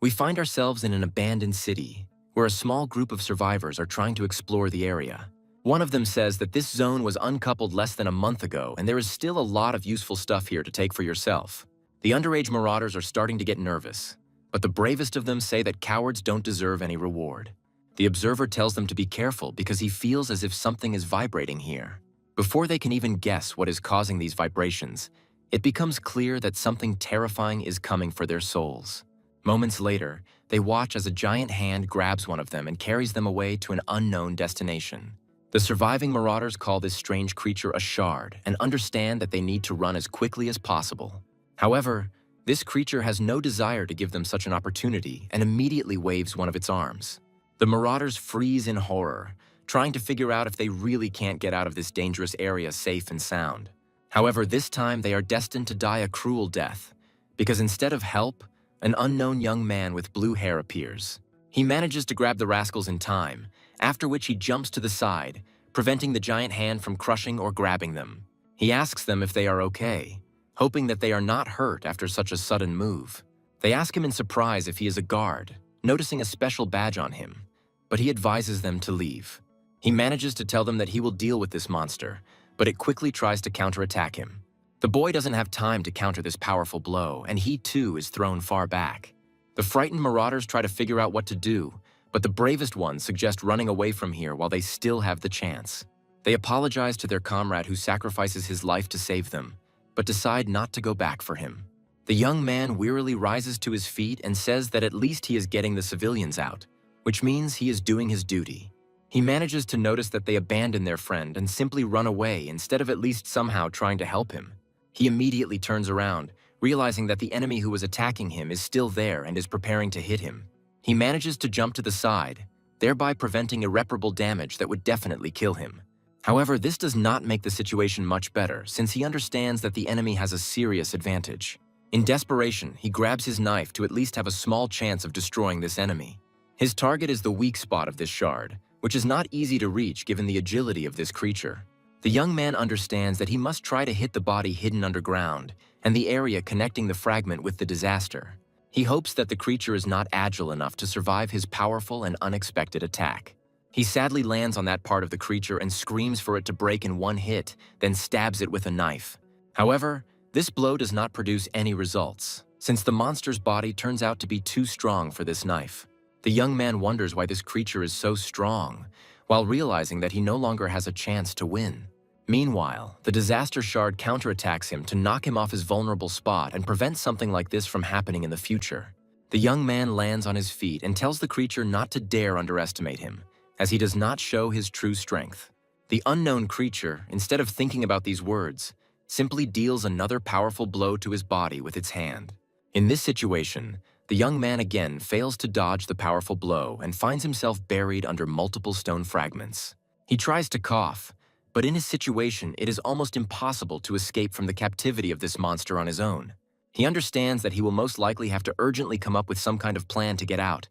We find ourselves in an abandoned city, where a small group of survivors are trying to explore the area. One of them says that this zone was uncoupled less than a month ago, and there is still a lot of useful stuff here to take for yourself. The underage marauders are starting to get nervous, but the bravest of them say that cowards don't deserve any reward. The observer tells them to be careful because he feels as if something is vibrating here. Before they can even guess what is causing these vibrations, it becomes clear that something terrifying is coming for their souls. Moments later, they watch as a giant hand grabs one of them and carries them away to an unknown destination. The surviving marauders call this strange creature a shard and understand that they need to run as quickly as possible. However, this creature has no desire to give them such an opportunity and immediately waves one of its arms. The marauders freeze in horror, trying to figure out if they really can't get out of this dangerous area safe and sound. However, this time they are destined to die a cruel death, because instead of help, an unknown young man with blue hair appears. He manages to grab the rascals in time, after which he jumps to the side, preventing the giant hand from crushing or grabbing them. He asks them if they are okay, hoping that they are not hurt after such a sudden move. They ask him in surprise if he is a guard, noticing a special badge on him, but he advises them to leave. He manages to tell them that he will deal with this monster, but it quickly tries to counterattack him. The boy doesn't have time to counter this powerful blow, and he too is thrown far back. The frightened marauders try to figure out what to do, but the bravest ones suggest running away from here while they still have the chance. They apologize to their comrade who sacrifices his life to save them, but decide not to go back for him. The young man wearily rises to his feet and says that at least he is getting the civilians out, which means he is doing his duty. He manages to notice that they abandon their friend and simply run away instead of at least somehow trying to help him. He immediately turns around, realizing that the enemy who was attacking him is still there and is preparing to hit him. He manages to jump to the side, thereby preventing irreparable damage that would definitely kill him. However, this does not make the situation much better, since he understands that the enemy has a serious advantage. In desperation, he grabs his knife to at least have a small chance of destroying this enemy. His target is the weak spot of this shard, which is not easy to reach given the agility of this creature. The young man understands that he must try to hit the body hidden underground and the area connecting the fragment with the disaster. He hopes that the creature is not agile enough to survive his powerful and unexpected attack. He sadly lands on that part of the creature and screams for it to break in one hit, then stabs it with a knife. However, this blow does not produce any results, since the monster's body turns out to be too strong for this knife. The young man wonders why this creature is so strong, while realizing that he no longer has a chance to win. Meanwhile, the disaster shard counterattacks him to knock him off his vulnerable spot and prevent something like this from happening in the future. The young man lands on his feet and tells the creature not to dare underestimate him, as he does not show his true strength. The unknown creature, instead of thinking about these words, simply deals another powerful blow to his body with its hand. In this situation, the young man again fails to dodge the powerful blow and finds himself buried under multiple stone fragments. He tries to cough, but in his situation, it is almost impossible to escape from the captivity of this monster on his own. He understands that he will most likely have to urgently come up with some kind of plan to get out,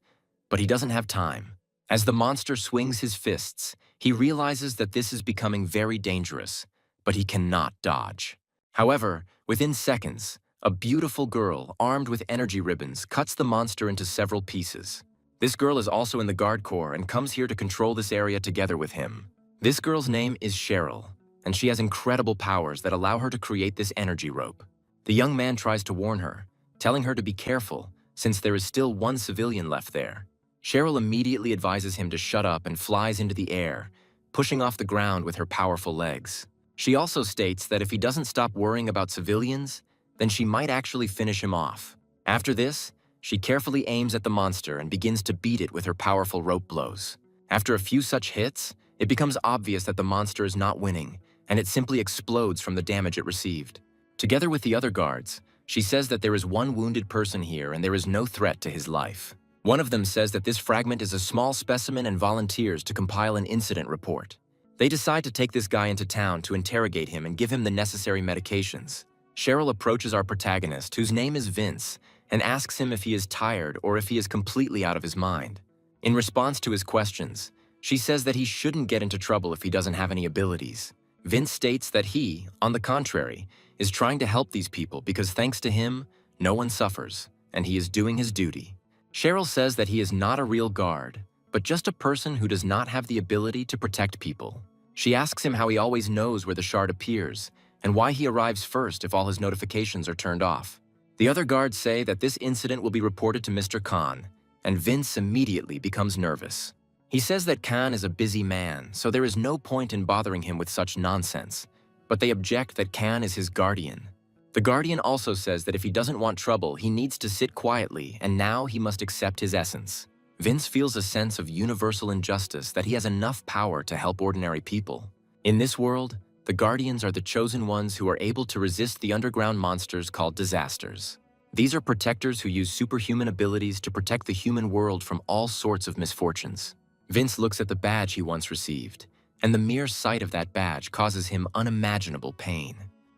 but he doesn't have time. As the monster swings his fists, he realizes that this is becoming very dangerous, but he cannot dodge. However, within seconds, a beautiful girl, armed with energy ribbons, cuts the monster into several pieces. This girl is also in the guard corps and comes here to control this area together with him. This girl's name is Cheryl, and she has incredible powers that allow her to create this energy rope. The young man tries to warn her, telling her to be careful, since there is still one civilian left there. Cheryl immediately advises him to shut up and flies into the air, pushing off the ground with her powerful legs. She also states that if he doesn't stop worrying about civilians, then she might actually finish him off. After this, she carefully aims at the monster and begins to beat it with her powerful rope blows. After a few such hits, it becomes obvious that the monster is not winning, and it simply explodes from the damage it received. Together with the other guards, she says that there is one wounded person here and there is no threat to his life. One of them says that this fragment is a small specimen and volunteers to compile an incident report. They decide to take this guy into town to interrogate him and give him the necessary medications. Cheryl approaches our protagonist, whose name is Vince, and asks him if he is tired or if he is completely out of his mind. In response to his questions, she says that he shouldn't get into trouble if he doesn't have any abilities. Vince states that he, on the contrary, is trying to help these people because thanks to him, no one suffers, and he is doing his duty. Cheryl says that he is not a real guard, but just a person who does not have the ability to protect people. She asks him how he always knows where the shard appears, and why he arrives first if all his notifications are turned off. The other guards say that this incident will be reported to Mr. Khan, and Vince immediately becomes nervous. He says that Khan is a busy man, so there is no point in bothering him with such nonsense, but they object that Khan is his guardian. The guardian also says that if he doesn't want trouble, he needs to sit quietly, and now he must accept his essence. Vince feels a sense of universal injustice that he has enough power to help ordinary people. In this world, the Guardians are the chosen ones who are able to resist the underground monsters called disasters. These are protectors who use superhuman abilities to protect the human world from all sorts of misfortunes. Vince looks at the badge he once received, and the mere sight of that badge causes him unimaginable pain.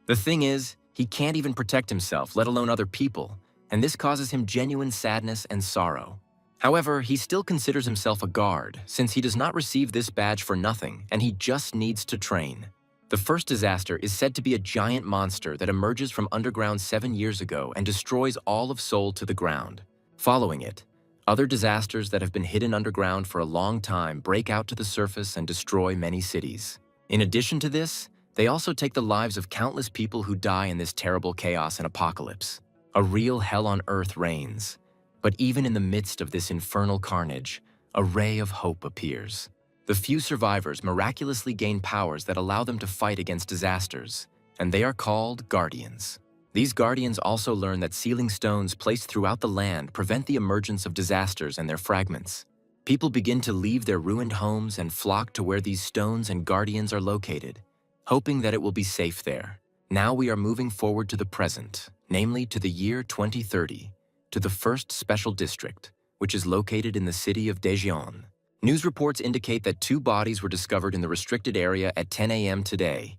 The thing is, he can't even protect himself, let alone other people, and this causes him genuine sadness and sorrow. However, he still considers himself a guard, since he does not receive this badge for nothing, and he just needs to train. The first disaster is said to be a giant monster that emerges from underground 7 years ago and destroys all of Seoul to the ground. Following it, other disasters that have been hidden underground for a long time break out to the surface and destroy many cities. In addition to this, they also take the lives of countless people who die in this terrible chaos and apocalypse. A real hell on earth reigns. But even in the midst of this infernal carnage, a ray of hope appears. The few survivors miraculously gain powers that allow them to fight against disasters, and they are called Guardians. These Guardians also learn that sealing stones placed throughout the land prevent the emergence of disasters and their fragments. People begin to leave their ruined homes and flock to where these stones and Guardians are located, hoping that it will be safe there. Now we are moving forward to the present, namely to the year 2030, to the first special district, which is located in the city of Daejeon. News reports indicate that 2 bodies were discovered in the restricted area at 10 a.m. today,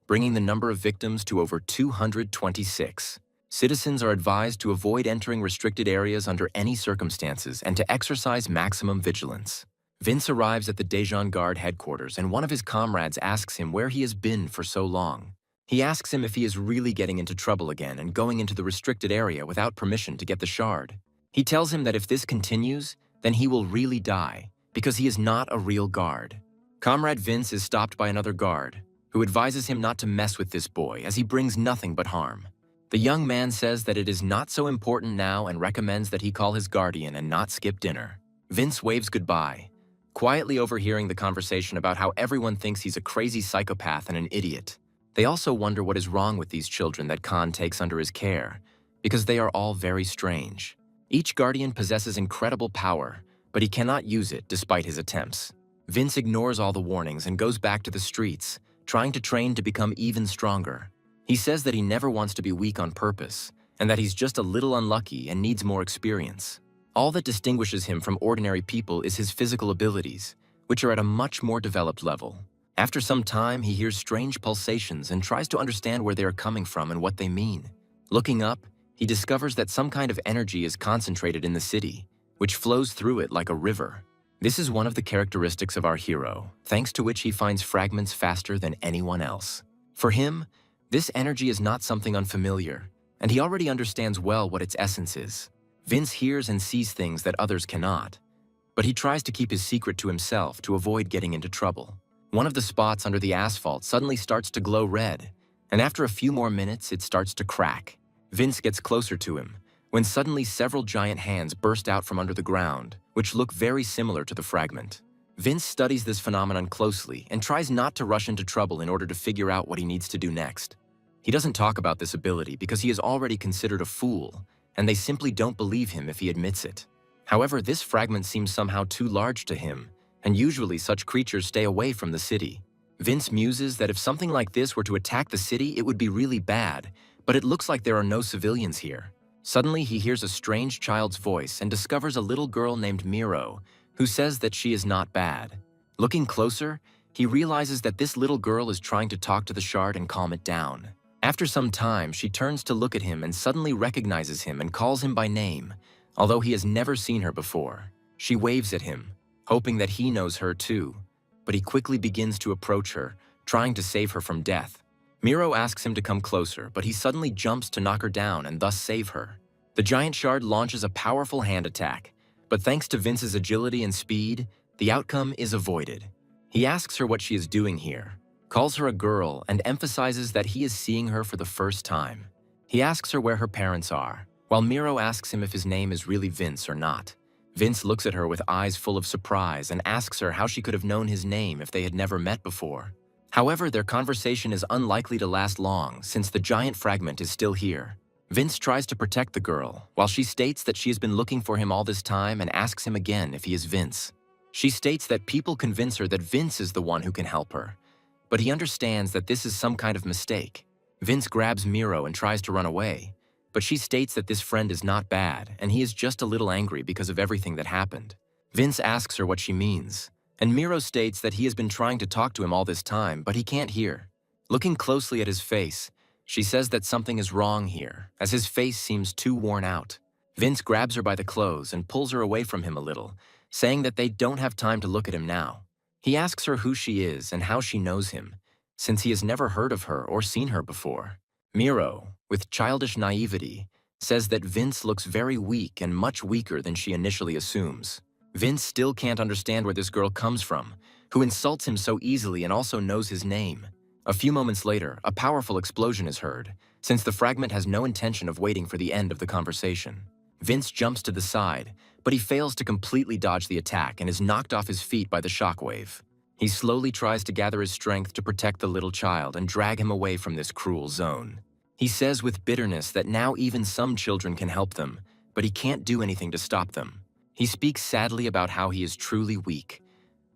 bringing the number of victims to over 226. Citizens are advised to avoid entering restricted areas under any circumstances and to exercise maximum vigilance. Vince arrives at the Daejeon Guard headquarters, and one of his comrades asks him where he has been for so long. He asks him if he is really getting into trouble again and going into the restricted area without permission to get the shard. He tells him that if this continues, then he will really die, because he is not a real guard. Comrade Vince is stopped by another guard, who advises him not to mess with this boy as he brings nothing but harm. The young man says that it is not so important now and recommends that he call his guardian and not skip dinner. Vince waves goodbye, quietly overhearing the conversation about how everyone thinks he's a crazy psychopath and an idiot. They also wonder what is wrong with these children that Khan takes under his care, because they are all very strange. Each guardian possesses incredible power, but he cannot use it despite his attempts. Vince ignores all the warnings and goes back to the streets, trying to train to become even stronger. He says that he never wants to be weak on purpose, and that he's just a little unlucky and needs more experience. All that distinguishes him from ordinary people is his physical abilities, which are at a much more developed level. After some time, he hears strange pulsations and tries to understand where they are coming from and what they mean. Looking up, he discovers that some kind of energy is concentrated in the city, which flows through it like a river. This is one of the characteristics of our hero, thanks to which he finds fragments faster than anyone else. For him, this energy is not something unfamiliar, and he already understands well what its essence is. Vince hears and sees things that others cannot, but he tries to keep his secret to himself to avoid getting into trouble. One of the spots under the asphalt suddenly starts to glow red, and after a few more minutes, it starts to crack. Vince gets closer to him, when suddenly several giant hands burst out from under the ground, which look very similar to the fragment. Vince studies this phenomenon closely and tries not to rush into trouble in order to figure out what he needs to do next. He doesn't talk about this ability because he is already considered a fool, and they simply don't believe him if he admits it. However, this fragment seems somehow too large to him, and usually such creatures stay away from the city. Vince muses that if something like this were to attack the city, it would be really bad, but it looks like there are no civilians here. Suddenly, he hears a strange child's voice and discovers a little girl named Miro, who says that she is not bad. Looking closer, he realizes that this little girl is trying to talk to the shard and calm it down. After some time, she turns to look at him and suddenly recognizes him and calls him by name, although he has never seen her before. She waves at him, hoping that he knows her too, but he quickly begins to approach her, trying to save her from death. Miro asks him to come closer, but he suddenly jumps to knock her down and thus save her. The giant shard launches a powerful hand attack, But thanks to Vince's agility and speed, the outcome is avoided. He asks her what she is doing here, calls her a girl, and emphasizes that he is seeing her for the first time. He asks her where her parents are, while Miro asks him if his name is really Vince or not. Vince looks at her with eyes full of surprise and asks her how she could have known his name if they had never met before. However, their conversation is unlikely to last long since the giant fragment is still here. Vince tries to protect the girl, while she states that she has been looking for him all this time and asks him again if he is Vince. She states that people convince her that Vince is the one who can help her, but he understands that this is some kind of mistake. Vince grabs Miro and tries to run away, but she states that this friend is not bad and he is just a little angry because of everything that happened. Vince asks her what she means, and Miro states that he has been trying to talk to him all this time, but he can't hear. Looking closely at his face, she says that something is wrong here, as his face seems too worn out. Vince grabs her by the clothes and pulls her away from him a little, saying that they don't have time to look at him now. He asks her who she is and how she knows him, since he has never heard of her or seen her before. Miro, with childish naivety, says that Vince looks very weak and much weaker than she initially assumes. Vince still can't understand where this girl comes from, who insults him so easily and also knows his name. A few moments later, a powerful explosion is heard, since the fragment has no intention of waiting for the end of the conversation. Vince jumps to the side, but he fails to completely dodge the attack and is knocked off his feet by the shockwave. He slowly tries to gather his strength to protect the little child and drag him away from this cruel zone. He says with bitterness that now even some children can help them, but he can't do anything to stop them. He speaks sadly about how he is truly weak,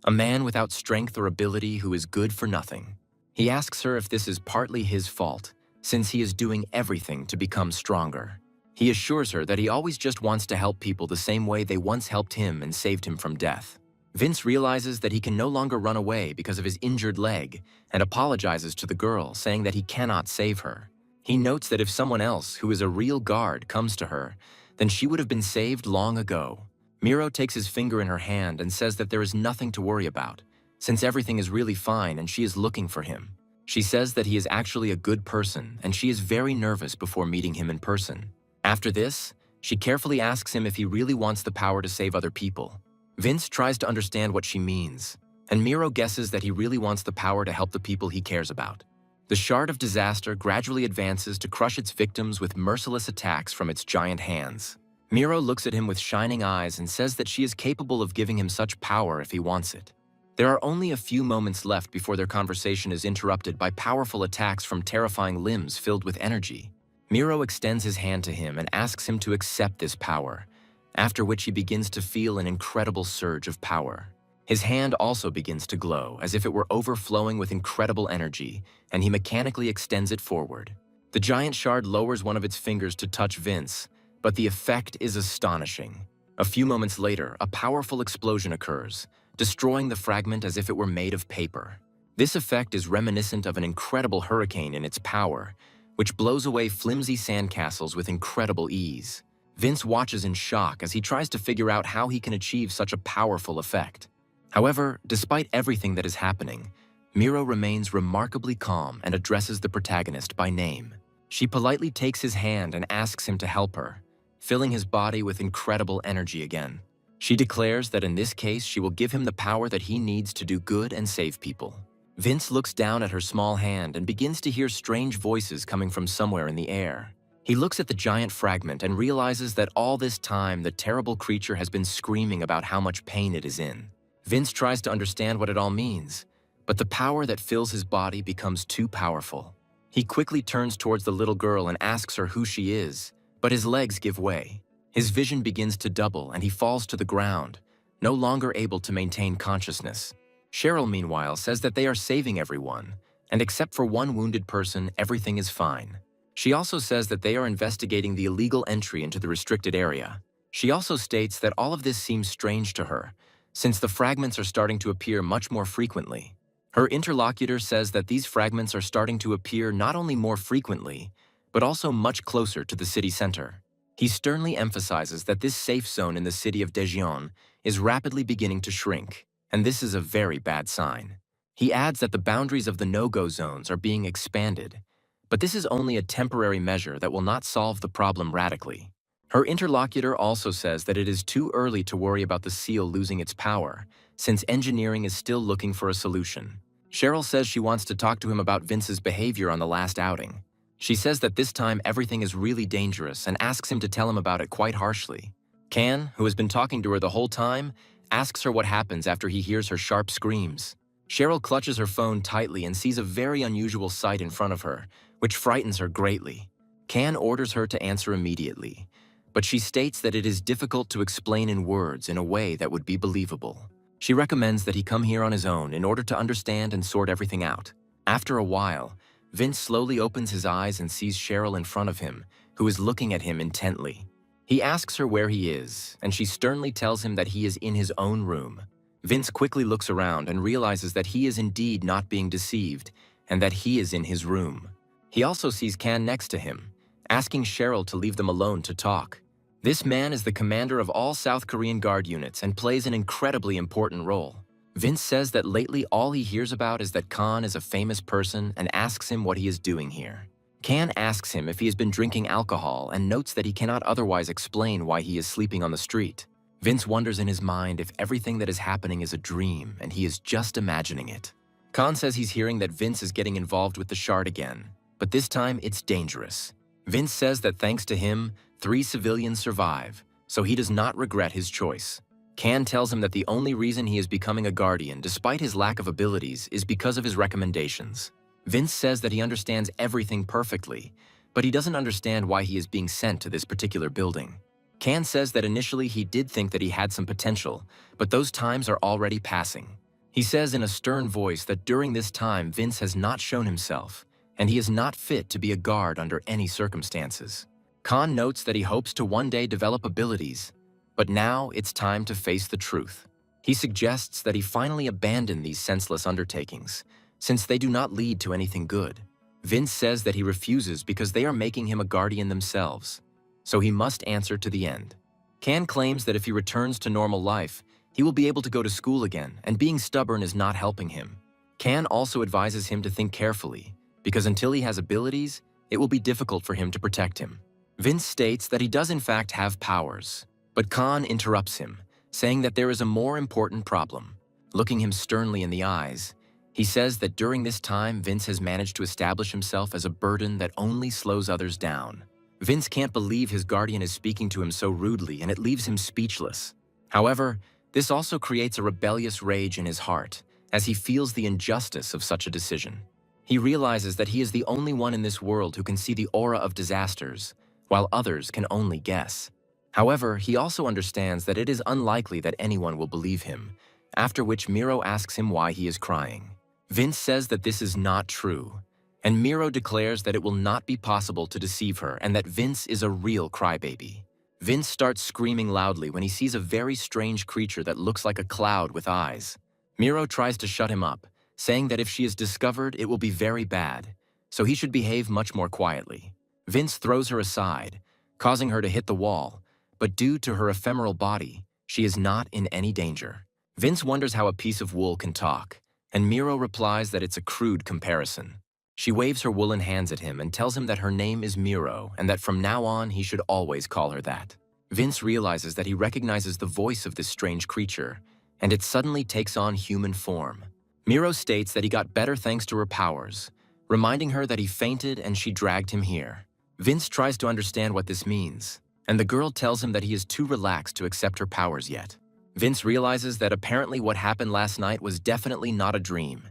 a man without strength or ability who is good for nothing. He asks her if this is partly his fault, since he is doing everything to become stronger. He assures her that he always just wants to help people the same way they once helped him and saved him from death. Vince realizes that he can no longer run away because of his injured leg and apologizes to the girl, saying that he cannot save her. He notes that if someone else, who is a real guard, comes to her, then she would have been saved long ago. Miro takes his finger in her hand and says that there is nothing to worry about, since everything is really fine and she is looking for him. She says that he is actually a good person and she is very nervous before meeting him in person. After this, she carefully asks him if he really wants the power to save other people. Vince tries to understand what she means, and Miro guesses that he really wants the power to help the people he cares about. The shard of disaster gradually advances to crush its victims with merciless attacks from its giant hands. Miro looks at him with shining eyes and says that she is capable of giving him such power if he wants it. There are only a few moments left before their conversation is interrupted by powerful attacks from terrifying limbs filled with energy. Miro extends his hand to him and asks him to accept this power, after which he begins to feel an incredible surge of power. His hand also begins to glow, as if it were overflowing with incredible energy, and he mechanically extends it forward. The giant shard lowers one of its fingers to touch Vince, but the effect is astonishing. A few moments later, a powerful explosion occurs, destroying the fragment as if it were made of paper. This effect is reminiscent of an incredible hurricane in its power, which blows away flimsy sandcastles with incredible ease. Vince watches in shock as he tries to figure out how he can achieve such a powerful effect. However, despite everything that is happening, Miro remains remarkably calm and addresses the protagonist by name. She politely takes his hand and asks him to help her, filling his body with incredible energy again. She declares that in this case she will give him the power that he needs to do good and save people. Vince looks down at her small hand and begins to hear strange voices coming from somewhere in the air. He looks at the giant fragment and realizes that all this time the terrible creature has been screaming about how much pain it is in. Vince tries to understand what it all means, but the power that fills his body becomes too powerful. He quickly turns towards the little girl and asks her who she is, but his legs give way. His vision begins to double and he falls to the ground, no longer able to maintain consciousness. Cheryl, meanwhile, says that they are saving everyone, and except for one wounded person, everything is fine. She also says that they are investigating the illegal entry into the restricted area. She also states that all of this seems strange to her, since the fragments are starting to appear much more frequently. Her interlocutor says that these fragments are starting to appear not only more frequently, but also much closer to the city center. He sternly emphasizes that this safe zone in the city of Daejeon is rapidly beginning to shrink, and this is a very bad sign. He adds that the boundaries of the no-go zones are being expanded, but this is only a temporary measure that will not solve the problem radically. Her interlocutor also says that it is too early to worry about the seal losing its power, since engineering is still looking for a solution. Cheryl says she wants to talk to him about Vince's behavior on the last outing. She says that this time everything is really dangerous and asks him to tell him about it quite harshly. Can, who has been talking to her the whole time, asks her what happens after he hears her sharp screams. Cheryl clutches her phone tightly and sees a very unusual sight in front of her, which frightens her greatly. Can orders her to answer immediately, but she states that it is difficult to explain in words in a way that would be believable. She recommends that he come here on his own in order to understand and sort everything out. After a while, Vince slowly opens his eyes and sees Cheryl in front of him, who is looking at him intently. He asks her where he is, and she sternly tells him that he is in his own room. Vince quickly looks around and realizes that he is indeed not being deceived, and that he is in his room. He also sees Can next to him, asking Cheryl to leave them alone to talk. This man is the commander of all South Korean guard units and plays an incredibly important role. Vince says that lately all he hears about is that Khan is a famous person and asks him what he is doing here. Can asks him if he has been drinking alcohol and notes that he cannot otherwise explain why he is sleeping on the street. Vince wonders in his mind if everything that is happening is a dream and he is just imagining it. Khan says he's hearing that Vince is getting involved with the shard again, but this time it's dangerous. Vince says that thanks to him, 3 civilians survive, so he does not regret his choice. Can tells him that the only reason he is becoming a guardian, despite his lack of abilities, is because of his recommendations. Vince says that he understands everything perfectly, but he doesn't understand why he is being sent to this particular building. Can says that initially he did think that he had some potential, but those times are already passing. He says in a stern voice that during this time Vince has not shown himself, and he is not fit to be a guard under any circumstances. Khan notes that he hopes to one day develop abilities, but now it's time to face the truth. He suggests that he finally abandon these senseless undertakings, since they do not lead to anything good. Vince says that he refuses because they are making him a guardian themselves, so he must answer to the end. Can claims that if he returns to normal life, he will be able to go to school again, and being stubborn is not helping him. Can also advises him to think carefully, because until he has abilities, it will be difficult for him to protect him. Vince states that he does in fact have powers, but Khan interrupts him, saying that there is a more important problem. Looking him sternly in the eyes, he says that during this time Vince has managed to establish himself as a burden that only slows others down. Vince can't believe his guardian is speaking to him so rudely, and it leaves him speechless. However, this also creates a rebellious rage in his heart, as he feels the injustice of such a decision. He realizes that he is the only one in this world who can see the aura of disasters, while others can only guess. However, he also understands that it is unlikely that anyone will believe him, after which Miro asks him why he is crying. Vince says that this is not true, and Miro declares that it will not be possible to deceive her and that Vince is a real crybaby. Vince starts screaming loudly when he sees a very strange creature that looks like a cloud with eyes. Miro tries to shut him up, saying that if she is discovered, it will be very bad, so he should behave much more quietly. Vince throws her aside, causing her to hit the wall, but due to her ephemeral body, she is not in any danger. Vince wonders how a piece of wool can talk, and Miro replies that it's a crude comparison. She waves her woolen hands at him and tells him that her name is Miro and that from now on he should always call her that. Vince realizes that he recognizes the voice of this strange creature, and it suddenly takes on human form. Miro states that he got better thanks to her powers, reminding her that he fainted and she dragged him here. Vince tries to understand what this means, and the girl tells him that he is too relaxed to accept her powers yet. Vince realizes that apparently what happened last night was definitely not a dream,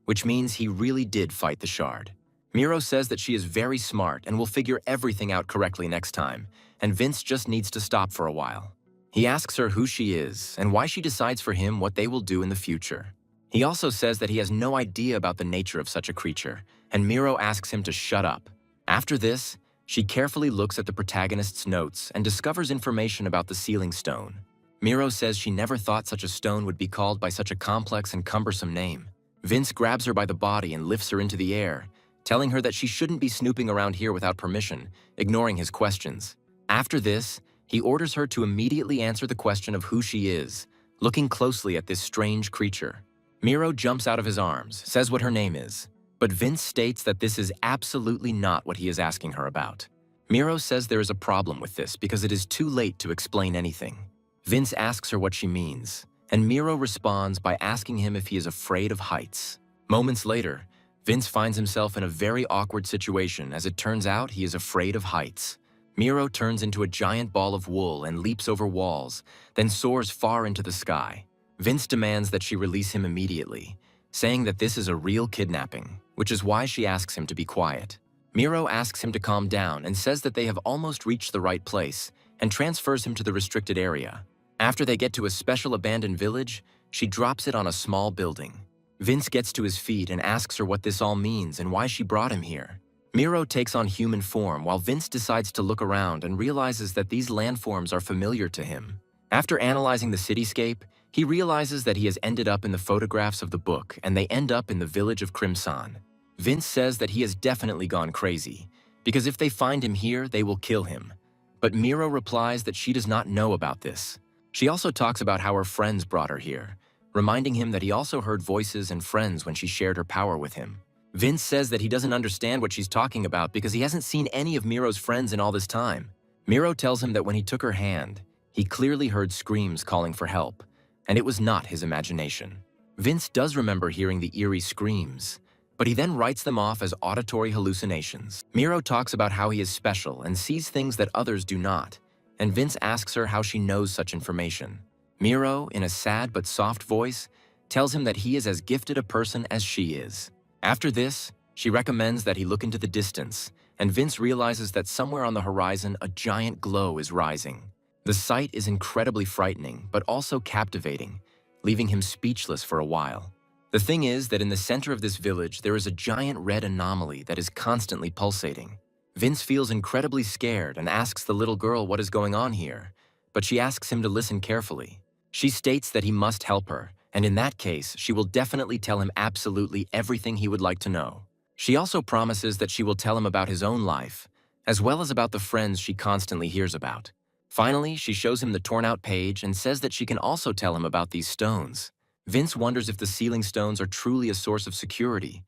which means he really did fight the shard. Miro says that she is very smart and will figure everything out correctly next time, and Vince just needs to stop for a while. He asks her who she is and why she decides for him what they will do in the future. He also says that he has no idea about the nature of such a creature, and Miro asks him to shut up. After this, she carefully looks at the protagonist's notes and discovers information about the sealing stone. Miro says she never thought such a stone would be called by such a complex and cumbersome name. Vince grabs her by the body and lifts her into the air, telling her that she shouldn't be snooping around here without permission, ignoring his questions. After this, he orders her to immediately answer the question of who she is, looking closely at this strange creature. Miro jumps out of his arms, says what her name is, but Vince states that this is absolutely not what he is asking her about. Miro says there is a problem with this because it is too late to explain anything. Vince asks her what she means, and Miro responds by asking him if he is afraid of heights. Moments later, Vince finds himself in a very awkward situation as it turns out he is afraid of heights. Miro turns into a giant ball of wool and leaps over walls, then soars far into the sky. Vince demands that she release him immediately, saying that this is a real kidnapping, which is why she asks him to be quiet. Miro asks him to calm down and says that they have almost reached the right place and transfers him to the restricted area. After they get to a special abandoned village, she drops it on a small building. Vince gets to his feet and asks her what this all means and why she brought him here. Miro takes on human form while Vince decides to look around and realizes that these landforms are familiar to him. After analyzing the cityscape, he realizes that he has ended up in the photographs of the book and they end up in the village of Crimson. Vince says that he has definitely gone crazy, because if they find him here, they will kill him. But Miro replies that she does not know about this. She also talks about how her friends brought her here, reminding him that he also heard voices and friends when she shared her power with him. Vince says that he doesn't understand what she's talking about because he hasn't seen any of Miro's friends in all this time. Miro tells him that when he took her hand, he clearly heard screams calling for help, and it was not his imagination. Vince does remember hearing the eerie screams, but he then writes them off as auditory hallucinations. Miro talks about how he is special and sees things that others do not, and Vince asks her how she knows such information. Miro, in a sad but soft voice, tells him that he is as gifted a person as she is. After this, she recommends that he look into the distance, and Vince realizes that somewhere on the horizon a giant glow is rising. The sight is incredibly frightening, but also captivating, leaving him speechless for a while. The thing is that in the center of this village there is a giant red anomaly that is constantly pulsating. Vince feels incredibly scared and asks the little girl what is going on here, but she asks him to listen carefully. She states that he must help her, and in that case, she will definitely tell him absolutely everything he would like to know. She also promises that she will tell him about his own life, as well as about the friends she constantly hears about. Finally, she shows him the torn-out page and says that she can also tell him about these stones. Vince wonders if the sealing stones are truly a source of security,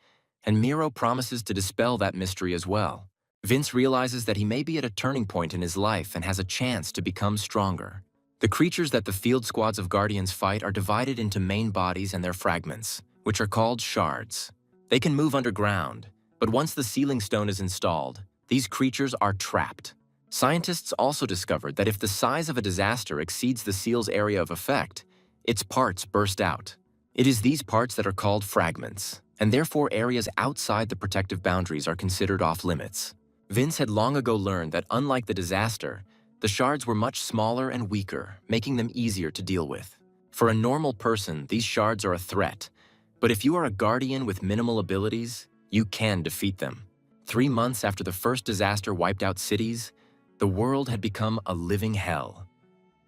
and Miro promises to dispel that mystery as well. Vince realizes that he may be at a turning point in his life and has a chance to become stronger. The creatures that the field squads of Guardians fight are divided into main bodies and their fragments, which are called shards. They can move underground, but once the sealing stone is installed, these creatures are trapped. Scientists also discovered that if the size of a disaster exceeds the seal's area of effect, its parts burst out. It is these parts that are called fragments, and therefore areas outside the protective boundaries are considered off-limits. Vince had long ago learned that unlike the disaster, the shards were much smaller and weaker, making them easier to deal with. For a normal person, these shards are a threat, but if you are a guardian with minimal abilities, you can defeat them. 3 months after the first disaster wiped out cities, the world had become a living hell.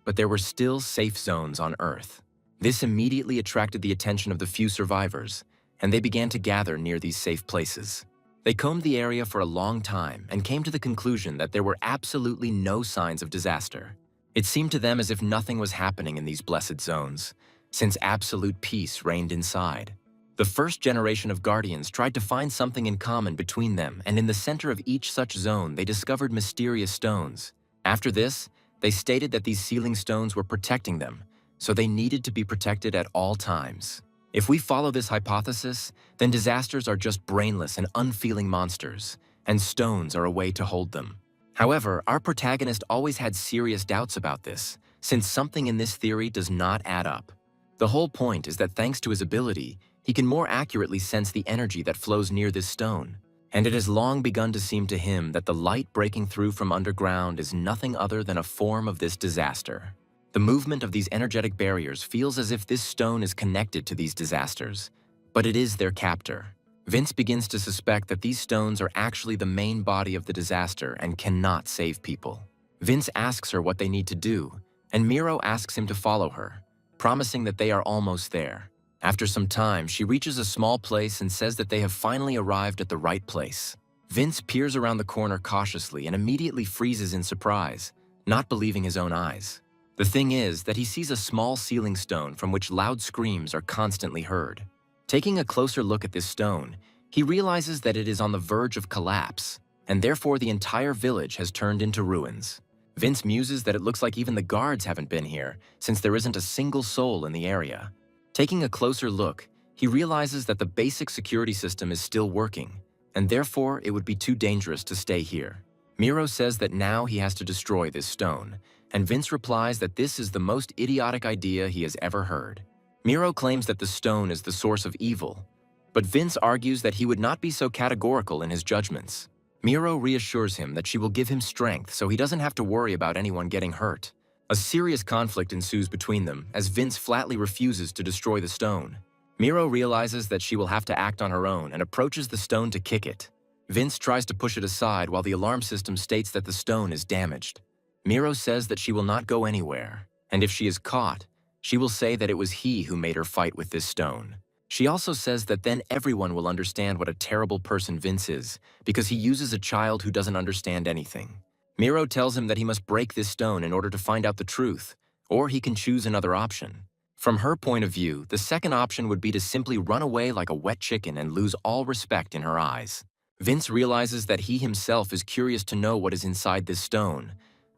But there were still safe zones on Earth. This immediately attracted the attention of the few survivors, and they began to gather near these safe places. They combed the area for a long time and came to the conclusion that there were absolutely no signs of disaster. It seemed to them as if nothing was happening in these blessed zones, since absolute peace reigned inside. The first generation of Guardians tried to find something in common between them, and in the center of each such zone they discovered mysterious stones. After this, they stated that these sealing stones were protecting them, so they needed to be protected at all times. If we follow this hypothesis, then disasters are just brainless and unfeeling monsters, and stones are a way to hold them. However, our protagonist always had serious doubts about this, since something in this theory does not add up. The whole point is that thanks to his ability, he can more accurately sense the energy that flows near this stone, and it has long begun to seem to him that the light breaking through from underground is nothing other than a form of this disaster. The movement of these energetic barriers feels as if this stone is connected to these disasters, but it is their captor. Vince begins to suspect that these stones are actually the main body of the disaster and cannot save people. Vince asks her what they need to do, and Miro asks him to follow her, promising that they are almost there. After some time, she reaches a small place and says that they have finally arrived at the right place. Vince peers around the corner cautiously and immediately freezes in surprise, not believing his own eyes. The thing is that he sees a small sealing stone from which loud screams are constantly heard. Taking a closer look at this stone, he realizes that it is on the verge of collapse. and therefore the entire village has turned into ruins. Vince muses that it looks like even the guards haven't been here, since there isn't a single soul in the area. Taking a closer look, he realizes that the basic security system is still working, and therefore it would be too dangerous to stay here. Miro says that now he has to destroy this stone, and Vince replies that this is the most idiotic idea he has ever heard. Miro claims that the stone is the source of evil, but Vince argues that he would not be so categorical in his judgments. Miro reassures him that she will give him strength so he doesn't have to worry about anyone getting hurt. A serious conflict ensues between them as Vince flatly refuses to destroy the stone. Miro realizes that she will have to act on her own and approaches the stone to kick it. Vince tries to push it aside while the alarm system states that the stone is damaged. Miro says that she will not go anywhere, and if she is caught, she will say that it was he who made her fight with this stone. She also says that then everyone will understand what a terrible person Vince is, because he uses a child who doesn't understand anything. Miro tells him that he must break this stone in order to find out the truth, or he can choose another option. From her point of view, the second option would be to simply run away like a wet chicken and lose all respect in her eyes. Vince realizes that he himself is curious to know what is inside this stone,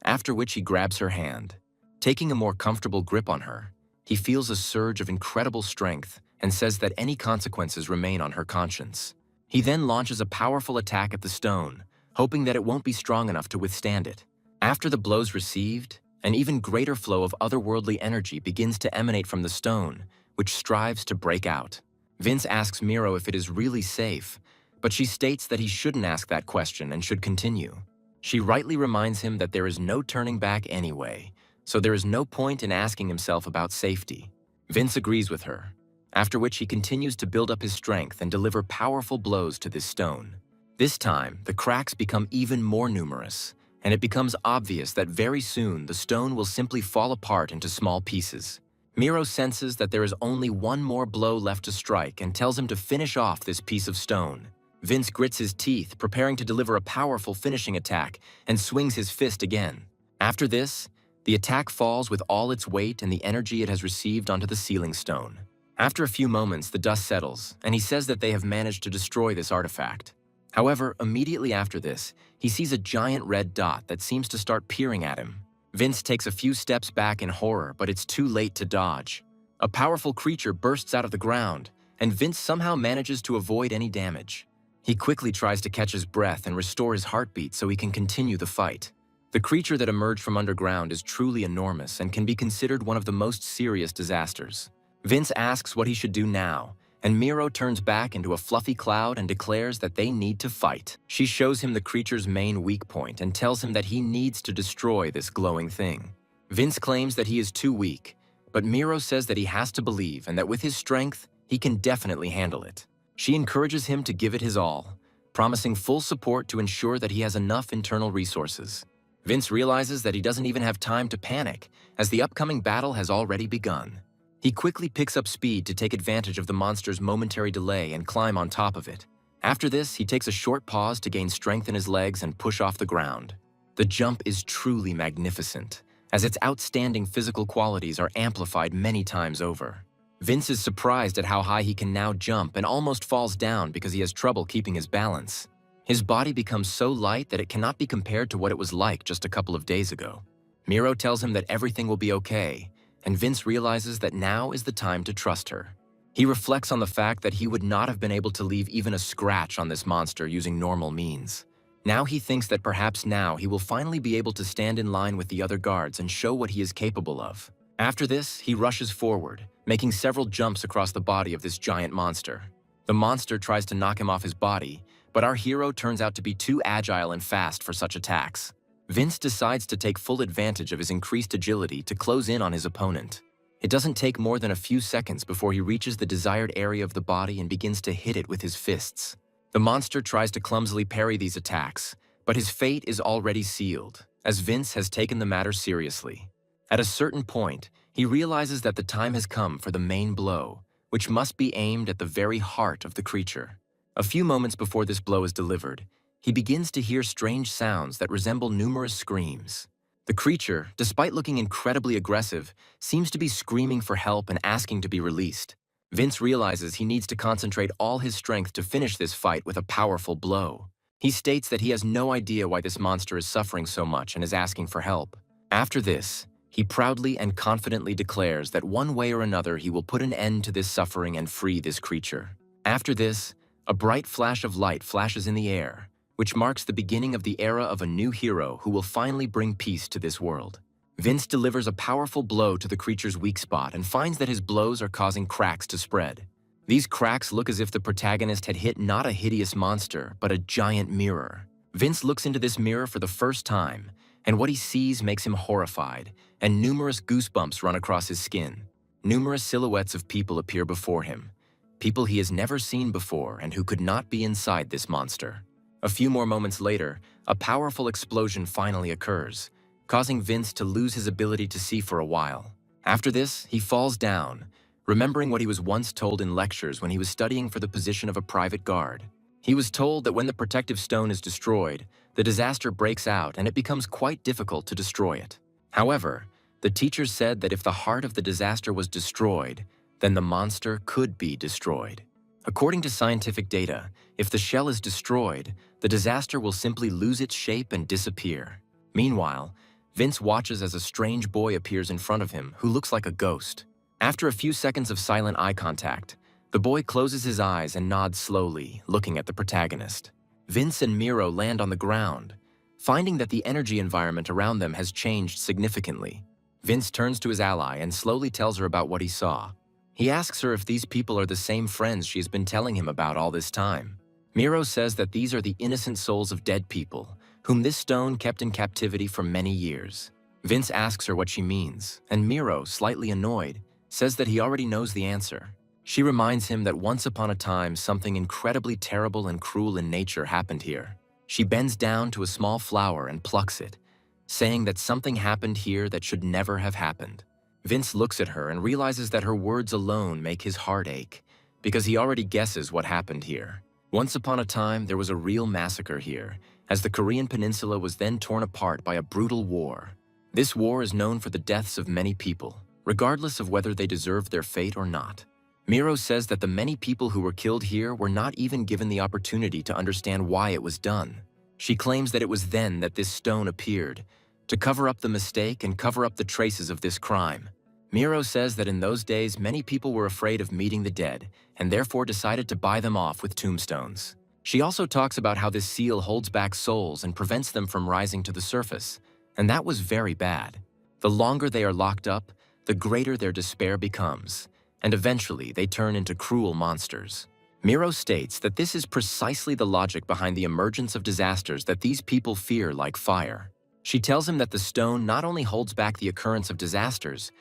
after which he grabs her hand. Taking a more comfortable grip on her, he feels a surge of incredible strength and says that any consequences remain on her conscience. He then launches a powerful attack at the stone, hoping that it won't be strong enough to withstand it. After the blows received, an even greater flow of otherworldly energy begins to emanate from the stone, which strives to break out. Vince asks Miro if it is really safe, but she states that he shouldn't ask that question and should continue. She rightly reminds him that there is no turning back anyway, so there is no point in asking himself about safety. Vince agrees with her, after which he continues to build up his strength and deliver powerful blows to this stone. This time, the cracks become even more numerous, and it becomes obvious that very soon the stone will simply fall apart into small pieces. Miro senses that there is only one more blow left to strike and tells him to finish off this piece of stone. Vince grits his teeth, preparing to deliver a powerful finishing attack, and swings his fist again. After this, the attack falls with all its weight and the energy it has received onto the sealing stone. After a few moments, the dust settles, and he says that they have managed to destroy this artifact. However, immediately after this, he sees a giant red dot that seems to start peering at him. Vince takes a few steps back in horror, but it's too late to dodge. A powerful creature bursts out of the ground, and Vince somehow manages to avoid any damage. He quickly tries to catch his breath and restore his heartbeat so he can continue the fight. The creature that emerged from underground is truly enormous and can be considered one of the most serious disasters. Vince asks what he should do now, and Miro turns back into a fluffy cloud and declares that they need to fight. She shows him the creature's main weak point and tells him that he needs to destroy this glowing thing. Vince claims that he is too weak, but Miro says that he has to believe and that with his strength, he can definitely handle it. She encourages him to give it his all, promising full support to ensure that he has enough internal resources. Vince realizes that he doesn't even have time to panic, as the upcoming battle has already begun. He quickly picks up speed to take advantage of the monster's momentary delay and climb on top of it. After this, he takes a short pause to gain strength in his legs and push off the ground. The jump is truly magnificent, as its outstanding physical qualities are amplified many times over. Vince is surprised at how high he can now jump and almost falls down because he has trouble keeping his balance. His body becomes so light that it cannot be compared to what it was like just a couple of days ago. Miro tells him that everything will be okay, and Vince realizes that now is the time to trust her. He reflects on the fact that he would not have been able to leave even a scratch on this monster using normal means. Now he thinks that perhaps now he will finally be able to stand in line with the other guards and show what he is capable of. After this, he rushes forward, making several jumps across the body of this giant monster. The monster tries to knock him off his body, but our hero turns out to be too agile and fast for such attacks. Vince decides to take full advantage of his increased agility to close in on his opponent. It doesn't take more than a few seconds before he reaches the desired area of the body and begins to hit it with his fists. The monster tries to clumsily parry these attacks, but his fate is already sealed, as Vince has taken the matter seriously. At a certain point, he realizes that the time has come for the main blow, which must be aimed at the very heart of the creature. A few moments before this blow is delivered, he begins to hear strange sounds that resemble numerous screams. The creature, despite looking incredibly aggressive, seems to be screaming for help and asking to be released. Vince realizes he needs to concentrate all his strength to finish this fight with a powerful blow. He states that he has no idea why this monster is suffering so much and is asking for help. After this, he proudly and confidently declares that one way or another he will put an end to this suffering and free this creature. After this, a bright flash of light flashes in the air, which marks the beginning of the era of a new hero who will finally bring peace to this world. Vince delivers a powerful blow to the creature's weak spot and finds that his blows are causing cracks to spread. These cracks look as if the protagonist had hit not a hideous monster, but a giant mirror. Vince looks into this mirror for the first time, and what he sees makes him horrified, and numerous goosebumps run across his skin. Numerous silhouettes of people appear before him, people he has never seen before and who could not be inside this monster. A few more moments later, a powerful explosion finally occurs, causing Vince to lose his ability to see for a while. After this, he falls down, remembering what he was once told in lectures when he was studying for the position of a private guard. He was told that when the protective stone is destroyed, the disaster breaks out and it becomes quite difficult to destroy it. However, the teachers said that if the heart of the disaster was destroyed, then the monster could be destroyed. According to scientific data, if the shell is destroyed, the disaster will simply lose its shape and disappear. Meanwhile, Vince watches as a strange boy appears in front of him who looks like a ghost. After a few seconds of silent eye contact, the boy closes his eyes and nods slowly, looking at the protagonist. Vince and Miro land on the ground, finding that the energy environment around them has changed significantly. Vince turns to his ally and slowly tells her about what he saw. He asks her if these people are the same friends she has been telling him about all this time. Miro says that these are the innocent souls of dead people, whom this stone kept in captivity for many years. Vince asks her what she means, and Miro, slightly annoyed, says that he already knows the answer. She reminds him that once upon a time something incredibly terrible and cruel in nature happened here. She bends down to a small flower and plucks it, saying that something happened here that should never have happened. Vince looks at her and realizes that her words alone make his heart ache, because he already guesses what happened here. Once upon a time, there was a real massacre here, as the Korean peninsula was then torn apart by a brutal war. This war is known for the deaths of many people, regardless of whether they deserved their fate or not. Miro says that the many people who were killed here were not even given the opportunity to understand why it was done. She claims that it was then that this stone appeared, to cover up the mistake and cover up the traces of this crime. Miro says that in those days many people were afraid of meeting the dead and therefore decided to buy them off with tombstones. She also talks about how this seal holds back souls and prevents them from rising to the surface, and that was very bad. The longer they are locked up, the greater their despair becomes, and eventually they turn into cruel monsters. Miro states that this is precisely the logic behind the emergence of disasters that these people fear like fire. She tells him that the stone not only holds back the occurrence of disasters,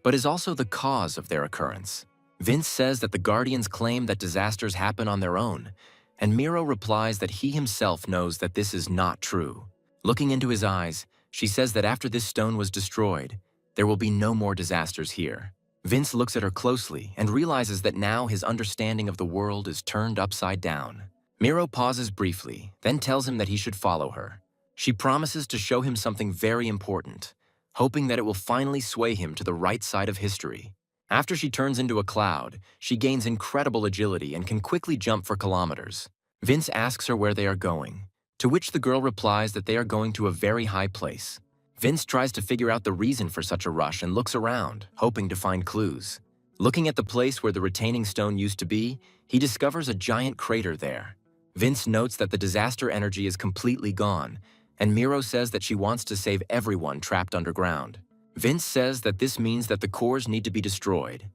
but is also the cause of their occurrence. Vince says that the Guardians claim that disasters happen on their own, and Miro replies that he himself knows that this is not true. Looking into his eyes, she says that after this stone was destroyed, there will be no more disasters here. Vince looks at her closely and realizes that now his understanding of the world is turned upside down. Miro pauses briefly, then tells him that he should follow her. She promises to show him something very important, hoping that it will finally sway him to the right side of history. After she turns into a cloud, she gains incredible agility and can quickly jump for kilometers. Vince asks her where they are going, to which the girl replies that they are going to a very high place. Vince tries to figure out the reason for such a rush and looks around, hoping to find clues. Looking at the place where the retaining stone used to be, he discovers a giant crater there. Vince notes that the disaster energy is completely gone, and Miro says that she wants to save everyone trapped underground. Vince says that this means that the cores need to be destroyed,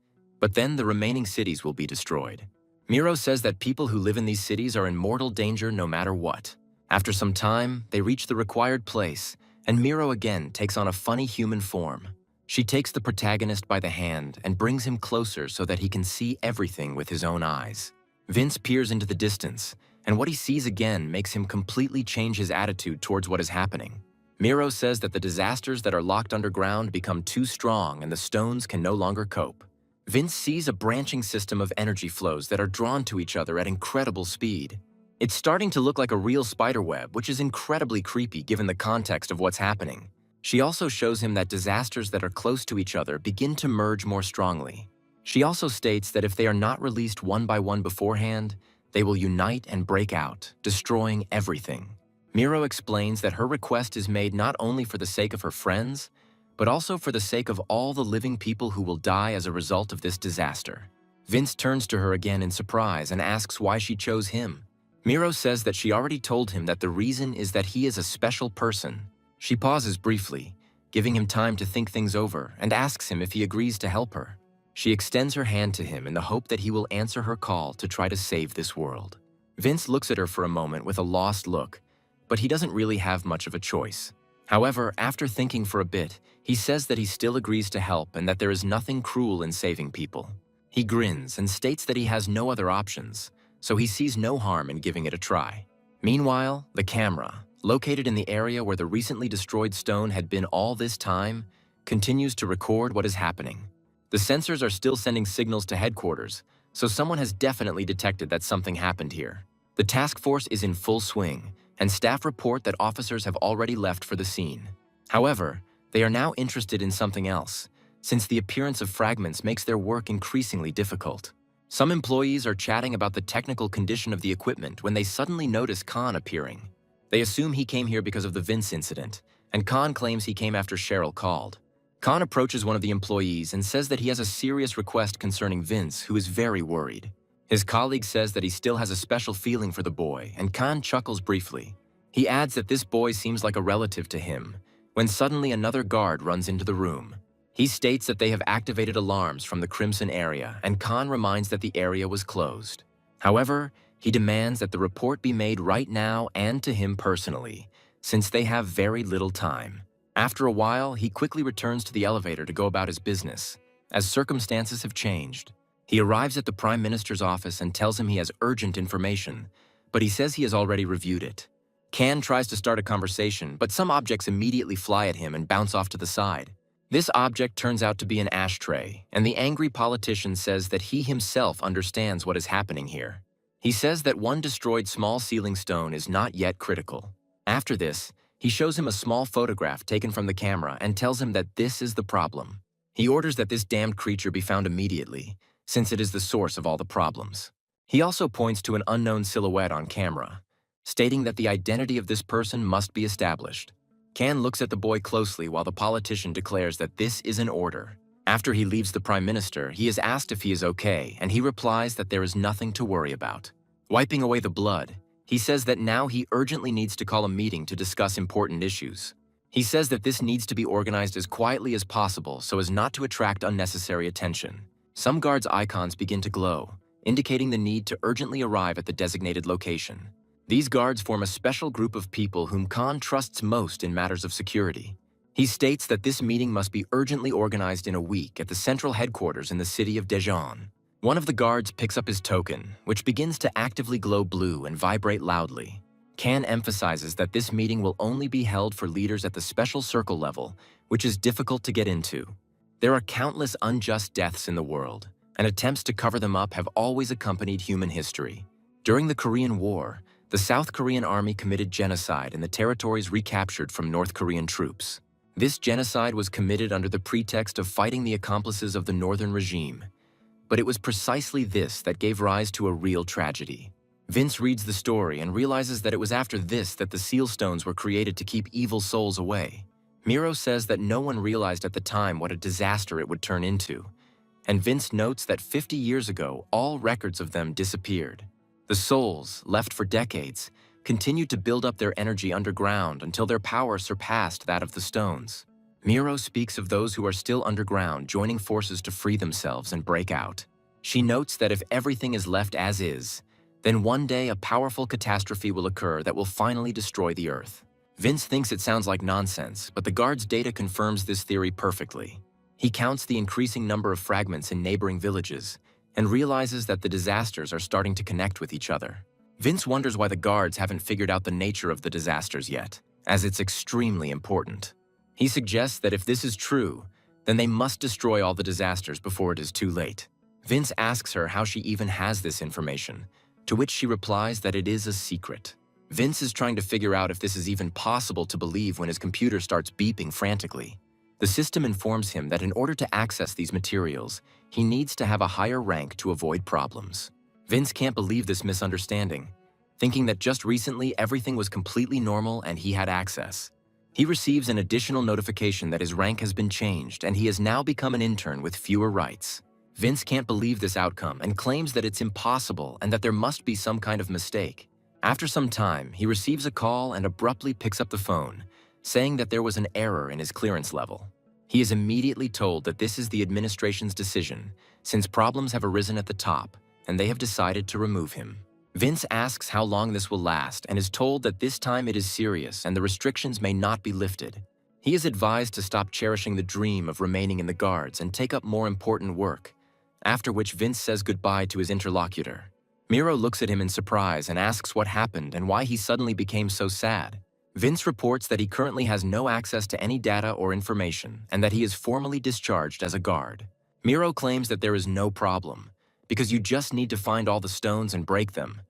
but then the remaining cities will be destroyed. Miro says that people who live in these cities are in mortal danger no matter what. After some time, they reach the required place, and Miro again takes on a funny human form. She takes the protagonist by the hand and brings him closer so that he can see everything with his own eyes. Vince peers into the distance, and what he sees again makes him completely change his attitude towards what is happening. Miro says that the disasters that are locked underground become too strong and the stones can no longer cope. Vince sees a branching system of energy flows that are drawn to each other at incredible speed. It's starting to look like a real spiderweb, which is incredibly creepy given the context of what's happening. She also shows him that disasters that are close to each other begin to merge more strongly. She also states that if they are not released one by one beforehand, They will unite and break out, destroying everything. Miro explains that her request is made not only for the sake of her friends, but also for the sake of all the living people who will die as a result of this disaster. Vince turns to her again in surprise and asks why she chose him. Miro says that she already told him that the reason is that he is a special person. She pauses briefly, giving him time to think things over, and asks him if he agrees to help her. She extends her hand to him in the hope that he will answer her call to try to save this world. Vince looks at her for a moment with a lost look, but he doesn't really have much of a choice. However, after thinking for a bit, he says that he still agrees to help and that there is nothing cruel in saving people. He grins and states that he has no other options, so he sees no harm in giving it a try. Meanwhile, the camera, located in the area where the recently destroyed stone had been all this time, continues to record what is happening. The sensors are still sending signals to headquarters, so someone has definitely detected that something happened here. The task force is in full swing, and staff report that officers have already left for the scene. However, they are now interested in something else, since the appearance of fragments makes their work increasingly difficult. Some employees are chatting about the technical condition of the equipment when they suddenly notice Khan appearing. They assume he came here because of the Vince incident, and Khan claims he came after Cheryl called. Khan approaches one of the employees and says that he has a serious request concerning Vince, who is very worried. His colleague says that he still has a special feeling for the boy, and Khan chuckles briefly. He adds that this boy seems like a relative to him, when suddenly another guard runs into the room. He states that they have activated alarms from the Crimson area, and Khan reminds that the area was closed. However, he demands that the report be made right now and to him personally, since they have very little time. After a while, he quickly returns to the elevator to go about his business, as circumstances have changed. He arrives at the Prime Minister's office and tells him he has urgent information, but he says he has already reviewed it. Can tries to start a conversation, but some objects immediately fly at him and bounce off to the side. This object turns out to be an ashtray, and the angry politician says that he himself understands what is happening here. He says that one destroyed small ceiling stone is not yet critical. After this, he shows him a small photograph taken from the camera and tells him that this is the problem. He orders that this damned creature be found immediately, since it is the source of all the problems. He also points to an unknown silhouette on camera, stating that the identity of this person must be established. Can looks at the boy closely while the politician declares that this is an order. After he leaves the Prime Minister, he is asked if he is okay, and he replies that there is nothing to worry about. Wiping away the blood, he says that now he urgently needs to call a meeting to discuss important issues. He says that this needs to be organized as quietly as possible so as not to attract unnecessary attention. Some guards' icons begin to glow, indicating the need to urgently arrive at the designated location. These guards form a special group of people whom Khan trusts most in matters of security. He states that this meeting must be urgently organized in a week at the central headquarters in the city of Daejeon. One of the guards picks up his token, which begins to actively glow blue and vibrate loudly. Khan emphasizes that this meeting will only be held for leaders at the special circle level, which is difficult to get into. There are countless unjust deaths in the world, and attempts to cover them up have always accompanied human history. During the Korean War, the South Korean army committed genocide in the territories recaptured from North Korean troops. This genocide was committed under the pretext of fighting the accomplices of the northern regime. But it was precisely this that gave rise to a real tragedy. Vince reads the story and realizes that it was after this that the seal stones were created to keep evil souls away. Miro says that no one realized at the time what a disaster it would turn into, and Vince notes that 50 years ago, all records of them disappeared. The souls, left for decades, continued to build up their energy underground until their power surpassed that of the stones. Miro speaks of those who are still underground joining forces to free themselves and break out. She notes that if everything is left as is, then one day a powerful catastrophe will occur that will finally destroy the Earth. Vince thinks it sounds like nonsense, but the guard's data confirms this theory perfectly. He counts the increasing number of fragments in neighboring villages and realizes that the disasters are starting to connect with each other. Vince wonders why the guards haven't figured out the nature of the disasters yet, as it's extremely important. He suggests that if this is true, then they must destroy all the disasters before it is too late. Vince asks her how she even has this information, to which she replies that it is a secret. Vince is trying to figure out if this is even possible to believe when his computer starts beeping frantically. The system informs him that in order to access these materials, he needs to have a higher rank to avoid problems. Vince can't believe this misunderstanding, thinking that just recently everything was completely normal and he had access. He receives an additional notification that his rank has been changed and he has now become an intern with fewer rights. Vince can't believe this outcome and claims that it's impossible and that there must be some kind of mistake. After some time, he receives a call and abruptly picks up the phone, saying that there was an error in his clearance level. He is immediately told that this is the administration's decision, since problems have arisen at the top and they have decided to remove him. Vince asks how long this will last and is told that this time it is serious and the restrictions may not be lifted. He is advised to stop cherishing the dream of remaining in the guards and take up more important work, after which Vince says goodbye to his interlocutor. Miro looks at him in surprise and asks what happened and why he suddenly became so sad. Vince reports that he currently has no access to any data or information and that he is formally discharged as a guard. Miro claims that there is no problem, because you just need to find all the stones and break them.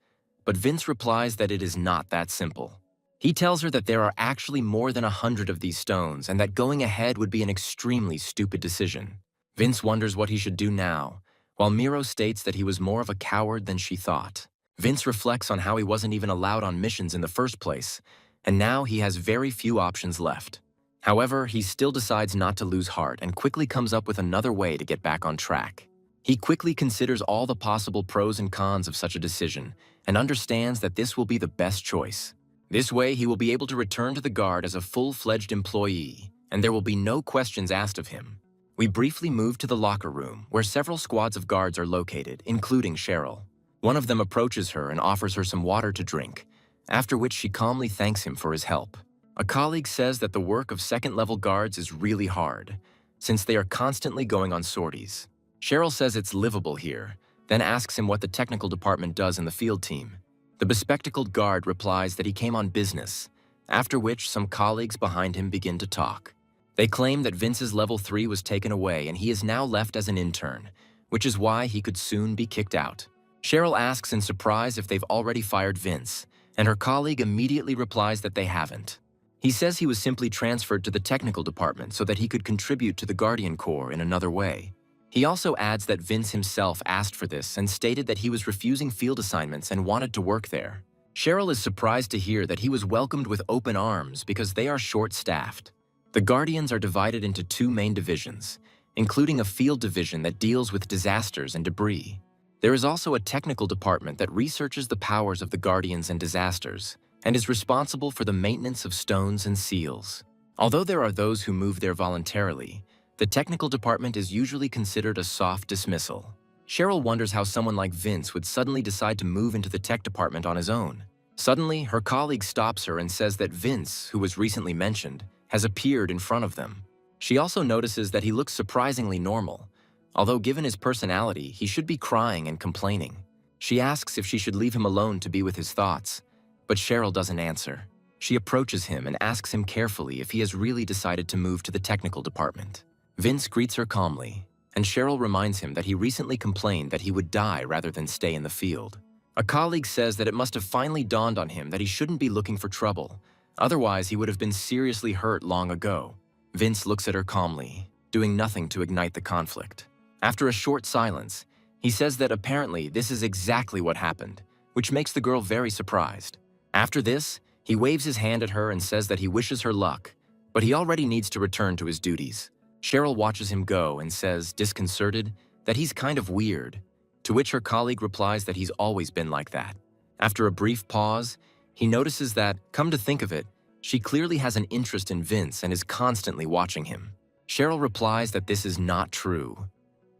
But Vince replies that it is not that simple. He tells her that there are actually more than 100 of these stones and that going ahead would be an extremely stupid decision. Vince wonders what he should do now, while Miro states that he was more of a coward than she thought. Vince reflects on how he wasn't even allowed on missions in the first place, and now he has very few options left. However, he still decides not to lose heart and quickly comes up with another way to get back on track. He quickly considers all the possible pros and cons of such a decision and understands that this will be the best choice. This way, he will be able to return to the guard as a full-fledged employee, and there will be no questions asked of him. We briefly move to the locker room, where several squads of guards are located, including Cheryl. One of them approaches her and offers her some water to drink, after which she calmly thanks him for his help. A colleague says that the work of second-level guards is really hard, since they are constantly going on sorties. Cheryl says it's livable here, then asks him what the technical department does in the field team. The bespectacled guard replies that he came on business, after which some colleagues behind him begin to talk. They claim that Vince's level 3 was taken away and he is now left as an intern, which is why he could soon be kicked out. Cheryl asks in surprise if they've already fired Vince, and her colleague immediately replies that they haven't. He says he was simply transferred to the technical department so that he could contribute to the Guardian Corps in another way. He also adds that Vince himself asked for this and stated that he was refusing field assignments and wanted to work there. Cheryl is surprised to hear that he was welcomed with open arms because they are short-staffed. The Guardians are divided into 2 main divisions, including a field division that deals with disasters and debris. There is also a technical department that researches the powers of the Guardians and disasters, and is responsible for the maintenance of stones and seals. Although there are those who move there voluntarily, the technical department is usually considered a soft dismissal. Cheryl wonders how someone like Vince would suddenly decide to move into the tech department on his own. Suddenly, her colleague stops her and says that Vince, who was recently mentioned, has appeared in front of them. She also notices that he looks surprisingly normal, although given his personality, he should be crying and complaining. She asks if she should leave him alone to be with his thoughts, but Cheryl doesn't answer. She approaches him and asks him carefully if he has really decided to move to the technical department. Vince greets her calmly, and Cheryl reminds him that he recently complained that he would die rather than stay in the field. A colleague says that it must have finally dawned on him that he shouldn't be looking for trouble, otherwise he would have been seriously hurt long ago. Vince looks at her calmly, doing nothing to ignite the conflict. After a short silence, he says that apparently this is exactly what happened, which makes the girl very surprised. After this, he waves his hand at her and says that he wishes her luck, but he already needs to return to his duties. Cheryl watches him go and says, disconcerted, that he's kind of weird, to which her colleague replies that he's always been like that. After a brief pause, he notices that, come to think of it, she clearly has an interest in Vince and is constantly watching him. Cheryl replies that this is not true,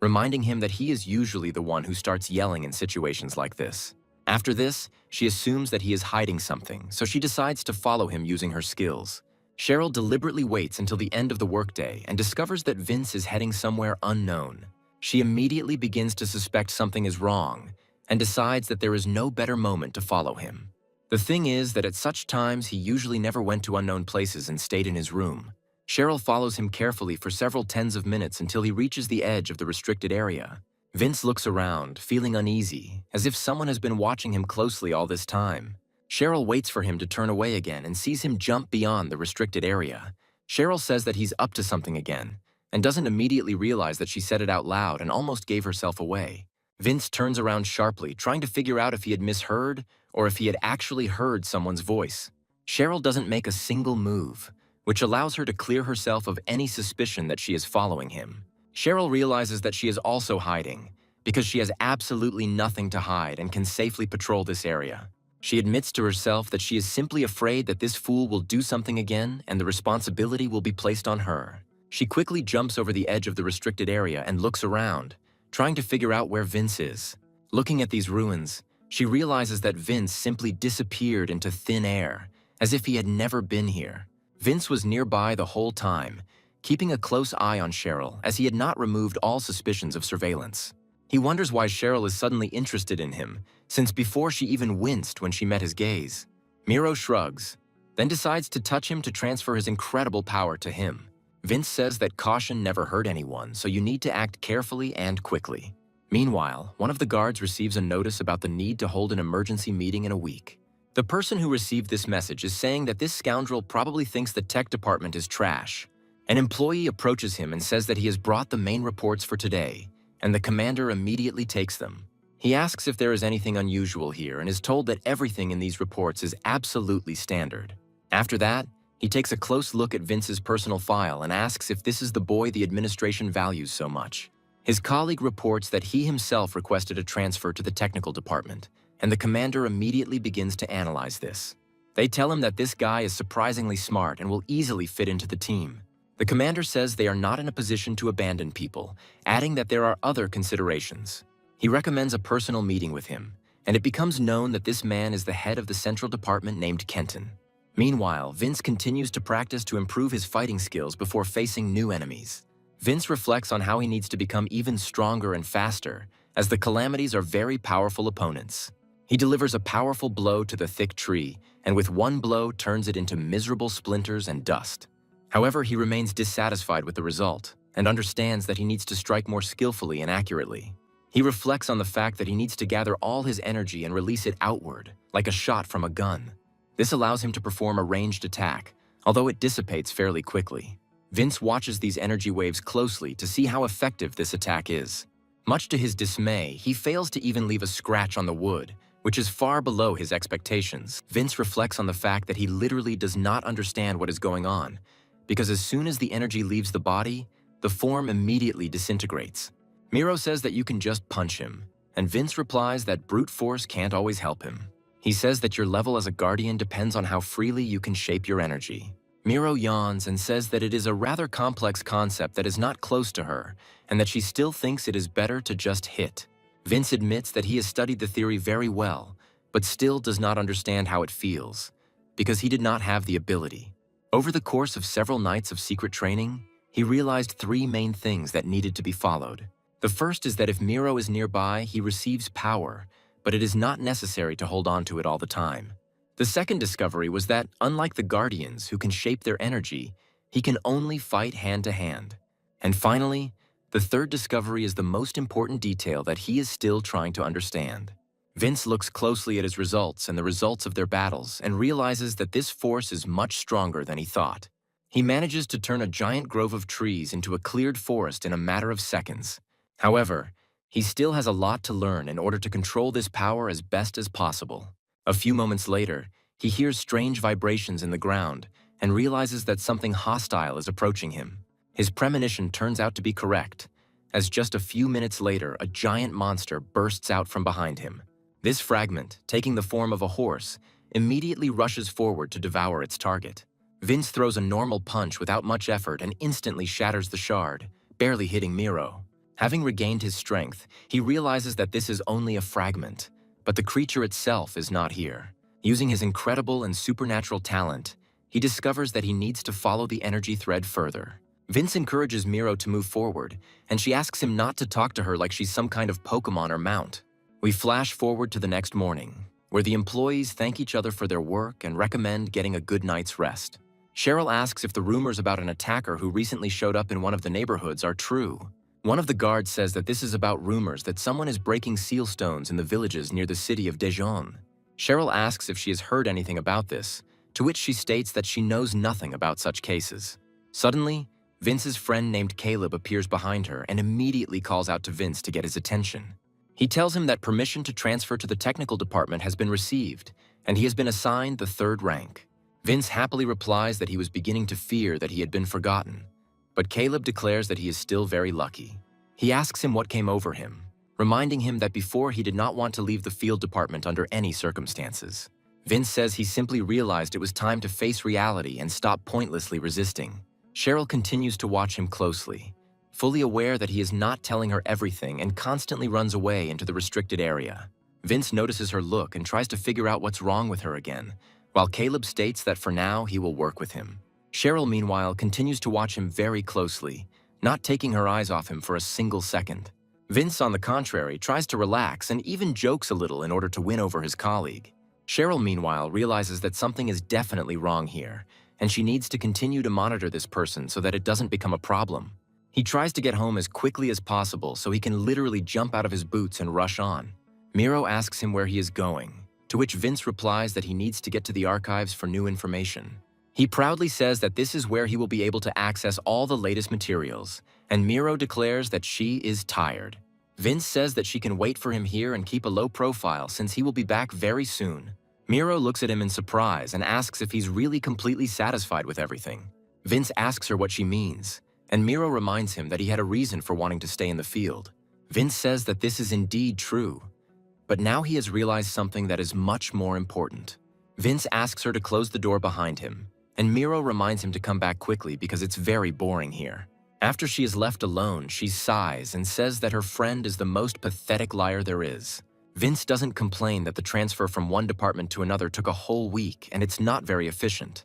reminding him that he is usually the one who starts yelling in situations like this. After this, she assumes that he is hiding something, so she decides to follow him using her skills. Cheryl deliberately waits until the end of the workday and discovers that Vince is heading somewhere unknown. She immediately begins to suspect something is wrong and decides that there is no better moment to follow him. The thing is that at such times he usually never went to unknown places and stayed in his room. Cheryl follows him carefully for several tens of minutes until he reaches the edge of the restricted area. Vince looks around, feeling uneasy, as if someone has been watching him closely all this time. Cheryl waits for him to turn away again and sees him jump beyond the restricted area. Cheryl says that he's up to something again, and doesn't immediately realize that she said it out loud and almost gave herself away. Vince turns around sharply, trying to figure out if he had misheard or if he had actually heard someone's voice. Cheryl doesn't make a single move, which allows her to clear herself of any suspicion that she is following him. Cheryl realizes that she is also hiding, because she has absolutely nothing to hide and can safely patrol this area. She admits to herself that she is simply afraid that this fool will do something again and the responsibility will be placed on her. She quickly jumps over the edge of the restricted area and looks around, trying to figure out where Vince is. Looking at these ruins, she realizes that Vince simply disappeared into thin air, as if he had never been here. Vince was nearby the whole time, keeping a close eye on Cheryl as he had not removed all suspicions of surveillance. He wonders why Cheryl is suddenly interested in him, since before she even winced when she met his gaze. Miro shrugs, then decides to touch him to transfer his incredible power to him. Vince says that caution never hurt anyone, so you need to act carefully and quickly. Meanwhile, one of the guards receives a notice about the need to hold an emergency meeting in a week. The person who received this message is saying that this scoundrel probably thinks the tech department is trash. An employee approaches him and says that he has brought the main reports for today, and the commander immediately takes them. He asks if there is anything unusual here and is told that everything in these reports is absolutely standard. After that, he takes a close look at Vince's personal file and asks if this is the boy the administration values so much. His colleague reports that he himself requested a transfer to the technical department, and the commander immediately begins to analyze this. They tell him that this guy is surprisingly smart and will easily fit into the team. The commander says they are not in a position to abandon people, adding that there are other considerations. He recommends a personal meeting with him, and it becomes known that this man is the head of the central department named Kenton. Meanwhile, Vince continues to practice to improve his fighting skills before facing new enemies. Vince reflects on how he needs to become even stronger and faster, as the calamities are very powerful opponents. He delivers a powerful blow to the thick tree, and with one blow turns it into miserable splinters and dust. However, he remains dissatisfied with the result, and understands that he needs to strike more skillfully and accurately. He reflects on the fact that he needs to gather all his energy and release it outward, like a shot from a gun. This allows him to perform a ranged attack, although it dissipates fairly quickly. Vince watches these energy waves closely to see how effective this attack is. Much to his dismay, he fails to even leave a scratch on the wood, which is far below his expectations. Vince reflects on the fact that he literally does not understand what is going on, because as soon as the energy leaves the body, the form immediately disintegrates. Miro says that you can just punch him, and Vince replies that brute force can't always help him. He says that your level as a guardian depends on how freely you can shape your energy. Miro yawns and says that it is a rather complex concept that is not close to her, and that she still thinks it is better to just hit. Vince admits that he has studied the theory very well, but still does not understand how it feels, because he did not have the ability. Over the course of several nights of secret training, he realized three main things that needed to be followed. The first is that if Miro is nearby, he receives power, but it is not necessary to hold on to it all the time. The second discovery was that, unlike the Guardians who can shape their energy, he can only fight hand to hand. And finally, the third discovery is the most important detail that he is still trying to understand. Vince looks closely at his results and the results of their battles and realizes that this force is much stronger than he thought. He manages to turn a giant grove of trees into a cleared forest in a matter of seconds. However, he still has a lot to learn in order to control this power as best as possible. A few moments later, he hears strange vibrations in the ground and realizes that something hostile is approaching him. His premonition turns out to be correct, as just a few minutes later, a giant monster bursts out from behind him. This fragment, taking the form of a horse, immediately rushes forward to devour its target. Vince throws a normal punch without much effort and instantly shatters the shard, barely hitting Miro. Having regained his strength, he realizes that this is only a fragment, but the creature itself is not here. Using his incredible and supernatural talent, he discovers that he needs to follow the energy thread further. Vince encourages Miro to move forward, and she asks him not to talk to her like she's some kind of Pokemon or mount. We flash forward to the next morning, where the employees thank each other for their work and recommend getting a good night's rest. Cheryl asks if the rumors about an attacker who recently showed up in one of the neighborhoods are true. One of the guards says that this is about rumors that someone is breaking seal stones in the villages near the city of Dijon. Cheryl asks if she has heard anything about this, to which she states that she knows nothing about such cases. Suddenly, Vince's friend named Caleb appears behind her and immediately calls out to Vince to get his attention. He tells him that permission to transfer to the technical department has been received, and he has been assigned the 3rd rank. Vince happily replies that he was beginning to fear that he had been forgotten, but Caleb declares that he is still very lucky. He asks him what came over him, reminding him that before he did not want to leave the field department under any circumstances. Vince says he simply realized it was time to face reality and stop pointlessly resisting. Cheryl continues to watch him closely, fully aware that he is not telling her everything and constantly runs away into the restricted area. Vince notices her look and tries to figure out what's wrong with her again, while Caleb states that for now he will work with him. Cheryl, meanwhile, continues to watch him very closely, not taking her eyes off him for a single second. Vince, on the contrary, tries to relax and even jokes a little in order to win over his colleague. Cheryl, meanwhile, realizes that something is definitely wrong here, and she needs to continue to monitor this person so that it doesn't become a problem. He tries to get home as quickly as possible so he can literally jump out of his boots and rush on. Miro asks him where he is going, to which Vince replies that he needs to get to the archives for new information. He proudly says that this is where he will be able to access all the latest materials, and Miro declares that she is tired. Vince says that she can wait for him here and keep a low profile since he will be back very soon. Miro looks at him in surprise and asks if he's really completely satisfied with everything. Vince asks her what she means, and Miro reminds him that he had a reason for wanting to stay in the field. Vince says that this is indeed true, but now he has realized something that is much more important. Vince asks her to close the door behind him, and Miro reminds him to come back quickly because it's very boring here. After she is left alone, she sighs and says that her friend is the most pathetic liar there is. Vince doesn't complain that the transfer from one department to another took a whole week and it's not very efficient.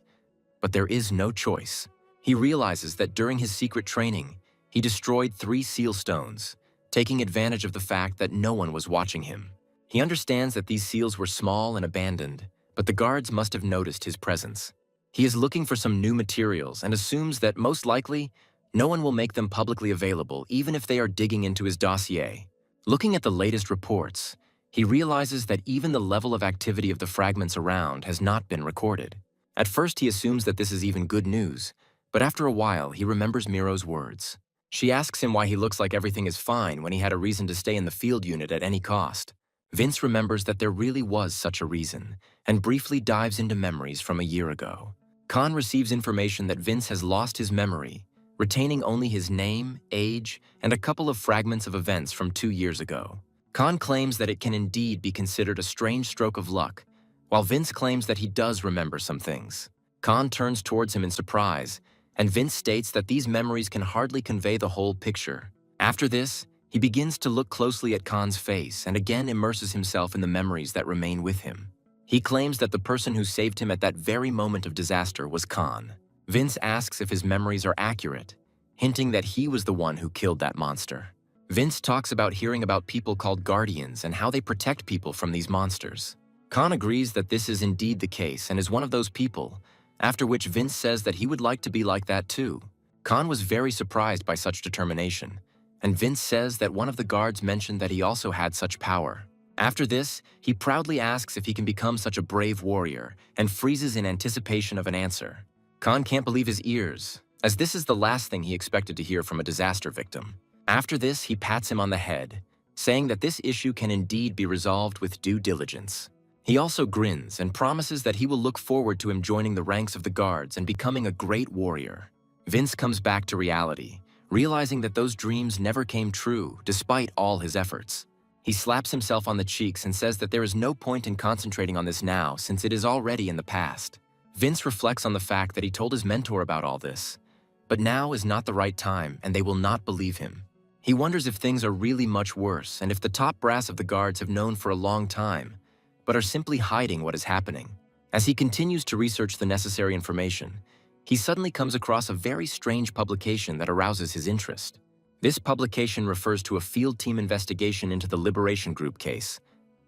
But there is no choice. He realizes that during his secret training, he destroyed 3 seal stones, taking advantage of the fact that no one was watching him. He understands that these seals were small and abandoned, but the guards must have noticed his presence. He is looking for some new materials and assumes that most likely, no one will make them publicly available even if they are digging into his dossier. Looking at the latest reports, he realizes that even the level of activity of the fragments around has not been recorded. At first he assumes that this is even good news, but after a while he remembers Miro's words. She asks him why he looks like everything is fine when he had a reason to stay in the field unit at any cost. Vince remembers that there really was such a reason, and briefly dives into memories from a year ago. Khan receives information that Vince has lost his memory, retaining only his name, age, and a couple of fragments of events from 2 years ago. Khan claims that it can indeed be considered a strange stroke of luck, while Vince claims that he does remember some things. Khan turns towards him in surprise, and Vince states that these memories can hardly convey the whole picture. After this, he begins to look closely at Khan's face and again immerses himself in the memories that remain with him. He claims that the person who saved him at that very moment of disaster was Khan. Vince asks if his memories are accurate, hinting that he was the one who killed that monster. Vince talks about hearing about people called guardians and how they protect people from these monsters. Khan agrees that this is indeed the case and is one of those people, after which Vince says that he would like to be like that too. Khan was very surprised by such determination, and Vince says that one of the guards mentioned that he also had such power. After this, he proudly asks if he can become such a brave warrior and freezes in anticipation of an answer. Khan can't believe his ears, as this is the last thing he expected to hear from a disaster victim. After this, he pats him on the head, saying that this issue can indeed be resolved with due diligence. He also grins and promises that he will look forward to him joining the ranks of the guards and becoming a great warrior. Vince comes back to reality, realizing that those dreams never came true despite all his efforts. He slaps himself on the cheeks and says that there is no point in concentrating on this now since it is already in the past. Vince reflects on the fact that he told his mentor about all this, but now is not the right time and they will not believe him. He wonders if things are really much worse and if the top brass of the guards have known for a long time, but are simply hiding what is happening. As he continues to research the necessary information, he suddenly comes across a very strange publication that arouses his interest. This publication refers to a field team investigation into the Liberation Group case,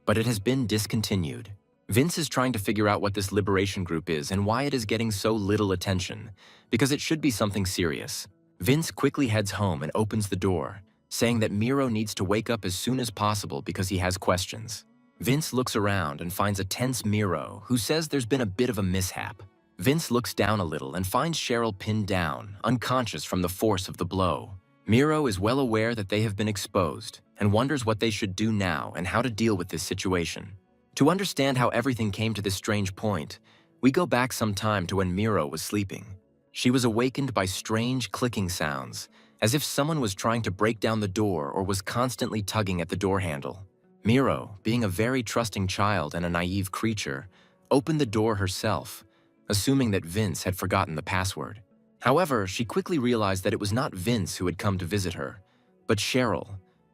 but it has been discontinued. Vince is trying to figure out what this Liberation Group is and why it is getting so little attention, because it should be something serious. Vince quickly heads home and opens the door, saying that Miro needs to wake up as soon as possible because he has questions. Vince looks around and finds a tense Miro, who says there's been a bit of a mishap. Vince looks down a little and finds Cheryl pinned down, unconscious from the force of the blow. Miro is well aware that they have been exposed and wonders what they should do now and how to deal with this situation. To understand how everything came to this strange point, we go back some time to when Miro was sleeping. She was awakened by strange clicking sounds, as if someone was trying to break down the door or was constantly tugging at the door handle. Miro, being a very trusting child and a naive creature, opened the door herself, assuming that Vince had forgotten the password. However, she quickly realized that it was not Vince who had come to visit her, but Cheryl,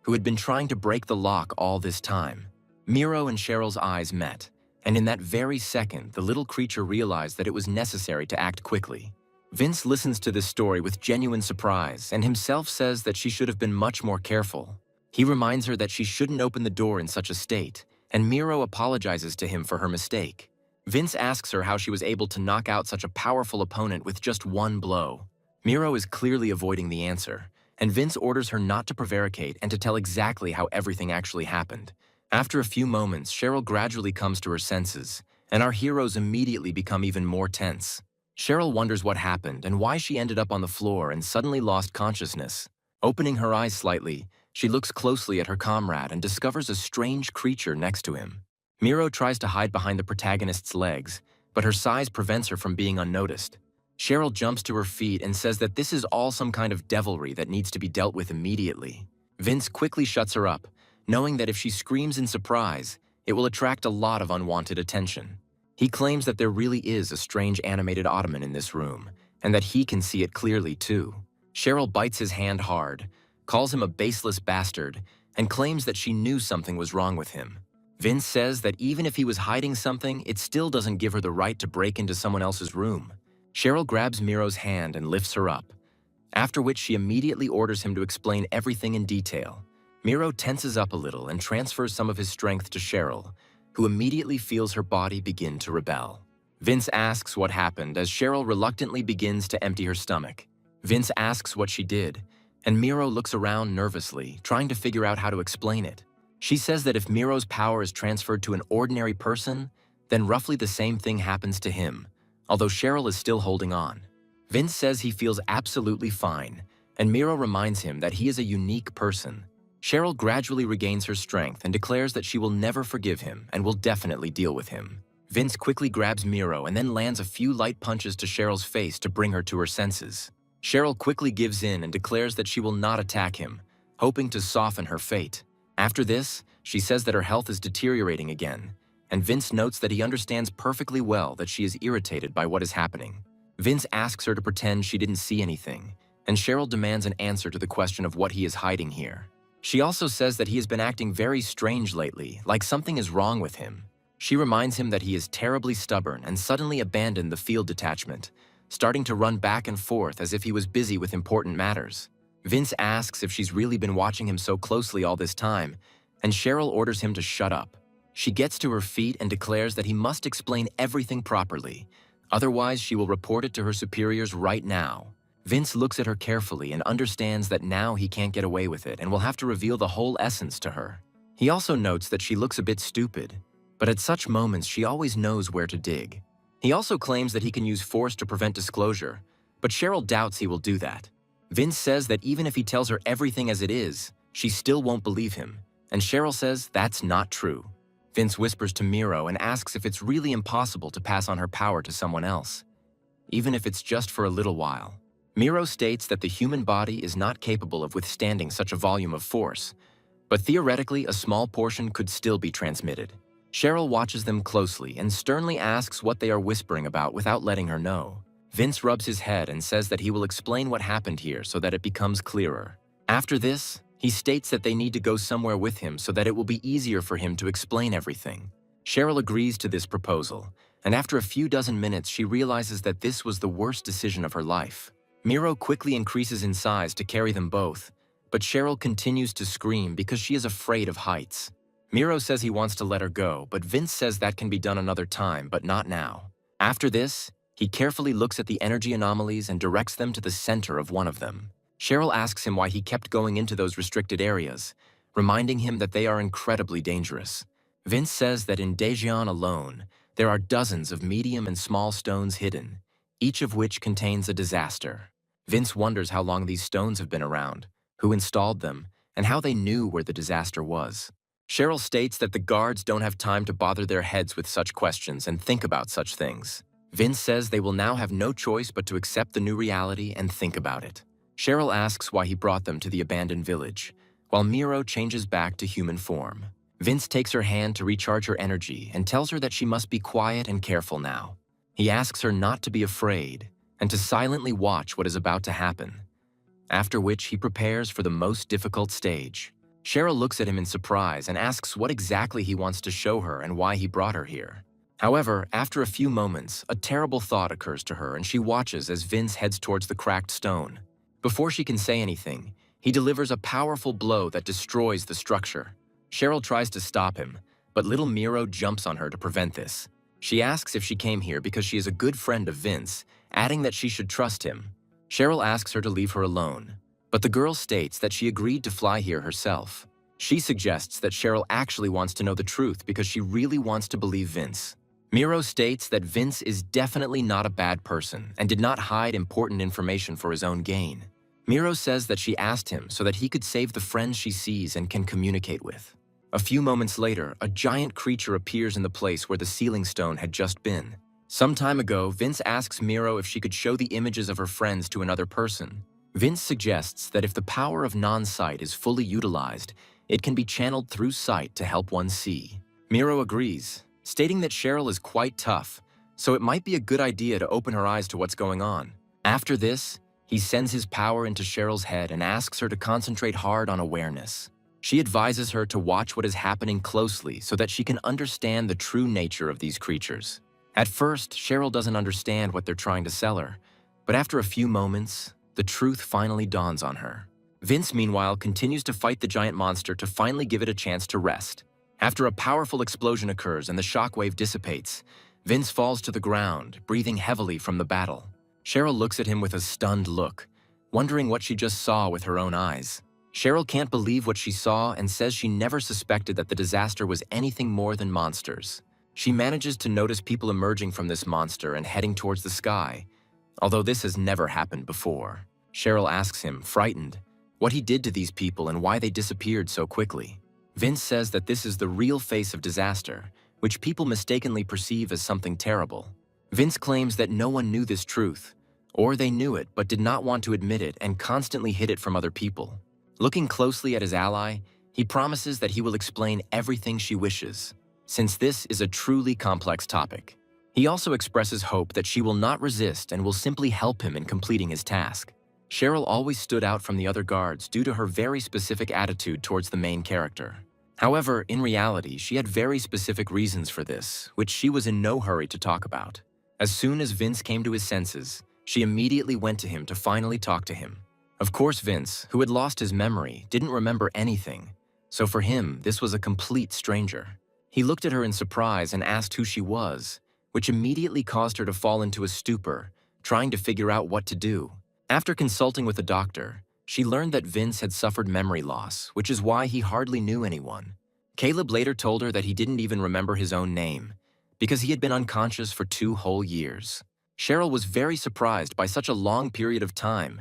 who had been trying to break the lock all this time. Miro and Cheryl's eyes met, and in that very second, the little creature realized that it was necessary to act quickly. Vince listens to this story with genuine surprise and himself says that she should have been much more careful. He reminds her that she shouldn't open the door in such a state, and Miro apologizes to him for her mistake. Vince asks her how she was able to knock out such a powerful opponent with just one blow. Miro is clearly avoiding the answer, and Vince orders her not to prevaricate and to tell exactly how everything actually happened. After a few moments, Cheryl gradually comes to her senses, and our heroes immediately become even more tense. Cheryl wonders what happened and why she ended up on the floor and suddenly lost consciousness. Opening her eyes slightly, she looks closely at her comrade and discovers a strange creature next to him. Miro tries to hide behind the protagonist's legs, but her size prevents her from being unnoticed. Cheryl jumps to her feet and says that this is all some kind of devilry that needs to be dealt with immediately. Vince quickly shuts her up, knowing that if she screams in surprise, it will attract a lot of unwanted attention. He claims that there really is a strange animated ottoman in this room, and that he can see it clearly too. Cheryl bites his hand hard, calls him a baseless bastard, and claims that she knew something was wrong with him. Vince says that even if he was hiding something, it still doesn't give her the right to break into someone else's room. Cheryl grabs Miro's hand and lifts her up, after which she immediately orders him to explain everything in detail. Miro tenses up a little and transfers some of his strength to Cheryl, who immediately feels her body begin to rebel. Vince asks what happened as Cheryl reluctantly begins to empty her stomach. Vince asks what she did, and Miro looks around nervously, trying to figure out how to explain it. She says that if Miro's power is transferred to an ordinary person, then roughly the same thing happens to him, although Cheryl is still holding on. Vince says he feels absolutely fine, and Miro reminds him that he is a unique person. Cheryl gradually regains her strength and declares that she will never forgive him and will definitely deal with him. Vince quickly grabs Miro and then lands a few light punches to Cheryl's face to bring her to her senses. Cheryl quickly gives in and declares that she will not attack him, hoping to soften her fate. After this, she says that her health is deteriorating again, and Vince notes that he understands perfectly well that she is irritated by what is happening. Vince asks her to pretend she didn't see anything, and Cheryl demands an answer to the question of what he is hiding here. She also says that he has been acting very strange lately, like something is wrong with him. She reminds him that he is terribly stubborn and suddenly abandoned the field detachment, starting to run back and forth as if he was busy with important matters. Vince asks if she's really been watching him so closely all this time, and Cheryl orders him to shut up. She gets to her feet and declares that he must explain everything properly, otherwise she will report it to her superiors right now. Vince looks at her carefully and understands that now he can't get away with it and will have to reveal the whole essence to her. He also notes that she looks a bit stupid, but at such moments she always knows where to dig. He also claims that he can use force to prevent disclosure, but Cheryl doubts he will do that. Vince says that even if he tells her everything as it is, she still won't believe him, and Cheryl says that's not true. Vince whispers to Miro and asks if it's really impossible to pass on her power to someone else, even if it's just for a little while. Miro states that the human body is not capable of withstanding such a volume of force, but theoretically a small portion could still be transmitted. Cheryl watches them closely and sternly asks what they are whispering about without letting her know. Vince rubs his head and says that he will explain what happened here so that it becomes clearer. After this, he states that they need to go somewhere with him so that it will be easier for him to explain everything. Cheryl agrees to this proposal, and after a few dozen minutes she realizes that this was the worst decision of her life. Miro quickly increases in size to carry them both, but Cheryl continues to scream because she is afraid of heights. Miro says he wants to let her go, but Vince says that can be done another time, but not now. After this, he carefully looks at the energy anomalies and directs them to the center of one of them. Cheryl asks him why he kept going into those restricted areas, reminding him that they are incredibly dangerous. Vince says that in Daejeon alone, there are dozens of medium and small stones hidden, each of which contains a disaster. Vince wonders how long these stones have been around, who installed them, and how they knew where the disaster was. Cheryl states that the guards don't have time to bother their heads with such questions and think about such things. Vince says they will now have no choice but to accept the new reality and think about it. Cheryl asks why he brought them to the abandoned village, while Miro changes back to human form. Vince takes her hand to recharge her energy and tells her that she must be quiet and careful now. He asks her not to be afraid and to silently watch what is about to happen, after which he prepares for the most difficult stage. Cheryl looks at him in surprise and asks what exactly he wants to show her and why he brought her here. However, after a few moments, a terrible thought occurs to her and she watches as Vince heads towards the cracked stone. Before she can say anything, he delivers a powerful blow that destroys the structure. Cheryl tries to stop him, but little Miro jumps on her to prevent this. She asks if she came here because she is a good friend of Vince, adding that she should trust him. Cheryl asks her to leave her alone, but the girl states that she agreed to fly here herself. She suggests that Cheryl actually wants to know the truth because she really wants to believe Vince. Miro states that Vince is definitely not a bad person and did not hide important information for his own gain. Miro says that she asked him so that he could save the friends she sees and can communicate with. A few moments later, a giant creature appears in the place where the sealing stone had just been. Some time ago, Vince asks Miro if she could show the images of her friends to another person. Vince suggests that if the power of non-sight is fully utilized, it can be channeled through sight to help one see. Miro agrees, stating that Cheryl is quite tough, so it might be a good idea to open her eyes to what's going on. After this, he sends his power into Cheryl's head and asks her to concentrate hard on awareness. She advises her to watch what is happening closely so that she can understand the true nature of these creatures. At first, Cheryl doesn't understand what they're trying to sell her, but after a few moments, the truth finally dawns on her. Vince, meanwhile, continues to fight the giant monster to finally give it a chance to rest. After a powerful explosion occurs and the shockwave dissipates, Vince falls to the ground, breathing heavily from the battle. Cheryl looks at him with a stunned look, wondering what she just saw with her own eyes. Cheryl can't believe what she saw and says she never suspected that the disaster was anything more than monsters. She manages to notice people emerging from this monster and heading towards the sky, although this has never happened before. Cheryl asks him, frightened, what he did to these people and why they disappeared so quickly. Vince says that this is the real face of disaster, which people mistakenly perceive as something terrible. Vince claims that no one knew this truth, or they knew it but did not want to admit it and constantly hid it from other people. Looking closely at his ally, he promises that he will explain everything she wishes, since this is a truly complex topic. He also expresses hope that she will not resist and will simply help him in completing his task. Cheryl always stood out from the other guards due to her very specific attitude towards the main character. However, in reality, she had very specific reasons for this, which she was in no hurry to talk about. As soon as Vince came to his senses, she immediately went to him to finally talk to him. Of course, Vince, who had lost his memory, didn't remember anything, so for him, this was a complete stranger. He looked at her in surprise and asked who she was, which immediately caused her to fall into a stupor, trying to figure out what to do. After consulting with a doctor, she learned that Vince had suffered memory loss, which is why he hardly knew anyone. Caleb later told her that he didn't even remember his own name, because he had been unconscious for 2 whole years. Cheryl was very surprised by such a long period of time,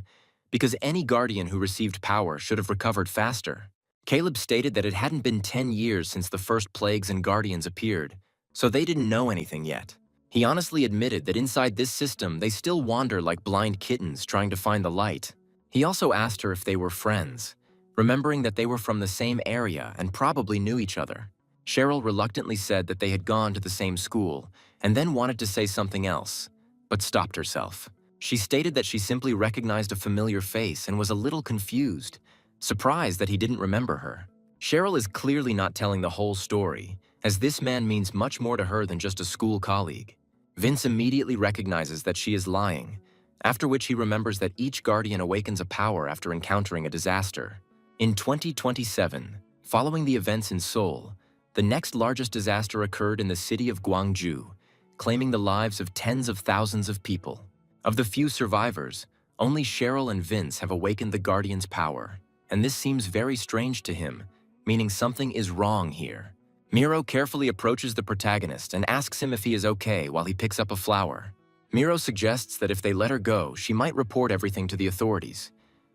because any guardian who received power should have recovered faster. Caleb stated that it hadn't been 10 years since the first plagues and guardians appeared, so they didn't know anything yet. He honestly admitted that inside this system they still wander like blind kittens trying to find the light. He also asked her if they were friends, remembering that they were from the same area and probably knew each other. Cheryl reluctantly said that they had gone to the same school and then wanted to say something else, but stopped herself. She stated that she simply recognized a familiar face and was a little confused, surprised that he didn't remember her. Cheryl is clearly not telling the whole story, as this man means much more to her than just a school colleague. Vince immediately recognizes that she is lying, after which he remembers that each guardian awakens a power after encountering a disaster. In 2027, following the events in Seoul, the next largest disaster occurred in the city of Gwangju, claiming the lives of tens of thousands of people. Of the few survivors, only Cheryl and Vince have awakened the Guardian's power, and this seems very strange to him, meaning something is wrong here. Miro carefully approaches the protagonist and asks him if he is okay while he picks up a flower. Miro suggests that if they let her go, she might report everything to the authorities,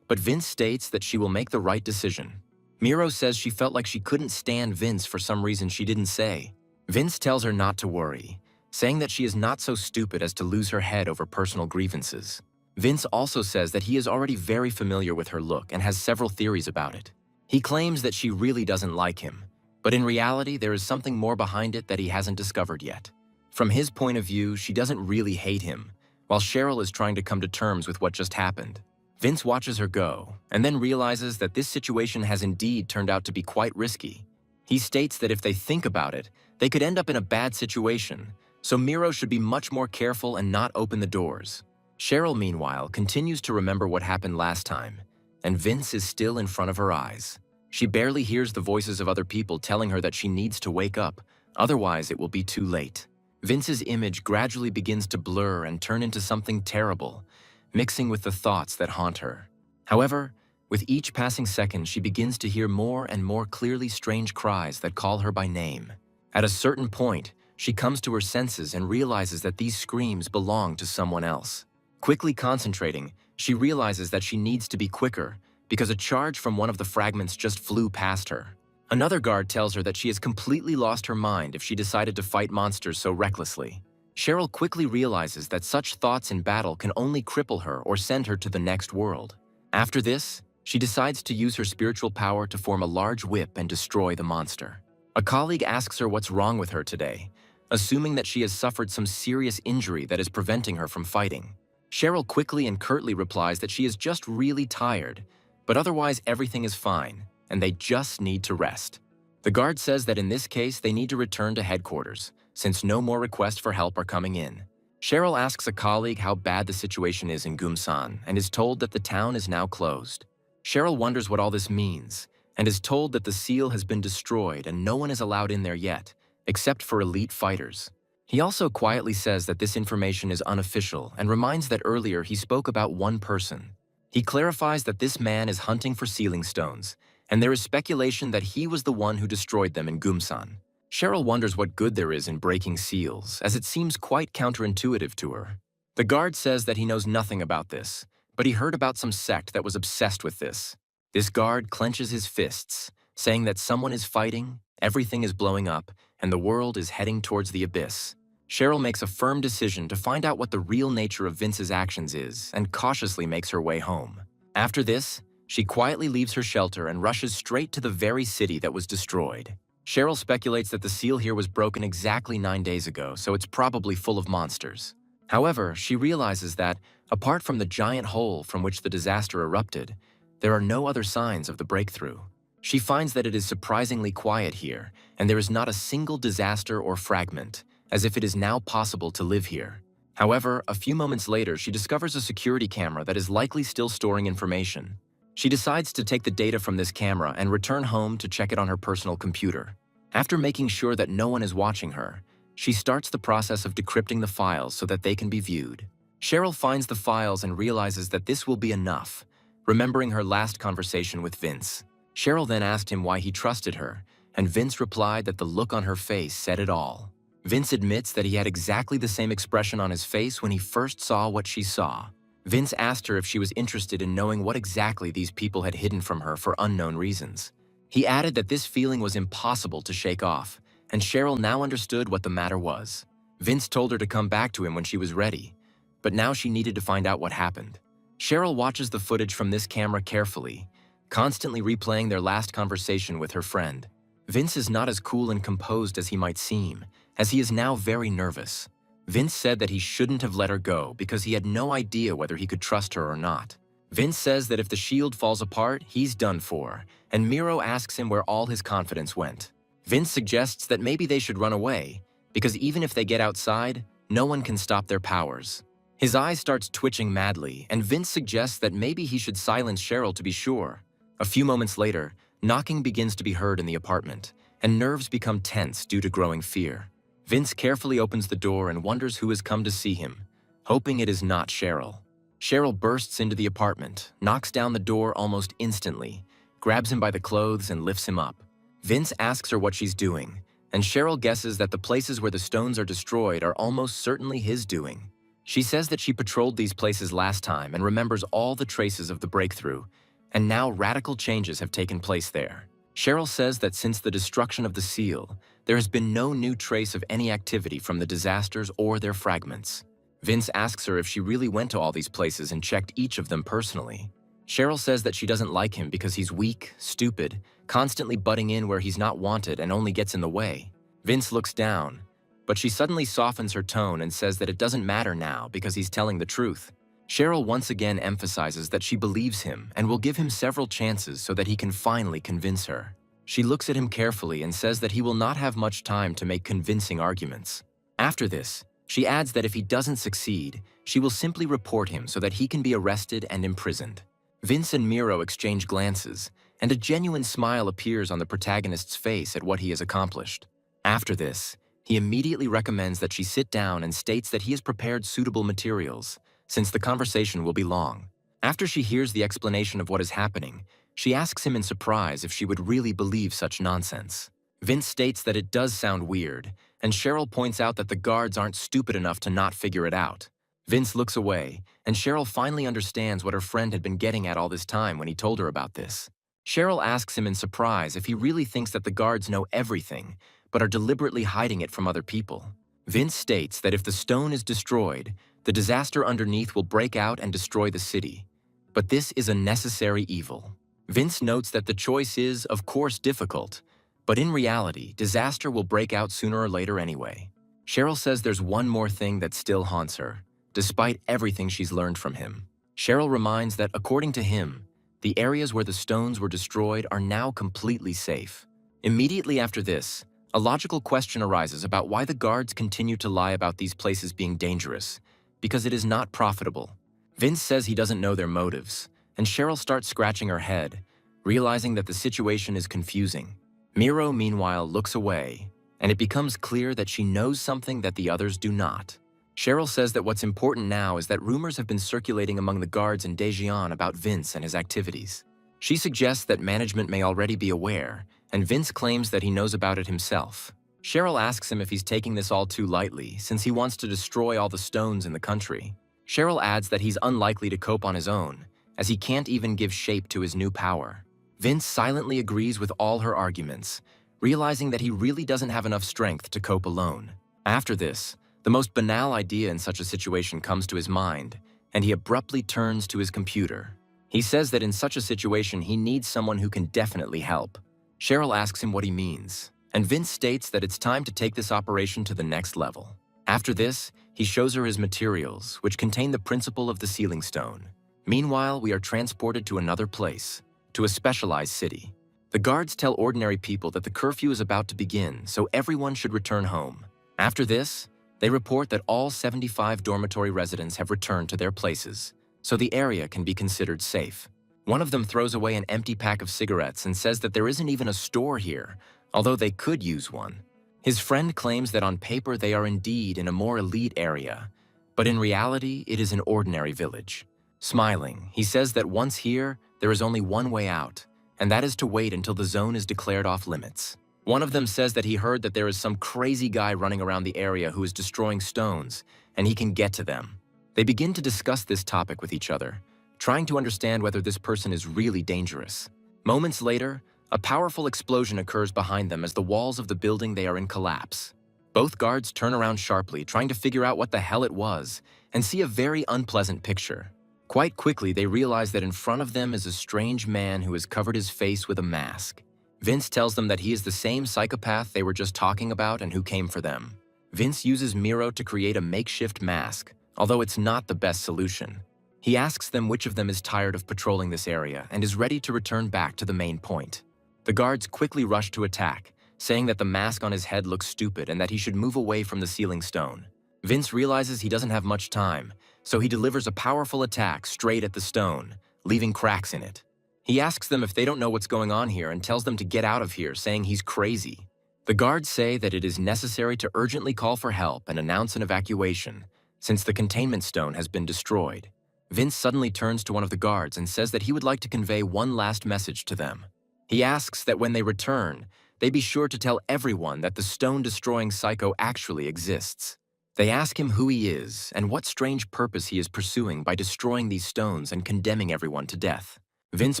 but Vince states that she will make the right decision. Miro says she felt like she couldn't stand Vince for some reason she didn't say. Vince tells her not to worry, saying that she is not so stupid as to lose her head over personal grievances. Vince also says that he is already very familiar with her look and has several theories about it. He claims that she really doesn't like him, but in reality there is something more behind it that he hasn't discovered yet. From his point of view, she doesn't really hate him, while Cheryl is trying to come to terms with what just happened. Vince watches her go, and then realizes that this situation has indeed turned out to be quite risky. He states that if they think about it, they could end up in a bad situation, so Miro should be much more careful and not open the doors. Cheryl, meanwhile, continues to remember what happened last time, and Vince is still in front of her eyes. She barely hears the voices of other people telling her that she needs to wake up, otherwise it will be too late. Vince's image gradually begins to blur and turn into something terrible, mixing with the thoughts that haunt her. However, with each passing second, she begins to hear more and more clearly strange cries that call her by name. At a certain point, she comes to her senses and realizes that these screams belong to someone else. Quickly concentrating, she realizes that she needs to be quicker because a charge from one of the fragments just flew past her. Another guard tells her that she has completely lost her mind if she decided to fight monsters so recklessly. Cheryl quickly realizes that such thoughts in battle can only cripple her or send her to the next world. After this, she decides to use her spiritual power to form a large whip and destroy the monster. A colleague asks her what's wrong with her today, assuming that she has suffered some serious injury that is preventing her from fighting. Cheryl quickly and curtly replies that she is just really tired, but otherwise everything is fine, and they just need to rest. The guard says that in this case they need to return to headquarters, since no more requests for help are coming in. Cheryl asks a colleague how bad the situation is in Gumsan and is told that the town is now closed. Cheryl wonders what all this means and is told that the seal has been destroyed and no one is allowed in there yet, except for elite fighters. He also quietly says that this information is unofficial and reminds that earlier he spoke about one person. He clarifies that this man is hunting for sealing stones, and there is speculation that he was the one who destroyed them in Gumsan. Cheryl wonders what good there is in breaking seals, as it seems quite counterintuitive to her. The guard says that he knows nothing about this, but he heard about some sect that was obsessed with this. This guard clenches his fists, saying that someone is fighting, everything is blowing up, and the world is heading towards the abyss. Cheryl makes a firm decision to find out what the real nature of Vince's actions is and cautiously makes her way home. After this, she quietly leaves her shelter and rushes straight to the very city that was destroyed. Cheryl speculates that the seal here was broken exactly 9 days ago, so it's probably full of monsters. However, she realizes that, apart from the giant hole from which the disaster erupted, there are no other signs of the breakthrough. She finds that it is surprisingly quiet here, and there is not a single disaster or fragment, as if it is now possible to live here. However, a few moments later, she discovers a security camera that is likely still storing information. She decides to take the data from this camera and return home to check it on her personal computer. After making sure that no one is watching her, she starts the process of decrypting the files so that they can be viewed. Cheryl finds the files and realizes that this will be enough, remembering her last conversation with Vince. Cheryl then asked him why he trusted her, and Vince replied that the look on her face said it all. Vince admits that he had exactly the same expression on his face when he first saw what she saw. Vince asked her if she was interested in knowing what exactly these people had hidden from her for unknown reasons. He added that this feeling was impossible to shake off, and Cheryl now understood what the matter was. Vince told her to come back to him when she was ready, but now she needed to find out what happened. Cheryl watches the footage from this camera carefully, constantly replaying their last conversation with her friend. Vince is not as cool and composed as he might seem, as he is now very nervous. Vince said that he shouldn't have let her go because he had no idea whether he could trust her or not. Vince says that if the shield falls apart, he's done for, and Miro asks him where all his confidence went. Vince suggests that maybe they should run away, because even if they get outside, no one can stop their powers. His eye starts twitching madly, and Vince suggests that maybe he should silence Cheryl to be sure. A few moments later, knocking begins to be heard in the apartment, and nerves become tense due to growing fear. Vince carefully opens the door and wonders who has come to see him, hoping it is not Cheryl. Cheryl bursts into the apartment, knocks down the door almost instantly, grabs him by the clothes and lifts him up. Vince asks her what she's doing, and Cheryl guesses that the places where the stones are destroyed are almost certainly his doing. She says that she patrolled these places last time and remembers all the traces of the breakthrough, and now radical changes have taken place there. Cheryl says that since the destruction of the seal, there has been no new trace of any activity from the disasters or their fragments. Vince asks her if she really went to all these places and checked each of them personally. Cheryl says that she doesn't like him because he's weak, stupid, constantly butting in where he's not wanted and only gets in the way. Vince looks down, but she suddenly softens her tone and says that it doesn't matter now because he's telling the truth. Cheryl once again emphasizes that she believes him and will give him several chances so that he can finally convince her. She looks at him carefully and says that he will not have much time to make convincing arguments. After this, she adds that if he doesn't succeed, she will simply report him so that he can be arrested and imprisoned. Vince and Miro exchange glances, and a genuine smile appears on the protagonist's face at what he has accomplished. After this, he immediately recommends that she sit down and states that he has prepared suitable materials, since the conversation will be long. After she hears the explanation of what is happening, she asks him in surprise if she would really believe such nonsense. Vince states that it does sound weird, and Cheryl points out that the guards aren't stupid enough to not figure it out. Vince looks away, and Cheryl finally understands what her friend had been getting at all this time when he told her about this. Cheryl asks him in surprise if he really thinks that the guards know everything, but are deliberately hiding it from other people. Vince states that if the stone is destroyed, the disaster underneath will break out and destroy the city. But this is a necessary evil. Vince notes that the choice is, of course, difficult, but in reality, disaster will break out sooner or later anyway. Cheryl says there's one more thing that still haunts her, despite everything she's learned from him. Cheryl reminds that, according to him, the areas where the stones were destroyed are now completely safe. Immediately after this, a logical question arises about why the guards continue to lie about these places being dangerous, because it is not profitable. Vince says he doesn't know their motives, and Cheryl starts scratching her head, realizing that the situation is confusing. Miro, meanwhile, looks away, and it becomes clear that she knows something that the others do not. Cheryl says that what's important now is that rumors have been circulating among the guards in Daejeon about Vince and his activities. She suggests that management may already be aware, and Vince claims that he knows about it himself. Cheryl asks him if he's taking this all too lightly, since he wants to destroy all the stones in the country. Cheryl adds that he's unlikely to cope on his own, as he can't even give shape to his new power. Vince silently agrees with all her arguments, realizing that he really doesn't have enough strength to cope alone. After this, the most banal idea in such a situation comes to his mind, and he abruptly turns to his computer. He says that in such a situation he needs someone who can definitely help. Cheryl asks him what he means, and Vince states that it's time to take this operation to the next level. After this, he shows her his materials, which contain the principle of the sealing stone. Meanwhile, we are transported to another place, to a specialized city. The guards tell ordinary people that the curfew is about to begin, so everyone should return home. After this, they report that all 75 dormitory residents have returned to their places, so the area can be considered safe. One of them throws away an empty pack of cigarettes and says that there isn't even a store here, although they could use one. His friend claims that on paper they are indeed in a more elite area, but in reality it is an ordinary village. Smiling, he says that once here, there is only one way out, and that is to wait until the zone is declared off limits. One of them says that he heard that there is some crazy guy running around the area who is destroying stones, and he can get to them. They begin to discuss this topic with each other, trying to understand whether this person is really dangerous. Moments later, a powerful explosion occurs behind them as the walls of the building they are in collapse. Both guards turn around sharply, trying to figure out what the hell it was, and see a very unpleasant picture. Quite quickly, they realize that in front of them is a strange man who has covered his face with a mask. Vince tells them that he is the same psychopath they were just talking about and who came for them. Vince uses Miro to create a makeshift mask, although it's not the best solution. He asks them which of them is tired of patrolling this area and is ready to return back to the main point. The guards quickly rush to attack, saying that the mask on his head looks stupid and that he should move away from the sealing stone. Vince realizes he doesn't have much time, so he delivers a powerful attack straight at the stone, leaving cracks in it. He asks them if they don't know what's going on here and tells them to get out of here, saying he's crazy. The guards say that it is necessary to urgently call for help and announce an evacuation, since the containment stone has been destroyed. Vince suddenly turns to one of the guards and says that he would like to convey one last message to them. He asks that when they return, they be sure to tell everyone that the stone-destroying psycho actually exists. They ask him who he is and what strange purpose he is pursuing by destroying these stones and condemning everyone to death. Vince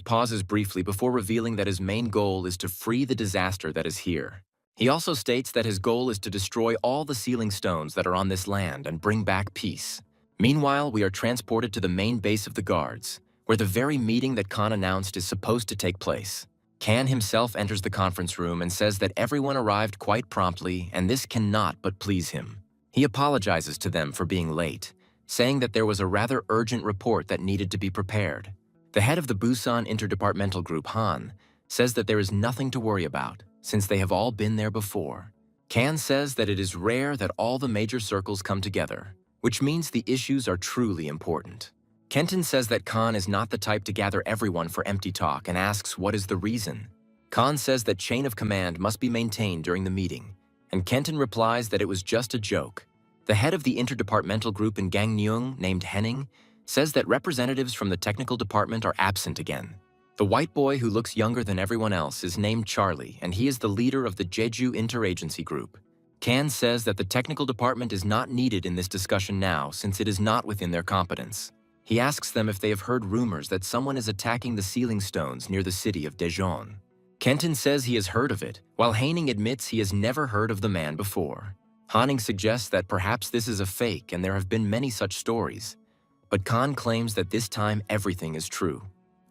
pauses briefly before revealing that his main goal is to free the disaster that is here. He also states that his goal is to destroy all the sealing stones that are on this land and bring back peace. Meanwhile, we are transported to the main base of the guards, where the very meeting that Khan announced is supposed to take place. Khan himself enters the conference room and says that everyone arrived quite promptly, and this cannot but please him. He apologizes to them for being late, saying that there was a rather urgent report that needed to be prepared. The head of the Busan Interdepartmental Group, Han, says that there is nothing to worry about, since they have all been there before. Khan says that it is rare that all the major circles come together, which means the issues are truly important. Kenton says that Khan is not the type to gather everyone for empty talk and asks what is the reason. Khan says that chain of command must be maintained during the meeting, and Kenton replies that it was just a joke. The head of the interdepartmental group in Gangneung, named Henning, says that representatives from the technical department are absent again. The white boy who looks younger than everyone else is named Charlie, and he is the leader of the Jeju Interagency Group. Kan says that the technical department is not needed in this discussion now since it is not within their competence. He asks them if they have heard rumors that someone is attacking the sealing stones near the city of Daejeon. Kenton says he has heard of it, while Haining admits he has never heard of the man before. Hanning suggests that perhaps this is a fake and there have been many such stories. But Khan claims that this time everything is true.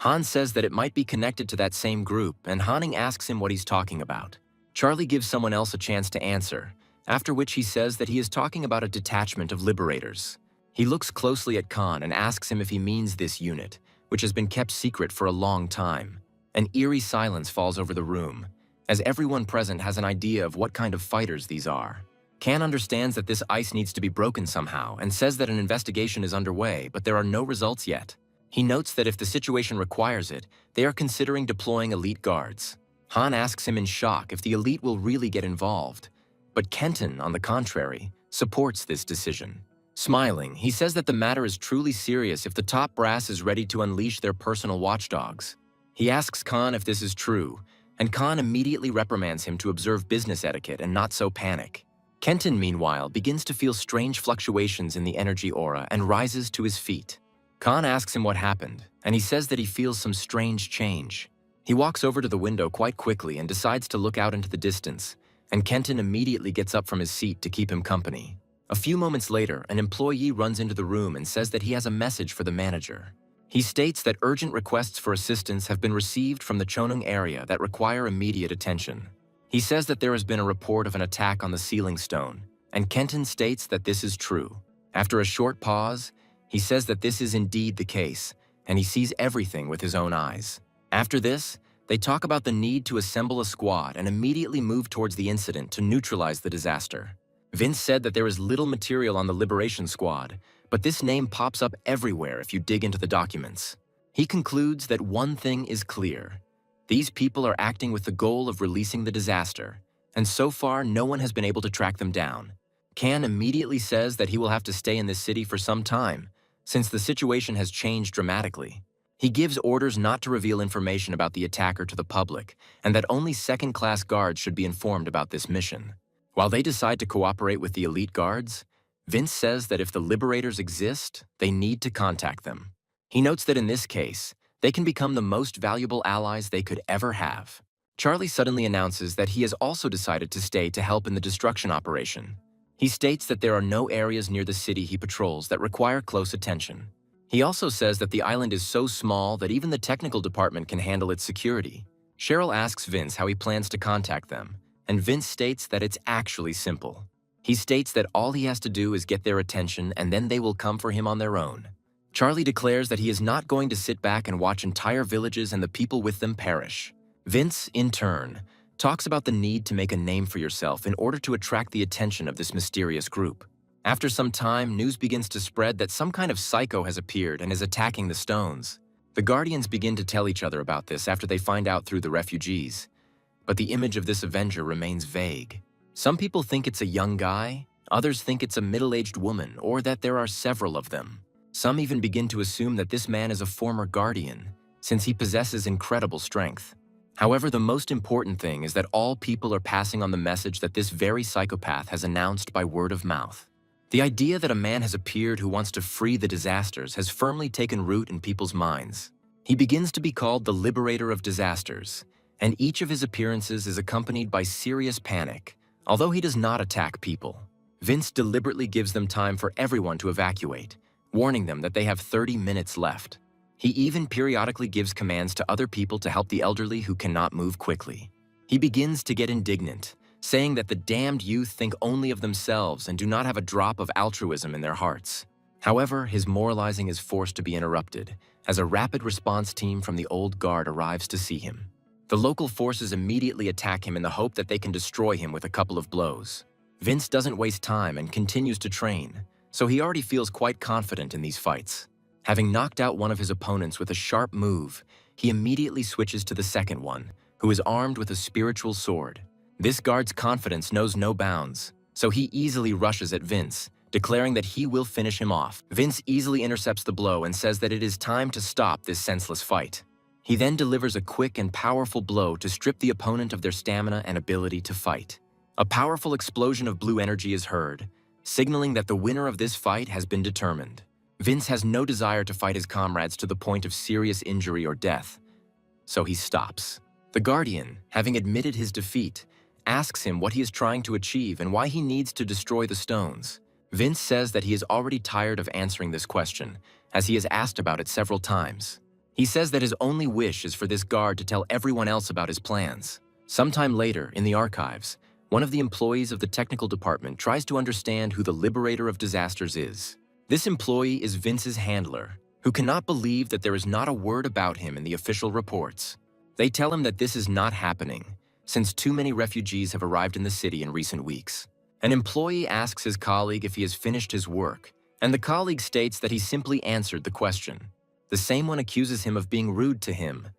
Han says that it might be connected to that same group, and Hanning asks him what he's talking about. Charlie gives someone else a chance to answer, after which he says that he is talking about a detachment of liberators. He looks closely at Khan and asks him if he means this unit, which has been kept secret for a long time. An eerie silence falls over the room, as everyone present has an idea of what kind of fighters these are. Kan understands that this ice needs to be broken somehow and says that an investigation is underway, but there are no results yet. He notes that if the situation requires it, they are considering deploying elite guards. Han asks him in shock if the elite will really get involved, but Kenton, on the contrary, supports this decision. Smiling, he says that the matter is truly serious if the top brass is ready to unleash their personal watchdogs. He asks Khan if this is true, and Khan immediately reprimands him to observe business etiquette and not so panic. Kenton, meanwhile, begins to feel strange fluctuations in the energy aura and rises to his feet. Khan asks him what happened, and he says that he feels some strange change. He walks over to the window quite quickly and decides to look out into the distance, and Kenton immediately gets up from his seat to keep him company. A few moments later, an employee runs into the room and says that he has a message for the manager. He states that urgent requests for assistance have been received from the Chonung area that require immediate attention. He says that there has been a report of an attack on the sealing stone, and Kenton states that this is true. After a short pause, he says that this is indeed the case, and he sees everything with his own eyes. After this, they talk about the need to assemble a squad and immediately move towards the incident to neutralize the disaster. Vince said that there is little material on the Liberation Squad, but this name pops up everywhere if you dig into the documents. He concludes that one thing is clear. These people are acting with the goal of releasing the disaster, and so far no one has been able to track them down. Kan immediately says that he will have to stay in this city for some time, since the situation has changed dramatically. He gives orders not to reveal information about the attacker to the public, and that only second-class guards should be informed about this mission. While they decide to cooperate with the elite guards, Vince says that if the liberators exist, they need to contact them. He notes that in this case, they can become the most valuable allies they could ever have. Charlie suddenly announces that he has also decided to stay to help in the destruction operation. He states that there are no areas near the city he patrols that require close attention. He also says that the island is so small that even the technical department can handle its security. Cheryl asks Vince how he plans to contact them, and Vince states that it's actually simple. He states that all he has to do is get their attention and then they will come for him on their own. Charlie declares that he is not going to sit back and watch entire villages and the people with them perish. Vince, in turn, talks about the need to make a name for yourself in order to attract the attention of this mysterious group. After some time, news begins to spread that some kind of psycho has appeared and is attacking the stones. The Guardians begin to tell each other about this after they find out through the refugees. But the image of this Avenger remains vague. Some people think it's a young guy, others think it's a middle-aged woman, or that there are several of them. Some even begin to assume that this man is a former Guardian, since he possesses incredible strength. However, the most important thing is that all people are passing on the message that this very psychopath has announced by word of mouth. The idea that a man has appeared who wants to free the disasters has firmly taken root in people's minds. He begins to be called the liberator of disasters, and each of his appearances is accompanied by serious panic. Although he does not attack people, Vince deliberately gives them time for everyone to evacuate, warning them that they have 30 minutes left. He even periodically gives commands to other people to help the elderly who cannot move quickly. He begins to get indignant, saying that the damned youth think only of themselves and do not have a drop of altruism in their hearts. However, his moralizing is forced to be interrupted as a rapid response team from the old guard arrives to see him. The local forces immediately attack him in the hope that they can destroy him with a couple of blows. Vince doesn't waste time and continues to train, so he already feels quite confident in these fights. Having knocked out one of his opponents with a sharp move, he immediately switches to the second one, who is armed with a spiritual sword. This guard's confidence knows no bounds, so he easily rushes at Vince, declaring that he will finish him off. Vince easily intercepts the blow and says that it is time to stop this senseless fight. He then delivers a quick and powerful blow to strip the opponent of their stamina and ability to fight. A powerful explosion of blue energy is heard, signaling that the winner of this fight has been determined. Vince has no desire to fight his comrades to the point of serious injury or death, so he stops. The Guardian, having admitted his defeat, asks him what he is trying to achieve and why he needs to destroy the stones. Vince says that he is already tired of answering this question, as he has asked about it several times. He says that his only wish is for this guard to tell everyone else about his plans. Sometime later, in the archives, one of the employees of the technical department tries to understand who the liberator of disasters is. This employee is Vince's handler, who cannot believe that there is not a word about him in the official reports. They tell him that this is not happening, since too many refugees have arrived in the city in recent weeks. An employee asks his colleague if he has finished his work, and the colleague states that he simply answered the question. The same one accuses him of being rude to him,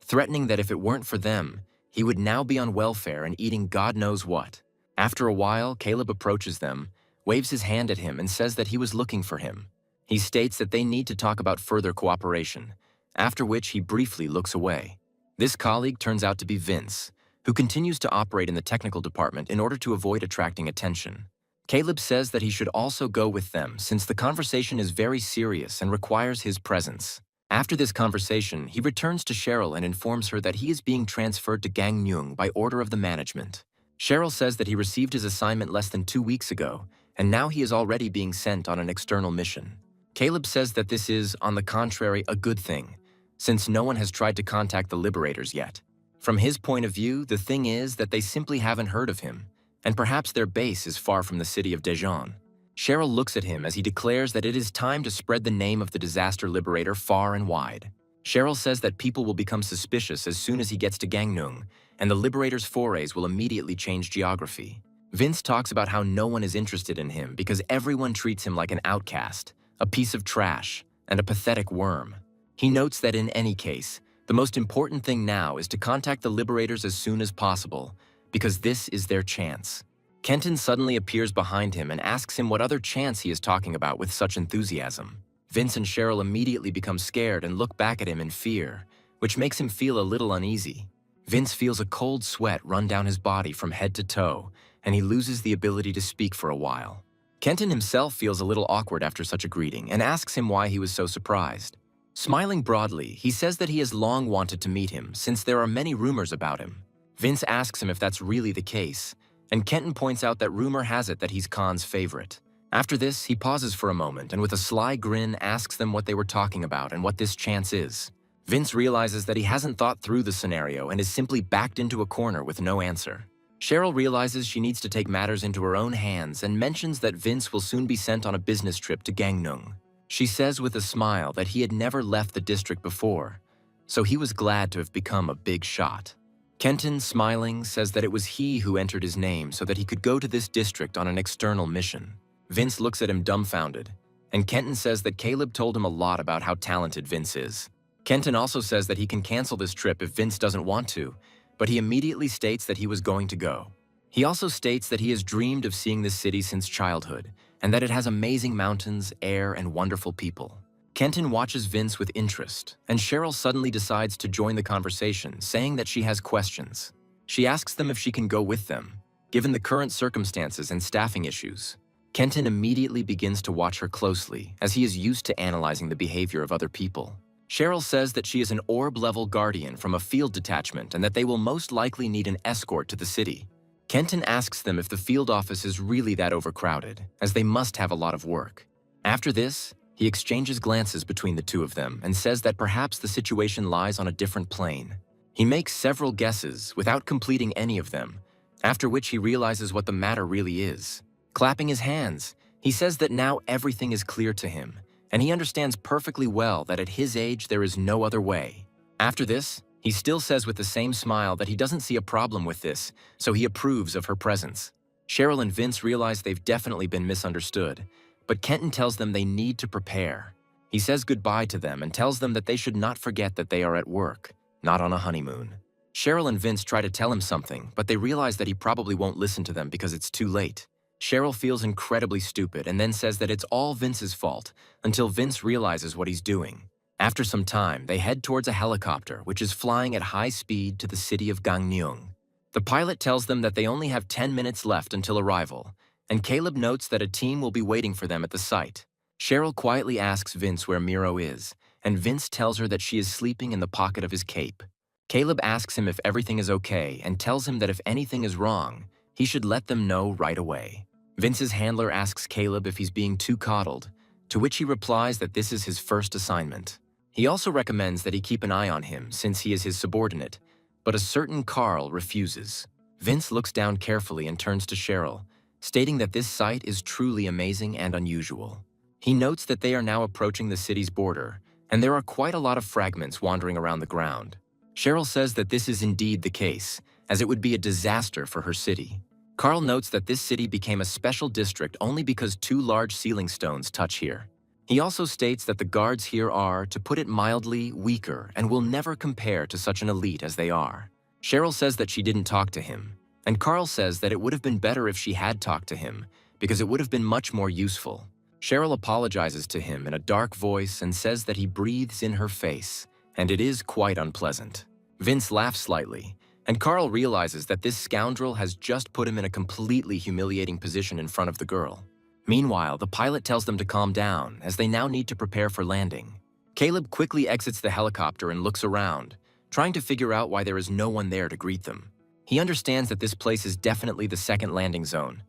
threatening that if it weren't for them, he would now be on welfare and eating God knows what. After a while, Caleb approaches them, waves his hand at him and says that he was looking for him. He states that they need to talk about further cooperation, after which he briefly looks away. This colleague turns out to be Vince, who continues to operate in the technical department in order to avoid attracting attention. Caleb says that he should also go with them since the conversation is very serious and requires his presence. After this conversation, he returns to Cheryl and informs her that he is being transferred to Gangneung by order of the management. Cheryl says that he received his assignment less than 2 weeks ago, and now he is already being sent on an external mission. Caleb says that this is, on the contrary, a good thing, since no one has tried to contact the liberators yet. From his point of view, the thing is that they simply haven't heard of him, and perhaps their base is far from the city of Daejeon. Cheryl looks at him as he declares that it is time to spread the name of the disaster liberator far and wide. Cheryl says that people will become suspicious as soon as he gets to Gangneung, and the liberator's forays will immediately change geography. Vince talks about how no one is interested in him because everyone treats him like an outcast, a piece of trash, and a pathetic worm. He notes that in any case, the most important thing now is to contact the liberators as soon as possible, because this is their chance. Kenton suddenly appears behind him and asks him what other chance he is talking about with such enthusiasm. Vince and Cheryl immediately become scared and look back at him in fear, which makes him feel a little uneasy. Vince feels a cold sweat run down his body from head to toe, and he loses the ability to speak for a while. Kenton himself feels a little awkward after such a greeting and asks him why he was so surprised. Smiling broadly, he says that he has long wanted to meet him since there are many rumors about him. Vince asks him if that's really the case, and Kenton points out that rumor has it that he's Khan's favorite. After this, he pauses for a moment and with a sly grin asks them what they were talking about and what this chance is. Vince realizes that he hasn't thought through the scenario and is simply backed into a corner with no answer. Cheryl realizes she needs to take matters into her own hands and mentions that Vince will soon be sent on a business trip to Gangneung. She says with a smile that he had never left the district before, so he was glad to have become a big shot. Kenton, smiling, says that it was he who entered his name so that he could go to this district on an external mission. Vince looks at him dumbfounded, and Kenton says that Caleb told him a lot about how talented Vince is. Kenton also says that he can cancel this trip if Vince doesn't want to, but he immediately states that he was going to go. He also states that he has dreamed of seeing this city since childhood, and that it has amazing mountains, air, and wonderful people. Kenton watches Vince with interest, and Cheryl suddenly decides to join the conversation, saying that she has questions. She asks them if she can go with them, given the current circumstances and staffing issues. Kenton immediately begins to watch her closely, as he is used to analyzing the behavior of other people. Cheryl says that she is an orb-level guardian from a field detachment and that they will most likely need an escort to the city. Kenton asks them if the field office is really that overcrowded, as they must have a lot of work. After this, he exchanges glances between the two of them and says that perhaps the situation lies on a different plane. He makes several guesses without completing any of them, after which he realizes what the matter really is. Clapping his hands, he says that now everything is clear to him, and he understands perfectly well that at his age there is no other way. After this, he still says with the same smile that he doesn't see a problem with this, so he approves of her presence. Cheryl and Vince realize they've definitely been misunderstood, but Kenton tells them they need to prepare. He says goodbye to them and tells them that they should not forget that they are at work, not on a honeymoon. Cheryl and Vince try to tell him something, but they realize that he probably won't listen to them because it's too late. Cheryl feels incredibly stupid and then says that it's all Vince's fault, until Vince realizes what he's doing. After some time, they head towards a helicopter, which is flying at high speed to the city of Gangneung. The pilot tells them that they only have 10 minutes left until arrival, and Caleb notes that a team will be waiting for them at the site. Cheryl quietly asks Vince where Miro is, and Vince tells her that she is sleeping in the pocket of his cape. Caleb asks him if everything is okay and tells him that if anything is wrong, he should let them know right away. Vince's handler asks Caleb if he's being too coddled, to which he replies that this is his first assignment. He also recommends that he keep an eye on him since he is his subordinate, but a certain Carl refuses. Vince looks down carefully and turns to Cheryl, stating that this site is truly amazing and unusual. He notes that they are now approaching the city's border, and there are quite a lot of fragments wandering around the ground. Cheryl says that this is indeed the case, as it would be a disaster for her city. Carl notes that this city became a special district only because 2 large ceiling stones touch here. He also states that the guards here are, to put it mildly, weaker and will never compare to such an elite as they are. Cheryl says that she didn't talk to him, and Carl says that it would have been better if she had talked to him, because it would have been much more useful. Cheryl apologizes to him in a dark voice and says that he breathes in her face, and it is quite unpleasant. Vince laughs slightly, and Carl realizes that this scoundrel has just put him in a completely humiliating position in front of the girl. Meanwhile, the pilot tells them to calm down, as they now need to prepare for landing. Caleb quickly exits the helicopter and looks around, trying to figure out why there is no one there to greet them. He understands that this place is definitely the second landing zone,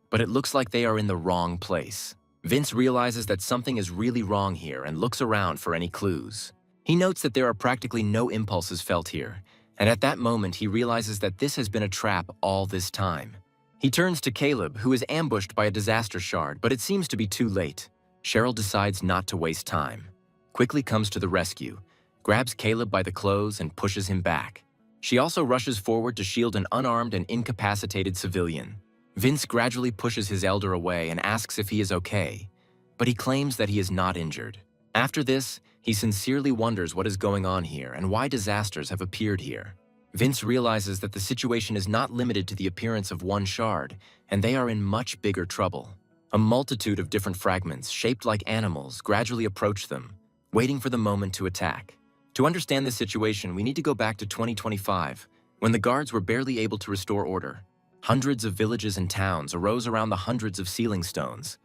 but it looks like they are in the wrong place. Vince realizes that something is really wrong here and looks around for any clues. He notes that there are practically no impulses felt here, and at that moment he realizes that this has been a trap all this time. He turns to Caleb, who is ambushed by a disaster shard, but it seems to be too late. Cheryl decides not to waste time, quickly comes to the rescue, grabs Caleb by the clothes and pushes him back. She also rushes forward to shield an unarmed and incapacitated civilian. Vince gradually pushes his elder away and asks if he is okay, but he claims that he is not injured. After this, he sincerely wonders what is going on here and why disasters have appeared here. Vince realizes that the situation is not limited to the appearance of one shard, and they are in much bigger trouble. A multitude of different fragments, shaped like animals, gradually approach them, waiting for the moment to attack. To understand this situation, we need to go back to 2025, when the guards were barely able to restore order. Hundreds of villages and towns arose around the hundreds of ceiling stones.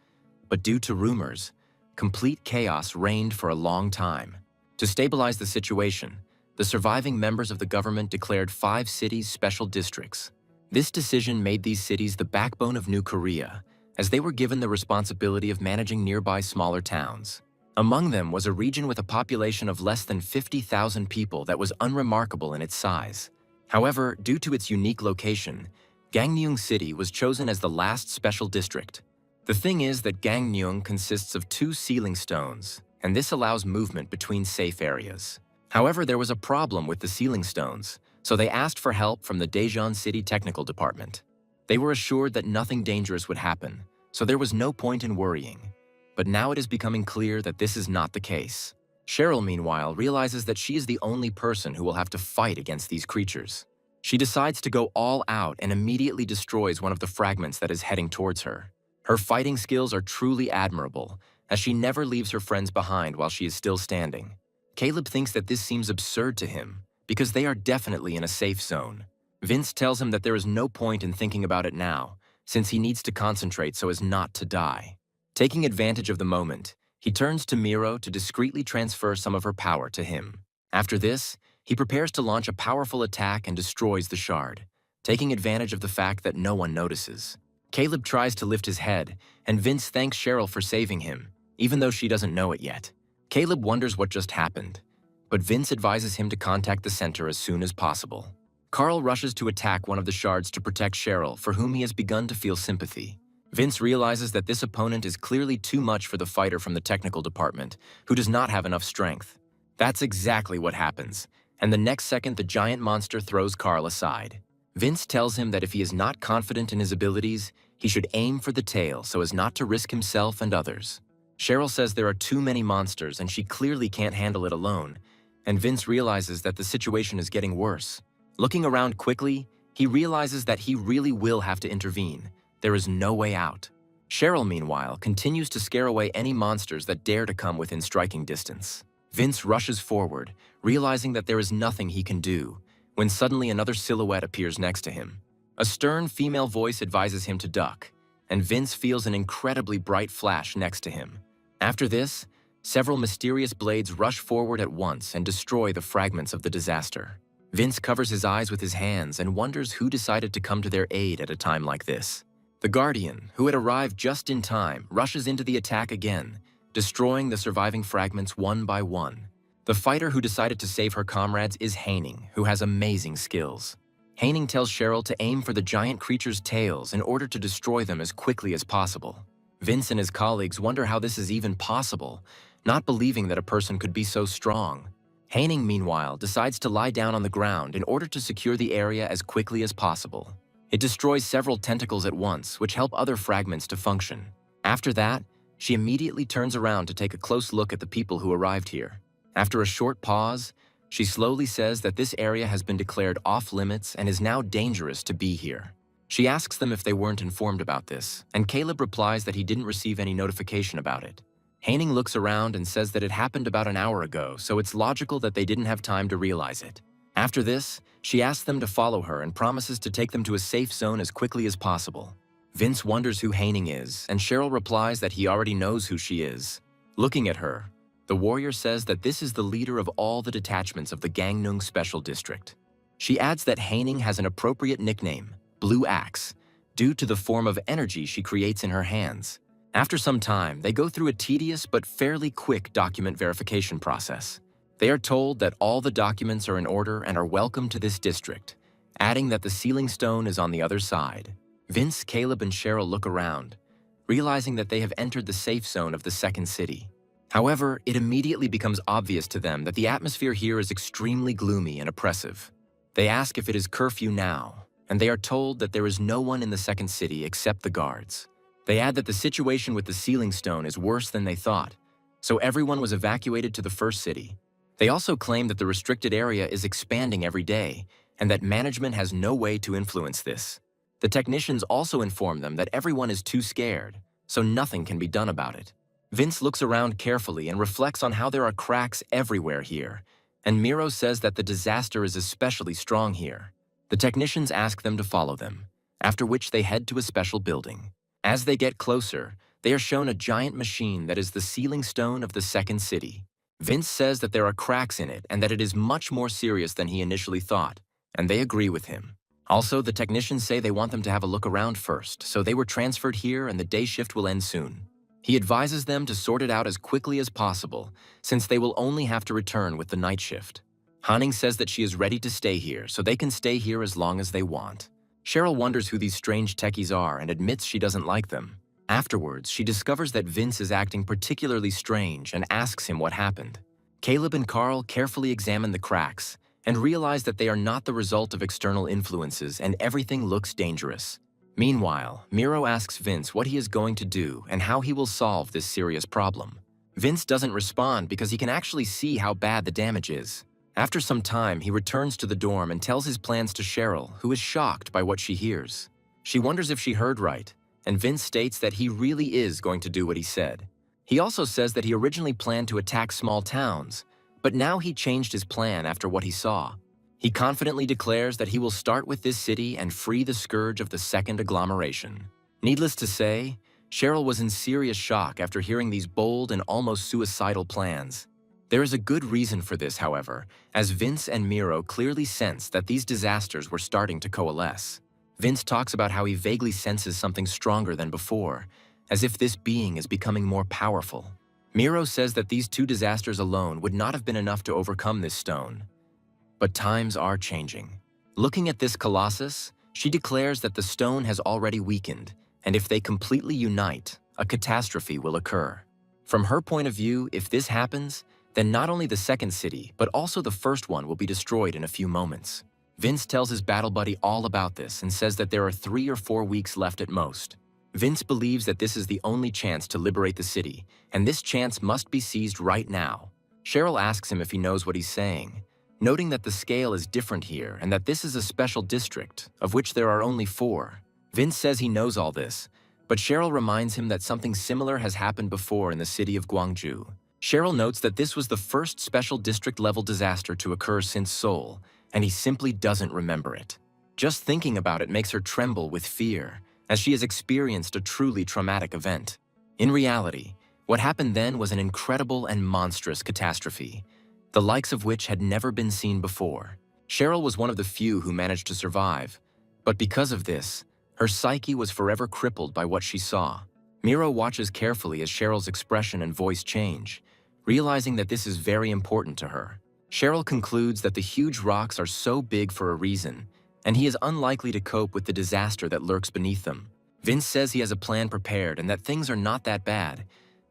But due to rumors, complete chaos reigned for a long time. To stabilize the situation, the surviving members of the government declared 5 cities special districts. This decision made these cities the backbone of New Korea, as they were given the responsibility of managing nearby smaller towns. Among them was a region with a population of less than 50,000 people that was unremarkable in its size. However, due to its unique location, Gangneung City was chosen as the last special district. The thing is that Gangneung consists of 2 ceiling stones, and this allows movement between safe areas. However, there was a problem with the ceiling stones, so they asked for help from the Daejeon City Technical Department. They were assured that nothing dangerous would happen, so there was no point in worrying. But now it is becoming clear that this is not the case. Cheryl, meanwhile, realizes that she is the only person who will have to fight against these creatures. She decides to go all out and immediately destroys one of the fragments that is heading towards her. Her fighting skills are truly admirable, as she never leaves her friends behind while she is still standing. Caleb thinks that this seems absurd to him, because they are definitely in a safe zone. Vince tells him that there is no point in thinking about it now, since he needs to concentrate so as not to die. Taking advantage of the moment, He turns to Miro to discreetly transfer some of her power to him. After this, he prepares to launch a powerful attack and destroys the shard, taking advantage of the fact that no one notices. Caleb tries to lift his head, and Vince thanks Cheryl for saving him, even though she doesn't know it yet. Caleb wonders what just happened, but Vince advises him to contact the center as soon as possible. Carl rushes to attack one of the shards to protect Cheryl, for whom he has begun to feel sympathy. Vince realizes that this opponent is clearly too much for the fighter from the technical department, who does not have enough strength. That's exactly what happens, and the next second the giant monster throws Carl aside. Vince tells him that if he is not confident in his abilities, he should aim for the tail so as not to risk himself and others. Cheryl says there are too many monsters and she clearly can't handle it alone, and Vince realizes that the situation is getting worse. Looking around quickly, he realizes that he really will have to intervene. There is no way out. Cheryl, meanwhile, continues to scare away any monsters that dare to come within striking distance. Vince rushes forward, realizing that there is nothing he can do, when suddenly another silhouette appears next to him. A stern female voice advises him to duck, and Vince feels an incredibly bright flash next to him. After this, several mysterious blades rush forward at once and destroy the fragments of the disaster. Vince covers his eyes with his hands and wonders who decided to come to their aid at a time like this. The Guardian, who had arrived just in time, rushes into the attack again, destroying the surviving fragments one by one. The fighter who decided to save her comrades is Haining, who has amazing skills. Haining tells Cheryl to aim for the giant creatures' tails in order to destroy them as quickly as possible. Vince and his colleagues wonder how this is even possible, not believing that a person could be so strong. Haining, meanwhile, decides to lie down on the ground in order to secure the area as quickly as possible. It destroys several tentacles at once, which help other fragments to function. After that, she immediately turns around to take a close look at the people who arrived here. After a short pause, she slowly says that this area has been declared off-limits and is now dangerous to be here. She asks them if they weren't informed about this, and Caleb replies that he didn't receive any notification about it. Haining looks around and says that it happened about an hour ago, so it's logical that they didn't have time to realize it. After this, she asks them to follow her and promises to take them to a safe zone as quickly as possible. Vince wonders who Haining is, and Cheryl replies that he already knows who she is. Looking at her, the warrior says that this is the leader of all the detachments of the Gangnung Special District. She adds that Haining has an appropriate nickname, Blue Axe, due to the form of energy she creates in her hands. After some time, they go through a tedious but fairly quick document verification process. They are told that all the documents are in order and are welcome to this district, adding that the sealing stone is on the other side. Vince, Caleb, and Cheryl look around, realizing that they have entered the safe zone of the second city. However, it immediately becomes obvious to them that the atmosphere here is extremely gloomy and oppressive. They ask if it is curfew now, and they are told that there is no one in the second city except the guards. They add that the situation with the sealing stone is worse than they thought, so everyone was evacuated to the first city. They also claim that the restricted area is expanding every day, and that management has no way to influence this. The technicians also inform them that everyone is too scared, so nothing can be done about it. Vince looks around carefully and reflects on how there are cracks everywhere here, and Miro says that the disaster is especially strong here. The technicians ask them to follow them, after which they head to a special building. As they get closer, they are shown a giant machine that is the sealing stone of the second city. Vince says that there are cracks in it and that it is much more serious than he initially thought, and they agree with him. Also, the technicians say they want them to have a look around first, so they were transferred here and the day shift will end soon. He advises them to sort it out as quickly as possible, since they will only have to return with the night shift. Hanning says that she is ready to stay here, so they can stay here as long as they want. Cheryl wonders who these strange techies are and admits she doesn't like them. Afterwards, she discovers that Vince is acting particularly strange and asks him what happened. Caleb and Carl carefully examine the cracks and realize that they are not the result of external influences and everything looks dangerous. Meanwhile, Miro asks Vince what he is going to do and how he will solve this serious problem. Vince doesn't respond because he can actually see how bad the damage is. After some time, he returns to the dorm and tells his plans to Cheryl, who is shocked by what she hears. She wonders if she heard right, and Vince states that he really is going to do what he said. He also says that he originally planned to attack small towns, but now he changed his plan after what he saw. He confidently declares that he will start with this city and free the scourge of the second agglomeration. Needless to say, Cheryl was in serious shock after hearing these bold and almost suicidal plans. There is a good reason for this, however, as Vince and Miro clearly sense that these disasters were starting to coalesce. Vince talks about how he vaguely senses something stronger than before, as if this being is becoming more powerful. Miro says that these two disasters alone would not have been enough to overcome this stone. But times are changing. Looking at this colossus, she declares that the stone has already weakened, and if they completely unite, a catastrophe will occur. From her point of view, if this happens, then not only the second city, but also the first one will be destroyed in a few moments. Vince tells his battle buddy all about this and says that there are 3 or 4 weeks left at most. Vince believes that this is the only chance to liberate the city, and this chance must be seized right now. Cheryl asks him if he knows what he's saying, noting that the scale is different here and that this is a special district, of which there are only 4. Vince says he knows all this, but Cheryl reminds him that something similar has happened before in the city of Gwangju. Cheryl notes that this was the first special district-level disaster to occur since Seoul, and he simply doesn't remember it. Just thinking about it makes her tremble with fear, as she has experienced a truly traumatic event. In reality, what happened then was an incredible and monstrous catastrophe, the likes of which had never been seen before. Cheryl was one of the few who managed to survive, but because of this, her psyche was forever crippled by what she saw. Miro watches carefully as Cheryl's expression and voice change, realizing that this is very important to her. Cheryl concludes that the huge rocks are so big for a reason, and he is unlikely to cope with the disaster that lurks beneath them. Vince says he has a plan prepared and that things are not that bad,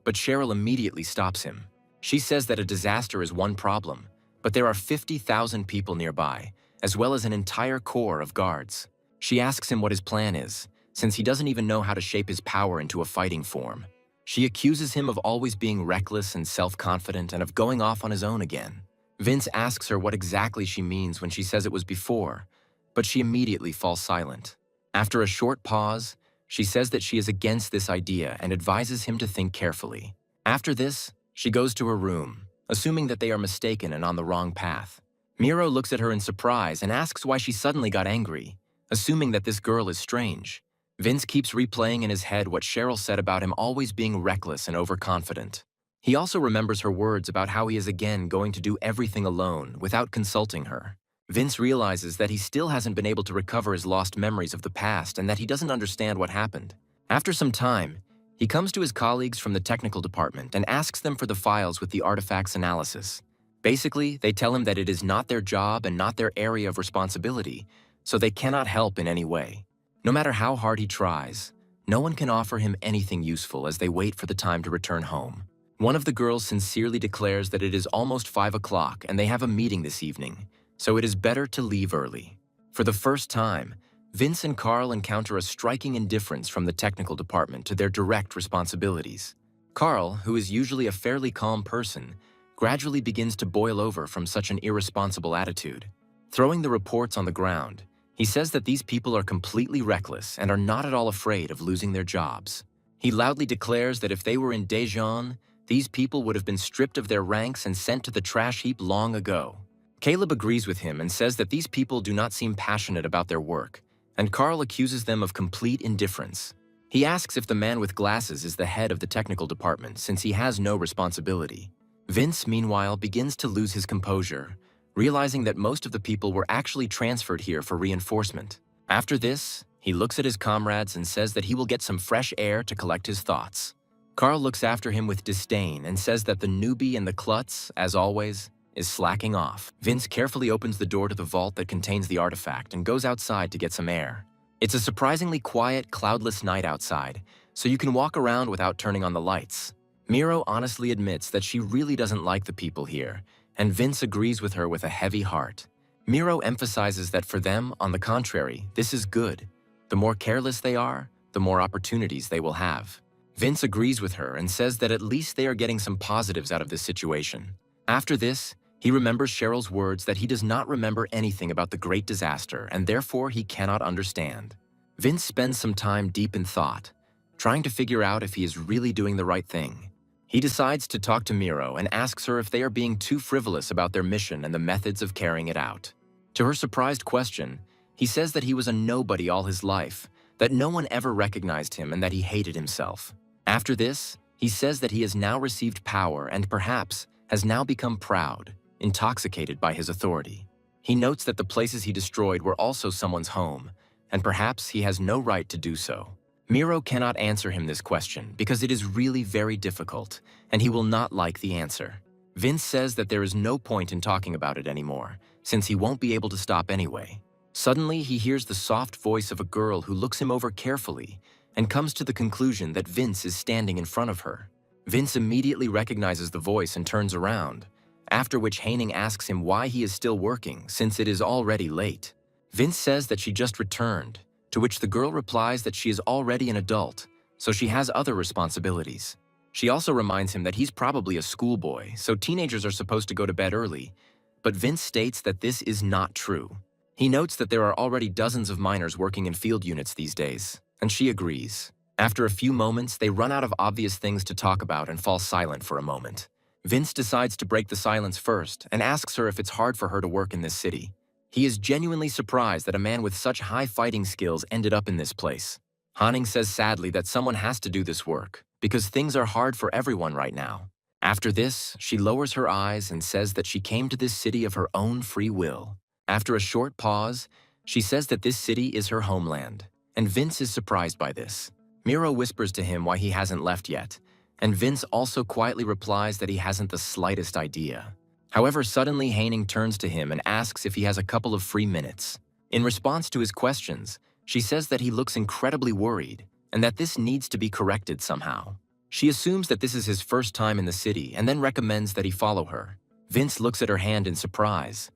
but Cheryl immediately stops him. She says that a disaster is one problem, but there are 50,000 people nearby, as well as an entire corps of guards. She asks him what his plan is, since he doesn't even know how to shape his power into a fighting form. She accuses him of always being reckless and self-confident and of going off on his own again. Vince asks her what exactly she means when she says it was before, but she immediately falls silent. After a short pause, she says that she is against this idea and advises him to think carefully. After this, she goes to her room, assuming that they are mistaken and on the wrong path. Miro looks at her in surprise and asks why she suddenly got angry, assuming that this girl is strange. Vince keeps replaying in his head what Cheryl said about him always being reckless and overconfident. He also remembers her words about how he is again going to do everything alone without consulting her. Vince realizes that he still hasn't been able to recover his lost memories of the past and that he doesn't understand what happened. After some time, he comes to his colleagues from the technical department and asks them for the files with the artifacts analysis. Basically, they tell him that it is not their job and not their area of responsibility, so they cannot help in any way. No matter how hard he tries, no one can offer him anything useful as they wait for the time to return home. One of the girls sincerely declares that it is almost 5 o'clock and they have a meeting this evening, so it is better to leave early. For the first time, Vince and Carl encounter a striking indifference from the technical department to their direct responsibilities. Carl, who is usually a fairly calm person, gradually begins to boil over from such an irresponsible attitude. Throwing the reports on the ground, he says that these people are completely reckless and are not at all afraid of losing their jobs. He loudly declares that if they were in Daejeon, these people would have been stripped of their ranks and sent to the trash heap long ago. Caleb agrees with him and says that these people do not seem passionate about their work, and Carl accuses them of complete indifference. He asks if the man with glasses is the head of the technical department since he has no responsibility. Vince, meanwhile, begins to lose his composure, realizing that most of the people were actually transferred here for reinforcement. After this, he looks at his comrades and says that he will get some fresh air to collect his thoughts. Carl looks after him with disdain and says that the newbie in the klutz, as always, is slacking off. Vince carefully opens the door to the vault that contains the artifact and goes outside to get some air. It's a surprisingly quiet, cloudless night outside, so you can walk around without turning on the lights. Miro honestly admits that she really doesn't like the people here, and Vince agrees with her with a heavy heart. Miro emphasizes that for them, on the contrary, this is good. The more careless they are, the more opportunities they will have. Vince agrees with her and says that at least they are getting some positives out of this situation. After this, he remembers Cheryl's words that he does not remember anything about the great disaster and therefore he cannot understand. Vince spends some time deep in thought, trying to figure out if he is really doing the right thing. He decides to talk to Miro and asks her if they are being too frivolous about their mission and the methods of carrying it out. To her surprised question, he says that he was a nobody all his life, that no one ever recognized him and that he hated himself. After this, he says that he has now received power and perhaps has now become proud, intoxicated by his authority. He notes that the places he destroyed were also someone's home, and perhaps he has no right to do so. Miro cannot answer him this question because it is really very difficult, and he will not like the answer. Vince says that there is no point in talking about it anymore, since he won't be able to stop anyway. Suddenly, he hears the soft voice of a girl who looks him over carefully and comes to the conclusion that Vince is standing in front of her. Vince immediately recognizes the voice and turns around, after which Haining asks him why he is still working since it is already late. Vince says that she just returned, to which the girl replies that she is already an adult, so she has other responsibilities. She also reminds him that he's probably a schoolboy, so teenagers are supposed to go to bed early, but Vince states that this is not true. He notes that there are already dozens of miners working in field units these days, and she agrees. After a few moments, they run out of obvious things to talk about and fall silent for a moment. Vince decides to break the silence first and asks her if it's hard for her to work in this city. He is genuinely surprised that a man with such high fighting skills ended up in this place. Hanning says sadly that someone has to do this work, because things are hard for everyone right now. After this, she lowers her eyes and says that she came to this city of her own free will. After a short pause, she says that this city is her homeland, and Vince is surprised by this. Miro whispers to him why he hasn't left yet, and Vince also quietly replies that he hasn't the slightest idea. However, suddenly Haining turns to him and asks if he has a couple of free minutes. In response to his questions, she says that he looks incredibly worried and that this needs to be corrected somehow. She assumes that this is his first time in the city and then recommends that he follow her. Vince looks at her hand in surprise,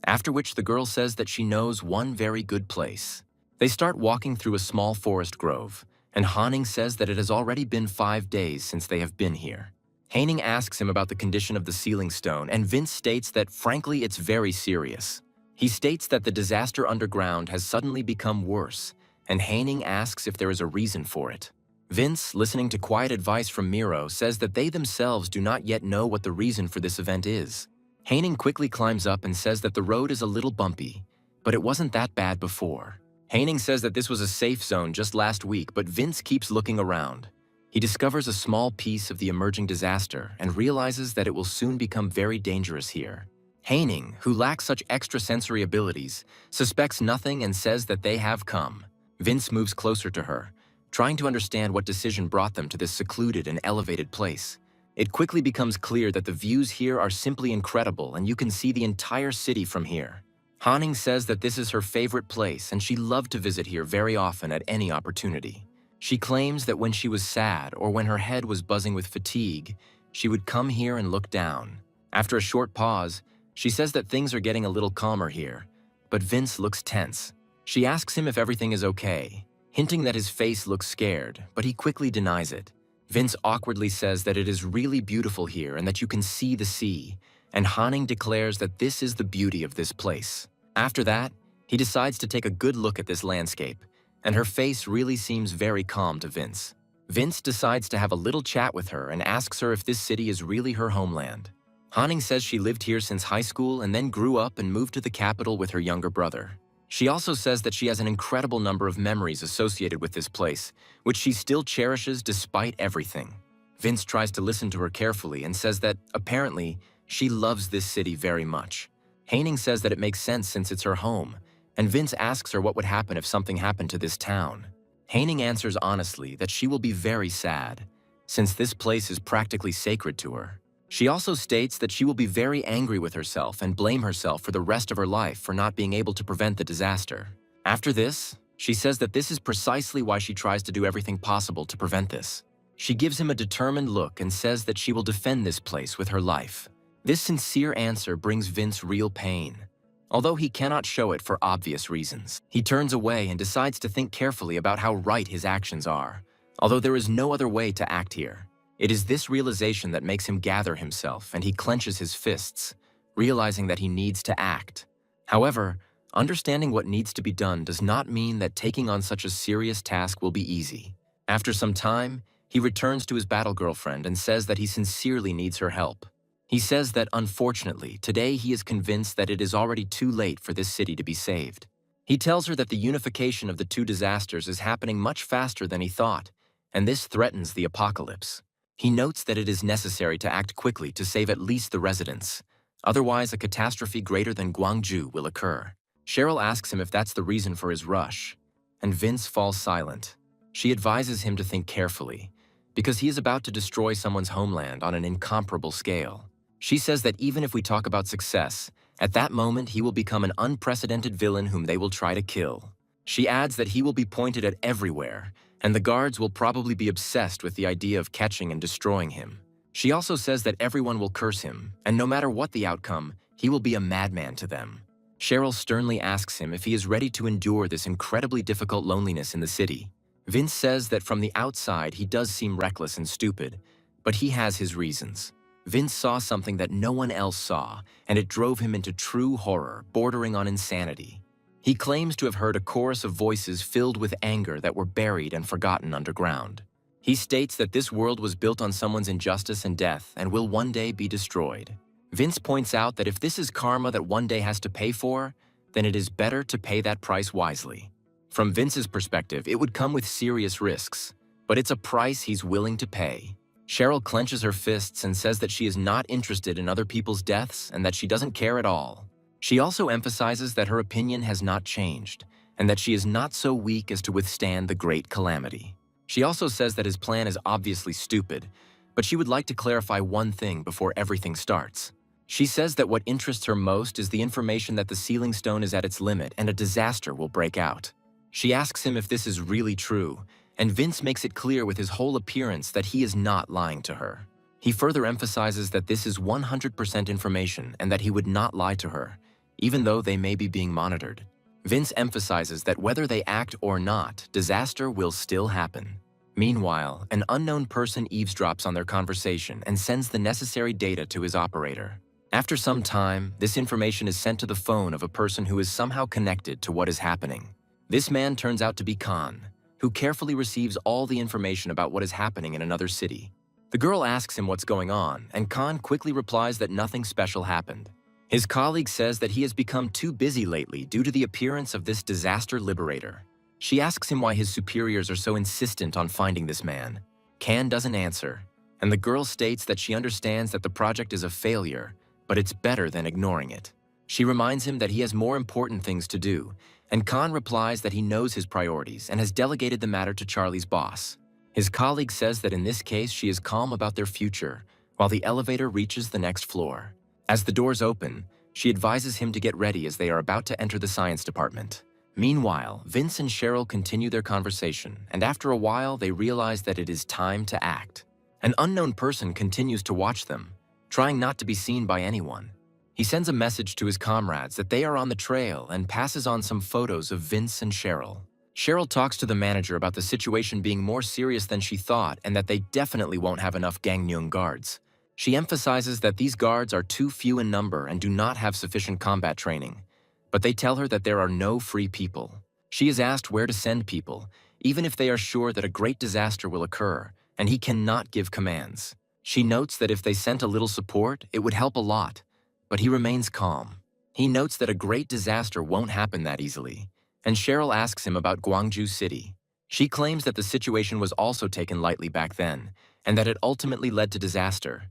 after which the girl says that she knows one very good place. They start walking through a small forest grove, and Hanning says that it has already been 5 days since they have been here. Haining asks him about the condition of the sealing stone, and Vince states that, frankly, it's very serious. He states that the disaster underground has suddenly become worse, and Haining asks if there is a reason for it. Vince, listening to quiet advice from Miro, says that they themselves do not yet know what the reason for this event is. Haining quickly climbs up and says that the road is a little bumpy, but it wasn't that bad before. Haining says that this was a safe zone just last week, but Vince keeps looking around. He discovers a small piece of the emerging disaster and realizes that it will soon become very dangerous here. Haining, who lacks such extrasensory abilities, suspects nothing and says that they have come. Vince moves closer to her, trying to understand what decision brought them to this secluded and elevated place. It quickly becomes clear that the views here are simply incredible and you can see the entire city from here. Hanning says that this is her favorite place and she loved to visit here very often at any opportunity. She claims that when she was sad or when her head was buzzing with fatigue, she would come here and look down. After a short pause, she says that things are getting a little calmer here, but Vince looks tense. She asks him if everything is okay, hinting that his face looks scared, but he quickly denies it. Vince awkwardly says that it is really beautiful here and that you can see the sea, and Hanning declares that this is the beauty of this place. After that, he decides to take a good look at this landscape, and her face really seems very calm to Vince. Vince decides to have a little chat with her and asks her if this city is really her homeland. Hanning says she lived here since high school and then grew up and moved to the capital with her younger brother. She also says that she has an incredible number of memories associated with this place, which she still cherishes despite everything. Vince tries to listen to her carefully and says that, apparently, she loves this city very much. Haining says that it makes sense since it's her home, and Vince asks her what would happen if something happened to this town. Haining answers honestly that she will be very sad, since this place is practically sacred to her. She also states that she will be very angry with herself and blame herself for the rest of her life for not being able to prevent the disaster. After this, she says that this is precisely why she tries to do everything possible to prevent this. She gives him a determined look and says that she will defend this place with her life. This sincere answer brings Vince real pain, although he cannot show it for obvious reasons. He turns away and decides to think carefully about how right his actions are, although there is no other way to act here. It is this realization that makes him gather himself, and he clenches his fists, realizing that he needs to act. However, understanding what needs to be done does not mean that taking on such a serious task will be easy. After some time, he returns to his battle girlfriend and says that he sincerely needs her help. He says that, unfortunately, today he is convinced that it is already too late for this city to be saved. He tells her that the unification of the two disasters is happening much faster than he thought, and this threatens the apocalypse. He notes that it is necessary to act quickly to save at least the residents. Otherwise, a catastrophe greater than Gwangju will occur. Cheryl asks him if that's the reason for his rush, and Vince falls silent. She advises him to think carefully, because he is about to destroy someone's homeland on an incomparable scale. She says that even if we talk about success, at that moment he will become an unprecedented villain whom they will try to kill. She adds that he will be pointed at everywhere, and the guards will probably be obsessed with the idea of catching and destroying him. She also says that everyone will curse him, and no matter what the outcome, he will be a madman to them. Cheryl sternly asks him if he is ready to endure this incredibly difficult loneliness in the city. Vince says that from the outside he does seem reckless and stupid, but he has his reasons. Vince saw something that no one else saw, and it drove him into true horror, bordering on insanity. He claims to have heard a chorus of voices filled with anger that were buried and forgotten underground. He states that this world was built on someone's injustice and death and will one day be destroyed. Vince points out that if this is karma that one day has to pay for, then it is better to pay that price wisely. From Vince's perspective, it would come with serious risks, but it's a price he's willing to pay. Cheryl clenches her fists and says that she is not interested in other people's deaths and that she doesn't care at all. She also emphasizes that her opinion has not changed, and that she is not so weak as to withstand the great calamity. She also says that his plan is obviously stupid, but she would like to clarify one thing before everything starts. She says that what interests her most is the information that the sealing stone is at its limit and a disaster will break out. She asks him if this is really true, and Vince makes it clear with his whole appearance that he is not lying to her. He further emphasizes that this is 100% information and that he would not lie to her, even though they may be being monitored. Vince emphasizes that whether they act or not, disaster will still happen. Meanwhile, an unknown person eavesdrops on their conversation and sends the necessary data to his operator. After some time, this information is sent to the phone of a person who is somehow connected to what is happening. This man turns out to be Khan, who carefully receives all the information about what is happening in another city. The girl asks him what's going on, and Khan quickly replies that nothing special happened. His colleague says that he has become too busy lately due to the appearance of this disaster liberator. She asks him why his superiors are so insistent on finding this man. Khan doesn't answer, and the girl states that she understands that the project is a failure, but it's better than ignoring it. She reminds him that he has more important things to do, and Khan replies that he knows his priorities and has delegated the matter to Charlie's boss. His colleague says that in this case she is calm about their future, while the elevator reaches the next floor. As the doors open, she advises him to get ready as they are about to enter the science department. Meanwhile, Vince and Cheryl continue their conversation, and after a while they realize that it is time to act. An unknown person continues to watch them, trying not to be seen by anyone. He sends a message to his comrades that they are on the trail and passes on some photos of Vince and Cheryl. Cheryl talks to the manager about the situation being more serious than she thought and that they definitely won't have enough Gangneung guards. She emphasizes that these guards are too few in number and do not have sufficient combat training, but they tell her that there are no free people. She is asked where to send people, even if they are sure that a great disaster will occur, and he cannot give commands. She notes that if they sent a little support, it would help a lot, but he remains calm. He notes that a great disaster won't happen that easily, and Cheryl asks him about Gwangju City. She claims that the situation was also taken lightly back then, and that it ultimately led to disaster.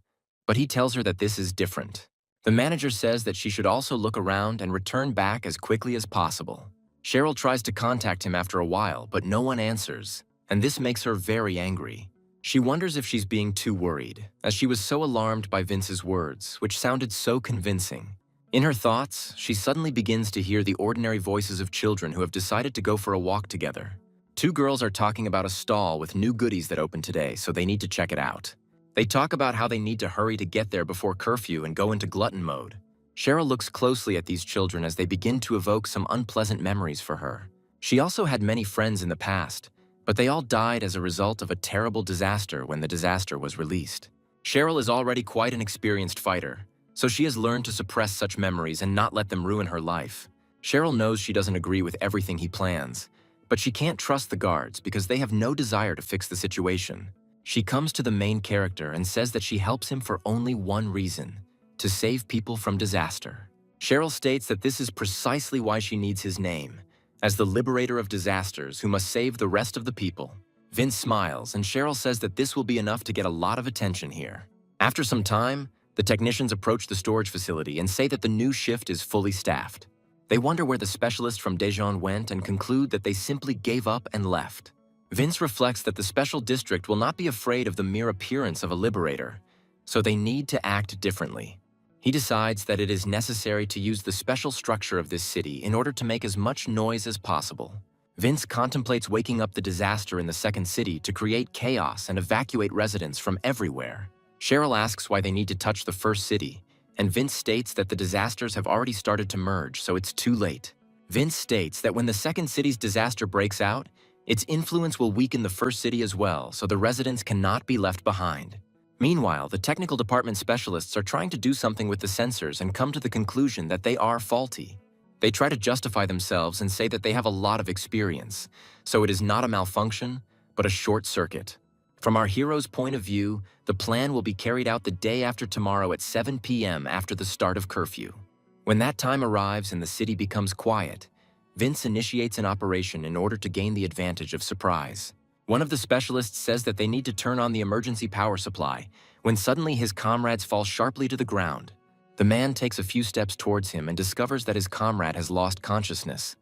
But he tells her that this is different. The manager says that she should also look around and return back as quickly as possible. Cheryl tries to contact him after a while, but no one answers, and this makes her very angry. She wonders if she's being too worried, as she was so alarmed by Vince's words, which sounded so convincing. In her thoughts, she suddenly begins to hear the ordinary voices of children who have decided to go for a walk together. Two girls are talking about a stall with new goodies that opened today, so they need to check it out. They talk about how they need to hurry to get there before curfew and go into glutton mode. Cheryl looks closely at these children as they begin to evoke some unpleasant memories for her. She also had many friends in the past, but they all died as a result of a terrible disaster when the disaster was released. Cheryl is already quite an experienced fighter, so she has learned to suppress such memories and not let them ruin her life. Cheryl knows she doesn't agree with everything he plans, but she can't trust the guards because they have no desire to fix the situation. She comes to the main character and says that she helps him for only one reason: to save people from disaster. Cheryl states that this is precisely why she needs his name, as the liberator of disasters who must save the rest of the people. Vince smiles, and Cheryl says that this will be enough to get a lot of attention here. After some time, the technicians approach the storage facility and say that the new shift is fully staffed. They wonder where the specialist from Daejeon went and conclude that they simply gave up and left. Vince reflects that the special district will not be afraid of the mere appearance of a liberator, so they need to act differently. He decides that it is necessary to use the special structure of this city in order to make as much noise as possible. Vince contemplates waking up the disaster in the second city to create chaos and evacuate residents from everywhere. Cheryl asks why they need to touch the first city, and Vince states that the disasters have already started to merge, so it's too late. Vince states that when the second city's disaster breaks out, its influence will weaken the first city as well, so the residents cannot be left behind. Meanwhile, the technical department specialists are trying to do something with the sensors and come to the conclusion that they are faulty. They try to justify themselves and say that they have a lot of experience, so it is not a malfunction, but a short circuit. From our hero's point of view, the plan will be carried out the day after tomorrow at 7 p.m. after the start of curfew. When that time arrives and the city becomes quiet, Vince initiates an operation in order to gain the advantage of surprise. One of the specialists says that they need to turn on the emergency power supply, when suddenly his comrades fall sharply to the ground. The man takes a few steps towards him and discovers that his comrade has lost consciousness.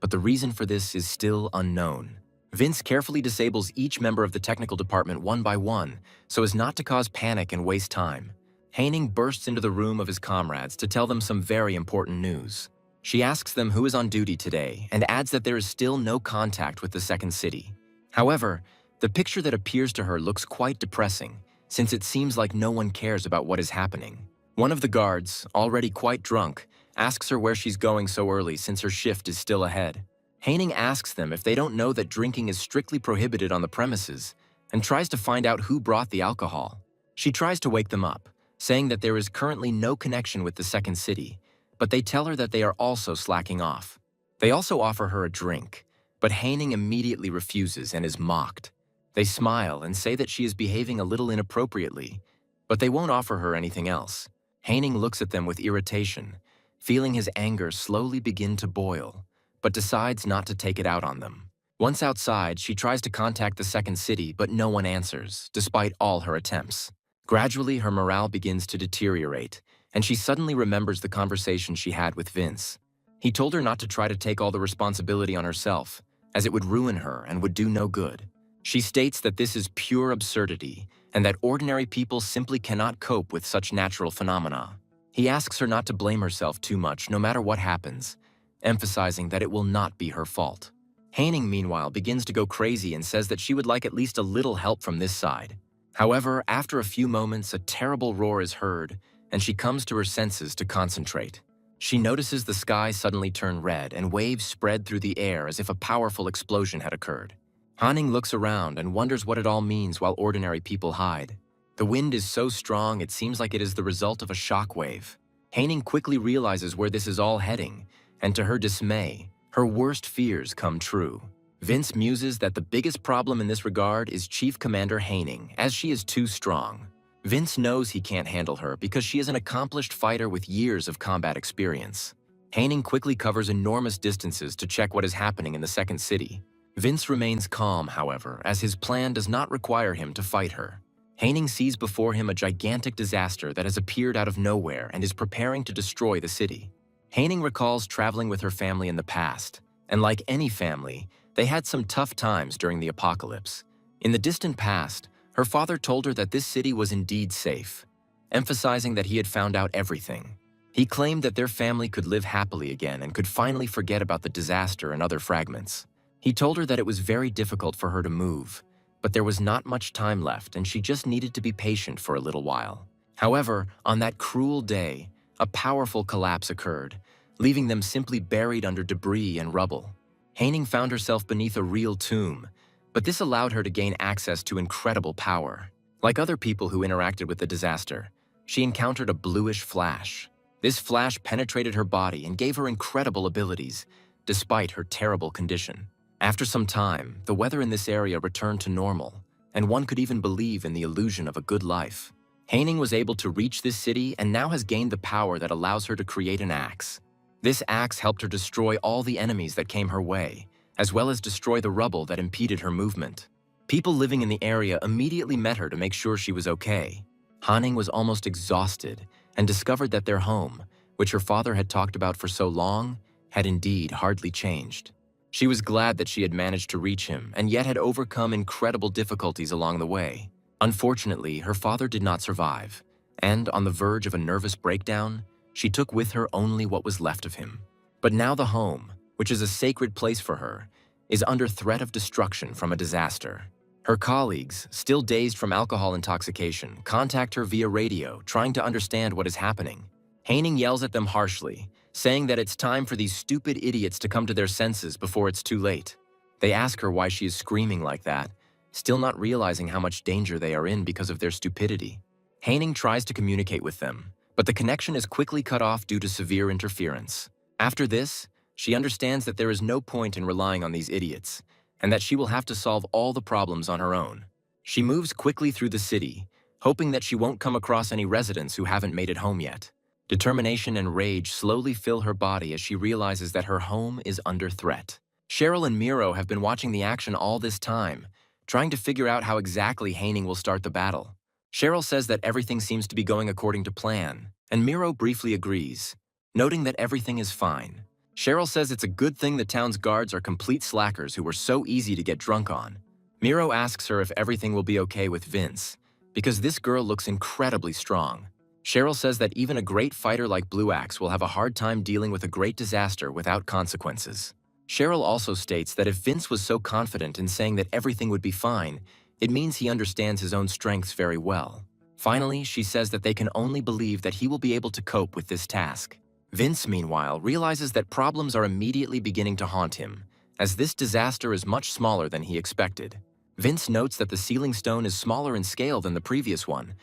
But the reason for this is still unknown. Vince carefully disables each member of the technical department one by one, so as not to cause panic and waste time. Haining bursts into the room of his comrades to tell them some very important news. She asks them who is on duty today and adds that there is still no contact with the second city. However, the picture that appears to her looks quite depressing, since it seems like no one cares about what is happening. One of the guards, already quite drunk, asks her where she's going so early since her shift is still ahead. Haining asks them if they don't know that drinking is strictly prohibited on the premises and tries to find out who brought the alcohol. She tries to wake them up, saying that there is currently no connection with the second city, but they tell her that they are also slacking off. They also offer her a drink, but Haining immediately refuses and is mocked. They smile and say that she is behaving a little inappropriately, but they won't offer her anything else. Haining looks at them with irritation, feeling his anger slowly begin to boil, but decides not to take it out on them. Once outside, she tries to contact the second city, but no one answers, despite all her attempts. Gradually, her morale begins to deteriorate, and she suddenly remembers the conversation she had with Vince. He told her not to try to take all the responsibility on herself, as it would ruin her and would do no good. She states that this is pure absurdity, and that ordinary people simply cannot cope with such natural phenomena. He asks her not to blame herself too much no matter what happens, emphasizing that it will not be her fault. Haining, meanwhile, begins to go crazy and says that she would like at least a little help from this side. However, after a few moments, a terrible roar is heard, and she comes to her senses to concentrate. She notices the sky suddenly turn red and waves spread through the air as if a powerful explosion had occurred. Haining looks around and wonders what it all means while ordinary people hide. The wind is so strong it seems like it is the result of a shockwave. Haining quickly realizes where this is all heading, and to her dismay, her worst fears come true. Vince muses that the biggest problem in this regard is Chief Commander Haining, as she is too strong. Vince knows he can't handle her because she is an accomplished fighter with years of combat experience. Haining quickly covers enormous distances to check what is happening in the second city. Vince remains calm, however, as his plan does not require him to fight her. Haining sees before him a gigantic disaster that has appeared out of nowhere and is preparing to destroy the city. Haining recalls traveling with her family in the past, and like any family, they had some tough times during the apocalypse. In the distant past, her father told her that this city was indeed safe, emphasizing that he had found out everything. He claimed that their family could live happily again and could finally forget about the disaster and other fragments. He told her that it was very difficult for her to move, but there was not much time left and she just needed to be patient for a little while. However, on that cruel day, a powerful collapse occurred, leaving them simply buried under debris and rubble. Haining found herself beneath a real tomb, but this allowed her to gain access to incredible power. Like other people who interacted with the disaster, she encountered a bluish flash. This flash penetrated her body and gave her incredible abilities, despite her terrible condition. After some time, the weather in this area returned to normal, and one could even believe in the illusion of a good life. Haining was able to reach this city and now has gained the power that allows her to create an axe. This axe helped her destroy all the enemies that came her way, as well as destroy the rubble that impeded her movement. People living in the area immediately met her to make sure she was okay. Hanning was almost exhausted and discovered that their home, which her father had talked about for so long, had indeed hardly changed. She was glad that she had managed to reach him and yet had overcome incredible difficulties along the way. Unfortunately, her father did not survive, and on the verge of a nervous breakdown, she took with her only what was left of him. But now the home, which is a sacred place for her, is under threat of destruction from a disaster. Her colleagues, still dazed from alcohol intoxication, contact her via radio, trying to understand what is happening. Hanning yells at them harshly, saying that it's time for these stupid idiots to come to their senses before it's too late. They ask her why she is screaming like that, still not realizing how much danger they are in because of their stupidity. Hanning tries to communicate with them, but the connection is quickly cut off due to severe interference. After this, she understands that there is no point in relying on these idiots, and that she will have to solve all the problems on her own. She moves quickly through the city, hoping that she won't come across any residents who haven't made it home yet. Determination and rage slowly fill her body as she realizes that her home is under threat. Cheryl and Miro have been watching the action all this time, trying to figure out how exactly Hanning will start the battle. Cheryl says that everything seems to be going according to plan, and Miro briefly agrees, noting that everything is fine. Cheryl says it's a good thing the town's guards are complete slackers who were so easy to get drunk on. Miro asks her if everything will be okay with Vince, because this girl looks incredibly strong. Cheryl says that even a great fighter like Blue Axe will have a hard time dealing with a great disaster without consequences. Cheryl also states that if Vince was so confident in saying that everything would be fine, it means he understands his own strengths very well. Finally, she says that they can only believe that he will be able to cope with this task. Vince, meanwhile, realizes that problems are immediately beginning to haunt him, as this disaster is much smaller than he expected. Vince notes that the ceiling stone is smaller in scale than the previous one,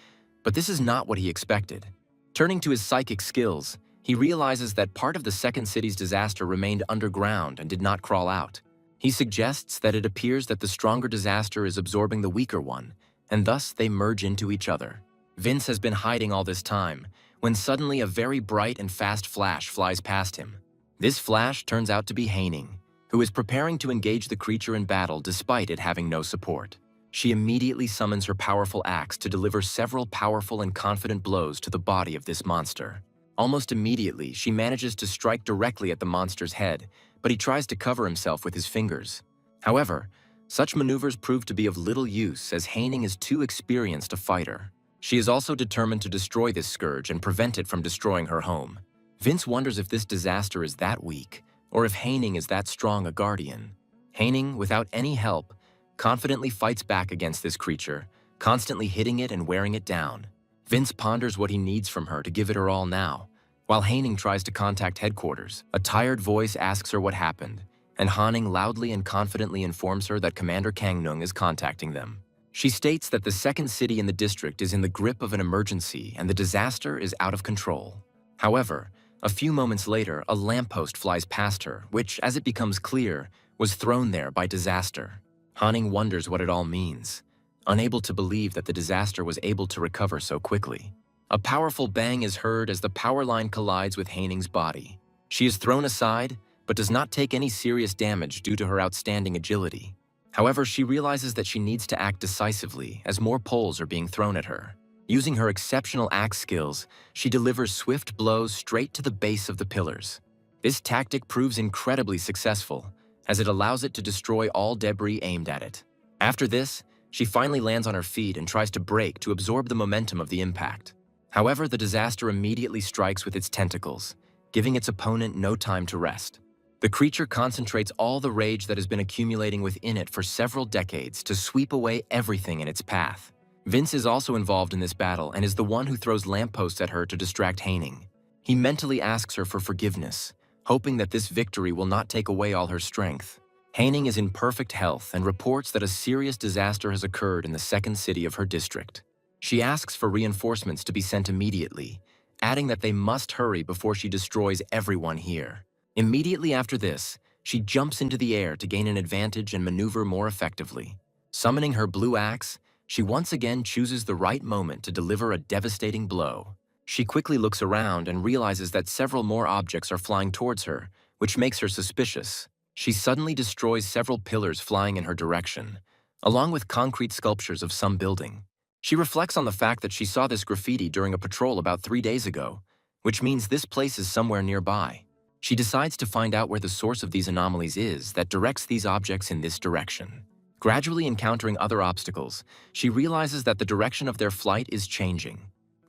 but this is not what he expected. Turning to his psychic skills, he realizes that part of the second city's disaster remained underground and did not crawl out. He suggests that it appears that the stronger disaster is absorbing the weaker one, and thus they merge into each other. Vince has been hiding all this time, when suddenly a very bright and fast flash flies past him. This flash turns out to be Hanning, who is preparing to engage the creature in battle despite it having no support. She immediately summons her powerful axe to deliver several powerful and confident blows to the body of this monster. Almost immediately, she manages to strike directly at the monster's head, but he tries to cover himself with his fingers. However, such maneuvers prove to be of little use as Hanning is too experienced a fighter. She is also determined to destroy this scourge and prevent it from destroying her home. Vince wonders if this disaster is that weak, or if Hanning is that strong a guardian. Hanning, without any help, confidently fights back against this creature, constantly hitting it and wearing it down. Vince ponders what he needs from her to give it her all now. While Hanning tries to contact headquarters, a tired voice asks her what happened, and Hanning loudly and confidently informs her that Commander Kangnung is contacting them. She states that the second city in the district is in the grip of an emergency and the disaster is out of control. However, a few moments later, a lamppost flies past her, which, as it becomes clear, was thrown there by disaster. Hanning wonders what it all means, unable to believe that the disaster was able to recover so quickly. A powerful bang is heard as the power line collides with Hanning's body. She is thrown aside, but does not take any serious damage due to her outstanding agility. However, she realizes that she needs to act decisively as more poles are being thrown at her. Using her exceptional axe skills, she delivers swift blows straight to the base of the pillars. This tactic proves incredibly successful, as it allows it to destroy all debris aimed at it. After this, she finally lands on her feet and tries to brake to absorb the momentum of the impact. However, the disaster immediately strikes with its tentacles, giving its opponent no time to rest. The creature concentrates all the rage that has been accumulating within it for several decades to sweep away everything in its path. Vince is also involved in this battle and is the one who throws lampposts at her to distract Hanning. He mentally asks her for forgiveness, hoping that this victory will not take away all her strength. Hanning is in perfect health and reports that a serious disaster has occurred in the second city of her district. She asks for reinforcements to be sent immediately, adding that they must hurry before she destroys everyone here. Immediately after this, she jumps into the air to gain an advantage and maneuver more effectively. Summoning her blue axe, she once again chooses the right moment to deliver a devastating blow. She quickly looks around and realizes that several more objects are flying towards her, which makes her suspicious. She suddenly destroys several pillars flying in her direction, along with concrete sculptures of some building. She reflects on the fact that she saw this graffiti during a patrol about 3 days ago, which means this place is somewhere nearby. She decides to find out where the source of these anomalies is that directs these objects in this direction. Gradually encountering other obstacles, she realizes that the direction of their flight is changing.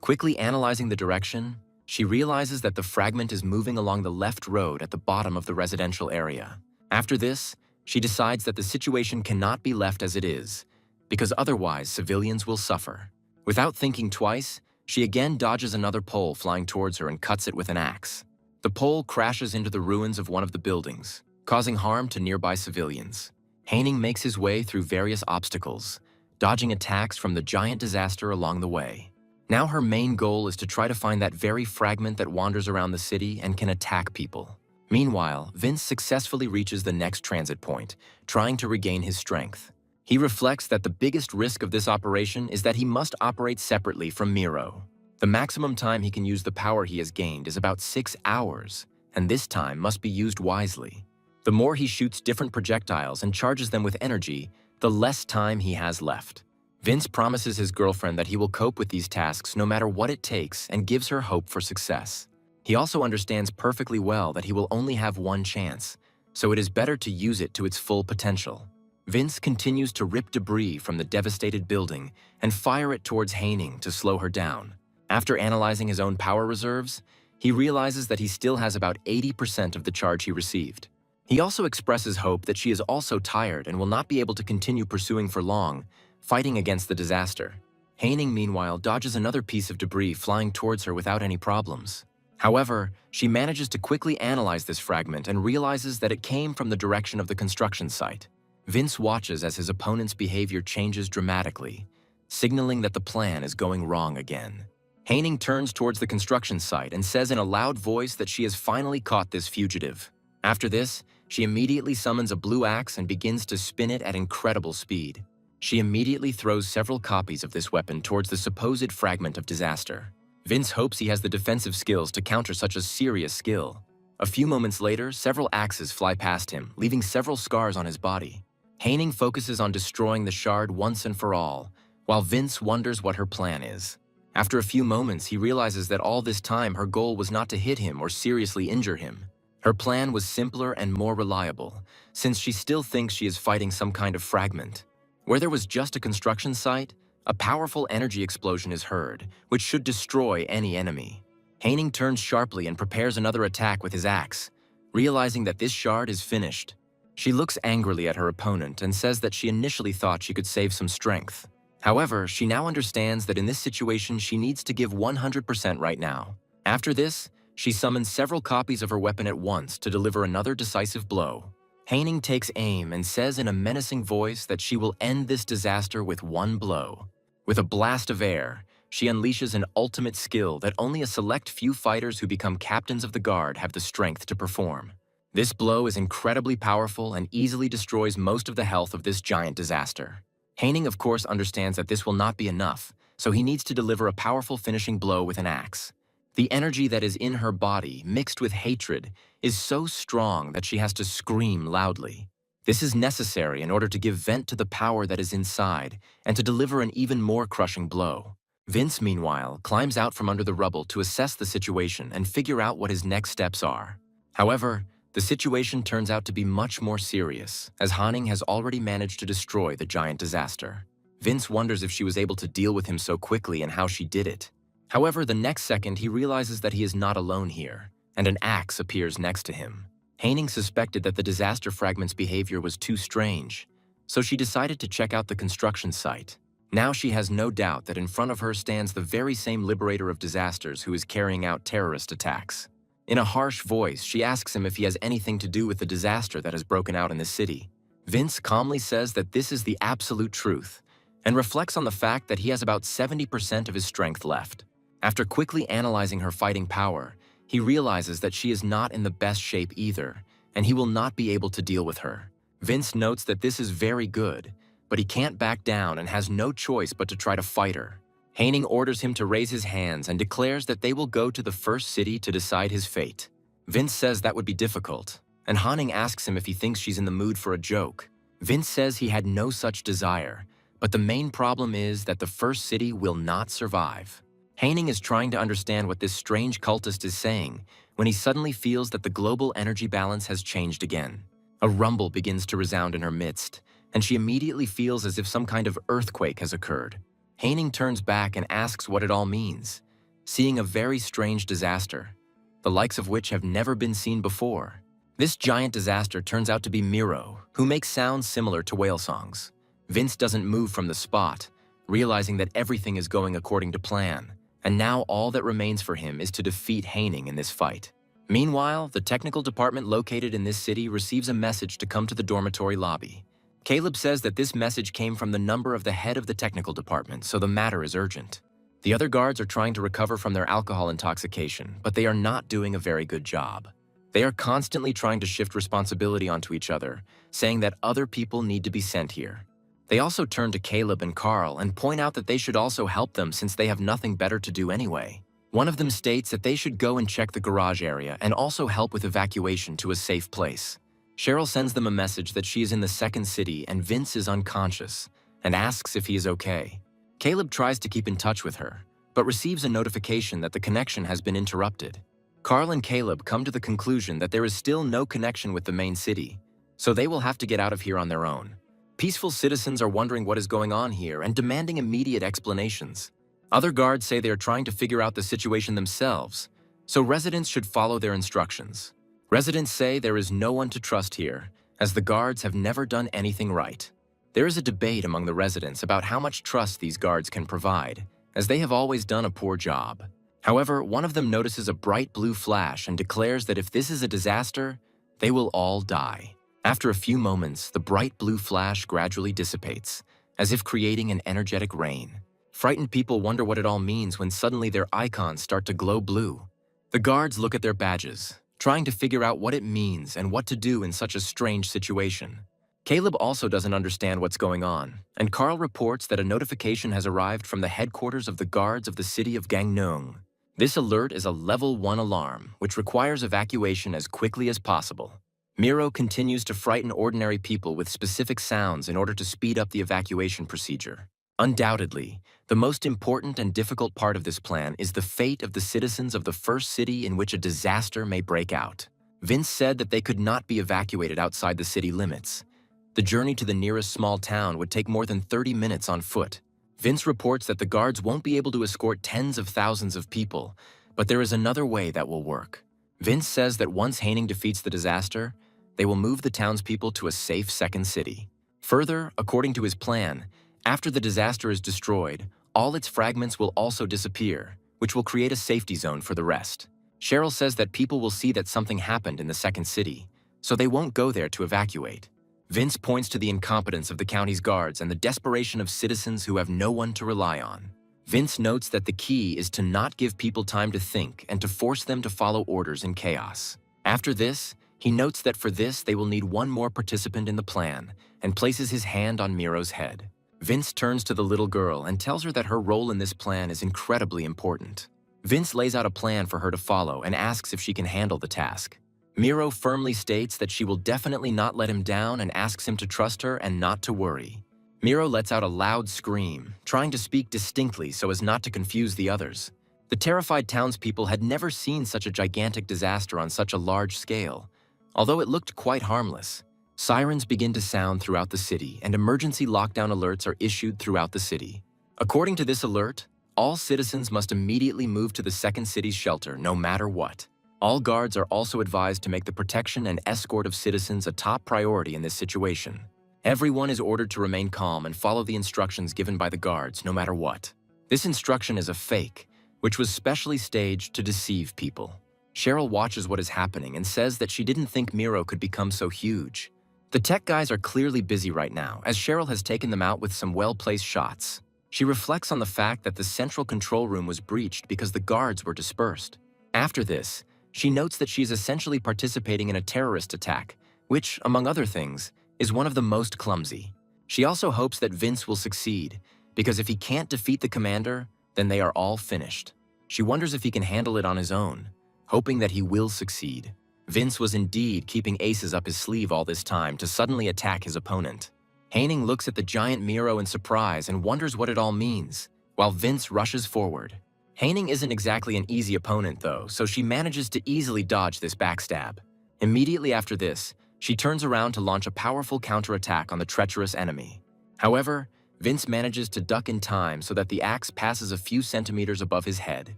Quickly analyzing the direction, she realizes that the fragment is moving along the left road at the bottom of the residential area. After this, she decides that the situation cannot be left as it is, because otherwise civilians will suffer. Without thinking twice, she again dodges another pole flying towards her and cuts it with an axe. The pole crashes into the ruins of one of the buildings, causing harm to nearby civilians. Haining makes his way through various obstacles, dodging attacks from the giant disaster along the way. Now her main goal is to try to find that very fragment that wanders around the city and can attack people. Meanwhile, Vince successfully reaches the next transit point, trying to regain his strength. He reflects that the biggest risk of this operation is that he must operate separately from Miro. The maximum time he can use the power he has gained is about 6 hours, and this time must be used wisely. The more he shoots different projectiles and charges them with energy, the less time he has left. Vince promises his girlfriend that he will cope with these tasks no matter what it takes and gives her hope for success. He also understands perfectly well that he will only have one chance, so it is better to use it to its full potential. Vince continues to rip debris from the devastated building and fire it towards Haining to slow her down. After analyzing his own power reserves, he realizes that he still has about 80% of the charge he received. He also expresses hope that she is also tired and will not be able to continue pursuing for long, fighting against the disaster. Haining, meanwhile, dodges another piece of debris flying towards her without any problems. However, she manages to quickly analyze this fragment and realizes that it came from the direction of the construction site. Vince watches as his opponent's behavior changes dramatically, signaling that the plan is going wrong again. Haining turns towards the construction site and says in a loud voice that she has finally caught this fugitive. After this, she immediately summons a blue axe and begins to spin it at incredible speed. She immediately throws several copies of this weapon towards the supposed fragment of disaster. Vince hopes he has the defensive skills to counter such a serious skill. A few moments later, several axes fly past him, leaving several scars on his body. Haining focuses on destroying the shard once and for all, while Vince wonders what her plan is. After a few moments, he realizes that all this time her goal was not to hit him or seriously injure him. Her plan was simpler and more reliable, since she still thinks she is fighting some kind of fragment. Where there was just a construction site, a powerful energy explosion is heard, which should destroy any enemy. Haining turns sharply and prepares another attack with his axe, realizing that this shard is finished. She looks angrily at her opponent and says that she initially thought she could save some strength. However, she now understands that in this situation she needs to give 100% right now. After this, she summons several copies of her weapon at once to deliver another decisive blow. Haining takes aim and says in a menacing voice that she will end this disaster with one blow. With a blast of air, she unleashes an ultimate skill that only a select few fighters who become captains of the guard have the strength to perform. This blow is incredibly powerful and easily destroys most of the health of this giant disaster. Haining, of course, understands that this will not be enough, so he needs to deliver a powerful finishing blow with an axe. The energy that is in her body, mixed with hatred, is so strong that she has to scream loudly. This is necessary in order to give vent to the power that is inside and to deliver an even more crushing blow. Vince, meanwhile, climbs out from under the rubble to assess the situation and figure out what his next steps are. However, the situation turns out to be much more serious, as Haining has already managed to destroy the giant disaster. Vince wonders if she was able to deal with him so quickly and how she did it. However, the next second he realizes that he is not alone here, and an axe appears next to him. Haining suspected that the disaster fragment's behavior was too strange, so she decided to check out the construction site. Now she has no doubt that in front of her stands the very same liberator of disasters who is carrying out terrorist attacks. In a harsh voice, she asks him if he has anything to do with the disaster that has broken out in the city. Vince calmly says that this is the absolute truth, and reflects on the fact that he has about 70% of his strength left. After quickly analyzing her fighting power, he realizes that she is not in the best shape either, and he will not be able to deal with her. Vince notes that this is very good, but he can't back down and has no choice but to try to fight her. Haining orders him to raise his hands and declares that they will go to the first city to decide his fate. Vince says that would be difficult, and Hanning asks him if he thinks she's in the mood for a joke. Vince says he had no such desire, but the main problem is that the first city will not survive. Haining is trying to understand what this strange cultist is saying when he suddenly feels that the global energy balance has changed again. A rumble begins to resound in her midst, and she immediately feels as if some kind of earthquake has occurred. Haining turns back and asks what it all means, seeing a very strange disaster, the likes of which have never been seen before. This giant disaster turns out to be Miro, who makes sounds similar to whale songs. Vince doesn't move from the spot, realizing that everything is going according to plan, and now all that remains for him is to defeat Haining in this fight. Meanwhile, the technical department located in this city receives a message to come to the dormitory lobby. Caleb says that this message came from the number of the head of the technical department, so the matter is urgent. The other guards are trying to recover from their alcohol intoxication, but they are not doing a very good job. They are constantly trying to shift responsibility onto each other, saying that other people need to be sent here. They also turn to Caleb and Carl and point out that they should also help them since they have nothing better to do anyway. One of them states that they should go and check the garage area and also help with evacuation to a safe place. Cheryl sends them a message that she is in the second city and Vince is unconscious and asks if he is okay. Caleb tries to keep in touch with her, but receives a notification that the connection has been interrupted. Carl and Caleb come to the conclusion that there is still no connection with the main city, so they will have to get out of here on their own. Peaceful citizens are wondering what is going on here and demanding immediate explanations. Other guards say they are trying to figure out the situation themselves, so residents should follow their instructions. Residents say there is no one to trust here, as the guards have never done anything right. There is a debate among the residents about how much trust these guards can provide, as they have always done a poor job. However, one of them notices a bright blue flash and declares that if this is a disaster, they will all die. After a few moments, the bright blue flash gradually dissipates, as if creating an energetic rain. Frightened people wonder what it all means when suddenly their icons start to glow blue. The guards look at their badges, trying to figure out what it means and what to do in such a strange situation. Caleb also doesn't understand what's going on, and Carl reports that a notification has arrived from the headquarters of the guards of the city of Gangneung. This alert is a level 1 alarm, which requires evacuation as quickly as possible. Miro continues to frighten ordinary people with specific sounds in order to speed up the evacuation procedure. Undoubtedly, the most important and difficult part of this plan is the fate of the citizens of the first city in which a disaster may break out. Vince said that they could not be evacuated outside the city limits. The journey to the nearest small town would take more than 30 minutes on foot. Vince reports that the guards won't be able to escort tens of thousands of people, but there is another way that will work. Vince says that once Haining defeats the disaster, they will move the townspeople to a safe second city. Further, according to his plan, after the disaster is destroyed, all its fragments will also disappear, which will create a safety zone for the rest. Cheryl says that people will see that something happened in the second city, so they won't go there to evacuate. Vince points to the incompetence of the county's guards and the desperation of citizens who have no one to rely on. Vince notes that the key is to not give people time to think and to force them to follow orders in chaos. After this, he notes that for this they will need one more participant in the plan and places his hand on Miro's head. Vince turns to the little girl and tells her that her role in this plan is incredibly important. Vince lays out a plan for her to follow and asks if she can handle the task. Miro firmly states that she will definitely not let him down and asks him to trust her and not to worry. Miro lets out a loud scream, trying to speak distinctly so as not to confuse the others. The terrified townspeople had never seen such a gigantic disaster on such a large scale, although it looked quite harmless. Sirens begin to sound throughout the city and emergency lockdown alerts are issued throughout the city. According to this alert, all citizens must immediately move to the second city's shelter no matter what. All guards are also advised to make the protection and escort of citizens a top priority in this situation. Everyone is ordered to remain calm and follow the instructions given by the guards no matter what. This instruction is a fake, which was specially staged to deceive people. Cheryl watches what is happening and says that she didn't think Miro could become so huge. The tech guys are clearly busy right now, as Cheryl has taken them out with some well-placed shots. She reflects on the fact that the central control room was breached because the guards were dispersed. After this, she notes that she is essentially participating in a terrorist attack, which, among other things, is one of the most clumsy. She also hopes that Vince will succeed, because if he can't defeat the commander, Then they are all finished. She wonders if he can handle it on his own, hoping that he will succeed. Vince was indeed keeping aces up his sleeve all this time to suddenly attack his opponent. Haining looks at the giant Miro in surprise and wonders what it all means, while Vince rushes forward. Haining isn't exactly an easy opponent though, so she manages to easily dodge this backstab. Immediately after this, she turns around to launch a powerful counterattack on the treacherous enemy. However, Vince manages to duck in time so that the axe passes a few centimeters above his head.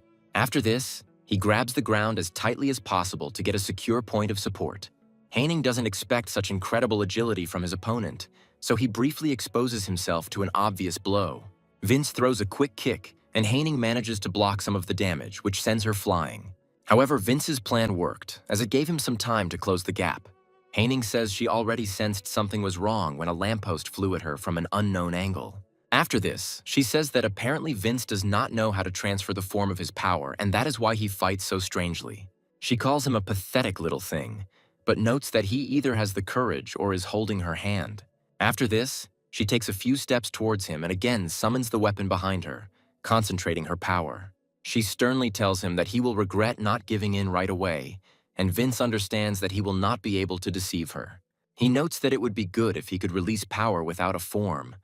After this, he grabs the ground as tightly as possible to get a secure point of support. Haining doesn't expect such incredible agility from his opponent, so he briefly exposes himself to an obvious blow. Vince throws a quick kick, and Haining manages to block some of the damage, which sends her flying. However, Vince's plan worked, as it gave him some time to close the gap. Haining says she already sensed something was wrong when a lamppost flew at her from an unknown angle. After this, she says that apparently Vince does not know how to transfer the form of his power, and that is why he fights so strangely. She calls him a pathetic little thing, but notes that he either has the courage or is holding her hand. After this, she takes a few steps towards him and again summons the weapon behind her, concentrating her power. She sternly tells him that he will regret not giving in right away, and Vince understands that he will not be able to deceive her. He notes that it would be good if he could release power without a form,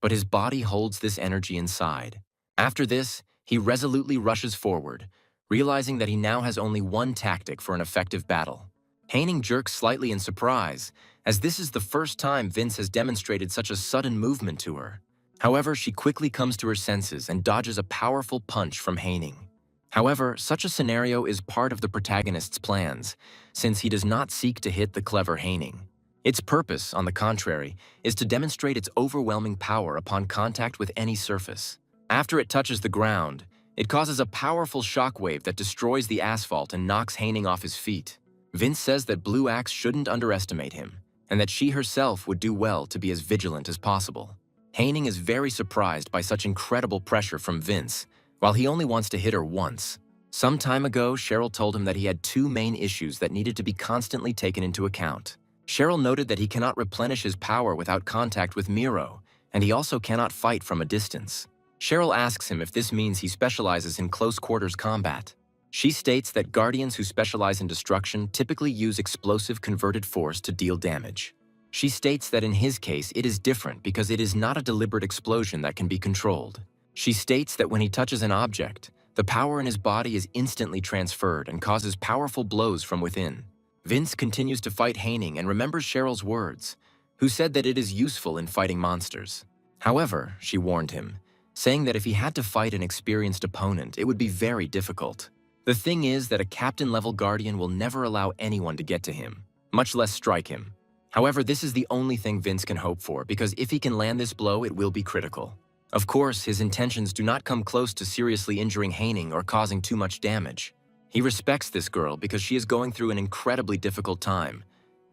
but his body holds this energy inside. After this, he resolutely rushes forward, realizing that he now has only one tactic for an effective battle. Haining jerks slightly in surprise, as this is the first time Vince has demonstrated such a sudden movement to her. However, she quickly comes to her senses and dodges a powerful punch from Haining. However, such a scenario is part of the protagonist's plans, since he does not seek to hit the clever Haining. Its purpose, on the contrary, is to demonstrate its overwhelming power upon contact with any surface. After it touches the ground, it causes a powerful shockwave that destroys the asphalt and knocks Haining off his feet. Vince says that Blue Axe shouldn't underestimate him, and that she herself would do well to be as vigilant as possible. Haining is very surprised by such incredible pressure from Vince, while he only wants to hit her once. Some time ago, Cheryl told him that he had two main issues that needed to be constantly taken into account. Cheryl noted that he cannot replenish his power without contact with Miro, and he also cannot fight from a distance. Cheryl asks him if this means he specializes in close-quarters combat. She states that guardians who specialize in destruction typically use explosive converted force to deal damage. She states that in his case it is different because it is not a deliberate explosion that can be controlled. She states that when he touches an object, the power in his body is instantly transferred and causes powerful blows from within. Vince continues to fight Haining and remembers Cheryl's words, who said that it is useful in fighting monsters. However, she warned him, saying that if he had to fight an experienced opponent, it would be very difficult. The thing is that a captain-level guardian will never allow anyone to get to him, much less strike him. However, this is the only thing Vince can hope for, because if he can land this blow, it will be critical. Of course, his intentions do not come close to seriously injuring Haining or causing too much damage. He respects this girl because she is going through an incredibly difficult time,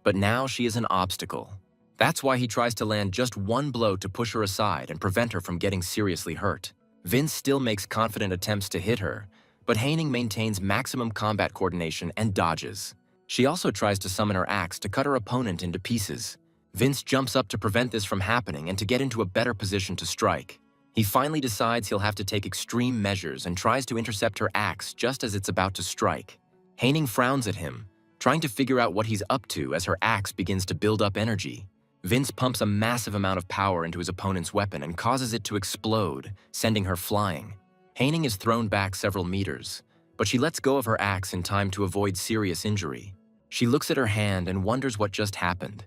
but now she is an obstacle. That's why he tries to land just one blow to push her aside and prevent her from getting seriously hurt. Vince still makes confident attempts to hit her, but Haining maintains maximum combat coordination and dodges. She also tries to summon her axe to cut her opponent into pieces. Vince jumps up to prevent this from happening and to get into a better position to strike. He finally decides he'll have to take extreme measures and tries to intercept her axe just as it's about to strike. Haining frowns at him, trying to figure out what he's up to as her axe begins to build up energy. Vince pumps a massive amount of power into his opponent's weapon and causes it to explode, sending her flying. Haining is thrown back several meters, but she lets go of her axe in time to avoid serious injury. She looks at her hand and wonders what just happened,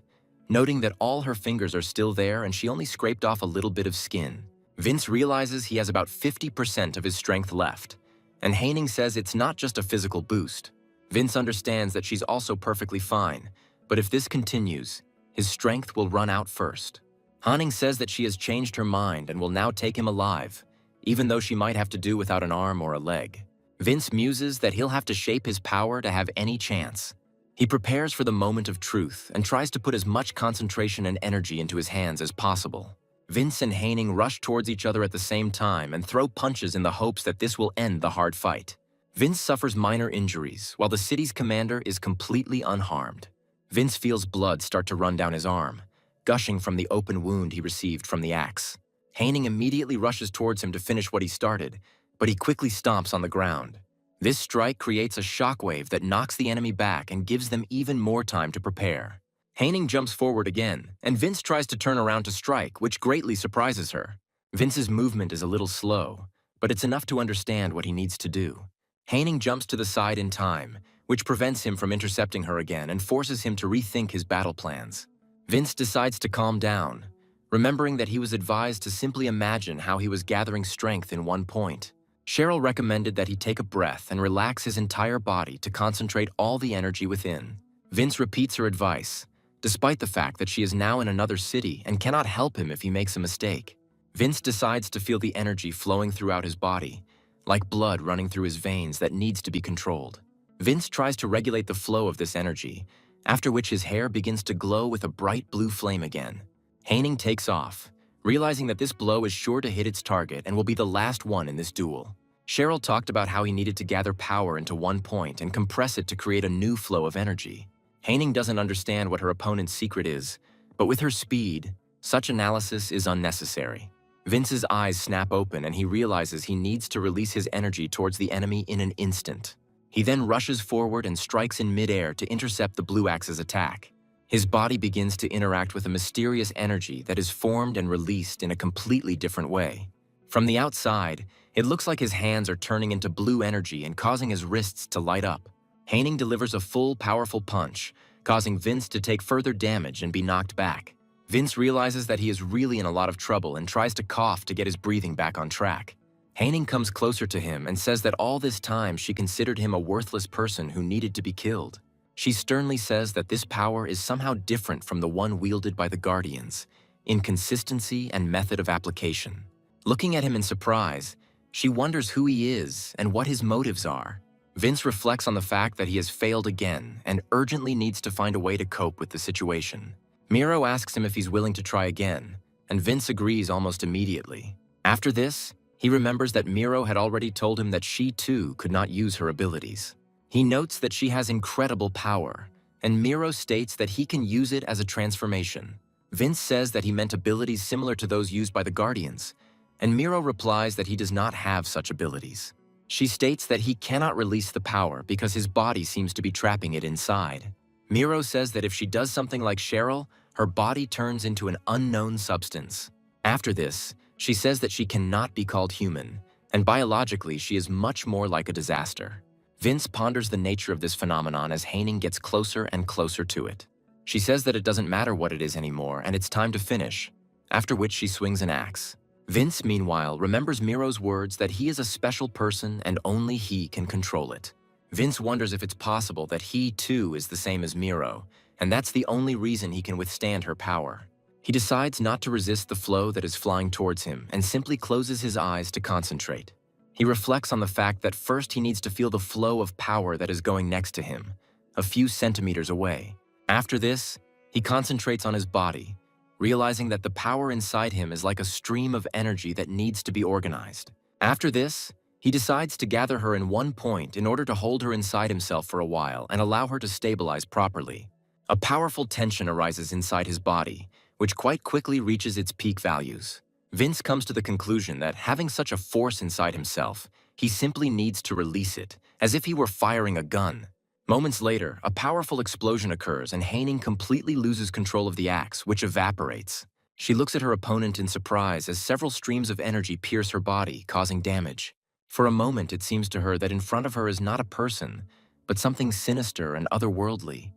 noting that all her fingers are still there and she only scraped off a little bit of skin. Vince realizes he has about 50% of his strength left, and Haining says it's not just a physical boost. Vince understands that she's also perfectly fine, but if this continues, his strength will run out first. Haining says that she has changed her mind and will now take him alive, even though she might have to do without an arm or a leg. Vince muses that he'll have to shape his power to have any chance. He prepares for the moment of truth and tries to put as much concentration and energy into his hands as possible. Vince and Haining rush towards each other at the same time and throw punches in the hopes that this will end the hard fight. Vince suffers minor injuries, while the city's commander is completely unharmed. Vince feels blood start to run down his arm, gushing from the open wound he received from the axe. Haining immediately rushes towards him to finish what he started, but he quickly stomps on the ground. This strike creates a shockwave that knocks the enemy back and gives them even more time to prepare. Haining jumps forward again, and Vince tries to turn around to strike, which greatly surprises her. Vince's movement is a little slow, but it's enough to understand what he needs to do. Haining jumps to the side in time, which prevents him from intercepting her again and forces him to rethink his battle plans. Vince decides to calm down, remembering that he was advised to simply imagine how he was gathering strength in one point. Cheryl recommended that he take a breath and relax his entire body to concentrate all the energy within. Vince repeats her advice, despite the fact that she is now in another city and cannot help him if he makes a mistake. Vince decides to feel the energy flowing throughout his body, like blood running through his veins that needs to be controlled. Vince tries to regulate the flow of this energy, after which his hair begins to glow with a bright blue flame again. Haining takes off, realizing that this blow is sure to hit its target and will be the last one in this duel. Cheryl talked about how he needed to gather power into one point and compress it to create a new flow of energy. Haining doesn't understand what her opponent's secret is, but with her speed, such analysis is unnecessary. Vince's eyes snap open and he realizes he needs to release his energy towards the enemy in an instant. He then rushes forward and strikes in midair to intercept the Blue Axe's attack. His body begins to interact with a mysterious energy that is formed and released in a completely different way. From the outside, it looks like his hands are turning into blue energy and causing his wrists to light up. Haining delivers a full, powerful punch, causing Vince to take further damage and be knocked back. Vince realizes that he is really in a lot of trouble and tries to cough to get his breathing back on track. Haining comes closer to him and says that all this time she considered him a worthless person who needed to be killed. She sternly says that this power is somehow different from the one wielded by the Guardians, in consistency and method of application. Looking at him in surprise, she wonders who he is and what his motives are. Vince reflects on the fact that he has failed again and urgently needs to find a way to cope with the situation. Miro asks him if he's willing to try again, and Vince agrees almost immediately. After this, he remembers that Miro had already told him that she too could not use her abilities. He notes that she has incredible power, and Miro states that he can use it as a transformation. Vince says that he meant abilities similar to those used by the Guardians, and Miro replies that he does not have such abilities. She states that he cannot release the power because his body seems to be trapping it inside. Miro says that if she does something like Cheryl, her body turns into an unknown substance. After this, she says that she cannot be called human, and biologically she is much more like a disaster. Vince ponders the nature of this phenomenon as Haining gets closer and closer to it. She says that it doesn't matter what it is anymore and it's time to finish, after which she swings an axe. Vince, meanwhile, remembers Miro's words that he is a special person and only he can control it. Vince wonders if it's possible that he too is the same as Miro, and that's the only reason he can withstand her power. He decides not to resist the flow that is flying towards him and simply closes his eyes to concentrate. He reflects on the fact that first he needs to feel the flow of power that is going next to him, a few centimeters away. After this, he concentrates on his body, realizing that the power inside him is like a stream of energy that needs to be organized. After this, he decides to gather her in one point in order to hold her inside himself for a while and allow her to stabilize properly. A powerful tension arises inside his body, which quite quickly reaches its peak values. Vince comes to the conclusion that having such a force inside himself, he simply needs to release it, as if he were firing a gun. Moments later, a powerful explosion occurs and Haining completely loses control of the axe, which evaporates. She looks at her opponent in surprise as several streams of energy pierce her body, causing damage. For a moment, it seems to her that in front of her is not a person, but something sinister and otherworldly,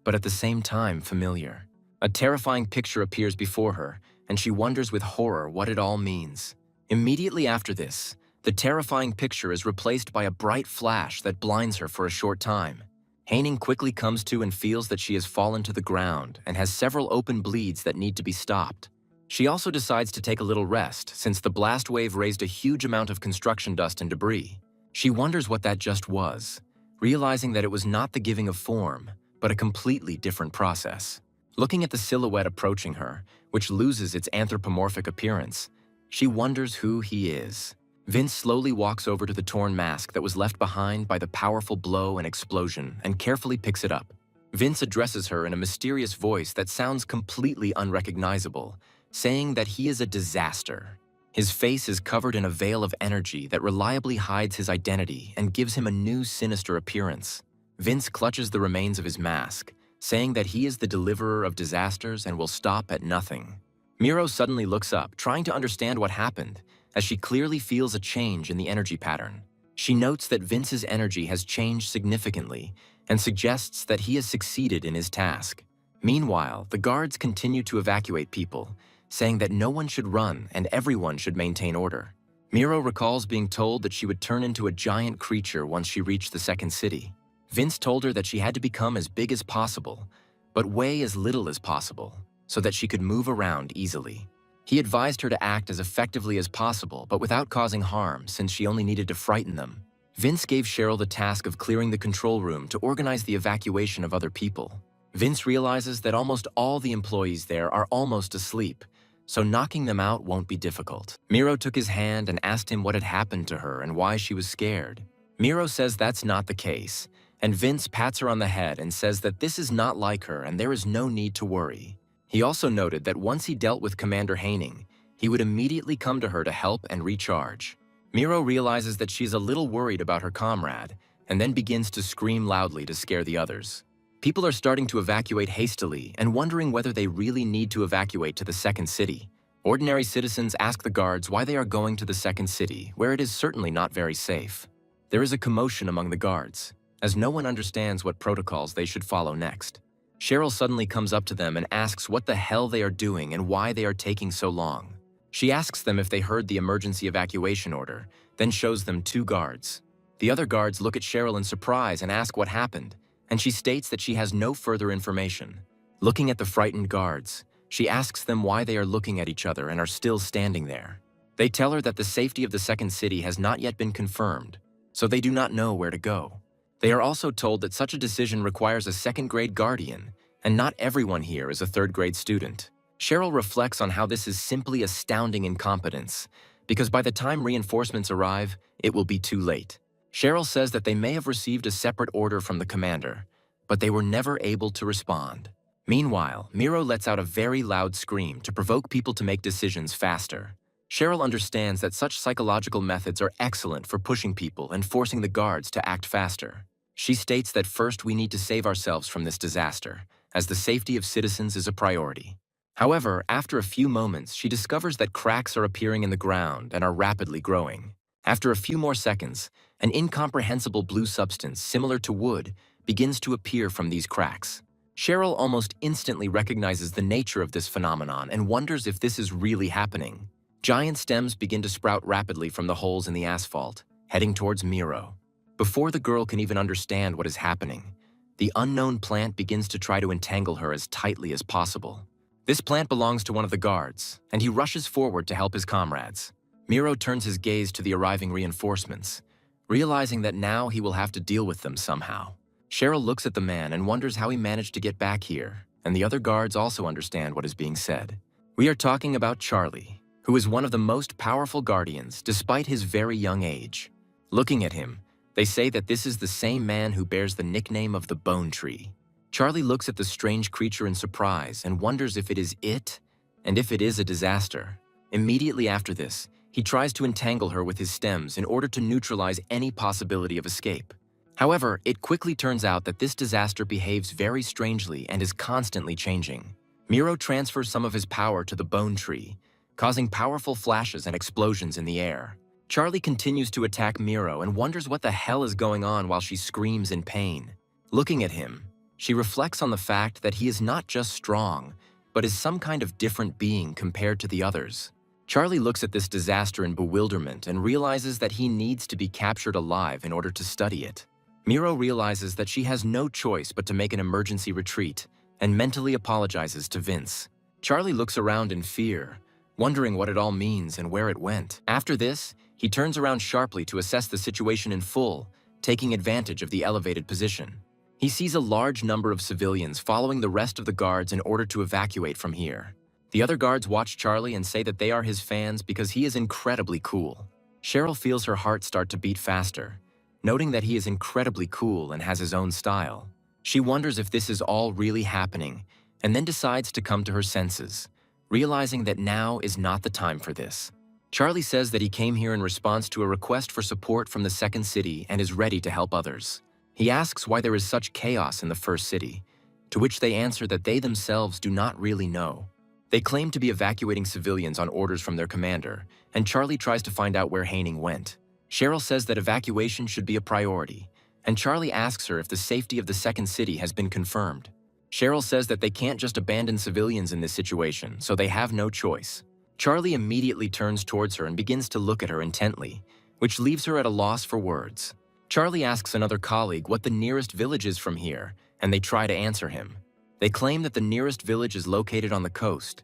but at the same time familiar. A terrifying picture appears before her, and she wonders with horror what it all means. Immediately after this, the terrifying picture is replaced by a bright flash that blinds her for a short time. Haining quickly comes to and feels that she has fallen to the ground and has several open bleeds that need to be stopped. She also decides to take a little rest since the blast wave raised a huge amount of construction dust and debris. She wonders what that just was, realizing that it was not the giving of form, but a completely different process. Looking at the silhouette approaching her, which loses its anthropomorphic appearance, she wonders who he is. Vince slowly walks over to the torn mask that was left behind by the powerful blow and explosion and carefully picks it up. Vince addresses her in a mysterious voice that sounds completely unrecognizable, saying that he is a disaster. His face is covered in a veil of energy that reliably hides his identity and gives him a new sinister appearance. Vince clutches the remains of his mask, saying that he is the deliverer of disasters and will stop at nothing. Miro suddenly looks up, trying to understand what happened, as she clearly feels a change in the energy pattern. She notes that Vince's energy has changed significantly and suggests that he has succeeded in his task. Meanwhile, the guards continue to evacuate people, saying that no one should run and everyone should maintain order. Miro recalls being told that she would turn into a giant creature once she reached the second city. Vince told her that she had to become as big as possible, but weigh as little as possible, so that she could move around easily. He advised her to act as effectively as possible, but without causing harm, since she only needed to frighten them. Vince gave Cheryl the task of clearing the control room to organize the evacuation of other people. Vince realizes that almost all the employees there are almost asleep, so knocking them out won't be difficult. Miro took his hand and asked him what had happened to her and why she was scared. Miro says that's not the case, and Vince pats her on the head and says that this is not like her and there is no need to worry. He also noted that once he dealt with Commander Haining, he would immediately come to her to help and recharge. Miro realizes that she's a little worried about her comrade, and then begins to scream loudly to scare the others. People are starting to evacuate hastily and wondering whether they really need to evacuate to the second city. Ordinary citizens ask the guards why they are going to the second city, where it is certainly not very safe. There is a commotion among the guards, as no one understands what protocols they should follow next. Cheryl suddenly comes up to them and asks what the hell they are doing and why they are taking so long. She asks them if they heard the emergency evacuation order, then shows them 2 guards. The other guards look at Cheryl in surprise and ask what happened, and she states that she has no further information. Looking at the frightened guards, she asks them why they are looking at each other and are still standing there. They tell her that the safety of the second city has not yet been confirmed, so they do not know where to go. They are also told that such a decision requires a second-grade guardian, and not everyone here is a third-grade student. Cheryl reflects on how this is simply astounding incompetence, because by the time reinforcements arrive, it will be too late. Cheryl says that they may have received a separate order from the commander, but they were never able to respond. Meanwhile, Miro lets out a very loud scream to provoke people to make decisions faster. Cheryl understands that such psychological methods are excellent for pushing people and forcing the guards to act faster. She states that first we need to save ourselves from this disaster, as the safety of citizens is a priority. However, after a few moments, she discovers that cracks are appearing in the ground and are rapidly growing. After a few more seconds, an incomprehensible blue substance similar to wood begins to appear from these cracks. Cheryl almost instantly recognizes the nature of this phenomenon and wonders if this is really happening. Giant stems begin to sprout rapidly from the holes in the asphalt, heading towards Miro. Before the girl can even understand what is happening, the unknown plant begins to try to entangle her as tightly as possible. This plant belongs to one of the guards, and he rushes forward to help his comrades. Miro turns his gaze to the arriving reinforcements, realizing that now he will have to deal with them somehow. Cheryl looks at the man and wonders how he managed to get back here, and the other guards also understand what is being said. We are talking about Charlie, who is one of the most powerful guardians despite his very young age. Looking at him, they say that this is the same man who bears the nickname of the Bone Tree. Charlie looks at the strange creature in surprise and wonders if it is it, and if it is a disaster. Immediately after this, he tries to entangle her with his stems in order to neutralize any possibility of escape. However, it quickly turns out that this disaster behaves very strangely and is constantly changing. Miro transfers some of his power to the Bone Tree, causing powerful flashes and explosions in the air. Charlie continues to attack Miro and wonders what the hell is going on while she screams in pain. Looking at him, she reflects on the fact that he is not just strong, but is some kind of different being compared to the others. Charlie looks at this disaster in bewilderment and realizes that he needs to be captured alive in order to study it. Miro realizes that she has no choice but to make an emergency retreat and mentally apologizes to Vince. Charlie looks around in fear, wondering what it all means and where it went. After this, he turns around sharply to assess the situation in full, taking advantage of the elevated position. He sees a large number of civilians following the rest of the guards in order to evacuate from here. The other guards watch Charlie and say that they are his fans because he is incredibly cool. Cheryl feels her heart start to beat faster, noting that he is incredibly cool and has his own style. She wonders if this is all really happening, and then decides to come to her senses, realizing that now is not the time for this. Charlie says that he came here in response to a request for support from the second city and is ready to help others. He asks why there is such chaos in the first city, to which they answer that they themselves do not really know. They claim to be evacuating civilians on orders from their commander, and Charlie tries to find out where Haining went. Cheryl says that evacuation should be a priority, and Charlie asks her if the safety of the second city has been confirmed. Cheryl says that they can't just abandon civilians in this situation, so they have no choice. Charlie immediately turns towards her and begins to look at her intently, which leaves her at a loss for words. Charlie asks another colleague what the nearest village is from here, and they try to answer him. They claim that the nearest village is located on the coast.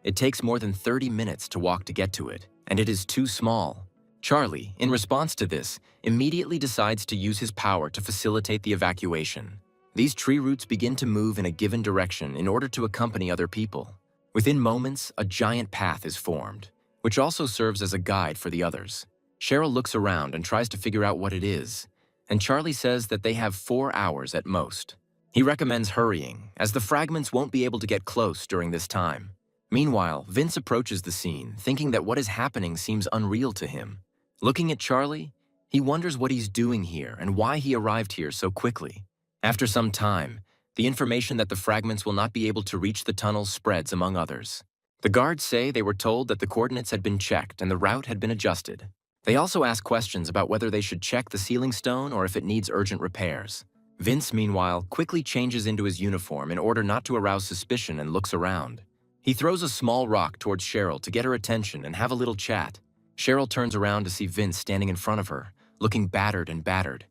It takes more than 30 minutes to walk to get to it, and it is too small. Charlie, in response to this, immediately decides to use his power to facilitate the evacuation. These tree roots begin to move in a given direction in order to accompany other people. Within moments, a giant path is formed, which also serves as a guide for the others. Cheryl looks around and tries to figure out what it is, and Charlie says that they have 4 hours at most. He recommends hurrying, as the fragments won't be able to get close during this time. Meanwhile, Vince approaches the scene, thinking that what is happening seems unreal to him. Looking at Charlie, he wonders what he's doing here and why he arrived here so quickly. After some time, the information that the fragments will not be able to reach the tunnel spreads among others. The guards say they were told that the coordinates had been checked and the route had been adjusted. They also ask questions about whether they should check the sealing stone or if it needs urgent repairs. Vince, meanwhile, quickly changes into his uniform in order not to arouse suspicion and looks around. He throws a small rock towards Cheryl to get her attention and have a little chat. Cheryl turns around to see Vince standing in front of her, looking battered,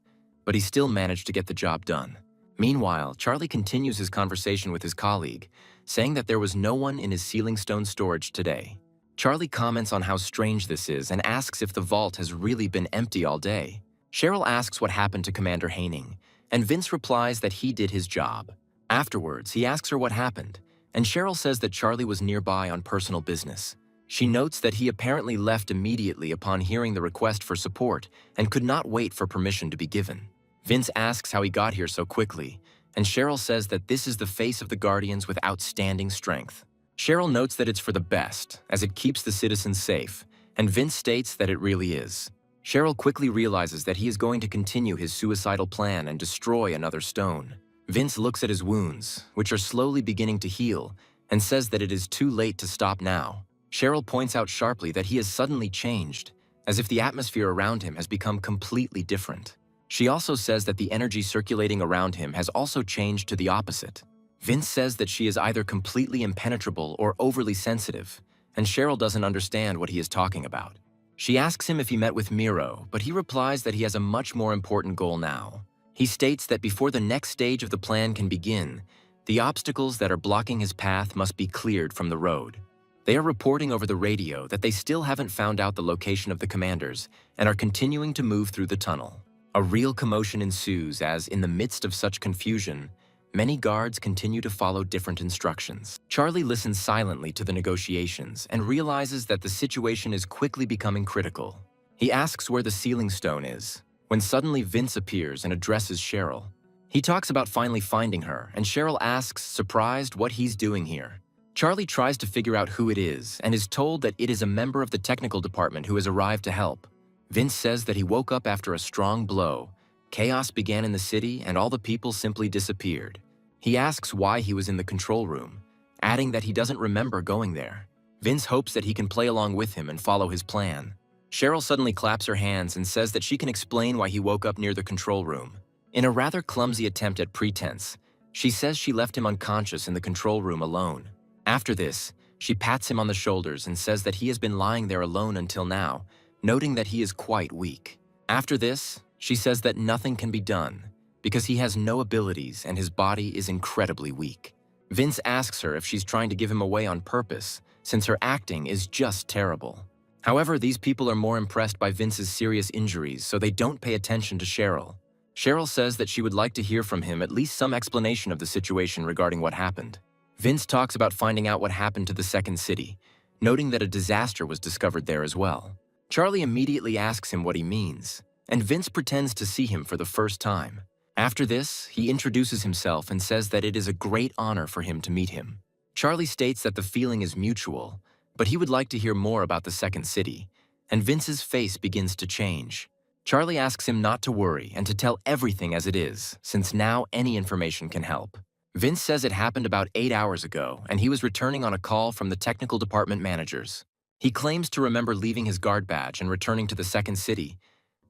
but he still managed to get the job done. Meanwhile, Charlie continues his conversation with his colleague, saying that there was no one in his sealing stone storage today. Charlie comments on how strange this is and asks if the vault has really been empty all day. Cheryl asks what happened to Commander Haining, and Vince replies that he did his job. Afterwards, he asks her what happened, and Cheryl says that Charlie was nearby on personal business. She notes that he apparently left immediately upon hearing the request for support and could not wait for permission to be given. Vince asks how he got here so quickly, and Cheryl says that this is the face of the Guardians with outstanding strength. Cheryl notes that it's for the best, as it keeps the citizens safe, and Vince states that it really is. Cheryl quickly realizes that he is going to continue his suicidal plan and destroy another stone. Vince looks at his wounds, which are slowly beginning to heal, and says that it is too late to stop now. Cheryl points out sharply that he has suddenly changed, as if the atmosphere around him has become completely different. She also says that the energy circulating around him has also changed to the opposite. Vince says that she is either completely impenetrable or overly sensitive, and Cheryl doesn't understand what he is talking about. She asks him if he met with Miro, but he replies that he has a much more important goal now. He states that before the next stage of the plan can begin, the obstacles that are blocking his path must be cleared from the road. They are reporting over the radio that they still haven't found out the location of the commanders and are continuing to move through the tunnel. A real commotion ensues as, in the midst of such confusion, many guards continue to follow different instructions. Charlie listens silently to the negotiations and realizes that the situation is quickly becoming critical. He asks where the sealing stone is, when suddenly Vince appears and addresses Cheryl. He talks about finally finding her, and Cheryl asks, surprised, what he's doing here. Charlie tries to figure out who it is and is told that it is a member of the technical department who has arrived to help. Vince says that he woke up after a strong blow. Chaos began in the city and all the people simply disappeared. He asks why he was in the control room, adding that he doesn't remember going there. Vince hopes that he can play along with him and follow his plan. Cheryl suddenly claps her hands and says that she can explain why he woke up near the control room. In a rather clumsy attempt at pretense, she says she left him unconscious in the control room alone. After this, she pats him on the shoulders and says that he has been lying there alone until now, noting that he is quite weak. After this, she says that nothing can be done because he has no abilities and his body is incredibly weak. Vince asks her if she's trying to give him away on purpose, since her acting is just terrible. However, these people are more impressed by Vince's serious injuries, so they don't pay attention to Cheryl. Cheryl says that she would like to hear from him at least some explanation of the situation regarding what happened. Vince talks about finding out what happened to the second city, noting that a disaster was discovered there as well. Charlie immediately asks him what he means, and Vince pretends to see him for the first time. After this, he introduces himself and says that it is a great honor for him to meet him. Charlie states that the feeling is mutual, but he would like to hear more about the second city, and Vince's face begins to change. Charlie asks him not to worry and to tell everything as it is, since now any information can help. Vince says it happened about 8 hours ago, and he was returning on a call from the technical department managers. He claims to remember leaving his guard badge and returning to the second city,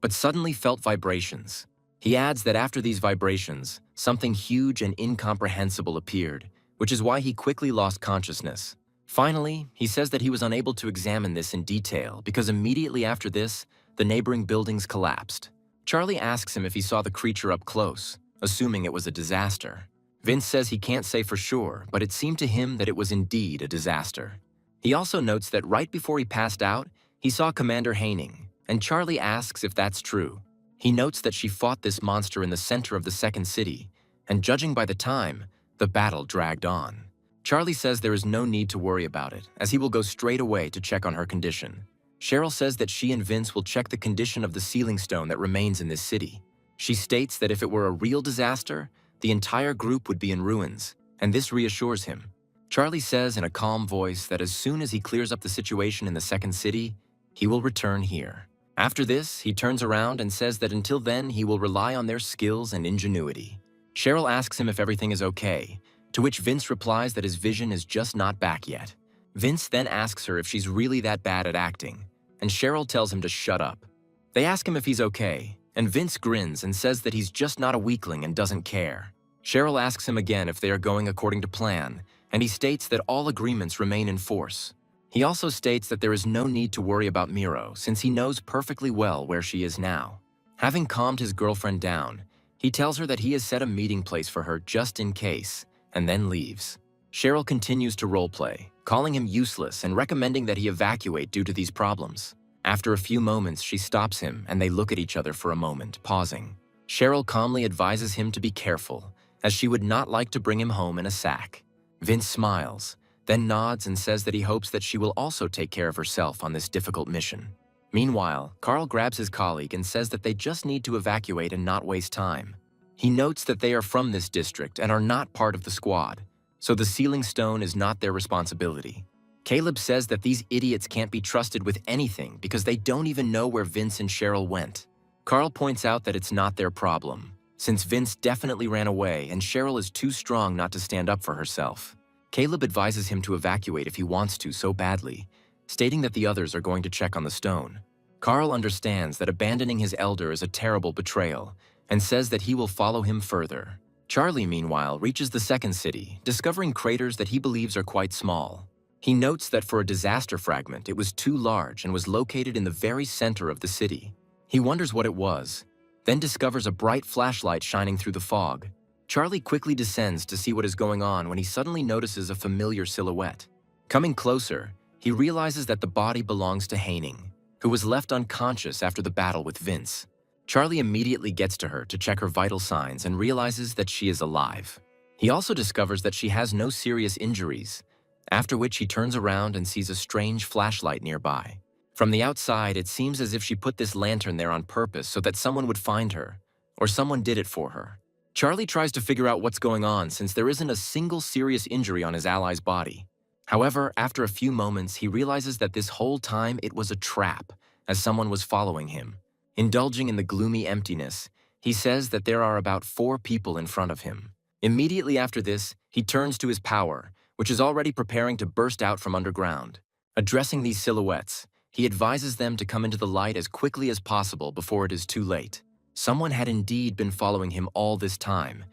but suddenly felt vibrations. He adds that after these vibrations, something huge and incomprehensible appeared, which is why he quickly lost consciousness. Finally, he says that he was unable to examine this in detail because immediately after this, the neighboring buildings collapsed. Charlie asks him if he saw the creature up close, assuming it was a disaster. Vince says he can't say for sure, but it seemed to him that it was indeed a disaster. He also notes that right before he passed out, he saw Commander Haining, and Charlie asks if that's true. He notes that she fought this monster in the center of the second city, and judging by the time, the battle dragged on. Charlie says there is no need to worry about it, as he will go straight away to check on her condition. Cheryl says that she and Vince will check the condition of the sealing stone that remains in this city. She states that if it were a real disaster, the entire group would be in ruins, and this reassures him. Charlie says in a calm voice that as soon as he clears up the situation in the second city, he will return here. After this, he turns around and says that until then he will rely on their skills and ingenuity. Cheryl asks him if everything is okay, to which Vince replies that his vision is just not back yet. Vince then asks her if she's really that bad at acting, and Cheryl tells him to shut up. They ask him if he's okay, and Vince grins and says that he's just not a weakling and doesn't care. Cheryl asks him again if they are going according to plan, and he states that all agreements remain in force. He also states that there is no need to worry about Miro since he knows perfectly well where she is now. Having calmed his girlfriend down, he tells her that he has set a meeting place for her just in case, and then leaves. Cheryl continues to roleplay, calling him useless and recommending that he evacuate due to these problems. After a few moments, she stops him and they look at each other for a moment, pausing. Cheryl calmly advises him to be careful, as she would not like to bring him home in a sack. Vince smiles, then nods and says that he hopes that she will also take care of herself on this difficult mission. Meanwhile, Carl grabs his colleague and says that they just need to evacuate and not waste time. He notes that they are from this district and are not part of the squad, so the sealing stone is not their responsibility. Caleb says that these idiots can't be trusted with anything because they don't even know where Vince and Cheryl went. Carl points out that it's not their problem, since Vince definitely ran away and Cheryl is too strong not to stand up for herself. Caleb advises him to evacuate if he wants to so badly, stating that the others are going to check on the stone. Carl understands that abandoning his elder is a terrible betrayal and says that he will follow him further. Charlie, meanwhile, reaches the second city, discovering craters that he believes are quite small. He notes that for a disaster fragment, it was too large and was located in the very center of the city. He wonders what it was, then discovers a bright flashlight shining through the fog. Charlie quickly descends to see what is going on when he suddenly notices a familiar silhouette. Coming closer, he realizes that the body belongs to Haining, who was left unconscious after the battle with Vince. Charlie immediately gets to her to check her vital signs and realizes that she is alive. He also discovers that she has no serious injuries, after which he turns around and sees a strange flashlight nearby. From the outside, it seems as if she put this lantern there on purpose so that someone would find her, or someone did it for her. Charlie tries to figure out what's going on since there isn't a single serious injury on his ally's body. However, after a few moments, he realizes that this whole time it was a trap, as someone was following him. Indulging in the gloomy emptiness, he says that there are about 4 people in front of him. Immediately after this, he turns to his power, which is already preparing to burst out from underground. Addressing these silhouettes, he advises them to come into the light as quickly as possible before it is too late. Someone had indeed been following him all this time,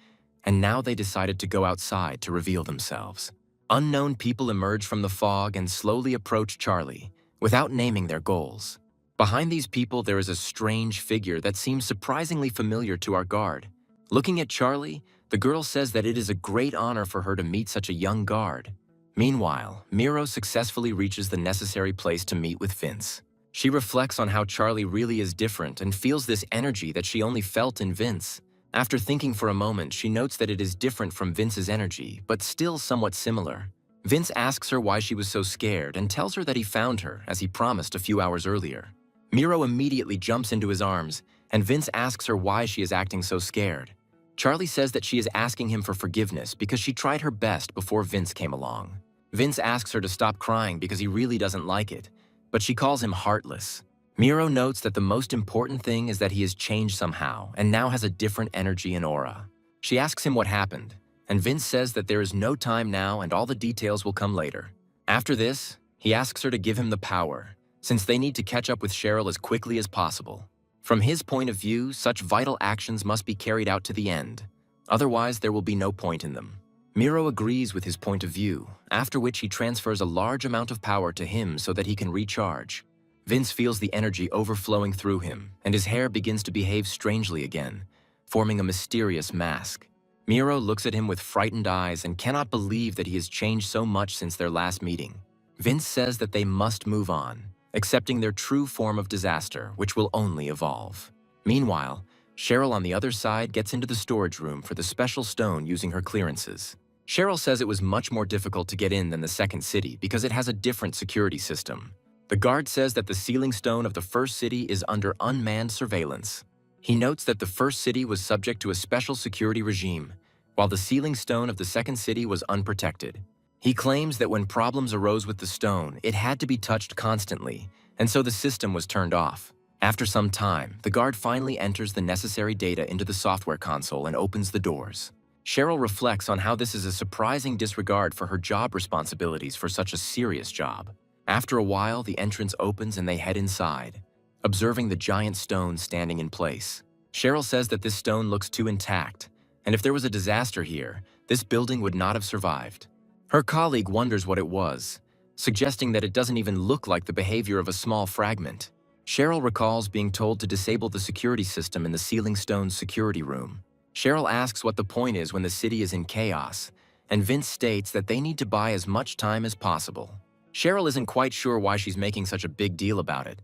and now they decided to go outside to reveal themselves. Unknown people emerge from the fog and slowly approach Charlie, without naming their goals. Behind these people, there is a strange figure that seems surprisingly familiar to our guard. Looking at Charlie, the girl says that it is a great honor for her to meet such a young guard. Meanwhile, Miro successfully reaches the necessary place to meet with Vince. She reflects on how Charlie really is different and feels this energy that she only felt in Vince. After thinking for a moment, she notes that it is different from Vince's energy, but still somewhat similar. Vince asks her why she was so scared and tells her that he found her, as he promised a few hours earlier. Miro immediately jumps into his arms, and Vince asks her why she is acting so scared. Charlie says that she is asking him for forgiveness because she tried her best before Vince came along. Vince asks her to stop crying because he really doesn't like it, but she calls him heartless. Miro notes that the most important thing is that he has changed somehow and now has a different energy and aura. She asks him what happened, and Vince says that there is no time now and all the details will come later. After this, he asks her to give him the power, since they need to catch up with Cheryl as quickly as possible. From his point of view, such vital actions must be carried out to the end. Otherwise, there will be no point in them. Miro agrees with his point of view, after which he transfers a large amount of power to him so that he can recharge. Vince feels the energy overflowing through him, and his hair begins to behave strangely again, forming a mysterious mask. Miro looks at him with frightened eyes and cannot believe that he has changed so much since their last meeting. Vince says that they must move on, accepting their true form of disaster, which will only evolve. Meanwhile, Cheryl on the other side gets into the storage room for the special stone using her clearances. Cheryl says it was much more difficult to get in than the second city because it has a different security system. The guard says that the sealing stone of the first city is under unmanned surveillance. He notes that the first city was subject to a special security regime, while the sealing stone of the second city was unprotected. He claims that when problems arose with the stone, it had to be touched constantly, and so the system was turned off. After some time, the guard finally enters the necessary data into the software console and opens the doors. Cheryl reflects on how this is a surprising disregard for her job responsibilities for such a serious job. After a while, the entrance opens and they head inside, observing the giant stone standing in place. Cheryl says that this stone looks too intact, and if there was a disaster here, this building would not have survived. Her colleague wonders what it was, suggesting that it doesn't even look like the behavior of a small fragment. Cheryl recalls being told to disable the security system in the sealing stone's security room. Cheryl asks what the point is when the city is in chaos, and Vince states that they need to buy as much time as possible. Cheryl isn't quite sure why she's making such a big deal about it,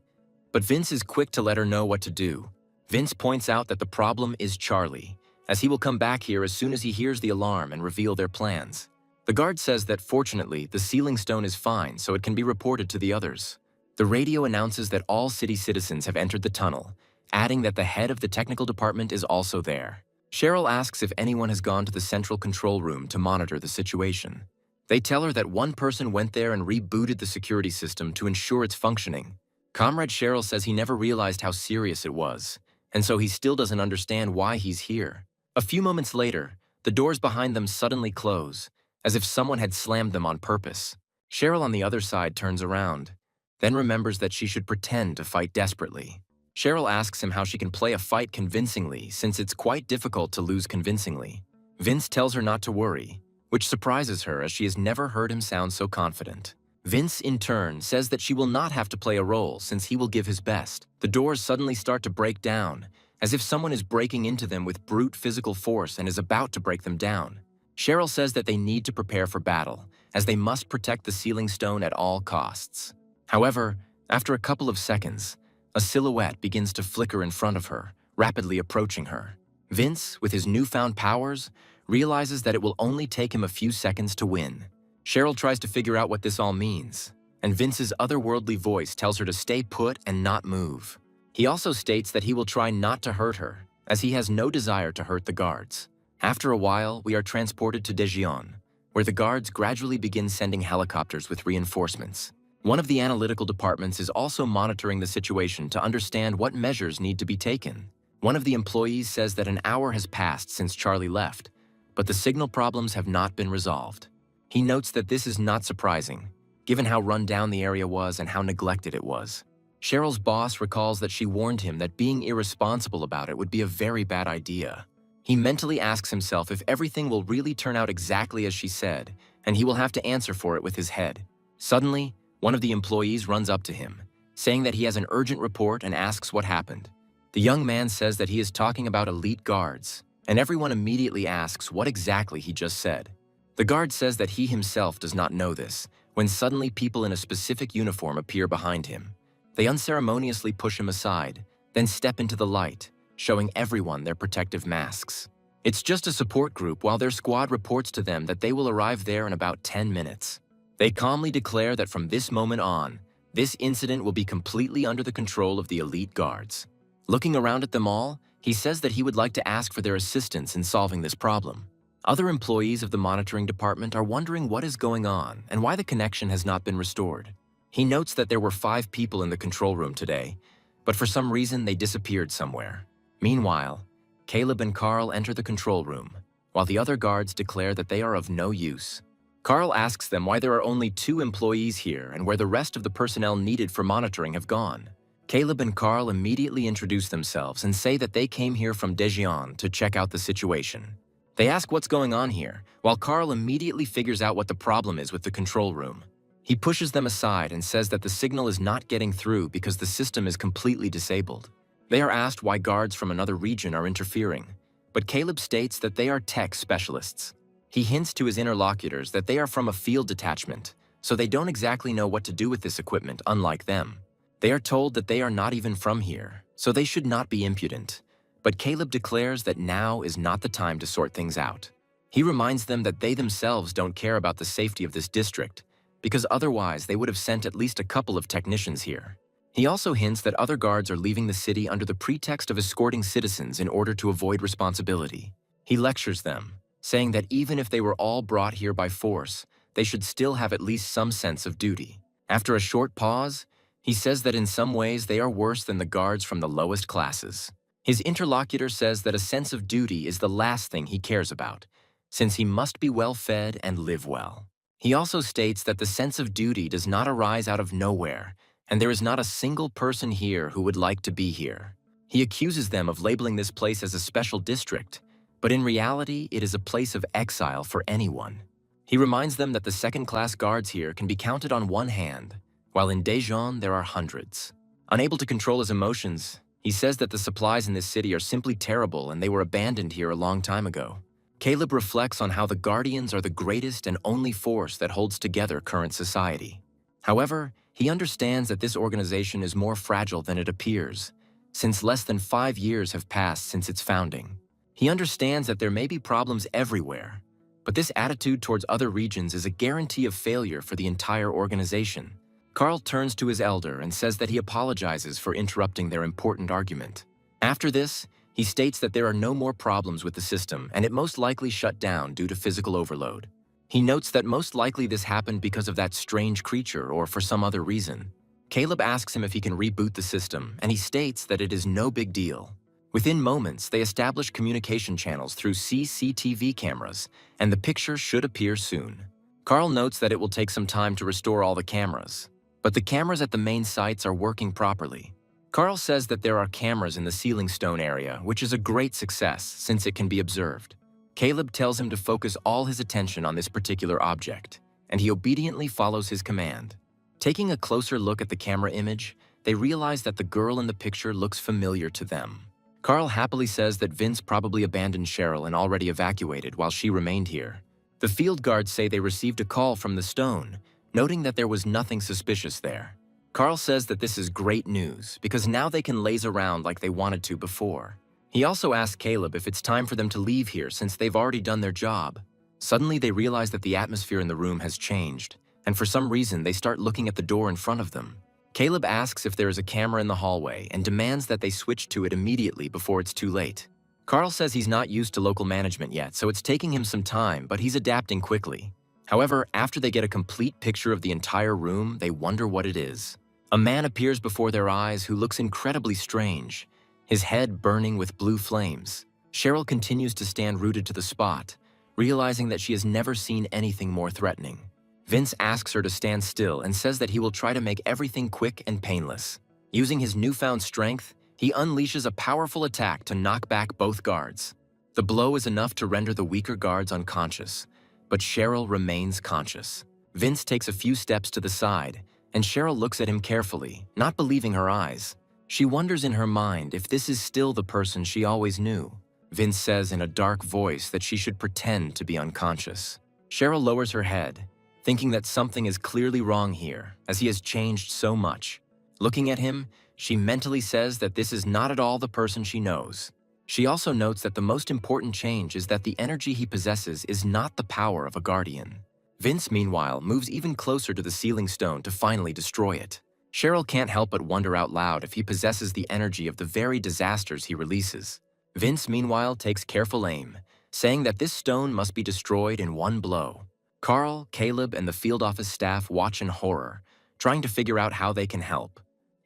but Vince is quick to let her know what to do. Vince points out that the problem is Charlie, as he will come back here as soon as he hears the alarm and reveal their plans. The guard says that fortunately, the sealing stone is fine, so it can be reported to the others. The radio announces that all city citizens have entered the tunnel, adding that the head of the technical department is also there. Cheryl asks if anyone has gone to the central control room to monitor the situation. They tell her that one person went there and rebooted the security system to ensure its functioning. Comrade Cheryl says he never realized how serious it was, and so he still doesn't understand why he's here. A few moments later, the doors behind them suddenly close, as if someone had slammed them on purpose. Cheryl on the other side turns around, then remembers that she should pretend to fight desperately. Cheryl asks him how she can play a fight convincingly since it's quite difficult to lose convincingly. Vince tells her not to worry, which surprises her as she has never heard him sound so confident. Vince, in turn, says that she will not have to play a role since he will give his best. The doors suddenly start to break down, as if someone is breaking into them with brute physical force and is about to break them down. Cheryl says that they need to prepare for battle, as they must protect the sealing stone at all costs. However, after a couple of seconds, a silhouette begins to flicker in front of her, rapidly approaching her. Vince, with his newfound powers, realizes that it will only take him a few seconds to win. Cheryl tries to figure out what this all means, and Vince's otherworldly voice tells her to stay put and not move. He also states that he will try not to hurt her, as he has no desire to hurt the guards. After a while, we are transported to Daejeon, where the guards gradually begin sending helicopters with reinforcements. One of the analytical departments is also monitoring the situation to understand what measures need to be taken. One of the employees says that an hour has passed since Charlie left, but the signal problems have not been resolved. He notes that this is not surprising, given how run down the area was and how neglected it was. Cheryl's boss recalls that she warned him that being irresponsible about it would be a very bad idea. He mentally asks himself if everything will really turn out exactly as she said, and he will have to answer for it with his head. Suddenly, one of the employees runs up to him, saying that he has an urgent report and asks what happened. The young man says that he is talking about elite guards, and everyone immediately asks what exactly he just said. The guard says that he himself does not know this, when suddenly people in a specific uniform appear behind him. They unceremoniously push him aside, then step into the light, showing everyone their protective masks. It's just a support group while their squad reports to them that they will arrive there in about 10 minutes. They calmly declare that from this moment on, this incident will be completely under the control of the elite guards. Looking around at them all, he says that he would like to ask for their assistance in solving this problem. Other employees of the monitoring department are wondering what is going on and why the connection has not been restored. He notes that there were 5 people in the control room today, but for some reason they disappeared somewhere. Meanwhile, Caleb and Carl enter the control room, while the other guards declare that they are of no use. Carl asks them why there are only 2 employees here and where the rest of the personnel needed for monitoring have gone. Caleb and Carl immediately introduce themselves and say that they came here from Daejeon to check out the situation. They ask what's going on here, while Carl immediately figures out what the problem is with the control room. He pushes them aside and says that the signal is not getting through because the system is completely disabled. They are asked why guards from another region are interfering, but Caleb states that they are tech specialists. He hints to his interlocutors that they are from a field detachment, so they don't exactly know what to do with this equipment, unlike them. They are told that they are not even from here, so they should not be impudent. But Caleb declares that now is not the time to sort things out. He reminds them that they themselves don't care about the safety of this district, because otherwise they would have sent at least a couple of technicians here. He also hints that other guards are leaving the city under the pretext of escorting citizens in order to avoid responsibility. He lectures them, saying that even if they were all brought here by force, they should still have at least some sense of duty. After a short pause, he says that in some ways they are worse than the guards from the lowest classes. His interlocutor says that a sense of duty is the last thing he cares about, since he must be well fed and live well. He also states that the sense of duty does not arise out of nowhere, and there is not a single person here who would like to be here. He accuses them of labeling this place as a special district, but in reality, it is a place of exile for anyone. He reminds them that the second-class guards here can be counted on one hand, while in Daejeon there are hundreds. Unable to control his emotions, he says that the supplies in this city are simply terrible and they were abandoned here a long time ago. Caleb reflects on how the Guardians are the greatest and only force that holds together current society. However, he understands that this organization is more fragile than it appears, since less than 5 years have passed since its founding. He understands that there may be problems everywhere, but this attitude towards other regions is a guarantee of failure for the entire organization. Carl turns to his elder and says that he apologizes for interrupting their important argument. After this, he states that there are no more problems with the system and it most likely shut down due to physical overload. He notes that most likely this happened because of that strange creature or for some other reason. Caleb asks him if he can reboot the system, and he states that it is no big deal. Within moments, they establish communication channels through CCTV cameras, and the picture should appear soon. Carl notes that it will take some time to restore all the cameras, but the cameras at the main sites are working properly. Carl says that there are cameras in the ceiling stone area, which is a great success since it can be observed. Caleb tells him to focus all his attention on this particular object, and he obediently follows his command. Taking a closer look at the camera image, they realize that the girl in the picture looks familiar to them. Carl happily says that Vince probably abandoned Cheryl and already evacuated while she remained here. The field guards say they received a call from the stone, noting that there was nothing suspicious there. Carl says that this is great news because now they can laze around like they wanted to before. He also asks Caleb if it's time for them to leave here since they've already done their job. Suddenly they realize that the atmosphere in the room has changed, and for some reason they start looking at the door in front of them. Caleb asks if there is a camera in the hallway and demands that they switch to it immediately before it's too late. Carl says he's not used to local management yet, so it's taking him some time, but he's adapting quickly. However, after they get a complete picture of the entire room, they wonder what it is. A man appears before their eyes who looks incredibly strange, his head burning with blue flames. Cheryl continues to stand rooted to the spot, realizing that she has never seen anything more threatening. Vince asks her to stand still and says that he will try to make everything quick and painless. Using his newfound strength, he unleashes a powerful attack to knock back both guards. The blow is enough to render the weaker guards unconscious, but Cheryl remains conscious. Vince takes a few steps to the side, and Cheryl looks at him carefully, not believing her eyes. She wonders in her mind if this is still the person she always knew. Vince says in a dark voice that she should pretend to be unconscious. Cheryl lowers her head, thinking that something is clearly wrong here, as he has changed so much. Looking at him, she mentally says that this is not at all the person she knows. She also notes that the most important change is that the energy he possesses is not the power of a guardian. Vince, meanwhile, moves even closer to the ceiling stone to finally destroy it. Cheryl can't help but wonder out loud if he possesses the energy of the very disasters he releases. Vince, meanwhile, takes careful aim, saying that this stone must be destroyed in one blow. Carl, Caleb, and the field office staff watch in horror, trying to figure out how they can help.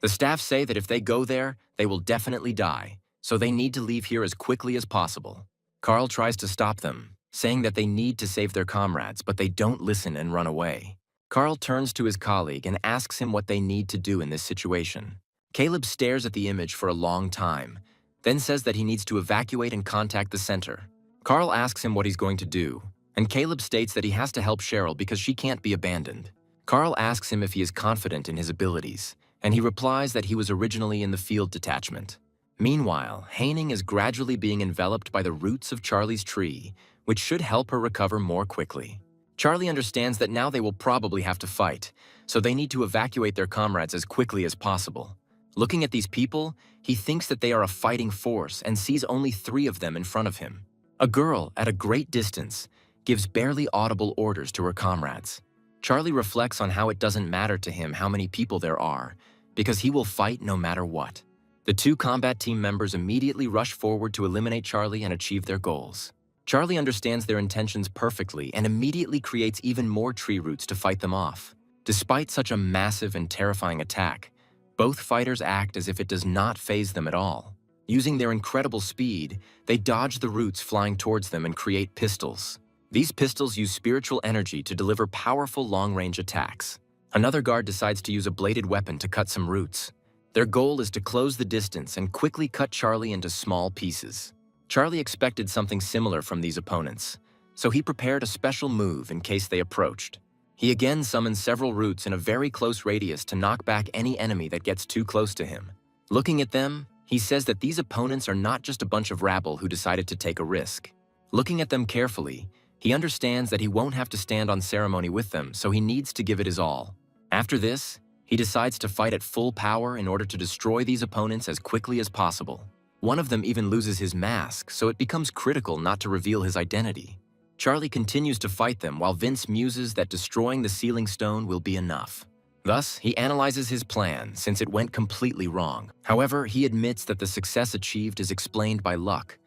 The staff say that if they go there, they will definitely die, so they need to leave here as quickly as possible. Carl tries to stop them, saying that they need to save their comrades, but they don't listen and run away. Carl turns to his colleague and asks him what they need to do in this situation. Caleb stares at the image for a long time, then says that he needs to evacuate and contact the center. Carl asks him what he's going to do, and Caleb states that he has to help Cheryl because she can't be abandoned. Carl asks him if he is confident in his abilities, and he replies that he was originally in the field detachment. Meanwhile, Haining is gradually being enveloped by the roots of Charlie's tree, which should help her recover more quickly. Charlie understands that now they will probably have to fight, so they need to evacuate their comrades as quickly as possible. Looking at these people, he thinks that they are a fighting force and sees only 3 of them in front of him. A girl, at a great distance, gives barely audible orders to her comrades. Charlie reflects on how it doesn't matter to him how many people there are, because he will fight no matter what. The 2 combat team members immediately rush forward to eliminate Charlie and achieve their goals. Charlie understands their intentions perfectly and immediately creates even more tree roots to fight them off. Despite such a massive and terrifying attack, both fighters act as if it does not faze them at all. Using their incredible speed, they dodge the roots flying towards them and create pistols. These pistols use spiritual energy to deliver powerful long-range attacks. Another guard decides to use a bladed weapon to cut some roots. Their goal is to close the distance and quickly cut Charlie into small pieces. Charlie expected something similar from these opponents, so he prepared a special move in case they approached. He again summons several roots in a very close radius to knock back any enemy that gets too close to him. Looking at them, he says that these opponents are not just a bunch of rabble who decided to take a risk. Looking at them carefully, he understands that he won't have to stand on ceremony with them, so he needs to give it his all. After this, he decides to fight at full power in order to destroy these opponents as quickly as possible. One of them even loses his mask, so it becomes critical not to reveal his identity. Charlie continues to fight them while Vince muses that destroying the sealing stone will be enough. Thus, he analyzes his plan since it went completely wrong. However, he admits that the success achieved is explained by luck,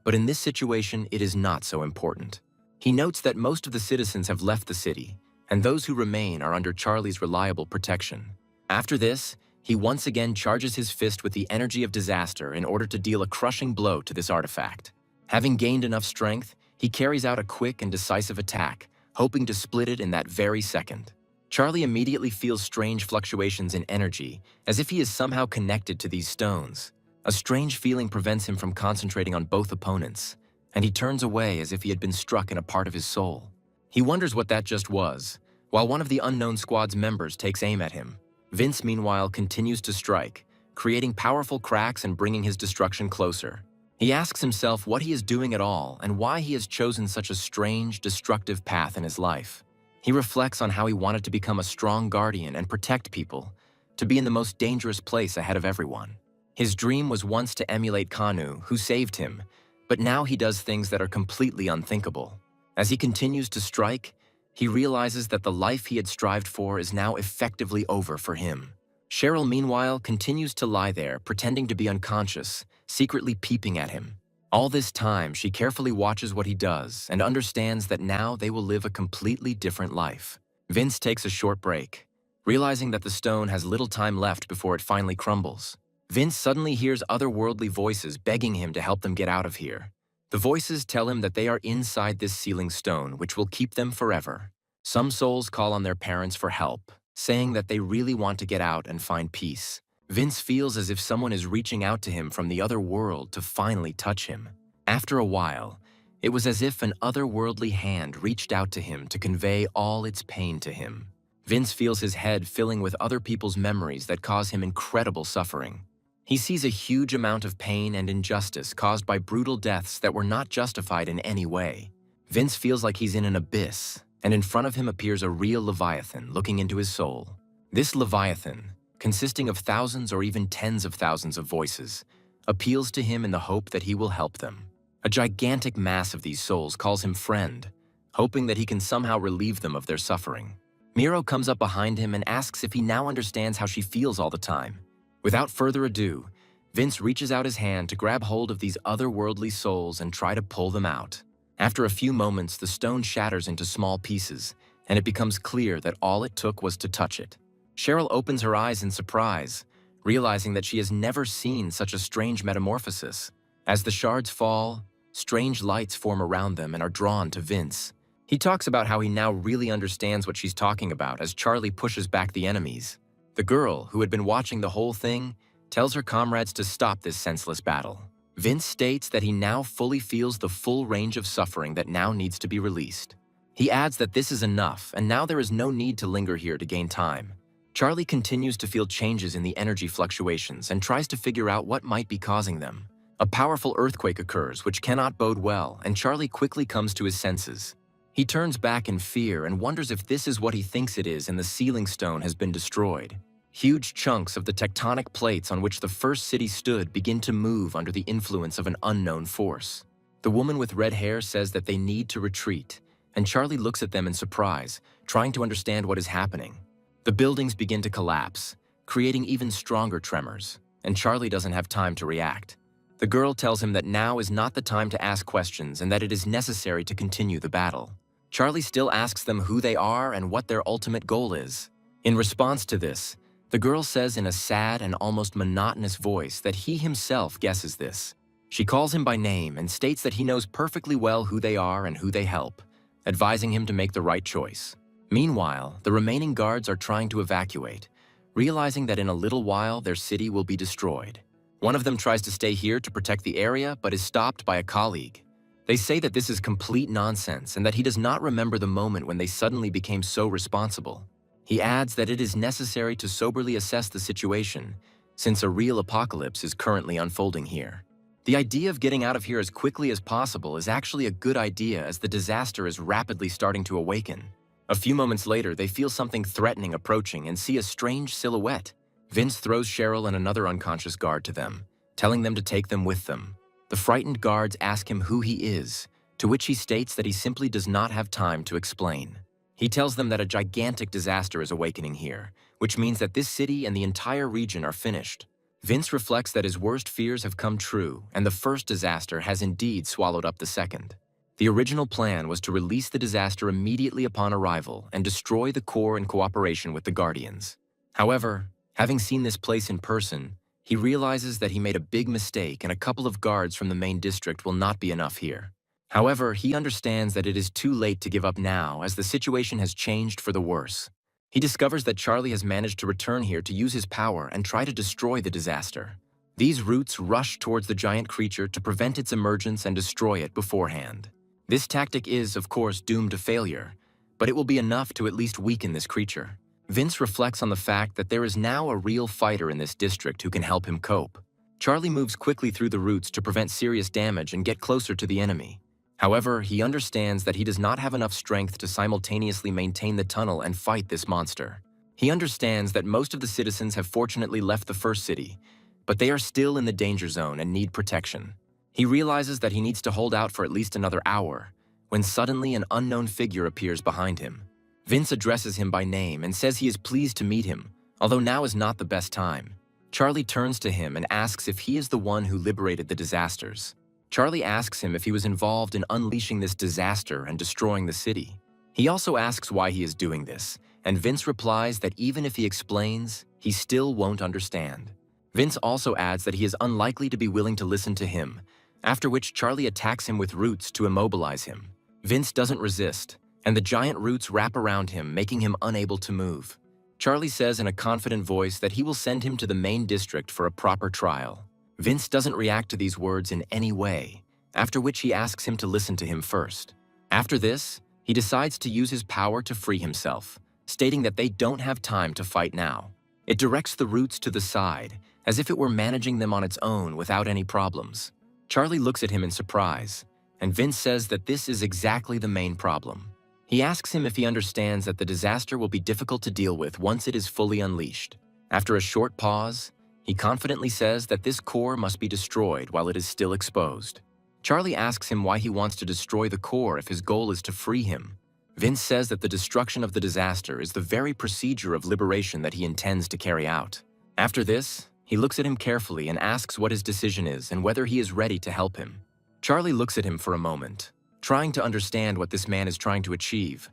but in this situation, it is not so important. He notes that most of the citizens have left the city, and those who remain are under Charlie's reliable protection. After this, he once again charges his fist with the energy of disaster in order to deal a crushing blow to this artifact. Having gained enough strength, he carries out a quick and decisive attack, hoping to split it in that very second. Charlie immediately feels strange fluctuations in energy, as if he is somehow connected to these stones. A strange feeling prevents him from concentrating on both opponents, and he turns away as if he had been struck in a part of his soul. He wonders what that just was, while one of the unknown squad's members takes aim at him. Vince, meanwhile, continues to strike, creating powerful cracks and bringing his destruction closer. He asks himself what he is doing at all and why he has chosen such a strange, destructive path in his life. He reflects on how he wanted to become a strong guardian and protect people, to be in the most dangerous place ahead of everyone. His dream was once to emulate Kanu, who saved him, but now he does things that are completely unthinkable. As he continues to strike, he realizes that the life he had strived for is now effectively over for him. Cheryl, meanwhile, continues to lie there, pretending to be unconscious, secretly peeping at him. All this time, she carefully watches what he does and understands that now they will live a completely different life. Vince takes a short break, realizing that the stone has little time left before it finally crumbles. Vince suddenly hears otherworldly voices begging him to help them get out of here. The voices tell him that they are inside this sealing stone, which will keep them forever. Some souls call on their parents for help, saying that they really want to get out and find peace. Vince feels as if someone is reaching out to him from the other world to finally touch him. After a while, it was as if an otherworldly hand reached out to him to convey all its pain to him. Vince feels his head filling with other people's memories that cause him incredible suffering. He sees a huge amount of pain and injustice caused by brutal deaths that were not justified in any way. Vince feels like he's in an abyss, and in front of him appears a real Leviathan looking into his soul. This Leviathan, consisting of thousands or even tens of thousands of voices, appeals to him in the hope that he will help them. A gigantic mass of these souls calls him friend, hoping that he can somehow relieve them of their suffering. Miro comes up behind him and asks if he now understands how she feels all the time. Without further ado, Vince reaches out his hand to grab hold of these otherworldly souls and try to pull them out. After a few moments, the stone shatters into small pieces, and it becomes clear that all it took was to touch it. Cheryl opens her eyes in surprise, realizing that she has never seen such a strange metamorphosis. As the shards fall, strange lights form around them and are drawn to Vince. He talks about how he now really understands what she's talking about as Charlie pushes back the enemies. The girl, who had been watching the whole thing, tells her comrades to stop this senseless battle. Vince states that he now fully feels the full range of suffering that now needs to be released. He adds that this is enough, and now there is no need to linger here to gain time. Charlie continues to feel changes in the energy fluctuations and tries to figure out what might be causing them. A powerful earthquake occurs, which cannot bode well, and Charlie quickly comes to his senses. He turns back in fear and wonders if this is what he thinks it is and the sealing stone has been destroyed. Huge chunks of the tectonic plates on which the first city stood begin to move under the influence of an unknown force. The woman with red hair says that they need to retreat, and Charlie looks at them in surprise, trying to understand what is happening. The buildings begin to collapse, creating even stronger tremors, and Charlie doesn't have time to react. The girl tells him that now is not the time to ask questions and that it is necessary to continue the battle. Charlie still asks them who they are and what their ultimate goal is. In response to this, the girl says in a sad and almost monotonous voice that he himself guesses this. She calls him by name and states that he knows perfectly well who they are and who they help, advising him to make the right choice. Meanwhile, the remaining guards are trying to evacuate, realizing that in a little while their city will be destroyed. One of them tries to stay here to protect the area but is stopped by a colleague. They say that this is complete nonsense and that he does not remember the moment when they suddenly became so responsible. He adds that it is necessary to soberly assess the situation, since a real apocalypse is currently unfolding here. The idea of getting out of here as quickly as possible is actually a good idea as the disaster is rapidly starting to awaken. A few moments later, they feel something threatening approaching and see a strange silhouette. Vince throws Cheryl and another unconscious guard to them, telling them to take them with them. The frightened guards ask him who he is, to which he states that he simply does not have time to explain. He tells them that a gigantic disaster is awakening here, which means that this city and the entire region are finished. Vince reflects that his worst fears have come true, and the first disaster has indeed swallowed up the second. The original plan was to release the disaster immediately upon arrival and destroy the core in cooperation with the Guardians. However, having seen this place in person, he realizes that he made a big mistake and a couple of guards from the main district will not be enough here. However, he understands that it is too late to give up now as the situation has changed for the worse. He discovers that Charlie has managed to return here to use his power and try to destroy the disaster. These roots rush towards the giant creature to prevent its emergence and destroy it beforehand. This tactic is, of course, doomed to failure, but it will be enough to at least weaken this creature. Vince reflects on the fact that there is now a real fighter in this district who can help him cope. Charlie moves quickly through the roots to prevent serious damage and get closer to the enemy. However, he understands that he does not have enough strength to simultaneously maintain the tunnel and fight this monster. He understands that most of the citizens have fortunately left the first city, but they are still in the danger zone and need protection. He realizes that he needs to hold out for at least another hour, when suddenly an unknown figure appears behind him. Vince addresses him by name and says he is pleased to meet him, although now is not the best time. Charlie turns to him and asks if he is the one who liberated the disasters. Charlie asks him if he was involved in unleashing this disaster and destroying the city. He also asks why he is doing this, and Vince replies that even if he explains, he still won't understand. Vince also adds that he is unlikely to be willing to listen to him, after which Charlie attacks him with roots to immobilize him. Vince doesn't resist, and the giant roots wrap around him, making him unable to move. Charlie says in a confident voice that he will send him to the main district for a proper trial. Vince doesn't react to these words in any way, after which he asks him to listen to him first. After this, he decides to use his power to free himself, stating that they don't have time to fight now. It directs the roots to the side, as if it were managing them on its own without any problems. Charlie looks at him in surprise, and Vince says that this is exactly the main problem. He asks him if he understands that the disaster will be difficult to deal with once it is fully unleashed. After a short pause, he confidently says that this core must be destroyed while it is still exposed. Charlie asks him why he wants to destroy the core if his goal is to free him. Vince says that the destruction of the disaster is the very procedure of liberation that he intends to carry out. After this, he looks at him carefully and asks what his decision is and whether he is ready to help him. Charlie looks at him for a moment, trying to understand what this man is trying to achieve.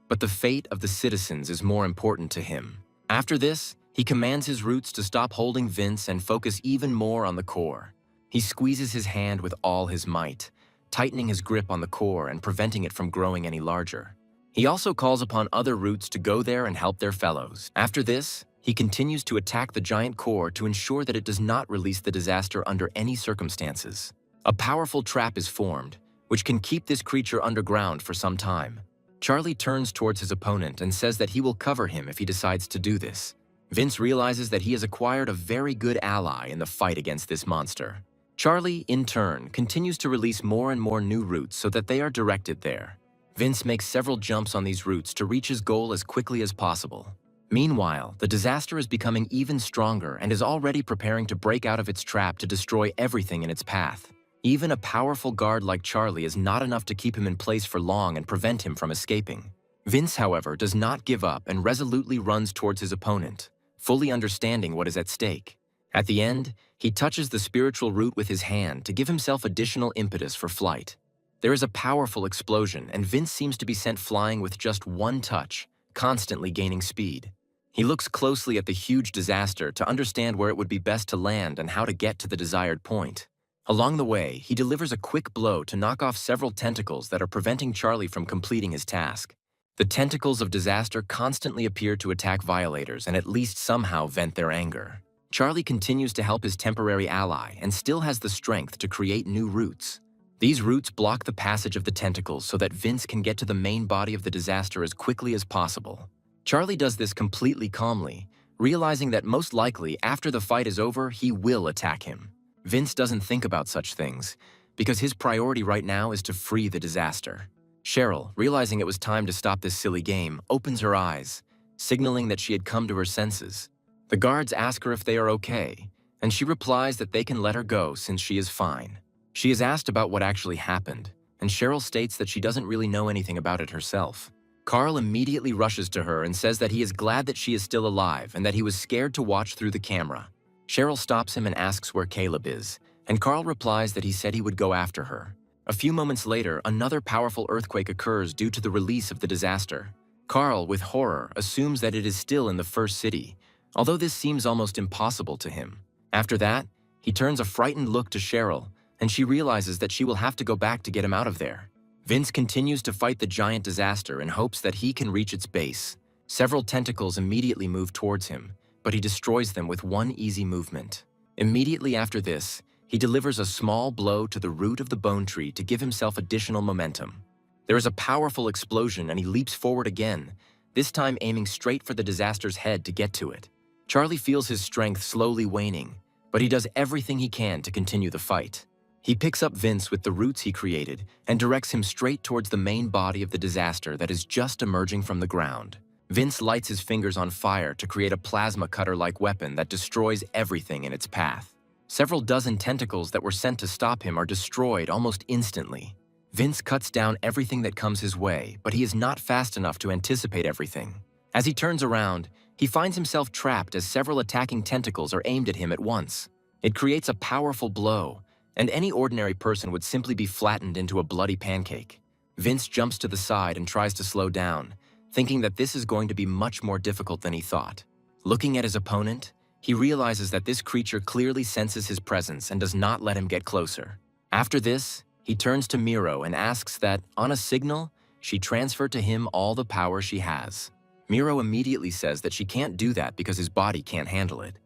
But the fate of the citizens is more important to him. After this, He commands his roots to stop holding Vince and focus even more on the core. He squeezes his hand with all his might, tightening his grip on the core and preventing it from growing any larger. He also calls upon other roots to go there and help their fellows. After this, he continues to attack the giant core to ensure that it does not release the disaster under any circumstances. A powerful trap is formed, which can keep this creature underground for some time. Charlie turns towards his opponent and says that he will cover him if he decides to do this. Vince realizes that he has acquired a very good ally in the fight against this monster. Charlie, in turn, continues to release more and more new roots so that they are directed there. Vince makes several jumps on these roots to reach his goal as quickly as possible. Meanwhile, the disaster is becoming even stronger and is already preparing to break out of its trap to destroy everything in its path. Even a powerful guard like Charlie is not enough to keep him in place for long and prevent him from escaping. Vince, however, does not give up and resolutely runs towards his opponent, fully understanding what is at stake. At the end, he touches the spiritual root with his hand to give himself additional impetus for flight. There is a powerful explosion, and Vince seems to be sent flying with just one touch, constantly gaining speed. He looks closely at the huge disaster to understand where it would be best to land and how to get to the desired point. Along the way, he delivers a quick blow to knock off several tentacles that are preventing Charlie from completing his task. The tentacles of disaster constantly appear to attack violators and at least somehow vent their anger. Charlie continues to help his temporary ally and still has the strength to create new roots. These roots block the passage of the tentacles so that Vince can get to the main body of the disaster as quickly as possible. Charlie does this completely calmly, realizing that most likely after the fight is over, he will attack him. Vince doesn't think about such things, because his priority right now is to free the disaster. Cheryl, realizing it was time to stop this silly game, opens her eyes, signaling that she had come to her senses. The guards ask her if they are okay, and she replies that they can let her go since she is fine. She is asked about what actually happened, and Cheryl states that she doesn't really know anything about it herself. Carl immediately rushes to her and says that he is glad that she is still alive and that he was scared to watch through the camera. Cheryl stops him and asks where Caleb is, and Carl replies that he said he would go after her. A few moments later, another powerful earthquake occurs due to the release of the disaster. Carl, with horror, assumes that it is still in the first city, although this seems almost impossible to him. After that, he turns a frightened look to Cheryl, and she realizes that she will have to go back to get him out of there. Vince continues to fight the giant disaster in hopes that he can reach its base. Several tentacles immediately move towards him, but he destroys them with one easy movement. Immediately after this, he delivers a small blow to the root of the bone tree to give himself additional momentum. There is a powerful explosion and he leaps forward again, this time aiming straight for the disaster's head to get to it. Charlie feels his strength slowly waning, but he does everything he can to continue the fight. He picks up Vince with the roots he created and directs him straight towards the main body of the disaster that is just emerging from the ground. Vince lights his fingers on fire to create a plasma cutter-like weapon that destroys everything in its path. Several dozen tentacles that were sent to stop him are destroyed almost instantly. Vince cuts down everything that comes his way, but he is not fast enough to anticipate everything. As he turns around, he finds himself trapped as several attacking tentacles are aimed at him at once. It creates a powerful blow, and any ordinary person would simply be flattened into a bloody pancake. Vince jumps to the side and tries to slow down, thinking that this is going to be much more difficult than he thought. Looking at his opponent, he realizes that this creature clearly senses his presence and does not let him get closer. After this, he turns to Miro and asks that, on a signal, she transfer to him all the power she has. Miro immediately says that she can't do that because his body can't handle it,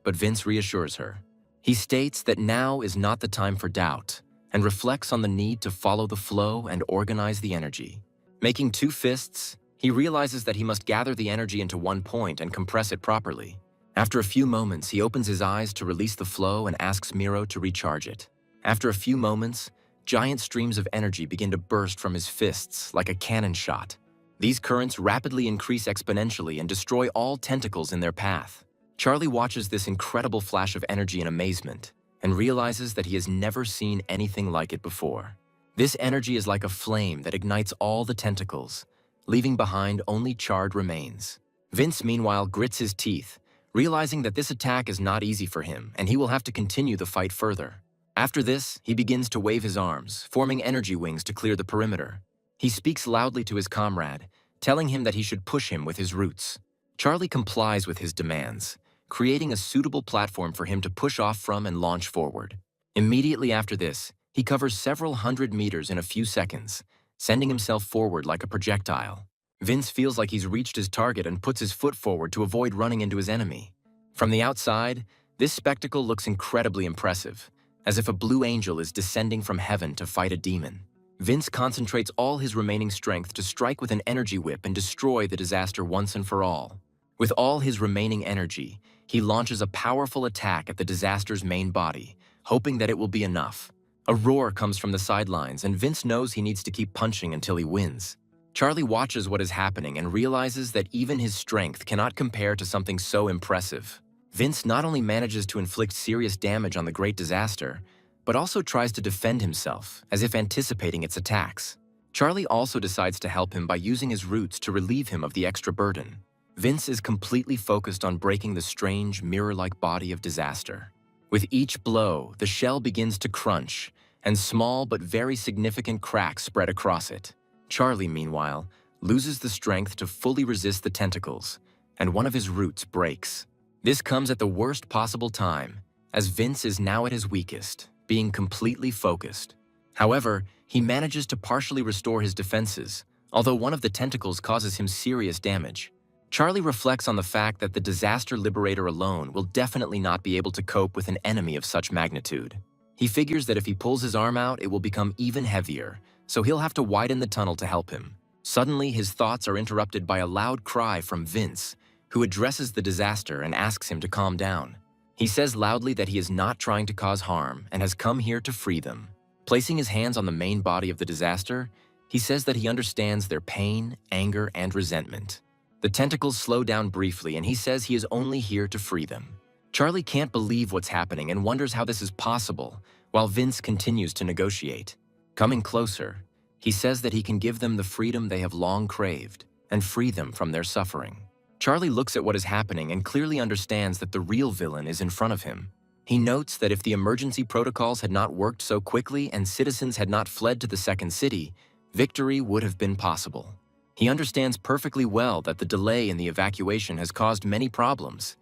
but Vince reassures her. He states that now is not the time for doubt and reflects on the need to follow the flow and organize the energy. Making two fists, he realizes that he must gather the energy into one point and compress it properly. After a few moments, he opens his eyes to release the flow and asks Miro to recharge it. After a few moments, giant streams of energy begin to burst from his fists like a cannon shot. These currents rapidly increase exponentially and destroy all tentacles in their path. Charlie watches this incredible flash of energy in amazement and realizes that he has never seen anything like it before. This energy is like a flame that ignites all the tentacles, leaving behind only charred remains. Vince, meanwhile, grits his teeth, realizing that this attack is not easy for him and he will have to continue the fight further. After this, he begins to wave his arms, forming energy wings to clear the perimeter. He speaks loudly to his comrade, telling him that he should push him with his roots. Charlie complies with his demands, creating a suitable platform for him to push off from and launch forward. Immediately after this, he covers several hundred meters in a few seconds, sending himself forward like a projectile. Vince feels like he's reached his target and puts his foot forward to avoid running into his enemy. From the outside, this spectacle looks incredibly impressive, as if a blue angel is descending from heaven to fight a demon. Vince concentrates all his remaining strength to strike with an energy whip and destroy the disaster once and for all. With all his remaining energy, he launches a powerful attack at the disaster's main body, hoping that it will be enough. A roar comes from the sidelines, and Vince knows he needs to keep punching until he wins. Charlie watches what is happening and realizes that even his strength cannot compare to something so impressive. Vince not only manages to inflict serious damage on the great disaster, but also tries to defend himself, as if anticipating its attacks. Charlie also decides to help him by using his roots to relieve him of the extra burden. Vince is completely focused on breaking the strange, mirror-like body of disaster. With each blow, the shell begins to crunch, and small but very significant cracks spread across it. Charlie, meanwhile, loses the strength to fully resist the tentacles, and one of his roots breaks. This comes at the worst possible time, as Vince is now at his weakest, being completely focused. However, he manages to partially restore his defenses, although one of the tentacles causes him serious damage. Charlie reflects on the fact that the disaster liberator alone will definitely not be able to cope with an enemy of such magnitude. He figures that if he pulls his arm out, it will become even heavier, so he'll have to widen the tunnel to help him. Suddenly, his thoughts are interrupted by a loud cry from Vince, who addresses the disaster and asks him to calm down. He says loudly that he is not trying to cause harm and has come here to free them. Placing his hands on the main body of the disaster, he says that he understands their pain, anger, and resentment. The tentacles slow down briefly, and he says he is only here to free them. Charlie can't believe what's happening and wonders how this is possible, while Vince continues to negotiate. Coming closer, he says that he can give them the freedom they have long craved and free them from their suffering. Charlie looks at what is happening and clearly understands that the real villain is in front of him. He notes that if the emergency protocols had not worked so quickly and citizens had not fled to the second city, victory would have been possible. He understands perfectly well that the delay in the evacuation has caused many problems,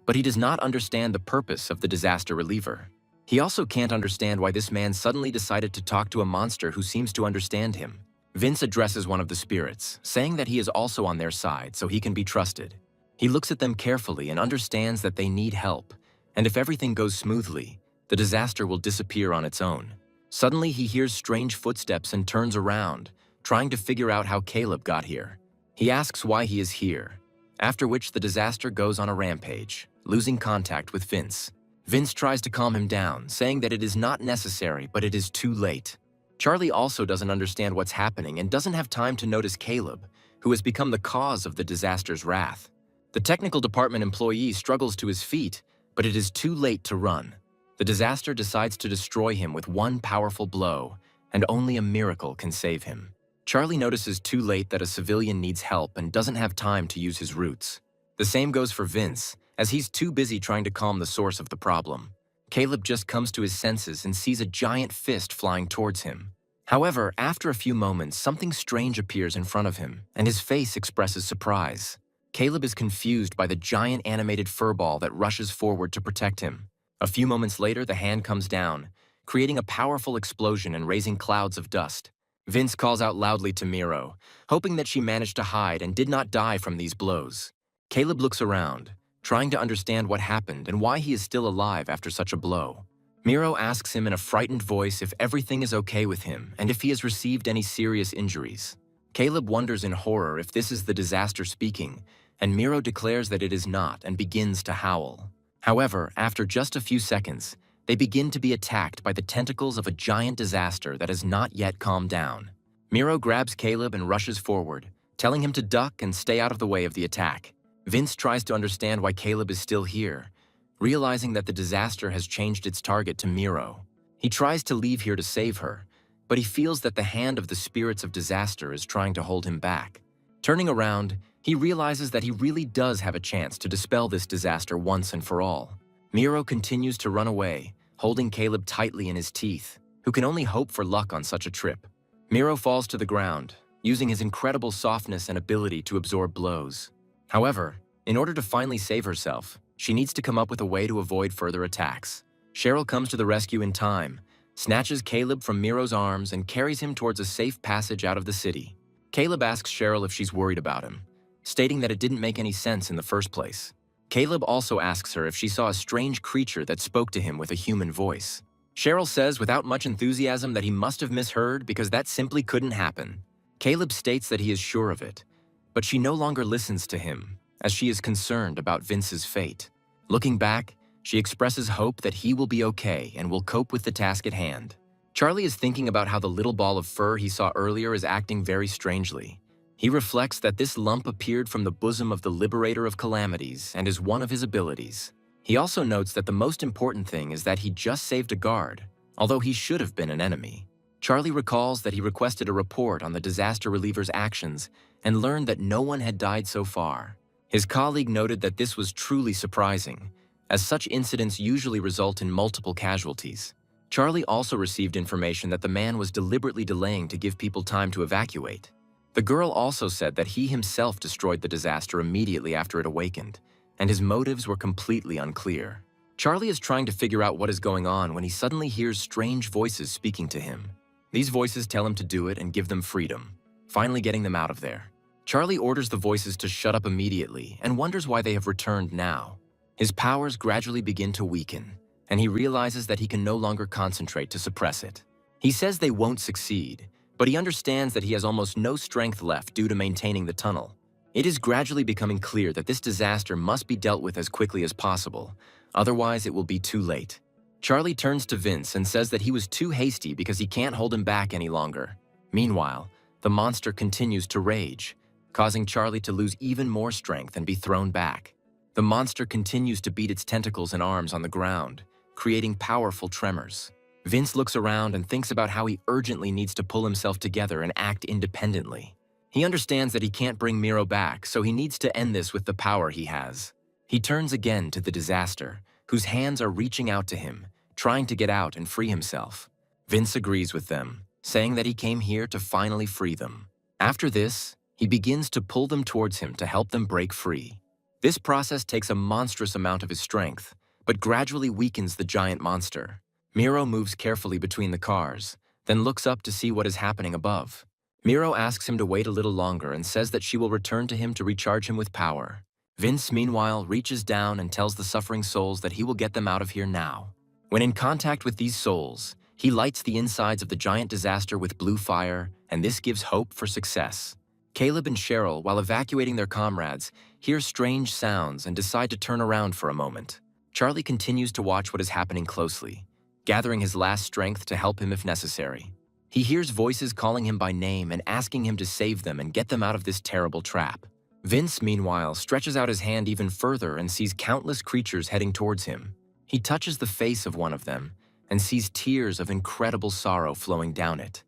but he does not understand the purpose of the disaster reliever. He also can't understand why this man suddenly decided to talk to a monster who seems to understand him. Vince addresses one of the spirits, saying that he is also on their side so he can be trusted. He looks at them carefully and understands that they need help, and if everything goes smoothly, the disaster will disappear on its own. Suddenly, he hears strange footsteps and turns around, trying to figure out how Caleb got here. He asks why he is here, after which the disaster goes on a rampage, losing contact with Vince. Vince tries to calm him down, saying that it is not necessary, but it is too late. Charlie also doesn't understand what's happening and doesn't have time to notice Caleb, who has become the cause of the disaster's wrath. The technical department employee struggles to his feet, but it is too late to run. The disaster decides to destroy him with one powerful blow, and only a miracle can save him. Charlie notices too late that a civilian needs help and doesn't have time to use his roots. The same goes for Vince, as he's too busy trying to calm the source of the problem. Caleb just comes to his senses and sees a giant fist flying towards him. However, after a few moments, something strange appears in front of him, and his face expresses surprise. Caleb is confused by the giant animated furball that rushes forward to protect him. A few moments later, the hand comes down, creating a powerful explosion and raising clouds of dust. Vince calls out loudly to Miro, hoping that she managed to hide and did not die from these blows. Caleb looks around, trying to understand what happened and why he is still alive after such a blow. Miro asks him in a frightened voice if everything is okay with him and if he has received any serious injuries. Caleb wonders in horror if this is the disaster speaking, and Miro declares that it is not and begins to howl. However, after just a few seconds, they begin to be attacked by the tentacles of a giant disaster that has not yet calmed down. Miro grabs Caleb and rushes forward, telling him to duck and stay out of the way of the attack. Vince tries to understand why Caleb is still here, realizing that the disaster has changed its target to Miro. He tries to leave here to save her, but he feels that the hand of the spirits of disaster is trying to hold him back. Turning around, he realizes that he really does have a chance to dispel this disaster once and for all. Miro continues to run away, holding Caleb tightly in his teeth, who can only hope for luck on such a trip. Miro falls to the ground, using his incredible softness and ability to absorb blows. However, In order to finally save herself, she needs to come up with a way to avoid further attacks. Cheryl comes to the rescue in time, snatches Caleb from Miro's arms and carries him towards a safe passage out of the city. Caleb asks Cheryl if she's worried about him, stating that it didn't make any sense in the first place. Caleb also asks her if she saw a strange creature that spoke to him with a human voice. Cheryl says without much enthusiasm that he must have misheard because that simply couldn't happen. Caleb states that he is sure of it, but she no longer listens to him, as she is concerned about Vince's fate. Looking back, she expresses hope that he will be okay and will cope with the task at hand. Charlie is thinking about how the little ball of fur he saw earlier is acting very strangely. He reflects that this lump appeared from the bosom of the Liberator of Calamities and is one of his abilities. He also notes that the most important thing is that he just saved a guard, although he should have been an enemy. Charlie recalls that he requested a report on the disaster reliever's actions and learned that no one had died so far. His colleague noted that this was truly surprising, as such incidents usually result in multiple casualties. Charlie also received information that the man was deliberately delaying to give people time to evacuate. The girl also said that he himself destroyed the disaster immediately after it awakened, and his motives were completely unclear. Charlie is trying to figure out what is going on when he suddenly hears strange voices speaking to him. These voices tell him to do it and give them freedom, finally getting them out of there. Charlie orders the voices to shut up immediately and wonders why they have returned now. His powers gradually begin to weaken, and he realizes that he can no longer concentrate to suppress it. He says they won't succeed, but he understands that he has almost no strength left due to maintaining the tunnel. It is gradually becoming clear that this disaster must be dealt with as quickly as possible, otherwise it will be too late. Charlie turns to Vince and says that he was too hasty because he can't hold him back any longer. Meanwhile, the monster continues to rage, causing Charlie to lose even more strength and be thrown back. The monster continues to beat its tentacles and arms on the ground, creating powerful tremors. Vince looks around and thinks about how he urgently needs to pull himself together and act independently. He understands that he can't bring Miro back, so he needs to end this with the power he has. He turns again to the disaster, whose hands are reaching out to him, trying to get out and free himself. Vince agrees with them, saying that he came here to finally free them. After this, he begins to pull them towards him to help them break free. This process takes a monstrous amount of his strength, but gradually weakens the giant monster. Miro moves carefully between the cars, then looks up to see what is happening above. Miro asks him to wait a little longer and says that she will return to him to recharge him with power. Vince, meanwhile, reaches down and tells the suffering souls that he will get them out of here now. When in contact with these souls, he lights the insides of the giant disaster with blue fire, and this gives hope for success. Caleb and Cheryl, while evacuating their comrades, hear strange sounds and decide to turn around for a moment. Charlie continues to watch what is happening closely, gathering his last strength to help him if necessary. He hears voices calling him by name and asking him to save them and get them out of this terrible trap. Vince, meanwhile, stretches out his hand even further and sees countless creatures heading towards him. He touches the face of one of them and sees tears of incredible sorrow flowing down it.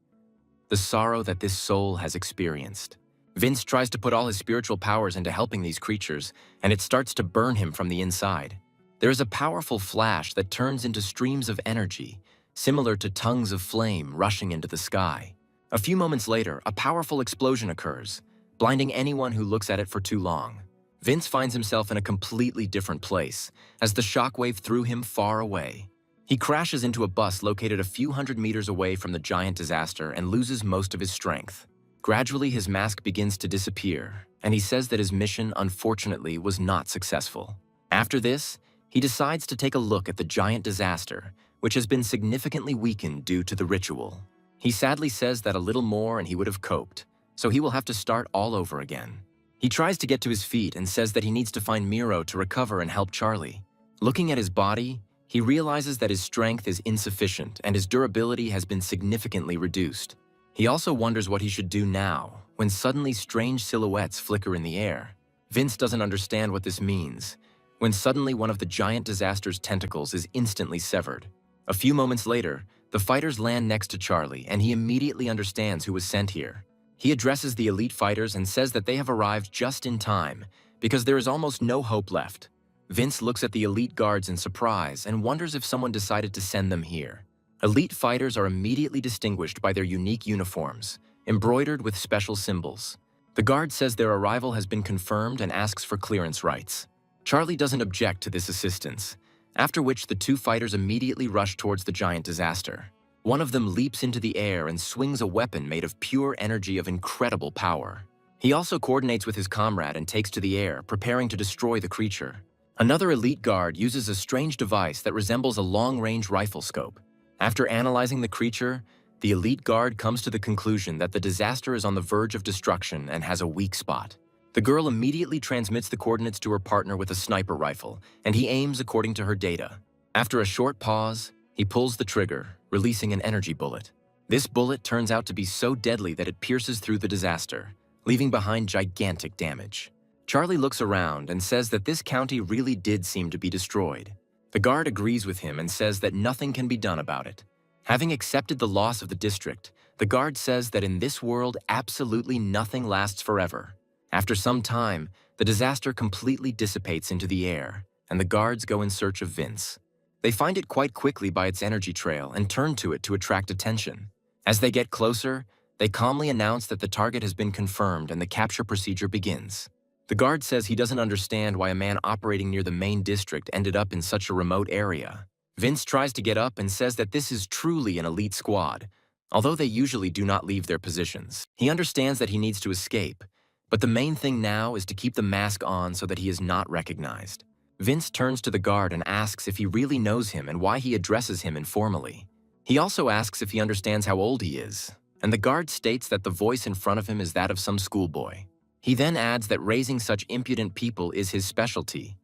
The sorrow that this soul has experienced. Vince tries to put all his spiritual powers into helping these creatures, and it starts to burn him from the inside. There is a powerful flash that turns into streams of energy, similar to tongues of flame rushing into the sky. A few moments later, a powerful explosion occurs, blinding anyone who looks at it for too long. Vince finds himself in a completely different place, as the shockwave threw him far away. He crashes into a bus located a few hundred meters away from the giant disaster and loses most of his strength. Gradually, his mask begins to disappear, and he says that his mission, unfortunately, was not successful. After this, he decides to take a look at the giant disaster, which has been significantly weakened due to the ritual. He sadly says that a little more and he would have coped, so he will have to start all over again. He tries to get to his feet and says that he needs to find Miro to recover and help Charlie. Looking at his body, he realizes that his strength is insufficient and his durability has been significantly reduced. He also wonders what he should do now, when suddenly strange silhouettes flicker in the air. Vince doesn't understand what this means, when suddenly one of the giant disaster's tentacles is instantly severed. A few moments later, the fighters land next to Charlie, and he immediately understands who was sent here. He addresses the elite fighters and says that they have arrived just in time, because there is almost no hope left. Vince looks at the elite guards in surprise and wonders if someone decided to send them here. Elite fighters are immediately distinguished by their unique uniforms, embroidered with special symbols. The guard says their arrival has been confirmed and asks for clearance rights. Charlie doesn't object to this assistance, after which the two fighters immediately rush towards the giant disaster. One of them leaps into the air and swings a weapon made of pure energy of incredible power. He also coordinates with his comrade and takes to the air, preparing to destroy the creature. Another elite guard uses a strange device that resembles a long-range rifle scope. After analyzing the creature, the elite guard comes to the conclusion that the disaster is on the verge of destruction and has a weak spot. The girl immediately transmits the coordinates to her partner with a sniper rifle, and he aims according to her data. After a short pause, he pulls the trigger, releasing an energy bullet. This bullet turns out to be so deadly that it pierces through the disaster, leaving behind gigantic damage. Charlie looks around and says that this county really did seem to be destroyed. The guard agrees with him and says that nothing can be done about it. Having accepted the loss of the district, the guard says that in this world absolutely nothing lasts forever. After some time, the disaster completely dissipates into the air, and the guards go in search of Vince. They find it quite quickly by its energy trail and turn to it to attract attention. As they get closer, they calmly announce that the target has been confirmed and the capture procedure begins. The guard says he doesn't understand why a man operating near the main district ended up in such a remote area. Vince tries to get up and says that this is truly an elite squad, although they usually do not leave their positions. He understands that he needs to escape, but the main thing now is to keep the mask on so that he is not recognized. Vince turns to the guard and asks if he really knows him and why he addresses him informally. He also asks if he understands how old he is, and the guard states that the voice in front of him is that of some schoolboy. He then adds that raising such impudent people is his specialty,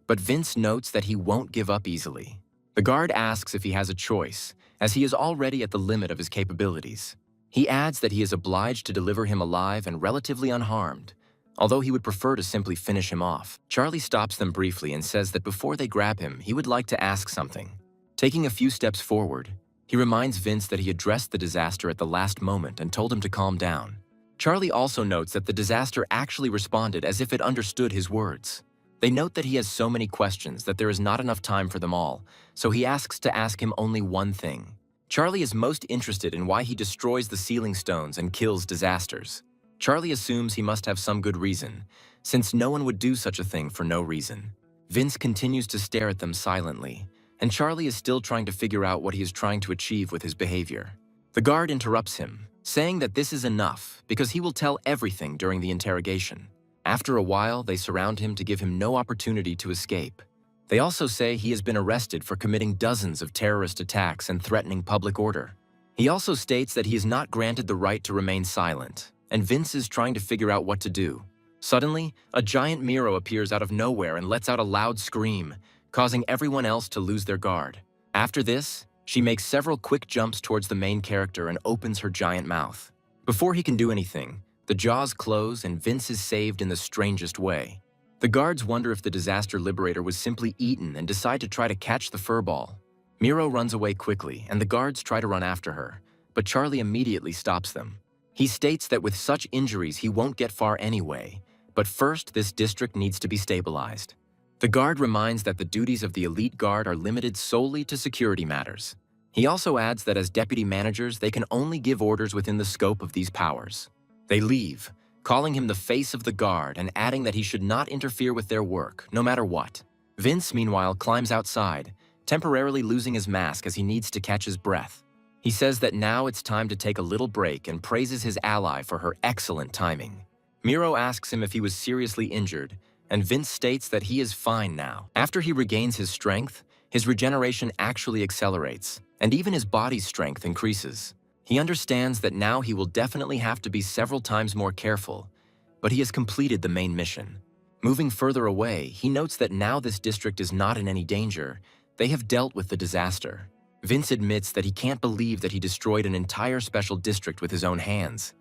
but Vince notes that he won't give up easily. The guard asks if he has a choice, as he is already at the limit of his capabilities. He adds that he is obliged to deliver him alive and relatively unharmed, although he would prefer to simply finish him off. Charlie stops them briefly and says that before they grab him, he would like to ask something. Taking a few steps forward, he reminds Vince that he addressed the disaster at the last moment and told him to calm down. Charlie also notes that the disaster actually responded as if it understood his words. They note that he has so many questions that there is not enough time for them all, so he asks to ask him only one thing. Charlie is most interested in why he destroys the ceiling stones and kills disasters. Charlie assumes he must have some good reason, since no one would do such a thing for no reason. Vince continues to stare at them silently, and Charlie is still trying to figure out what he is trying to achieve with his behavior. The guard interrupts him, saying that this is enough because he will tell everything during the interrogation. After a while, they surround him to give him no opportunity to escape. They also say he has been arrested for committing dozens of terrorist attacks and threatening public order. He also states that he is not granted the right to remain silent, and Vince is trying to figure out what to do. Suddenly, a giant Miro appears out of nowhere and lets out a loud scream, causing everyone else to lose their guard. After this, she makes several quick jumps towards the main character and opens her giant mouth. Before he can do anything, the jaws close and Vince is saved in the strangest way. The guards wonder if the disaster liberator was simply eaten and decide to try to catch the furball. Miro runs away quickly and the guards try to run after her, but Charlie immediately stops them. He states that with such injuries he won't get far anyway, but first this district needs to be stabilized. The guard reminds that the duties of the elite guard are limited solely to security matters. He also adds that as deputy managers they can only give orders within the scope of these powers. They leave, calling him the face of the guard and adding that he should not interfere with their work, no matter what. Vince, meanwhile, climbs outside, temporarily losing his mask as he needs to catch his breath. He says that now it's time to take a little break and praises his ally for her excellent timing. Miro asks him if he was seriously injured, and Vince states that he is fine now. After he regains his strength, his regeneration actually accelerates, and even his body's strength increases. He understands that now he will definitely have to be several times more careful, but he has completed the main mission. Moving further away, he notes that now this district is not in any danger. They have dealt with the disaster. Vince admits that he can't believe that he destroyed an entire special district with his own hands.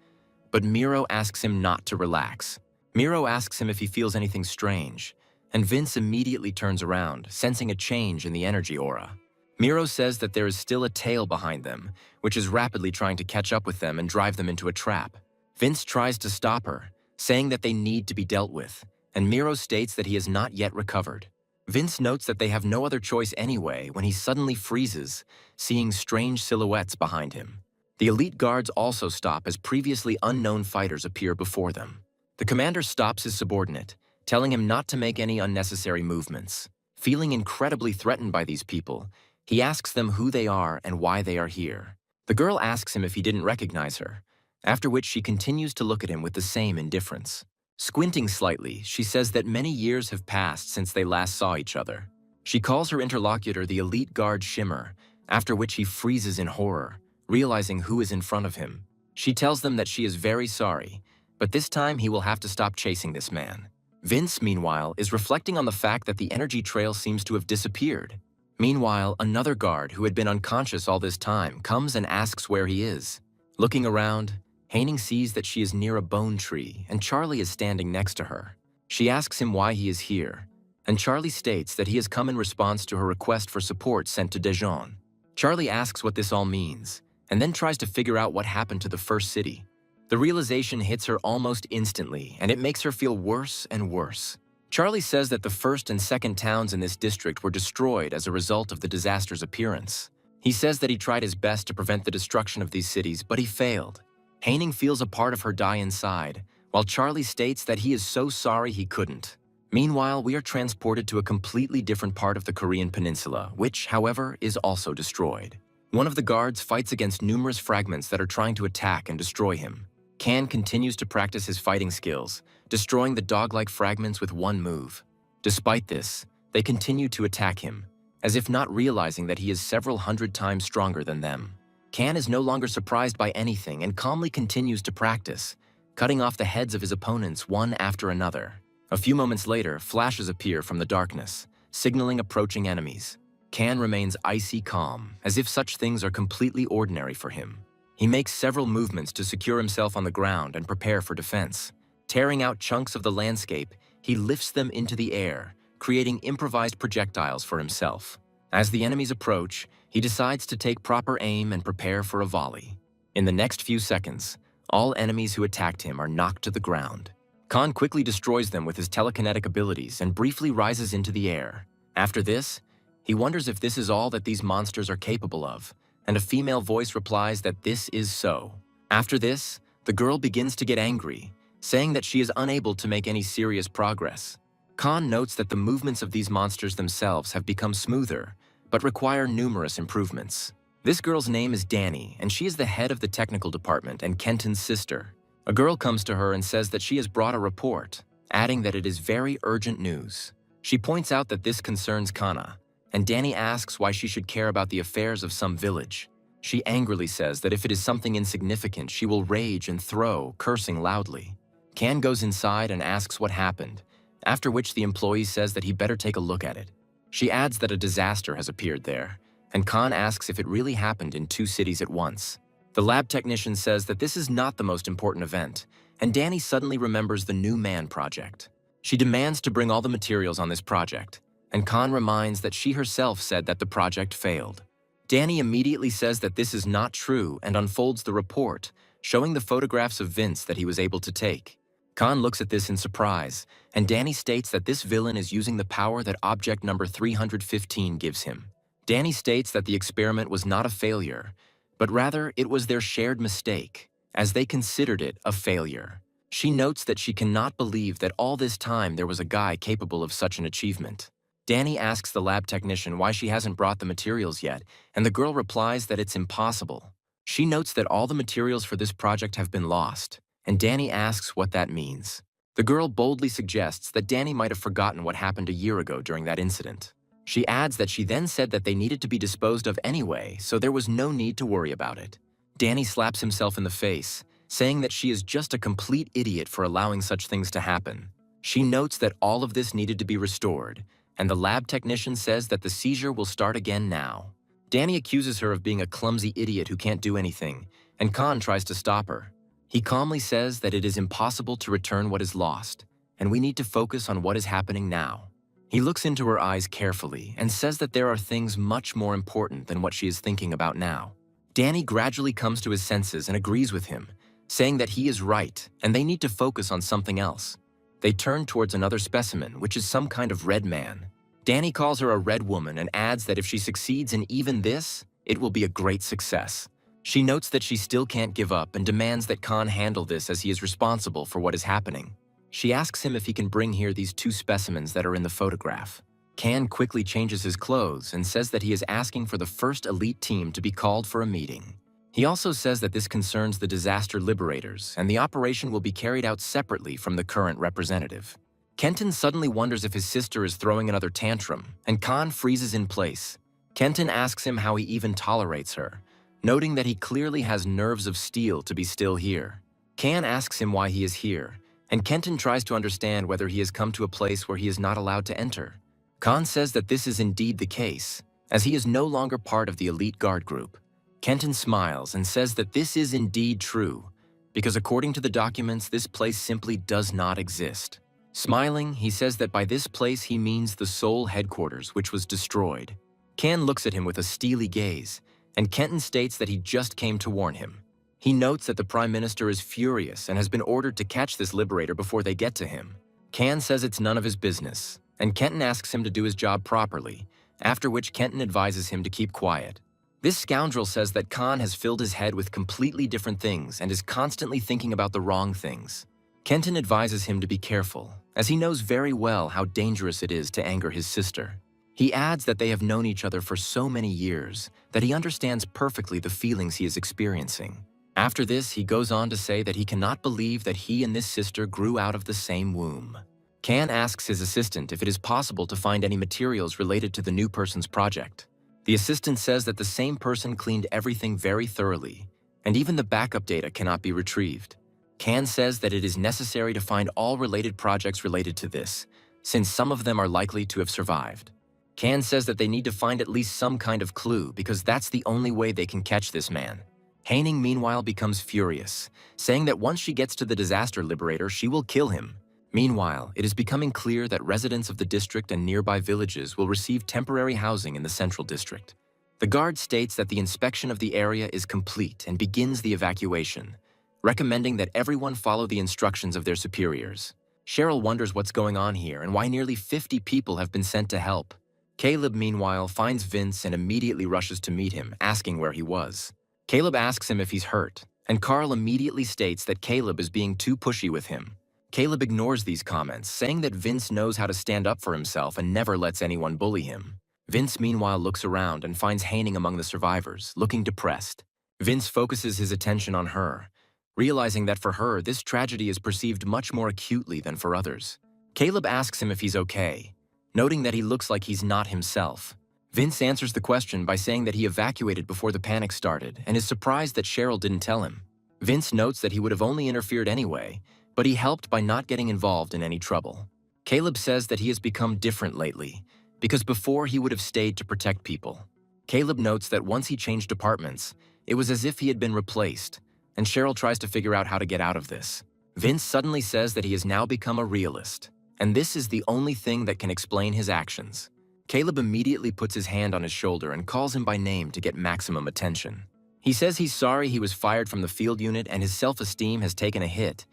But Miro asks him not to relax. Miro asks him if he feels anything strange, and Vince immediately turns around, sensing a change in the energy aura. Miro says that there is still a tail behind them, which is rapidly trying to catch up with them and drive them into a trap. Vince tries to stop her, saying that they need to be dealt with, and Miro states that he has not yet recovered. Vince notes that they have no other choice anyway when he suddenly freezes, seeing strange silhouettes behind him. The elite guards also stop as previously unknown fighters appear before them. The commander stops his subordinate, telling him not to make any unnecessary movements. Feeling incredibly threatened by these people, he asks them who they are and why they are here. The girl asks him if he didn't recognize her, after which she continues to look at him with the same indifference. Squinting slightly, she says that many years have passed since they last saw each other. She calls her interlocutor the elite guard Shimmer, after which he freezes in horror, realizing who is in front of him. She tells them that she is very sorry, but this time he will have to stop chasing this man. Vince, meanwhile, is reflecting on the fact that the energy trail seems to have disappeared. Meanwhile, another guard who had been unconscious all this time comes and asks where he is. Looking around, Haining sees that she is near a bone tree and Charlie is standing next to her. She asks him why he is here, and Charlie states that he has come in response to her request for support sent to Dijon. Charlie asks what this all means, and then tries to figure out what happened to the first city. The realization hits her almost instantly, and it makes her feel worse and worse. Charlie says that the first and second towns in this district were destroyed as a result of the disaster's appearance. He says that he tried his best to prevent the destruction of these cities, but he failed. Haining feels a part of her die inside, while Charlie states that he is so sorry he couldn't. Meanwhile, we are transported to a completely different part of the Korean peninsula, which, however, is also destroyed. One of the guards fights against numerous fragments that are trying to attack and destroy him. Kan continues to practice his fighting skills, destroying the dog-like fragments with one move. Despite this, they continue to attack him, as if not realizing that he is several hundred times stronger than them. Kan is no longer surprised by anything and calmly continues to practice, cutting off the heads of his opponents one after another. A few moments later, flashes appear from the darkness, signaling approaching enemies. Kan remains icy calm, as if such things are completely ordinary for him. He makes several movements to secure himself on the ground and prepare for defense. Tearing out chunks of the landscape, he lifts them into the air, creating improvised projectiles for himself. As the enemies approach, he decides to take proper aim and prepare for a volley. In the next few seconds, all enemies who attacked him are knocked to the ground. Kan quickly destroys them with his telekinetic abilities and briefly rises into the air. After this, he wonders if this is all that these monsters are capable of, and a female voice replies that this is so. After this, the girl begins to get angry, saying that she is unable to make any serious progress. Kan notes that the movements of these monsters themselves have become smoother, but require numerous improvements. This girl's name is Danny, and she is the head of the technical department and Kenton's sister. A girl comes to her and says that she has brought a report, adding that it is very urgent news. She points out that this concerns Kana, and Danny asks why she should care about the affairs of some village. She angrily says that if it is something insignificant, she will rage and throw, cursing loudly. Kan goes inside and asks what happened, after which the employee says that he better take a look at it. She adds that a disaster has appeared there, and Kan asks if it really happened in 2 cities at once. The lab technician says that this is not the most important event, and Danny suddenly remembers the new man project. She demands to bring all the materials on this project, and Kan reminds that she herself said that the project failed. Danny immediately says that this is not true and unfolds the report, showing the photographs of Vince that he was able to take. Kan looks at this in surprise, and Danny states that this villain is using the power that object number 315 gives him. Danny states that the experiment was not a failure, but rather it was their shared mistake, as they considered it a failure. She notes that she cannot believe that all this time there was a guy capable of such an achievement. Danny asks the lab technician why she hasn't brought the materials yet, and the girl replies that it's impossible. She notes that all the materials for this project have been lost, and Danny asks what that means. The girl boldly suggests that Danny might have forgotten what happened a year ago during that incident. She adds that she then said that they needed to be disposed of anyway, so there was no need to worry about it. Danny slaps himself in the face, saying that she is just a complete idiot for allowing such things to happen. She notes that all of this needed to be restored, and the lab technician says that the seizure will start again now. Danny accuses her of being a clumsy idiot who can't do anything, and Kan tries to stop her. He calmly says that it is impossible to return what is lost, and we need to focus on what is happening now. He looks into her eyes carefully and says that there are things much more important than what she is thinking about now. Danny gradually comes to his senses and agrees with him, saying that he is right and they need to focus on something else. They turn towards another specimen, which is some kind of red man. Danny calls her a red woman and adds that if she succeeds in even this, it will be a great success. She notes that she still can't give up and demands that Kan handle this as he is responsible for what is happening. She asks him if he can bring here these two specimens that are in the photograph. Kan quickly changes his clothes and says that he is asking for the first elite team to be called for a meeting. He also says that this concerns the disaster liberators and the operation will be carried out separately from the current representative. Kenton suddenly wonders if his sister is throwing another tantrum, and Kan freezes in place. Kenton asks him how he even tolerates her, noting that he clearly has nerves of steel to be still here. Kan asks him why he is here, and Kenton tries to understand whether he has come to a place where he is not allowed to enter. Kan says that this is indeed the case, as he is no longer part of the elite guard group. Kenton smiles and says that this is indeed true, because according to the documents, this place simply does not exist. Smiling, he says that by this place he means the Seoul headquarters, which was destroyed. Kan looks at him with a steely gaze, and Kenton states that he just came to warn him. He notes that the Prime Minister is furious and has been ordered to catch this liberator before they get to him. Kan says it's none of his business, and Kenton asks him to do his job properly, after which Kenton advises him to keep quiet. This scoundrel says that Kan has filled his head with completely different things and is constantly thinking about the wrong things. Kenton advises him to be careful, as he knows very well how dangerous it is to anger his sister. He adds that they have known each other for so many years that he understands perfectly the feelings he is experiencing. After this, he goes on to say that he cannot believe that he and this sister grew out of the same womb. Kan asks his assistant if it is possible to find any materials related to the new person's project. The assistant says that the same person cleaned everything very thoroughly, and even the backup data cannot be retrieved. Kan says that it is necessary to find all related projects related to this, since some of them are likely to have survived. Kan says that they need to find at least some kind of clue because that's the only way they can catch this man. Haining meanwhile becomes furious, saying that once she gets to the disaster liberator, she will kill him. Meanwhile, it is becoming clear that residents of the district and nearby villages will receive temporary housing in the central district. The guard states that the inspection of the area is complete and begins the evacuation, recommending that everyone follow the instructions of their superiors. Cheryl wonders what's going on here and why nearly 50 people have been sent to help. Caleb, meanwhile, finds Vince and immediately rushes to meet him, asking where he was. Caleb asks him if he's hurt, and Carl immediately states that Caleb is being too pushy with him. Caleb ignores these comments, saying that Vince knows how to stand up for himself and never lets anyone bully him. Vince, meanwhile, looks around and finds Haining among the survivors, looking depressed. Vince focuses his attention on her, realizing that for her, this tragedy is perceived much more acutely than for others. Caleb asks him if he's okay, noting that he looks like he's not himself. Vince answers the question by saying that he evacuated before the panic started and is surprised that Cheryl didn't tell him. Vince notes that he would have only interfered anyway, but he helped by not getting involved in any trouble. Caleb says that he has become different lately, because before he would have stayed to protect people. Caleb notes that once he changed departments, it was as if he had been replaced, and Cheryl tries to figure out how to get out of this. Vince suddenly says that he has now become a realist, and this is the only thing that can explain his actions. Caleb immediately puts his hand on his shoulder and calls him by name to get maximum attention. He says he's sorry he was fired from the field unit and his self-esteem has taken a hit,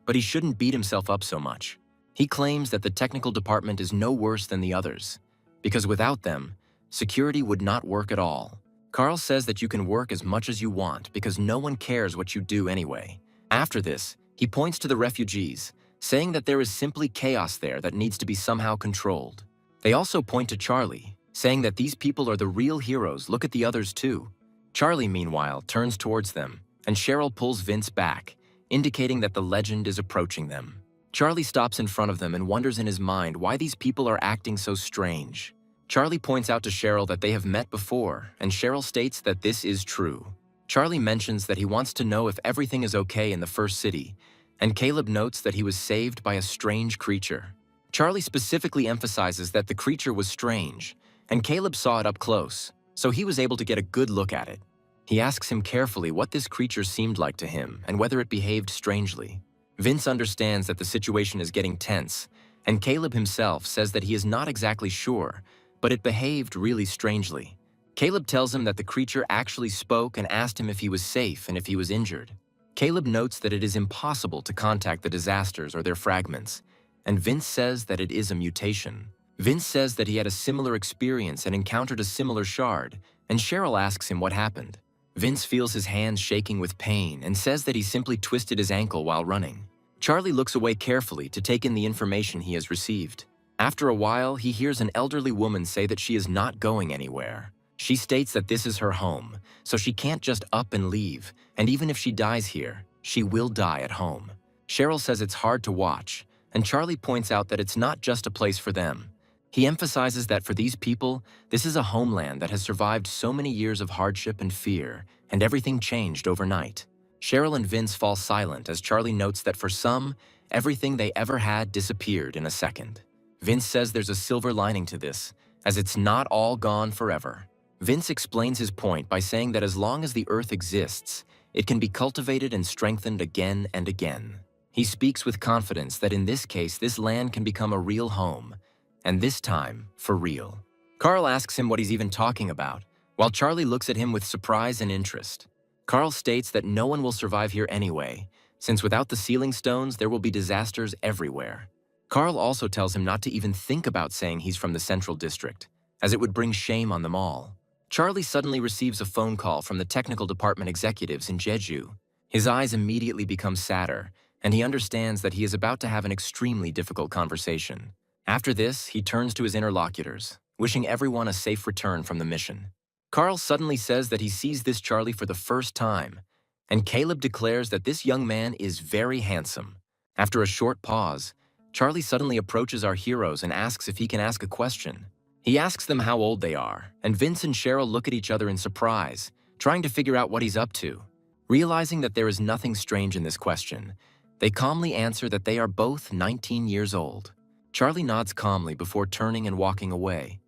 but he shouldn't beat himself up so much. He claims that the technical department is no worse than the others, because without them, security would not work at all. Carl says that you can work as much as you want because no one cares what you do anyway. After this, he points to the refugees, saying that there is simply chaos there that needs to be somehow controlled. They also point to Charlie, saying that these people are the real heroes, look at the others too. Charlie, meanwhile, turns towards them, and Cheryl pulls Vince back, indicating that the legend is approaching them. Charlie stops in front of them and wonders in his mind why these people are acting so strange. Charlie points out to Cheryl that they have met before, and Cheryl states that this is true. Charlie mentions that he wants to know if everything is okay in the first city, and Caleb notes that he was saved by a strange creature. Charlie specifically emphasizes that the creature was strange, and Caleb saw it up close, so he was able to get a good look at it. He asks him carefully what this creature seemed like to him and whether it behaved strangely. Vince understands that the situation is getting tense, and Caleb himself says that he is not exactly sure, but it behaved really strangely. Caleb tells him that the creature actually spoke and asked him if he was safe and if he was injured. Caleb notes that it is impossible to contact the disasters or their fragments, and Vince says that it is a mutation. Vince says that he had a similar experience and encountered a similar shard, and Cheryl asks him what happened. Vince feels his hands shaking with pain and says that he simply twisted his ankle while running. Charlie looks away carefully to take in the information he has received. After a while, he hears an elderly woman say that she is not going anywhere. She states that this is her home, so she can't just up and leave, and even if she dies here, she will die at home. Cheryl says it's hard to watch, and Charlie points out that it's not just a place for them. He emphasizes that for these people, this is a homeland that has survived so many years of hardship and fear, and everything changed overnight. Cheryl and Vince fall silent as Charlie notes that for some, everything they ever had disappeared in a second. Vince says there's a silver lining to this, as it's not all gone forever. Vince explains his point by saying that as long as the Earth exists, it can be cultivated and strengthened again and again. He speaks with confidence that in this case, this land can become a real home, and this time, for real. Carl asks him what he's even talking about, while Charlie looks at him with surprise and interest. Carl states that no one will survive here anyway, since without the sealing stones, there will be disasters everywhere. Carl also tells him not to even think about saying he's from the Central District, as it would bring shame on them all. Charlie suddenly receives a phone call from the technical department executives in Jeju. His eyes immediately become sadder, and he understands that he is about to have an extremely difficult conversation. After this, he turns to his interlocutors, wishing everyone a safe return from the mission. Carl suddenly says that he sees this Charlie for the first time, and Caleb declares that this young man is very handsome. After a short pause, Charlie suddenly approaches our heroes and asks if he can ask a question. He asks them how old they are, and Vince and Cheryl look at each other in surprise, trying to figure out what he's up to. Realizing that there is nothing strange in this question, they calmly answer that they are both 19 years old. Charlie nods calmly before turning and walking away,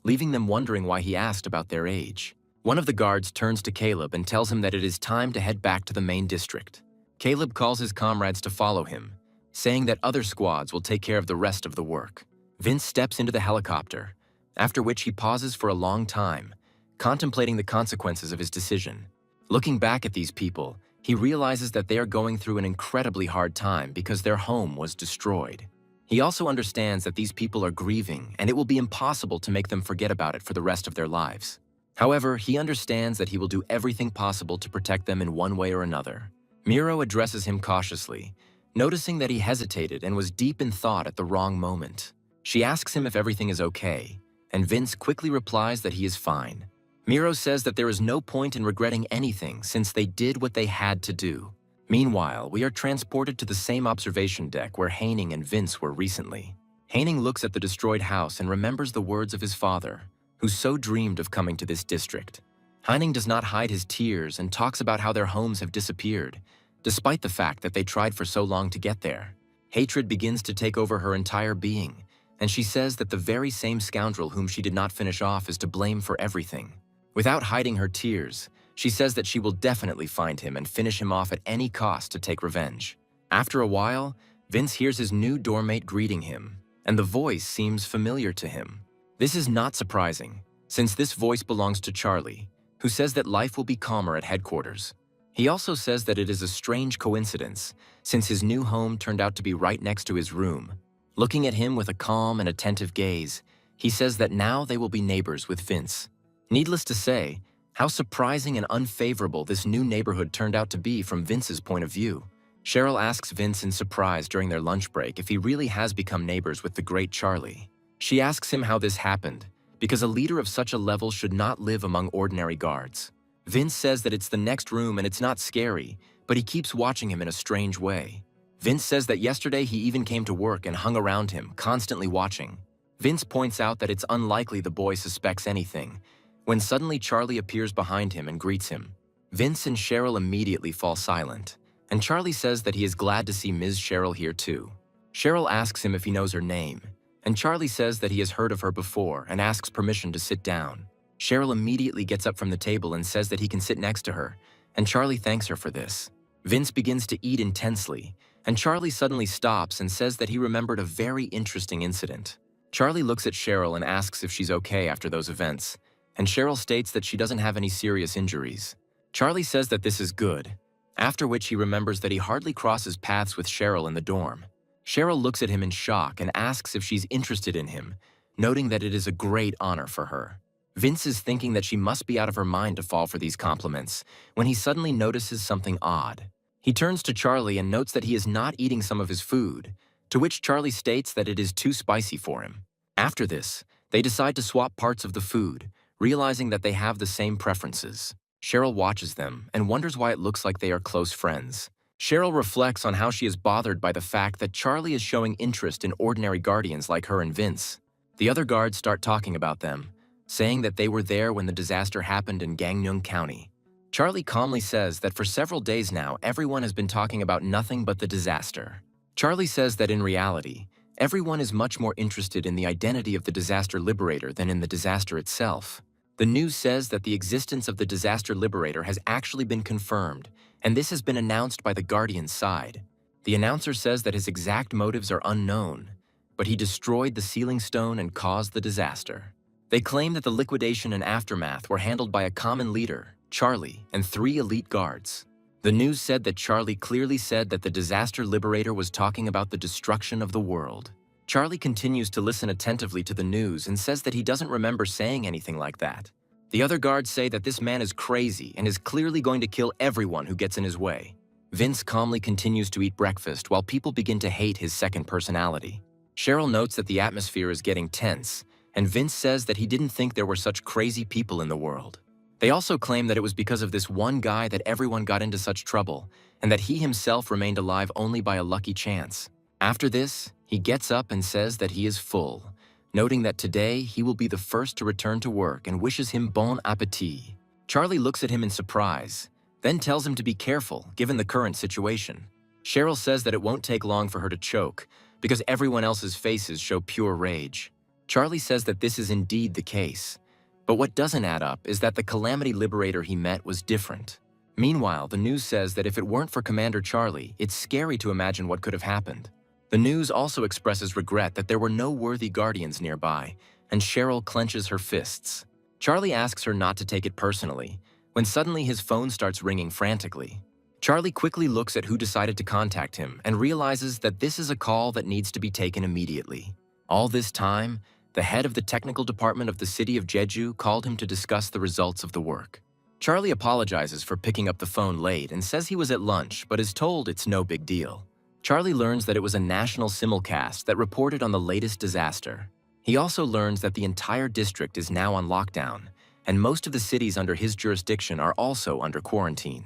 leaving them wondering why he asked about their age. One of the guards turns to Caleb and tells him that it is time to head back to the main district. Caleb calls his comrades to follow him, saying that other squads will take care of the rest of the work. Vince steps into the helicopter, after which he pauses for a long time, contemplating the consequences of his decision. Looking back at these people, he realizes that they are going through an incredibly hard time because their home was destroyed. He also understands that these people are grieving and it will be impossible to make them forget about it for the rest of their lives. However, he understands that he will do everything possible to protect them in one way or another. Miro addresses him cautiously, noticing that he hesitated and was deep in thought at the wrong moment. She asks him if everything is okay, and Vince quickly replies that he is fine. Miro says that there is no point in regretting anything since they did what they had to do. Meanwhile, we are transported to the same observation deck where Haining and Vince were recently. Haining looks at the destroyed house and remembers the words of his father, who so dreamed of coming to this district. Haining does not hide his tears and talks about how their homes have disappeared, despite the fact that they tried for so long to get there. Hatred begins to take over her entire being, and she says that the very same scoundrel whom she did not finish off is to blame for everything. Without hiding her tears, she says that she will definitely find him and finish him off at any cost to take revenge. After a while, Vince hears his new doormate greeting him, and the voice seems familiar to him. This is not surprising, since this voice belongs to Charlie, who says that life will be calmer at headquarters. He also says that it is a strange coincidence, since his new home turned out to be right next to his room. Looking at him with a calm and attentive gaze, he says that now they will be neighbors with Vince. Needless to say, how surprising and unfavorable this new neighborhood turned out to be from Vince's point of view. Cheryl asks Vince in surprise during their lunch break if he really has become neighbors with the great Charlie. She asks him how this happened, because a leader of such a level should not live among ordinary guards. Vince says that it's the next room and it's not scary, but he keeps watching him in a strange way. Vince says that yesterday he even came to work and hung around him, constantly watching. Vince points out that it's unlikely the boy suspects anything, when suddenly Charlie appears behind him and greets him. Vince and Cheryl immediately fall silent, and Charlie says that he is glad to see Ms. Cheryl here too. Cheryl asks him if he knows her name, and Charlie says that he has heard of her before and asks permission to sit down. Cheryl immediately gets up from the table and says that he can sit next to her, and Charlie thanks her for this. Vince begins to eat intensely, and Charlie suddenly stops and says that he remembered a very interesting incident. Charlie looks at Cheryl and asks if she's okay after those events, and Cheryl states that she doesn't have any serious injuries. Charlie says that this is good, after which he remembers that he hardly crosses paths with Cheryl in the dorm. Cheryl looks at him in shock and asks if she's interested in him, noting that it is a great honor for her. Vince is thinking that she must be out of her mind to fall for these compliments, when he suddenly notices something odd. He turns to Charlie and notes that he is not eating some of his food, to which Charlie states that it is too spicy for him. After this, they decide to swap parts of the food, realizing that they have the same preferences. Cheryl watches them and wonders why it looks like they are close friends. Cheryl reflects on how she is bothered by the fact that Charlie is showing interest in ordinary guardians like her and Vince. The other guards start talking about them, saying that they were there when the disaster happened in Gangneung County. Charlie calmly says that for several days now, everyone has been talking about nothing but the disaster. Charlie says that in reality, everyone is much more interested in the identity of the disaster liberator than in the disaster itself. The news says that the existence of the disaster liberator has actually been confirmed, and this has been announced by the Guardian's side. The announcer says that his exact motives are unknown, but he destroyed the sealing stone and caused the disaster. They claim that the liquidation and aftermath were handled by a common leader, Charlie, and 3 elite guards. The news said that Charlie clearly said that the disaster liberator was talking about the destruction of the world. Charlie continues to listen attentively to the news and says that he doesn't remember saying anything like that. The other guards say that this man is crazy and is clearly going to kill everyone who gets in his way. Vince calmly continues to eat breakfast while people begin to hate his second personality. Cheryl notes that the atmosphere is getting tense, and Vince says that he didn't think there were such crazy people in the world. They also claim that it was because of this one guy that everyone got into such trouble, and that he himself remained alive only by a lucky chance. After this, he gets up and says that he is full, noting that today he will be the first to return to work and wishes him bon appétit. Charlie looks at him in surprise, then tells him to be careful given the current situation. Cheryl says that it won't take long for her to choke, because everyone else's faces show pure rage. Charlie says that this is indeed the case, but what doesn't add up is that the Calamity Liberator he met was different. Meanwhile, the news says that if it weren't for Commander Charlie, it's scary to imagine what could have happened. The news also expresses regret that there were no worthy guardians nearby, and Cheryl clenches her fists. Charlie asks her not to take it personally, when suddenly his phone starts ringing frantically. Charlie quickly looks at who decided to contact him and realizes that this is a call that needs to be taken immediately. All this time, the head of the technical department of the city of Jeju called him to discuss the results of the work. Charlie apologizes for picking up the phone late and says he was at lunch, but is told it's no big deal. Charlie learns that it was a national simulcast that reported on the latest disaster. He also learns that the entire district is now on lockdown, and most of the cities under his jurisdiction are also under quarantine.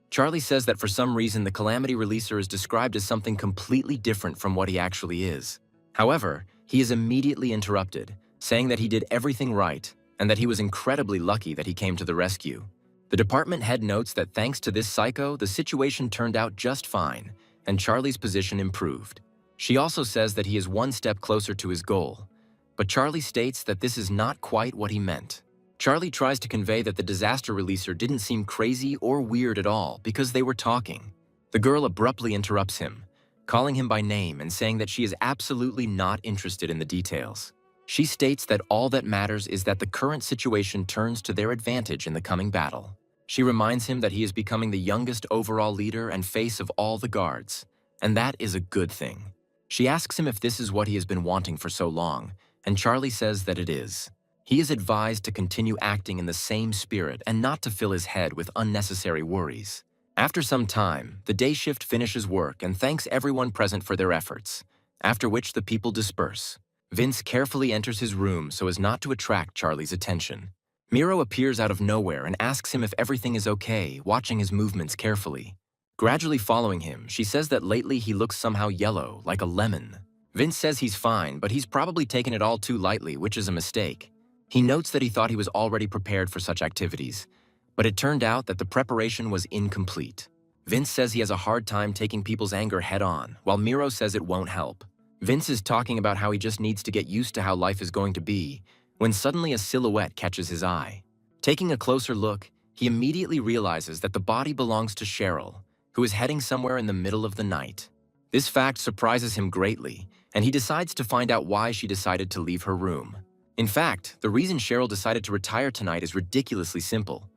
Charlie says that for some reason the Calamity Releaser is described as something completely different from what he actually is. However, he is immediately interrupted, saying that he did everything right and that he was incredibly lucky that he came to the rescue. The department head notes that thanks to this psycho, the situation turned out just fine, and Charlie's position improved. She also says that he is one step closer to his goal, but Charlie states that this is not quite what he meant. Charlie tries to convey that the disaster releaser didn't seem crazy or weird at all because they were talking. The girl abruptly interrupts him, calling him by name and saying that she is absolutely not interested in the details. She states that all that matters is that the current situation turns to their advantage in the coming battle. She reminds him that he is becoming the youngest overall leader and face of all the guards, and that is a good thing. She asks him if this is what he has been wanting for so long, and Charlie says that it is. He is advised to continue acting in the same spirit and not to fill his head with unnecessary worries. After some time, the day shift finishes work and thanks everyone present for their efforts, after which the people disperse. Vince carefully enters his room so as not to attract Charlie's attention. Miro appears out of nowhere and asks him if everything is okay, watching his movements carefully. Gradually following him, she says that lately he looks somehow yellow, like a lemon. Vince says he's fine, but he's probably taken it all too lightly, which is a mistake. He notes that he thought he was already prepared for such activities, but it turned out that the preparation was incomplete. Vince says he has a hard time taking people's anger head-on, while Miro says it won't help. Vince is talking about how he just needs to get used to how life is going to be, when suddenly a silhouette catches his eye. Taking a closer look, he immediately realizes that the body belongs to Cheryl, who is heading somewhere in the middle of the night. This fact surprises him greatly, and he decides to find out why she decided to leave her room. In fact, the reason Cheryl decided to retire tonight is ridiculously simple: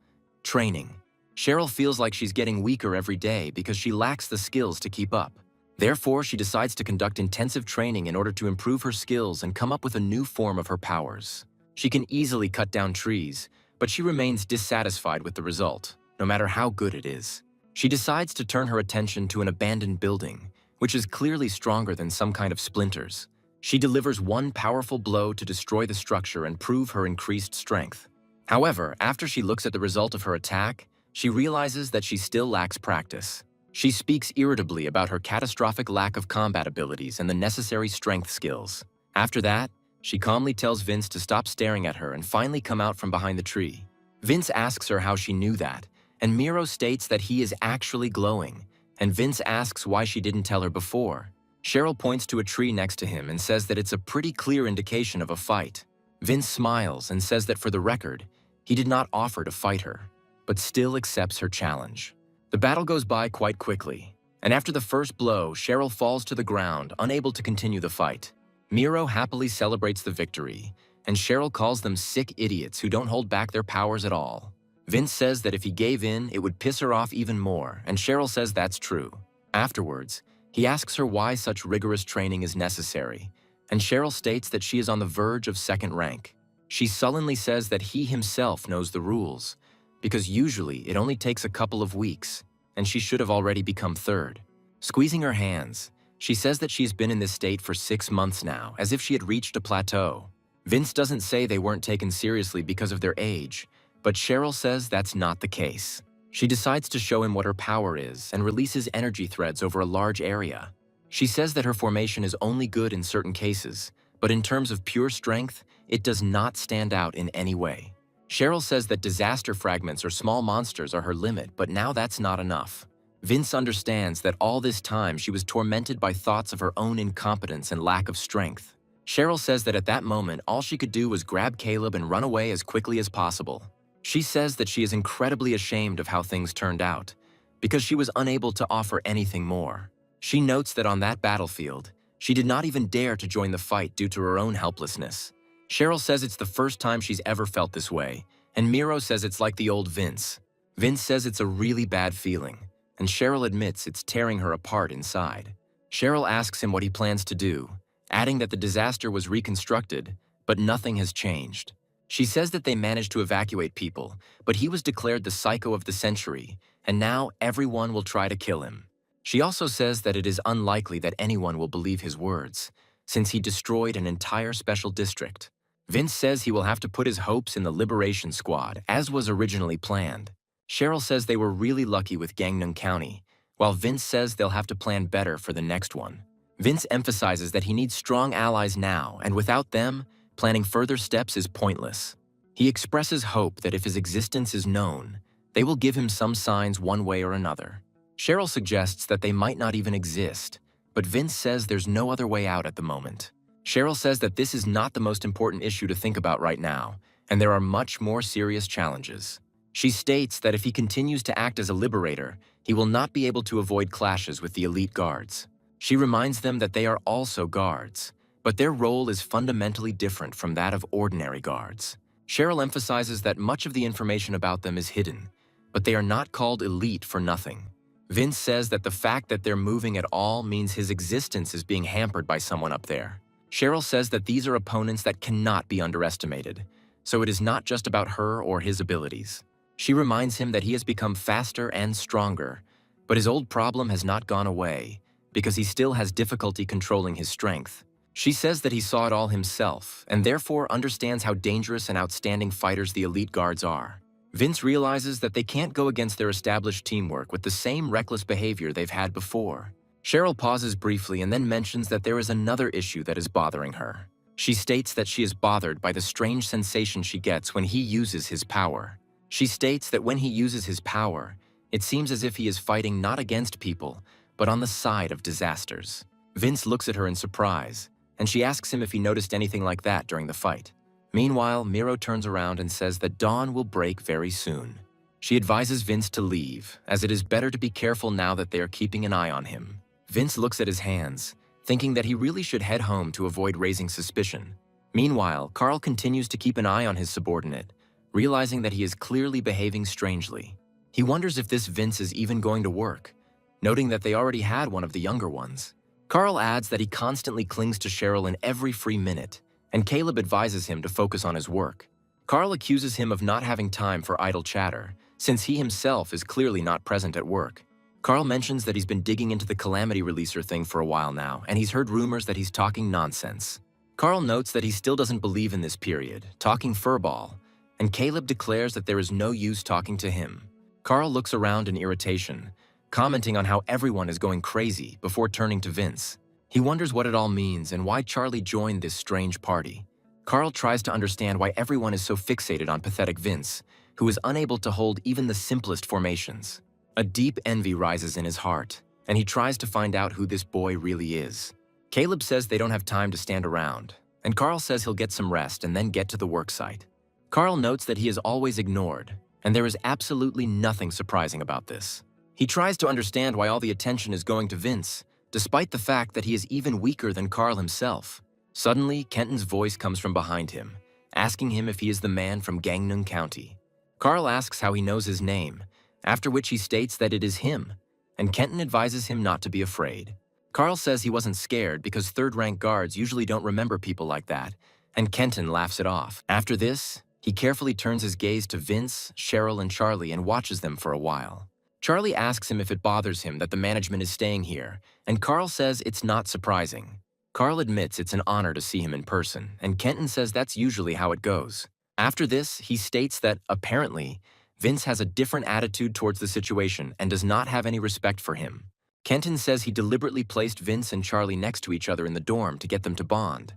training. Cheryl feels like she's getting weaker every day because she lacks the skills to keep up. Therefore, she decides to conduct intensive training in order to improve her skills and come up with a new form of her powers. She can easily cut down trees, but she remains dissatisfied with the result, no matter how good it is. She decides to turn her attention to an abandoned building, which is clearly stronger than some kind of splinters. She delivers one powerful blow to destroy the structure and prove her increased strength. However, after she looks at the result of her attack, she realizes that she still lacks practice. She speaks irritably about her catastrophic lack of combat abilities and the necessary strength skills. After that, she calmly tells Vince to stop staring at her and finally come out from behind the tree. Vince asks her how she knew that, and Miro states that he is actually glowing, and Vince asks why she didn't tell her before. Cheryl points to a tree next to him and says that it's a pretty clear indication of a fight. Vince smiles and says that for the record, he did not offer to fight her, but still accepts her challenge. The battle goes by quite quickly, and after the first blow, Cheryl falls to the ground, unable to continue the fight. Miro happily celebrates the victory, and Cheryl calls them sick idiots who don't hold back their powers at all. Vince says that if he gave in, it would piss her off even more, and Cheryl says that's true. Afterwards, he asks her why such rigorous training is necessary, and Cheryl states that she is on the verge of second rank. She sullenly says that he himself knows the rules, because usually it only takes a couple of weeks, and she should have already become third. Squeezing her hands, she says that she's been in this state for 6 months now, as if she had reached a plateau. Vince doesn't say they weren't taken seriously because of their age, but Cheryl says that's not the case. She decides to show him what her power is and releases energy threads over a large area. She says that her formation is only good in certain cases, but in terms of pure strength, it does not stand out in any way. Cheryl says that disaster fragments or small monsters are her limit, but now that's not enough. Vince understands that all this time she was tormented by thoughts of her own incompetence and lack of strength. Cheryl says that at that moment, all she could do was grab Caleb and run away as quickly as possible. She says that she is incredibly ashamed of how things turned out, because she was unable to offer anything more. She notes that on that battlefield, she did not even dare to join the fight due to her own helplessness. Cheryl says it's the first time she's ever felt this way, and Miro says it's like the old Vince. Vince says it's a really bad feeling, and Cheryl admits it's tearing her apart inside. Cheryl asks him what he plans to do, adding that the disaster was reconstructed, but nothing has changed. She says that they managed to evacuate people, but he was declared the psycho of the century, and now everyone will try to kill him. She also says that it is unlikely that anyone will believe his words, since he destroyed an entire special district. Vince says he will have to put his hopes in the Liberation Squad, as was originally planned. Cheryl says they were really lucky with Gangneung County, while Vince says they'll have to plan better for the next one. Vince emphasizes that he needs strong allies now, and without them, planning further steps is pointless. He expresses hope that if his existence is known, they will give him some signs one way or another. Cheryl suggests that they might not even exist, but Vince says there's no other way out at the moment. Cheryl says that this is not the most important issue to think about right now, and there are much more serious challenges. She states that if he continues to act as a liberator, he will not be able to avoid clashes with the elite guards. She reminds them that they are also guards, but their role is fundamentally different from that of ordinary guards. Cheryl emphasizes that much of the information about them is hidden, but they are not called elite for nothing. Vince says that the fact that they're moving at all means his existence is being hampered by someone up there. Cheryl says that these are opponents that cannot be underestimated, so it is not just about her or his abilities. She reminds him that he has become faster and stronger, but his old problem has not gone away, because he still has difficulty controlling his strength. She says that he saw it all himself, and therefore understands how dangerous and outstanding fighters the elite guards are. Vince realizes that they can't go against their established teamwork with the same reckless behavior they've had before. Cheryl pauses briefly and then mentions that there is another issue that is bothering her. She states that she is bothered by the strange sensation she gets when he uses his power. She states that when he uses his power, it seems as if he is fighting not against people, but on the side of disasters. Vince looks at her in surprise, and she asks him if he noticed anything like that during the fight. Meanwhile, Miro turns around and says that dawn will break very soon. She advises Vince to leave, as it is better to be careful now that they are keeping an eye on him. Vince looks at his hands, thinking that he really should head home to avoid raising suspicion. Meanwhile, Carl continues to keep an eye on his subordinate, realizing that he is clearly behaving strangely. He wonders if this Vince is even going to work, noting that they already had one of the younger ones. Carl adds that he constantly clings to Cheryl in every free minute, and Caleb advises him to focus on his work. Carl accuses him of not having time for idle chatter, since he himself is clearly not present at work. Carl mentions that he's been digging into the Calamity Releaser thing for a while now, and he's heard rumors that he's talking nonsense. Carl notes that he still doesn't believe in this period, talking furball, and Caleb declares that there is no use talking to him. Carl looks around in irritation, commenting on how everyone is going crazy before turning to Vince. He wonders what it all means and why Charlie joined this strange party. Carl tries to understand why everyone is so fixated on pathetic Vince, who is unable to hold even the simplest formations. A deep envy rises in his heart, and he tries to find out who this boy really is. Caleb says they don't have time to stand around, and Carl says he'll get some rest and then get to the worksite. Carl notes that he is always ignored, and there is absolutely nothing surprising about this. He tries to understand why all the attention is going to Vince, despite the fact that he is even weaker than Carl himself. Suddenly, Kenton's voice comes from behind him, asking him if he is the man from Gangneung County. Carl asks how he knows his name, after which he states that it is him, and Kenton advises him not to be afraid. Carl says he wasn't scared because third-rank guards usually don't remember people like that, and Kenton laughs it off. After this, he carefully turns his gaze to Vince, Cheryl, and Charlie and watches them for a while. Charlie asks him if it bothers him that the management is staying here, and Carl says it's not surprising. Carl admits it's an honor to see him in person, and Kenton says that's usually how it goes. After this, he states that, apparently, Vince has a different attitude towards the situation and does not have any respect for him. Kenton says he deliberately placed Vince and Charlie next to each other in the dorm to get them to bond,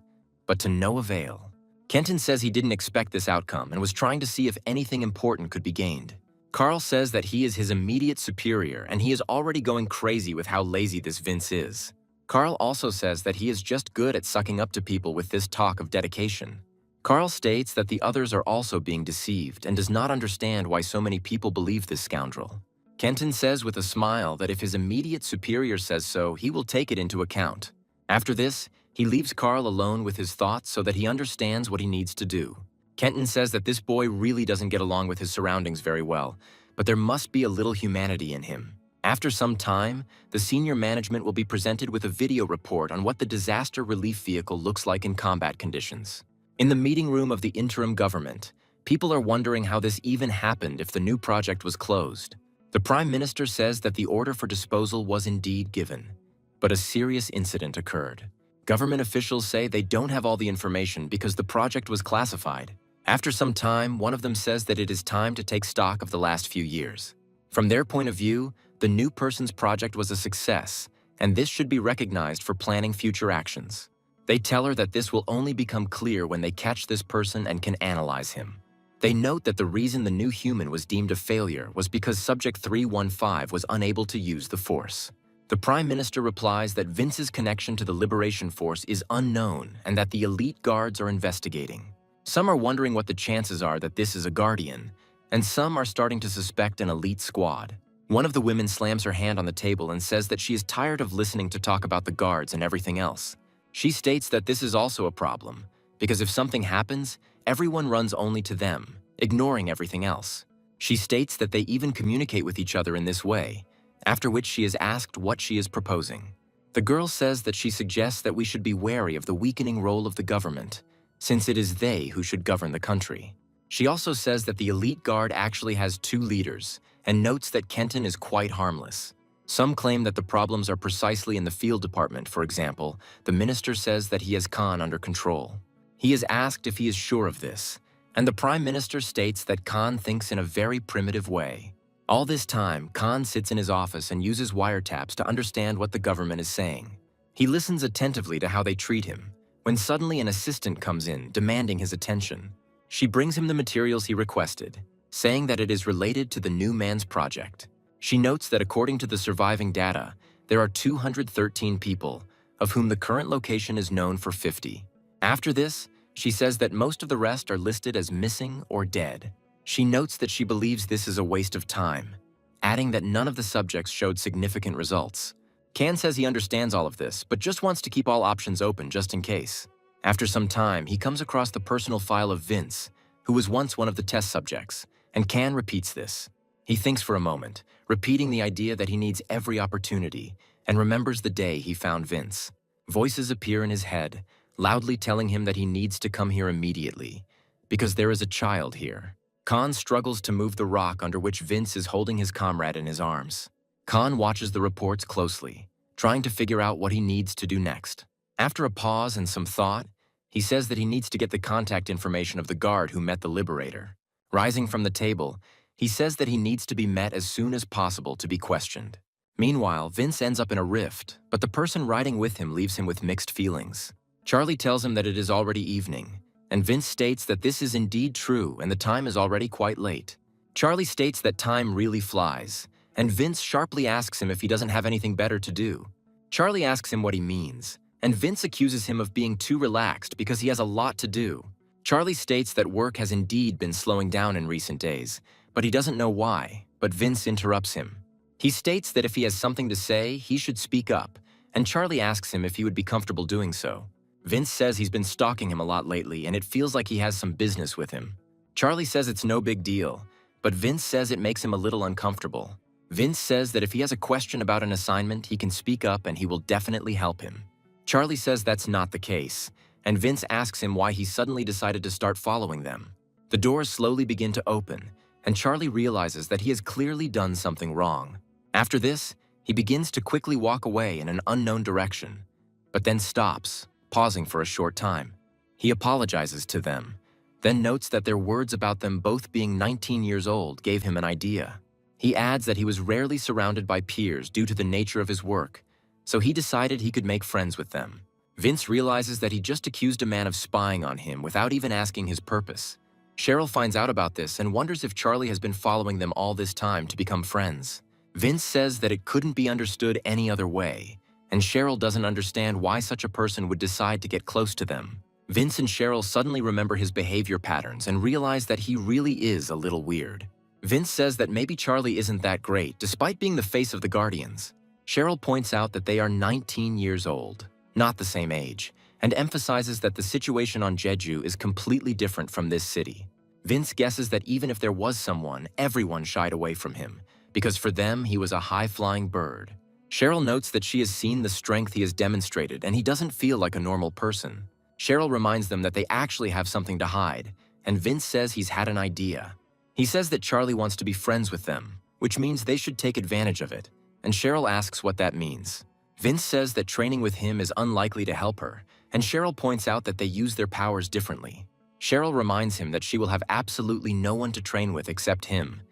but to no avail. Kenton says he didn't expect this outcome and was trying to see if anything important could be gained. Carl says that he is his immediate superior and he is already going crazy with how lazy this Vince is. Carl also says that he is just good at sucking up to people with this talk of dedication. Carl states that the others are also being deceived and does not understand why so many people believe this scoundrel. Kenton says with a smile that if his immediate superior says so, he will take it into account. After this, he leaves Carl alone with his thoughts so that he understands what he needs to do. Kenton says that this boy really doesn't get along with his surroundings very well, but there must be a little humanity in him. After some time, the senior management will be presented with a video report on what the disaster relief vehicle looks like in combat conditions. In the meeting room of the interim government, people are wondering how this even happened if the new project was closed. The Prime Minister says that the order for disposal was indeed given, but a serious incident occurred. Government officials say they don't have all the information because the project was classified. After some time, one of them says that it is time to take stock of the last few years. From their point of view, the new person's project was a success, and this should be recognized for planning future actions. They tell her that this will only become clear when they catch this person and can analyze him. They note that the reason the new human was deemed a failure was because Subject 315 was unable to use the Force. The Prime Minister replies that Vince's connection to the Liberation Force is unknown and that the elite guards are investigating. Some are wondering what the chances are that this is a Guardian, and some are starting to suspect an elite squad. One of the women slams her hand on the table and says that she is tired of listening to talk about the guards and everything else. She states that this is also a problem, because if something happens, everyone runs only to them, ignoring everything else. She states that they even communicate with each other in this way, after which she is asked what she is proposing. The girl says that she suggests that we should be wary of the weakening role of the government, since it is they who should govern the country. She also says that the elite guard actually has 2 leaders, and notes that Kenton is quite harmless. Some claim that the problems are precisely in the field department. For example, the minister says that he has Khan under control. He is asked if he is sure of this, and the Prime Minister states that Khan thinks in a very primitive way. All this time, Khan sits in his office and uses wiretaps to understand what the government is saying. He listens attentively to how they treat him, when suddenly an assistant comes in, demanding his attention. She brings him the materials he requested, saying that it is related to the new man's project. She notes that according to the surviving data, there are 213 people, of whom the current location is known for 50. After this, she says that most of the rest are listed as missing or dead. She notes that she believes this is a waste of time, adding that none of the subjects showed significant results. Kan says he understands all of this, but just wants to keep all options open just in case. After some time, he comes across the personal file of Vince, who was once one of the test subjects, and Kan repeats this. He thinks for a moment, repeating the idea that he needs every opportunity, and remembers the day he found Vince. Voices appear in his head, loudly telling him that he needs to come here immediately, because there is a child here. Khan struggles to move the rock under which Vince is holding his comrade in his arms. Khan watches the reports closely, trying to figure out what he needs to do next. After a pause and some thought, he says that he needs to get the contact information of the guard who met the Liberator. Rising from the table, he says that he needs to be met as soon as possible to be questioned. Meanwhile, Vince ends up in a rift, but the person riding with him leaves him with mixed feelings. Charlie tells him that it is already evening, and Vince states that this is indeed true and the time is already quite late. Charlie states that time really flies, and Vince sharply asks him if he doesn't have anything better to do. Charlie asks him what he means, and Vince accuses him of being too relaxed because he has a lot to do. Charlie states that work has indeed been slowing down in recent days, but he doesn't know why, but Vince interrupts him. He states that if he has something to say, he should speak up, and Charlie asks him if he would be comfortable doing so. Vince says he's been stalking him a lot lately and it feels like he has some business with him. Charlie says it's no big deal, but Vince says it makes him a little uncomfortable. Vince says that if he has a question about an assignment, he can speak up and he will definitely help him. Charlie says that's not the case, and Vince asks him why he suddenly decided to start following them. The doors slowly begin to open, and Charlie realizes that he has clearly done something wrong. After this, he begins to quickly walk away in an unknown direction, but then stops, pausing for a short time. He apologizes to them, then notes that their words about them both being 19 years old gave him an idea. He adds that he was rarely surrounded by peers due to the nature of his work, so he decided he could make friends with them. Vince realizes that he just accused a man of spying on him without even asking his purpose. Cheryl finds out about this and wonders if Charlie has been following them all this time to become friends. Vince says that it couldn't be understood any other way, and Cheryl doesn't understand why such a person would decide to get close to them. Vince and Cheryl suddenly remember his behavior patterns and realize that he really is a little weird. Vince says that maybe Charlie isn't that great despite being the face of the Guardians. Cheryl points out that they are 19 years old, not the same age, and emphasizes that the situation on Jeju is completely different from this city. Vince guesses that even if there was someone, everyone shied away from him, because for them he was a high-flying bird. Cheryl notes that she has seen the strength he has demonstrated and he doesn't feel like a normal person. Cheryl reminds them that they actually have something to hide, and Vince says he's had an idea. He says that Charlie wants to be friends with them, which means they should take advantage of it, and Cheryl asks what that means. Vince says that training with him is unlikely to help her, and Cheryl points out that they use their powers differently. Cheryl reminds him that she will have absolutely no one to train with except him,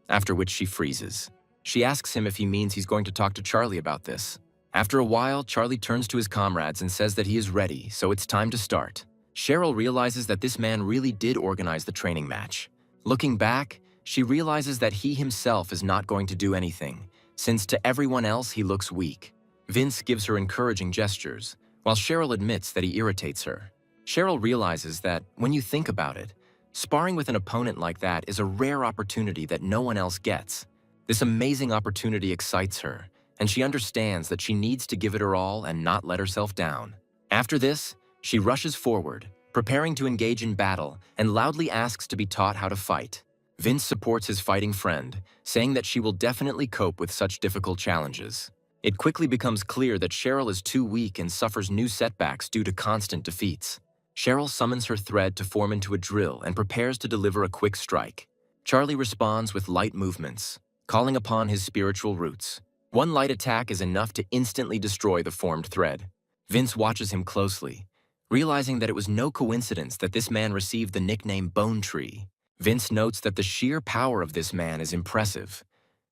after which she freezes. She asks him if he means he's going to talk to Charlie about this. After a while, Charlie turns to his comrades and says that he is ready, so it's time to start. Cheryl realizes that this man really did organize the training match. Looking back, she realizes that he himself is not going to do anything, since to everyone else he looks weak. Vince gives her encouraging gestures, while Cheryl admits that he irritates her. Cheryl realizes that, when you think about it, sparring with an opponent like that is a rare opportunity that no one else gets. This amazing opportunity excites her, and she understands that she needs to give it her all and not let herself down. After this, she rushes forward, preparing to engage in battle, and loudly asks to be taught how to fight. Vince supports his fighting friend, saying that she will definitely cope with such difficult challenges. It quickly becomes clear that Cheryl is too weak and suffers new setbacks due to constant defeats. Cheryl summons her thread to form into a drill and prepares to deliver a quick strike. Charlie responds with light movements, calling upon his spiritual roots. One light attack is enough to instantly destroy the formed thread. Vince watches him closely, realizing that it was no coincidence that this man received the nickname Bone Tree. Vince notes that the sheer power of this man is impressive,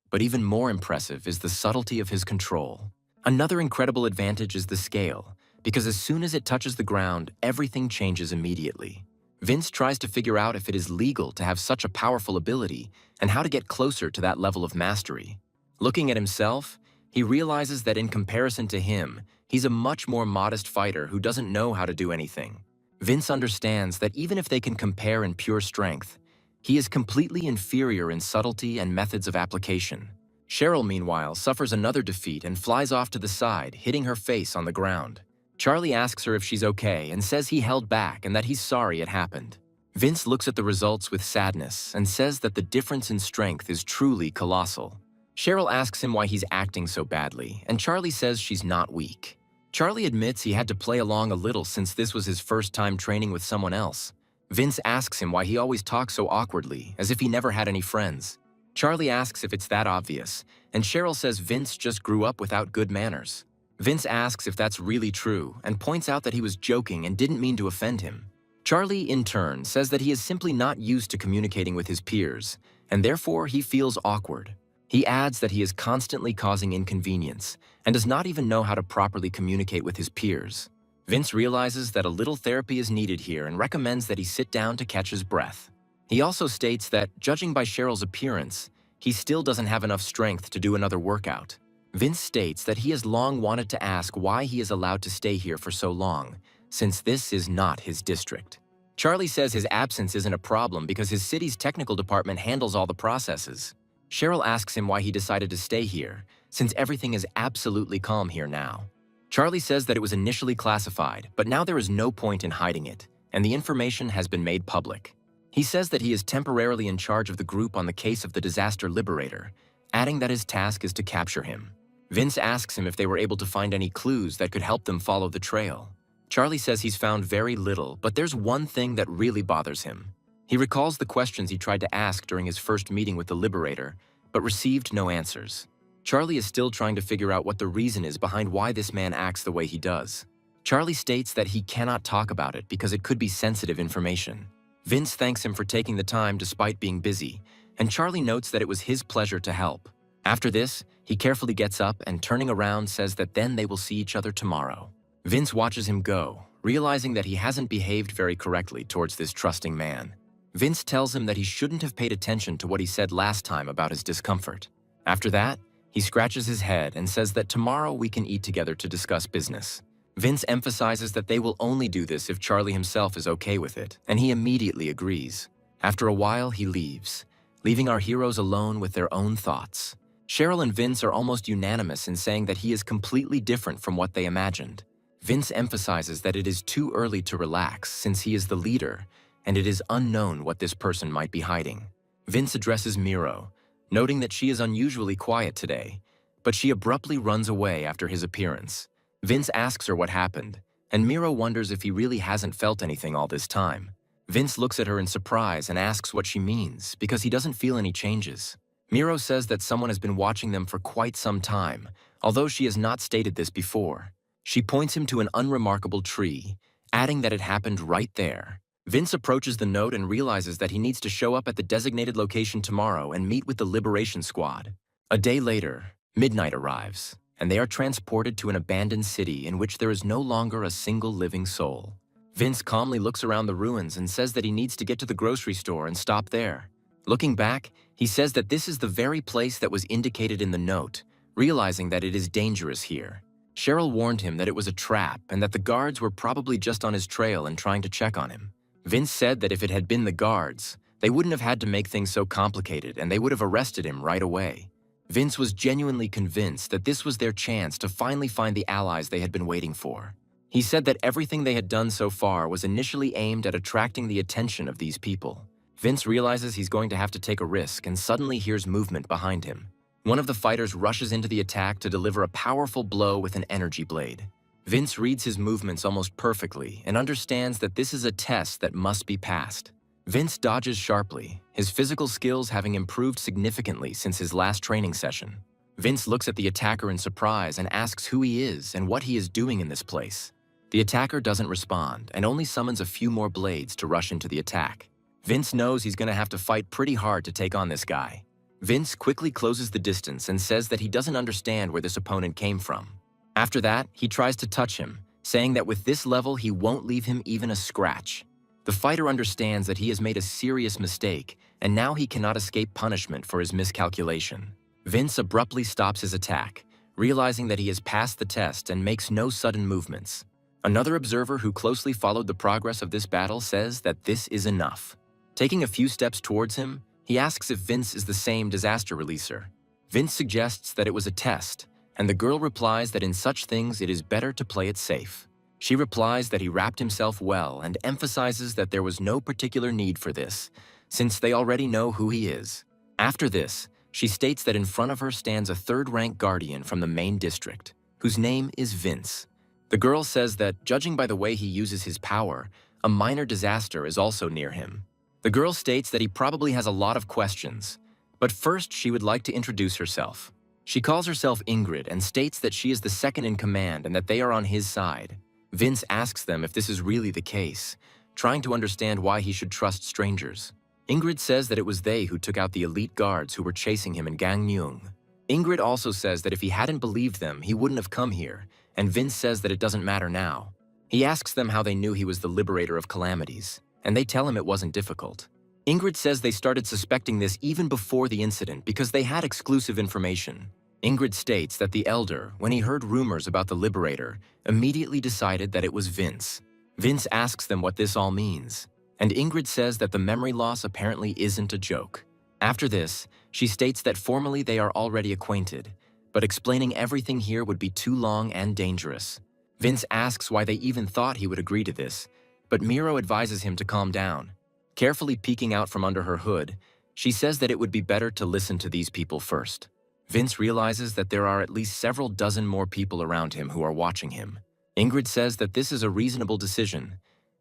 but even more impressive is the subtlety of his control. Another incredible advantage is the scale, because as soon as it touches the ground, everything changes immediately. Vince tries to figure out if it is legal to have such a powerful ability and how to get closer to that level of mastery. Looking at himself, he realizes that in comparison to him, he's a much more modest fighter who doesn't know how to do anything. Vince understands that even if they can compare in pure strength, he is completely inferior in subtlety and methods of application. Cheryl, meanwhile, suffers another defeat and flies off to the side, hitting her face on the ground. Charlie asks her if she's okay and says he held back and that he's sorry it happened. Vince looks at the results with sadness and says that the difference in strength is truly colossal. Cheryl asks him why he's acting so badly, and Charlie says she's not weak. Charlie admits he had to play along a little since this was his first time training with someone else, Vince asks him why he always talks so awkwardly, as if he never had any friends. Charlie asks if it's that obvious, and Cheryl says Vince just grew up without good manners. Vince asks if that's really true, and points out that he was joking and didn't mean to offend him. Charlie, in turn, says that he is simply not used to communicating with his peers, and therefore he feels awkward. He adds that he is constantly causing inconvenience, and does not even know how to properly communicate with his peers. Vince realizes that a little therapy is needed here and recommends that he sit down to catch his breath. He also states that, judging by Cheryl's appearance, he still doesn't have enough strength to do another workout. Vince states that he has long wanted to ask why he is allowed to stay here for so long, since this is not his district. Charlie says his absence isn't a problem because his city's technical department handles all the processes. Cheryl asks him why he decided to stay here, since everything is absolutely calm here now. Charlie says that it was initially classified, but now there is no point in hiding it, and the information has been made public. He says that he is temporarily in charge of the group on the case of the Disaster Liberator, adding that his task is to capture him. Vince asks him if they were able to find any clues that could help them follow the trail. Charlie says he's found very little, but there's one thing that really bothers him. He recalls the questions he tried to ask during his first meeting with the Liberator, but received no answers. Charlie is still trying to figure out what the reason is behind why this man acts the way he does. Charlie states that he cannot talk about it because it could be sensitive information. Vince thanks him for taking the time despite being busy, and Charlie notes that it was his pleasure to help. After this, he carefully gets up and, turning around, says that then they will see each other tomorrow. Vince watches him go, realizing that he hasn't behaved very correctly towards this trusting man. Vince tells him that he shouldn't have paid attention to what he said last time about his discomfort. After that, he scratches his head and says that tomorrow we can eat together to discuss business. Vince emphasizes that they will only do this if Charlie himself is okay with it, and he immediately agrees. After a while, he leaves, leaving our heroes alone with their own thoughts. Cheryl and Vince are almost unanimous in saying that he is completely different from what they imagined. Vince emphasizes that it is too early to relax since he is the leader, and it is unknown what this person might be hiding. Vince addresses Miro, noting that she is unusually quiet today, but she abruptly runs away after his appearance. Vince asks her what happened, and Miro wonders if he really hasn't felt anything all this time. Vince looks at her in surprise and asks what she means because he doesn't feel any changes. Miro says that someone has been watching them for quite some time, although she has not stated this before. She points him to an unremarkable tree, adding that it happened right there. Vince approaches the note and realizes that he needs to show up at the designated location tomorrow and meet with the Liberation Squad. A day later, midnight arrives, and they are transported to an abandoned city in which there is no longer a single living soul. Vince calmly looks around the ruins and says that he needs to get to the grocery store and stop there. Looking back, he says that this is the very place that was indicated in the note, realizing that it is dangerous here. Cheryl warned him that it was a trap and that the guards were probably just on his trail and trying to check on him. Vince said that if it had been the guards, they wouldn't have had to make things so complicated and they would have arrested him right away. Vince was genuinely convinced that this was their chance to finally find the allies they had been waiting for. He said that everything they had done so far was initially aimed at attracting the attention of these people. Vince realizes he's going to have to take a risk and suddenly hears movement behind him. One of the fighters rushes into the attack to deliver a powerful blow with an energy blade. Vince reads his movements almost perfectly and understands that this is a test that must be passed. Vince dodges sharply, his physical skills having improved significantly since his last training session. Vince looks at the attacker in surprise and asks who he is and what he is doing in this place. The attacker doesn't respond and only summons a few more blades to rush into the attack. Vince knows he's going to have to fight pretty hard to take on this guy. Vince quickly closes the distance and says that he doesn't understand where this opponent came from. After that, he tries to touch him, saying that with this level he won't leave him even a scratch. The fighter understands that he has made a serious mistake, and now he cannot escape punishment for his miscalculation. Vince abruptly stops his attack, realizing that he has passed the test and makes no sudden movements. Another observer who closely followed the progress of this battle says that this is enough. Taking a few steps towards him, he asks if Vince is the same disaster releaser. Vince suggests that it was a test, and the girl replies that in such things it is better to play it safe. She replies that he wrapped himself well and emphasizes that there was no particular need for this, since they already know who he is. After this, she states that in front of her stands a third-rank guardian from the main district, whose name is Vince. The girl says that, judging by the way he uses his power, a minor disaster is also near him. The girl states that he probably has a lot of questions, but first she would like to introduce herself. She calls herself Ingrid and states that she is the second in command and that they are on his side. Vince asks them if this is really the case, trying to understand why he should trust strangers. Ingrid says that it was they who took out the elite guards who were chasing him in Gangneung. Ingrid also says that if he hadn't believed them, he wouldn't have come here, and Vince says that it doesn't matter now. He asks them how they knew he was the liberator of calamities, and they tell him it wasn't difficult. Ingrid says they started suspecting this even before the incident because they had exclusive information. Ingrid states that the elder, when he heard rumors about the liberator, immediately decided that it was Vince. Vince asks them what this all means, and Ingrid says that the memory loss apparently isn't a joke. After this, she states that formally they are already acquainted, but explaining everything here would be too long and dangerous. Vince asks why they even thought he would agree to this, but Miro advises him to calm down. Carefully peeking out from under her hood, she says that it would be better to listen to these people first. Vince realizes that there are at least several dozen more people around him who are watching him. Ingrid says that this is a reasonable decision,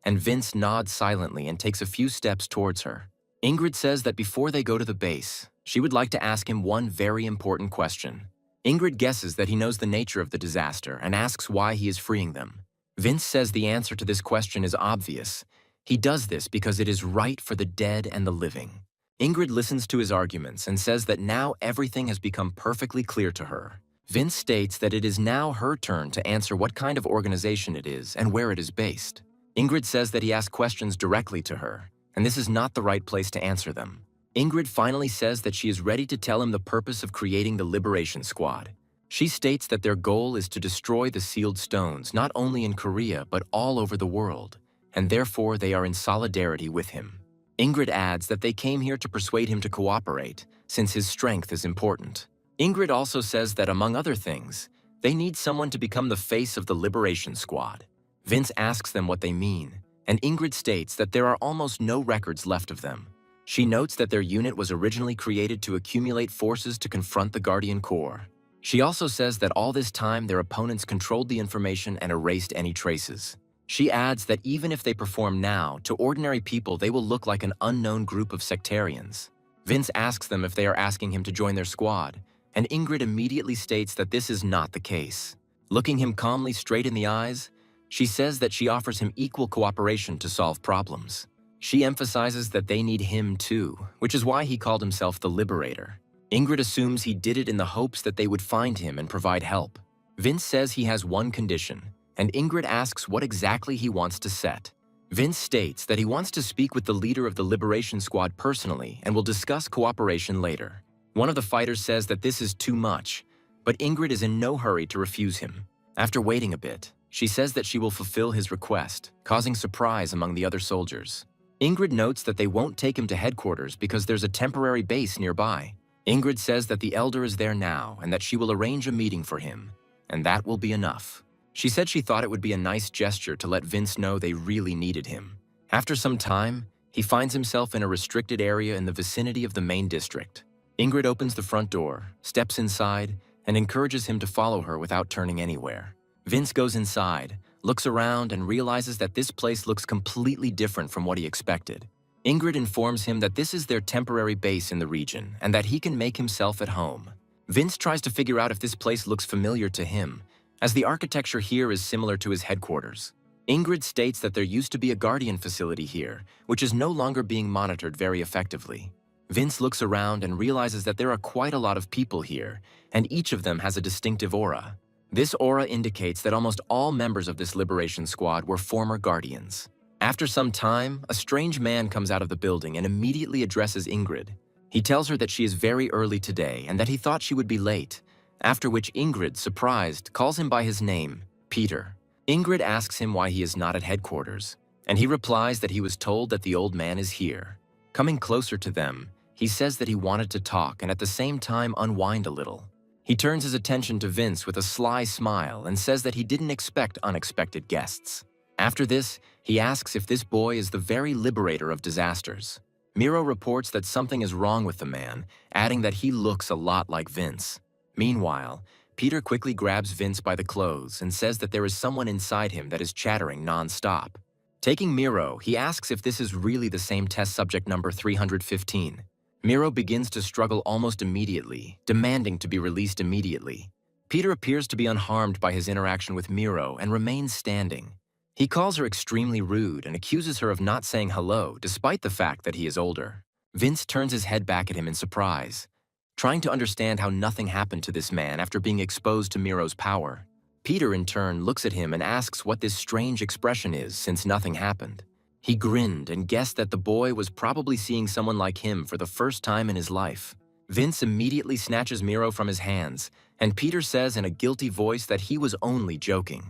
and Vince nods silently and takes a few steps towards her. Ingrid says that before they go to the base, she would like to ask him one very important question. Ingrid guesses that he knows the nature of the disaster and asks why he is freeing them. Vince says the answer to this question is obvious. He does this because it is right for the dead and the living. Ingrid listens to his arguments and says that now everything has become perfectly clear to her. Vince states that it is now her turn to answer what kind of organization it is and where it is based. Ingrid says that he asked questions directly to her, and this is not the right place to answer them. Ingrid finally says that she is ready to tell him the purpose of creating the Liberation Squad. She states that their goal is to destroy the sealed stones not only in Korea but all over the world, and therefore they are in solidarity with him. Ingrid adds that they came here to persuade him to cooperate, since his strength is important. Ingrid also says that, among other things, they need someone to become the face of the Liberation Squad. Vince asks them what they mean, and Ingrid states that there are almost no records left of them. She notes that their unit was originally created to accumulate forces to confront the Guardian Corps. She also says that all this time their opponents controlled the information and erased any traces. She adds that even if they perform now, to ordinary people they will look like an unknown group of sectarians. Vince asks them if they are asking him to join their squad, and Ingrid immediately states that this is not the case. Looking him calmly straight in the eyes, she says that she offers him equal cooperation to solve problems. She emphasizes that they need him too, which is why he called himself the Liberator. Ingrid assumes he did it in the hopes that they would find him and provide help. Vince says he has one condition, and Ingrid asks what exactly he wants to set. Vince states that he wants to speak with the leader of the Liberation Squad personally and will discuss cooperation later. One of the fighters says that this is too much, but Ingrid is in no hurry to refuse him. After waiting a bit, she says that she will fulfill his request, causing surprise among the other soldiers. Ingrid notes that they won't take him to headquarters because there's a temporary base nearby. Ingrid says that the elder is there now and that she will arrange a meeting for him, and that will be enough. She said she thought it would be a nice gesture to let Vince know they really needed him. After some time, he finds himself in a restricted area in the vicinity of the main district. Ingrid opens the front door, steps inside, and encourages him to follow her without turning anywhere. Vince goes inside, looks around, and realizes that this place looks completely different from what he expected. Ingrid informs him that this is their temporary base in the region and that he can make himself at home. Vince tries to figure out if this place looks familiar to him, as the architecture here is similar to his headquarters. Ingrid states that there used to be a guardian facility here, which is no longer being monitored very effectively. Vince looks around and realizes that there are quite a lot of people here, and each of them has a distinctive aura. This aura indicates that almost all members of this Liberation Squad were former guardians. After some time, a strange man comes out of the building and immediately addresses Ingrid. He tells her that she is very early today and that he thought she would be late, after which Ingrid, surprised, calls him by his name, Peter. Ingrid asks him why he is not at headquarters, and he replies that he was told that the old man is here. Coming closer to them, he says that he wanted to talk and at the same time unwind a little. He turns his attention to Vince with a sly smile and says that he didn't expect unexpected guests. After this, he asks if this boy is the very liberator of disasters. Miro reports that something is wrong with the man, adding that he looks a lot like Vince. Meanwhile, Peter quickly grabs Vince by the clothes and says that there is someone inside him that is chattering non-stop. Taking Miro, he asks if this is really the same test subject number 315. Miro begins to struggle almost immediately, demanding to be released immediately. Peter appears to be unharmed by his interaction with Miro and remains standing. He calls her extremely rude and accuses her of not saying hello despite the fact that he is older. Vince turns his head back at him in surprise, trying to understand how nothing happened to this man after being exposed to Miro's power. Peter, in turn, looks at him and asks what this strange expression is since nothing happened. He grinned and guessed that the boy was probably seeing someone like him for the first time in his life. Vince immediately snatches Miro from his hands, and Peter says in a guilty voice that he was only joking.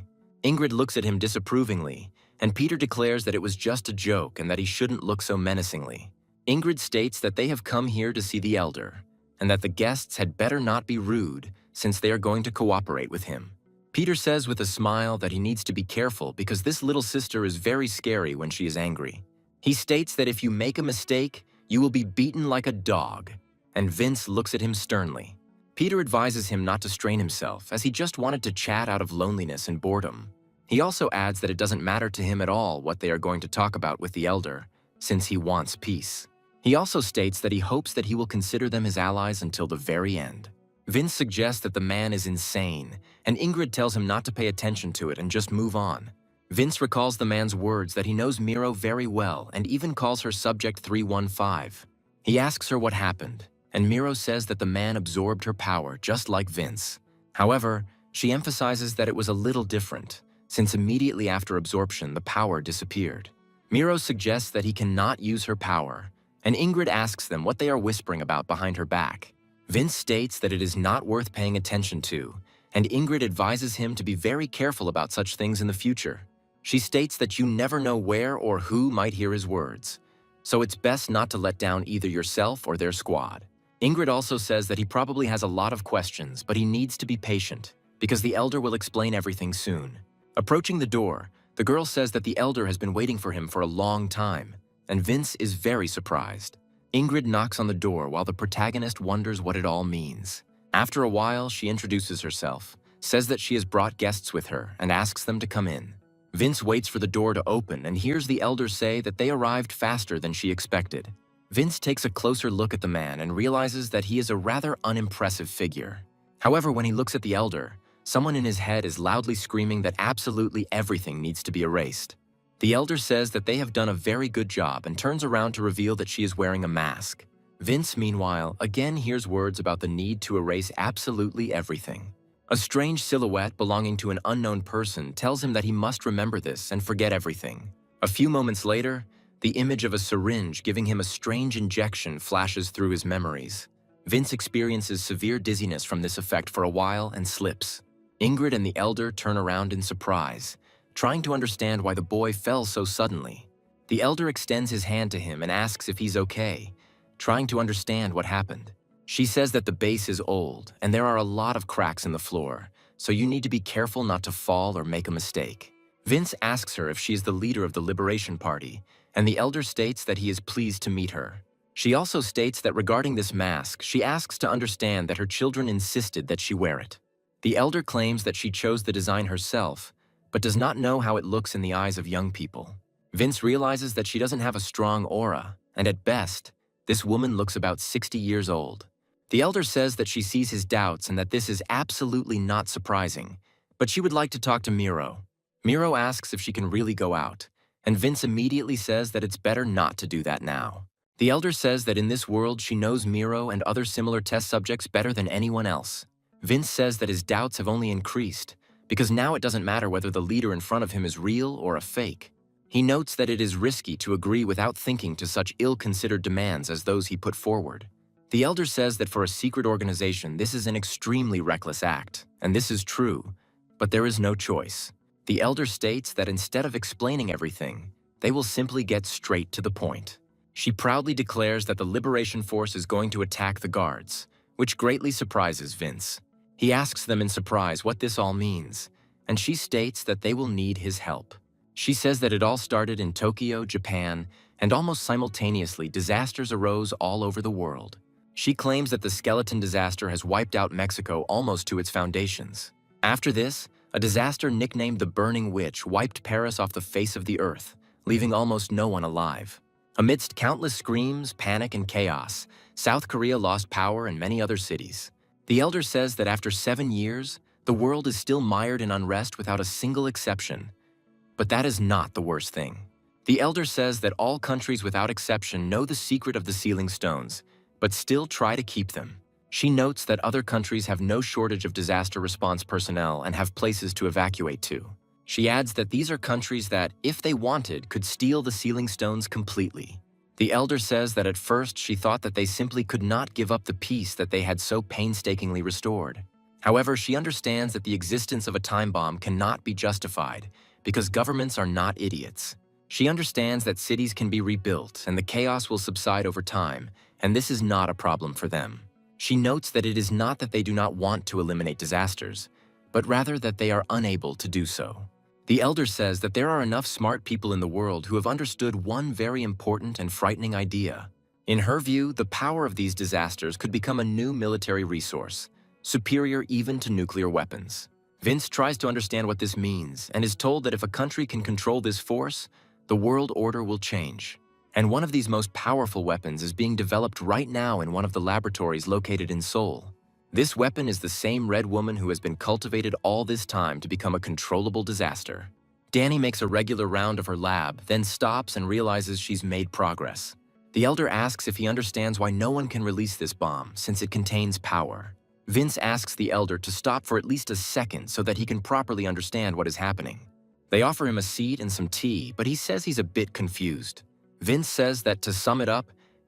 Ingrid looks at him disapprovingly, and Peter declares that it was just a joke and that he shouldn't look so menacingly. Ingrid states that they have come here to see the elder, and that the guests had better not be rude since they are going to cooperate with him. Peter says with a smile that he needs to be careful because this little sister is very scary when she is angry. He states that if you make a mistake, you will be beaten like a dog, and Vince looks at him sternly. Peter advises him not to strain himself as he just wanted to chat out of loneliness and boredom. He also adds that it doesn't matter to him at all what they are going to talk about with the elder, since he wants peace. He also states that he hopes that he will consider them his allies until the very end. Vince suggests that the man is insane, and Ingrid tells him not to pay attention to it and just move on. Vince recalls the man's words that he knows Miro very well and even calls her Subject 315. He asks her what happened, and Miro says that the man absorbed her power just like Vince. However, she emphasizes that it was a little different, since immediately after absorption the power disappeared. Miro suggests that he cannot use her power, and Ingrid asks them what they are whispering about behind her back. Vince states that it is not worth paying attention to, and Ingrid advises him to be very careful about such things in the future. She states that you never know where or who might hear his words, so it's best not to let down either yourself or their squad. Ingrid also says that he probably has a lot of questions, but he needs to be patient, because the elder will explain everything soon. Approaching the door, the girl says that the elder has been waiting for him for a long time, and Vince is very surprised. Ingrid knocks on the door while the protagonist wonders what it all means. After a while, she introduces herself, says that she has brought guests with her, and asks them to come in. Vince waits for the door to open and hears the elder say that they arrived faster than she expected. Vince takes a closer look at the man and realizes that he is a rather unimpressive figure. However, when he looks at the elder, someone in his head is loudly screaming that absolutely everything needs to be erased. The elder says that they have done a very good job and turns around to reveal that she is wearing a mask. Vince, meanwhile, again hears words about the need to erase absolutely everything. A strange silhouette belonging to an unknown person tells him that he must remember this and forget everything. A few moments later, the image of a syringe giving him a strange injection flashes through his memories. Vince experiences severe dizziness from this effect for a while and slips. Ingrid and the elder turn around in surprise, trying to understand why the boy fell so suddenly. The elder extends his hand to him and asks if he's okay, trying to understand what happened. She says that the base is old and there are a lot of cracks in the floor, so you need to be careful not to fall or make a mistake. Vince asks her if she is the leader of the Liberation Party, and the elder states that he is pleased to meet her. She also states that regarding this mask, she asks to understand that her children insisted that she wear it. The elder claims that she chose the design herself, but does not know how it looks in the eyes of young people. Vince realizes that she doesn't have a strong aura, and at best, this woman looks about 60 years old. The elder says that she sees his doubts and that this is absolutely not surprising, but she would like to talk to Miro. Miro asks if she can really go out, and Vince immediately says that it's better not to do that now. The elder says that in this world she knows Miro and other similar test subjects better than anyone else. Vince says that his doubts have only increased, because now it doesn't matter whether the leader in front of him is real or a fake. He notes that it is risky to agree without thinking to such ill-considered demands as those he put forward. The elder says that for a secret organization this is an extremely reckless act, and this is true, but there is no choice. The elder states that instead of explaining everything, they will simply get straight to the point. She proudly declares that the Liberation Force is going to attack the guards, which greatly surprises Vince. He asks them in surprise what this all means, and she states that they will need his help. She says that it all started in Tokyo, Japan, and almost simultaneously disasters arose all over the world. She claims that the skeleton disaster has wiped out Mexico almost to its foundations. After this, a disaster nicknamed the Burning Witch wiped Paris off the face of the earth, leaving almost no one alive. Amidst countless screams, panic, and chaos, South Korea lost power in many other cities. The elder says that after 7 years, the world is still mired in unrest without a single exception. But that is not the worst thing. The elder says that all countries without exception know the secret of the sealing stones, but still try to keep them. She notes that other countries have no shortage of disaster response personnel and have places to evacuate to. She adds that these are countries that, if they wanted, could steal the sealing stones completely. The elder says that at first she thought that they simply could not give up the peace that they had so painstakingly restored. However, she understands that the existence of a time bomb cannot be justified because governments are not idiots. She understands that cities can be rebuilt and the chaos will subside over time, and this is not a problem for them. She notes that it is not that they do not want to eliminate disasters, but rather that they are unable to do so. The elder says that there are enough smart people in the world who have understood one very important and frightening idea. In her view, the power of these disasters could become a new military resource, superior even to nuclear weapons. Vince tries to understand what this means and is told that if a country can control this force, the world order will change. And one of these most powerful weapons is being developed right now in one of the laboratories located in Seoul. This weapon is the same red woman who has been cultivated all this time to become a controllable disaster. Danny makes a regular round of her lab, then stops and realizes she's made progress. The elder asks if he understands why no one can release this bomb, since it contains power. Vince asks the elder to stop for at least a second so that he can properly understand what is happening. They offer him a seat and some tea, but he says he's a bit confused. Vince says that, to sum it up,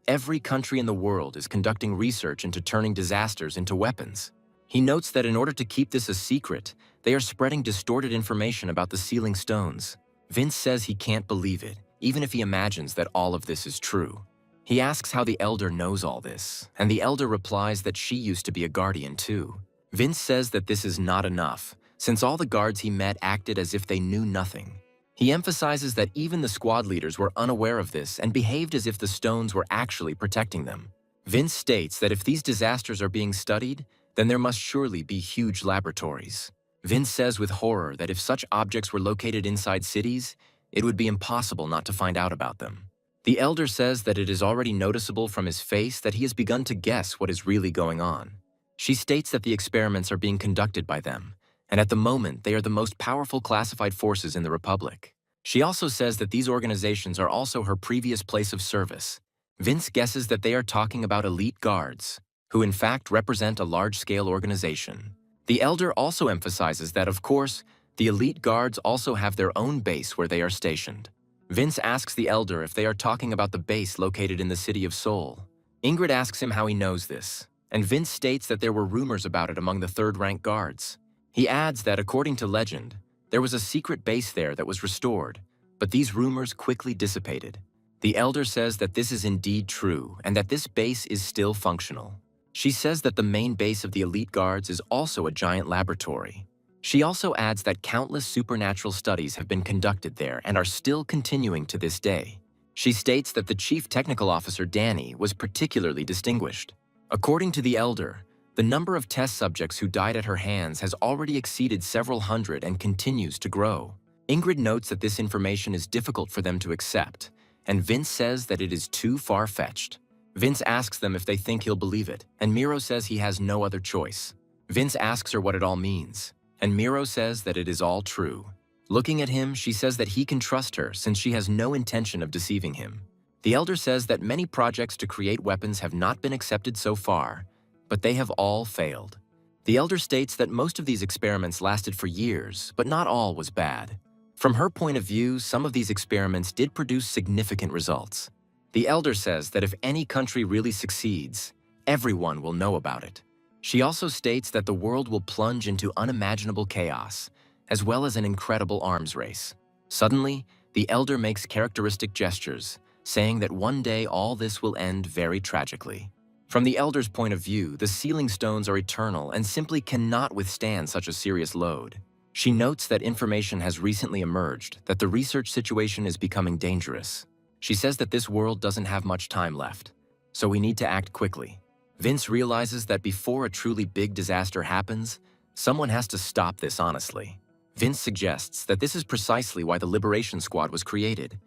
every country in the world is conducting research into turning disasters into weapons. He notes that in order to keep this a secret, they are spreading distorted information about the sealing stones. Vince says he can't believe it, even if he imagines that all of this is true. He asks how the elder knows all this, and the elder replies that she used to be a guardian too. Vince says that this is not enough, since all the guards he met acted as if they knew nothing. He emphasizes that even the squad leaders were unaware of this and behaved as if the stones were actually protecting them. Vince states that if these disasters are being studied, then there must surely be huge laboratories. Vince says with horror that if such objects were located inside cities, it would be impossible not to find out about them. The elder says that it is already noticeable from his face that he has begun to guess what is really going on. She states that the experiments are being conducted by them, and at the moment they are the most powerful classified forces in the Republic. She also says that these organizations are also her previous place of service. Vince guesses that they are talking about elite guards, who in fact represent a large-scale organization. The elder also emphasizes that, of course, the elite guards also have their own base where they are stationed. Vince asks the elder if they are talking about the base located in the city of Seoul. Ingrid asks him how he knows this, and Vince states that there were rumors about it among the third-rank guards. He adds that, according to legend, there was a secret base there that was restored, but these rumors quickly dissipated. The elder says that this is indeed true and that this base is still functional. She says that the main base of the elite guards is also a giant laboratory. She also adds that countless supernatural studies have been conducted there and are still continuing to this day. She states that the chief technical officer, Danny, was particularly distinguished. According to the elder, the number of test subjects who died at her hands has already exceeded several hundred and continues to grow. Ingrid notes that this information is difficult for them to accept, and Vince says that it is too far-fetched. Vince asks them if they think he'll believe it, and Miro says he has no other choice. Vince asks her what it all means, and Miro says that it is all true. Looking at him, she says that he can trust her since she has no intention of deceiving him. The elder says that many projects to create weapons have not been accepted so far, but they have all failed. The elder states that most of these experiments lasted for years, but not all was bad. From her point of view, some of these experiments did produce significant results. The elder says that if any country really succeeds, everyone will know about it. She also states that the world will plunge into unimaginable chaos, as well as an incredible arms race. Suddenly, the elder makes characteristic gestures, saying that one day all this will end very tragically. From the elder's point of view, the sealing stones are eternal and simply cannot withstand such a serious load. She notes that information has recently emerged that the research situation is becoming dangerous. She says that this world doesn't have much time left, so we need to act quickly. Vince realizes that before a truly big disaster happens, someone has to stop this honestly. Vince suggests that this is precisely why the Liberation Squad was created.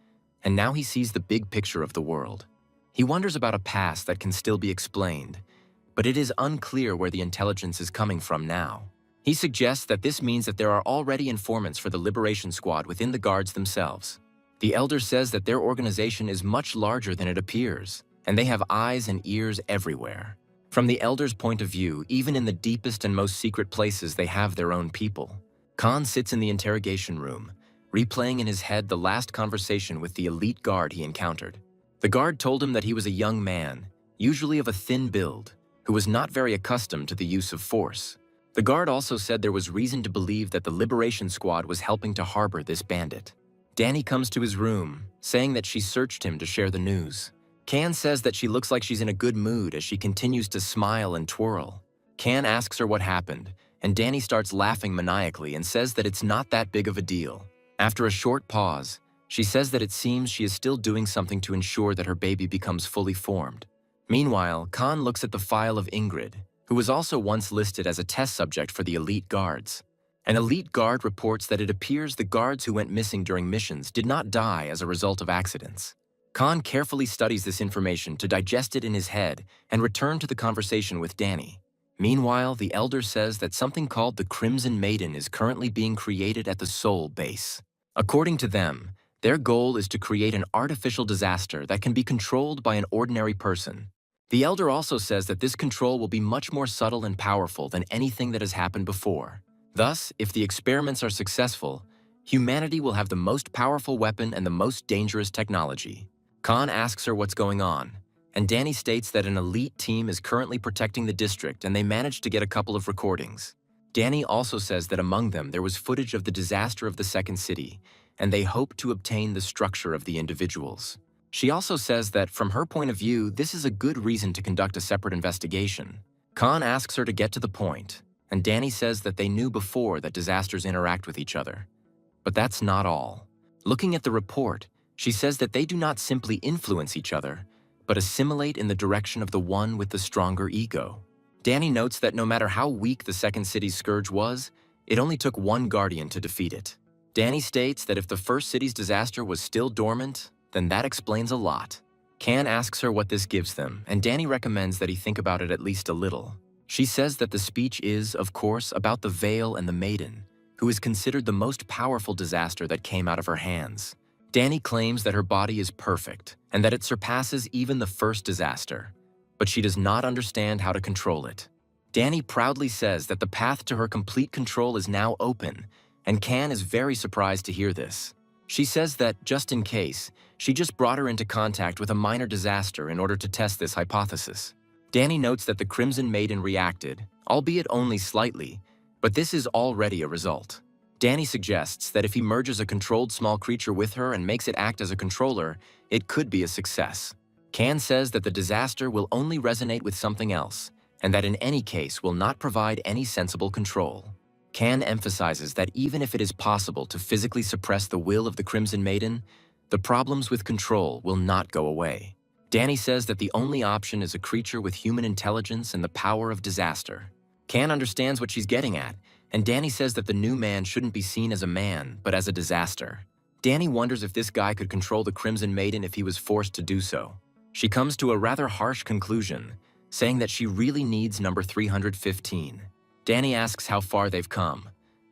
and now he sees the big picture of the world. He wonders about a past that can still be explained, but it is unclear where the intelligence is coming from now. He suggests that this means that there are already informants for the Liberation Squad within the guards themselves. The elder says that their organization is much larger than it appears, and they have eyes and ears everywhere. From the elder's point of view, even in the deepest and most secret places, they have their own people. Khan sits in the interrogation room, replaying in his head the last conversation with the elite guard he encountered. The guard told him that he was a young man, usually of a thin build, who was not very accustomed to the use of force. The guard also said there was reason to believe that the Liberation Squad was helping to harbor this bandit. Danny comes to his room, saying that she searched him to share the news. Kan says that she looks like she's in a good mood as she continues to smile and twirl. Kan asks her what happened, and Danny starts laughing maniacally and says that it's not that big of a deal. After a short pause, she says that it seems she is still doing something to ensure that her baby becomes fully formed. Meanwhile, Khan looks at the file of Ingrid, who was also once listed as a test subject for the elite guards. An elite guard reports that it appears the guards who went missing during missions did not die as a result of accidents. Khan carefully studies this information to digest it in his head and return to the conversation with Danny. Meanwhile, the elder says that something called the Crimson Maiden is currently being created at the Seoul base. According to them, their goal is to create an artificial disaster that can be controlled by an ordinary person. The elder also says that this control will be much more subtle and powerful than anything that has happened before. Thus, if the experiments are successful, humanity will have the most powerful weapon and the most dangerous technology. Khan asks her what's going on, and Danny states that an elite team is currently protecting the district and they managed to get a couple of recordings. Danny also says that among them there was footage of the disaster of the second city, and they hope to obtain the structure of the individuals. She also says that, from her point of view, this is a good reason to conduct a separate investigation. Khan asks her to get to the point, and Danny says that they knew before that disasters interact with each other. But that's not all. Looking at the report, she says that they do not simply influence each other, but assimilate in the direction of the one with the stronger ego. Danny notes that no matter how weak the second city's scourge was, it only took one guardian to defeat it. Danny states that if the first city's disaster was still dormant, then that explains a lot. Kan asks her what this gives them, and Danny recommends that he think about it at least a little. She says that the speech is, of course, about the Veil and the Maiden, who is considered the most powerful disaster that came out of her hands. Danny claims that her body is perfect and that it surpasses even the first disaster, but she does not understand how to control it. Danny proudly says that the path to her complete control is now open, and Kan is very surprised to hear this. She says that, just in case, she just brought her into contact with a minor disaster in order to test this hypothesis. Danny notes that the Crimson Maiden reacted, albeit only slightly, but this is already a result. Danny suggests that if he merges a controlled small creature with her and makes it act as a controller, it could be a success. Kan says that the disaster will only resonate with something else, and that in any case will not provide any sensible control. Kan emphasizes that even if it is possible to physically suppress the will of the Crimson Maiden, the problems with control will not go away. Danny says that the only option is a creature with human intelligence and the power of disaster. Kan understands what she's getting at, and Danny says that the new man shouldn't be seen as a man, but as a disaster. Danny wonders if this guy could control the Crimson Maiden if he was forced to do so. She comes to a rather harsh conclusion, saying that she really needs number 315. Danny asks how far they've come,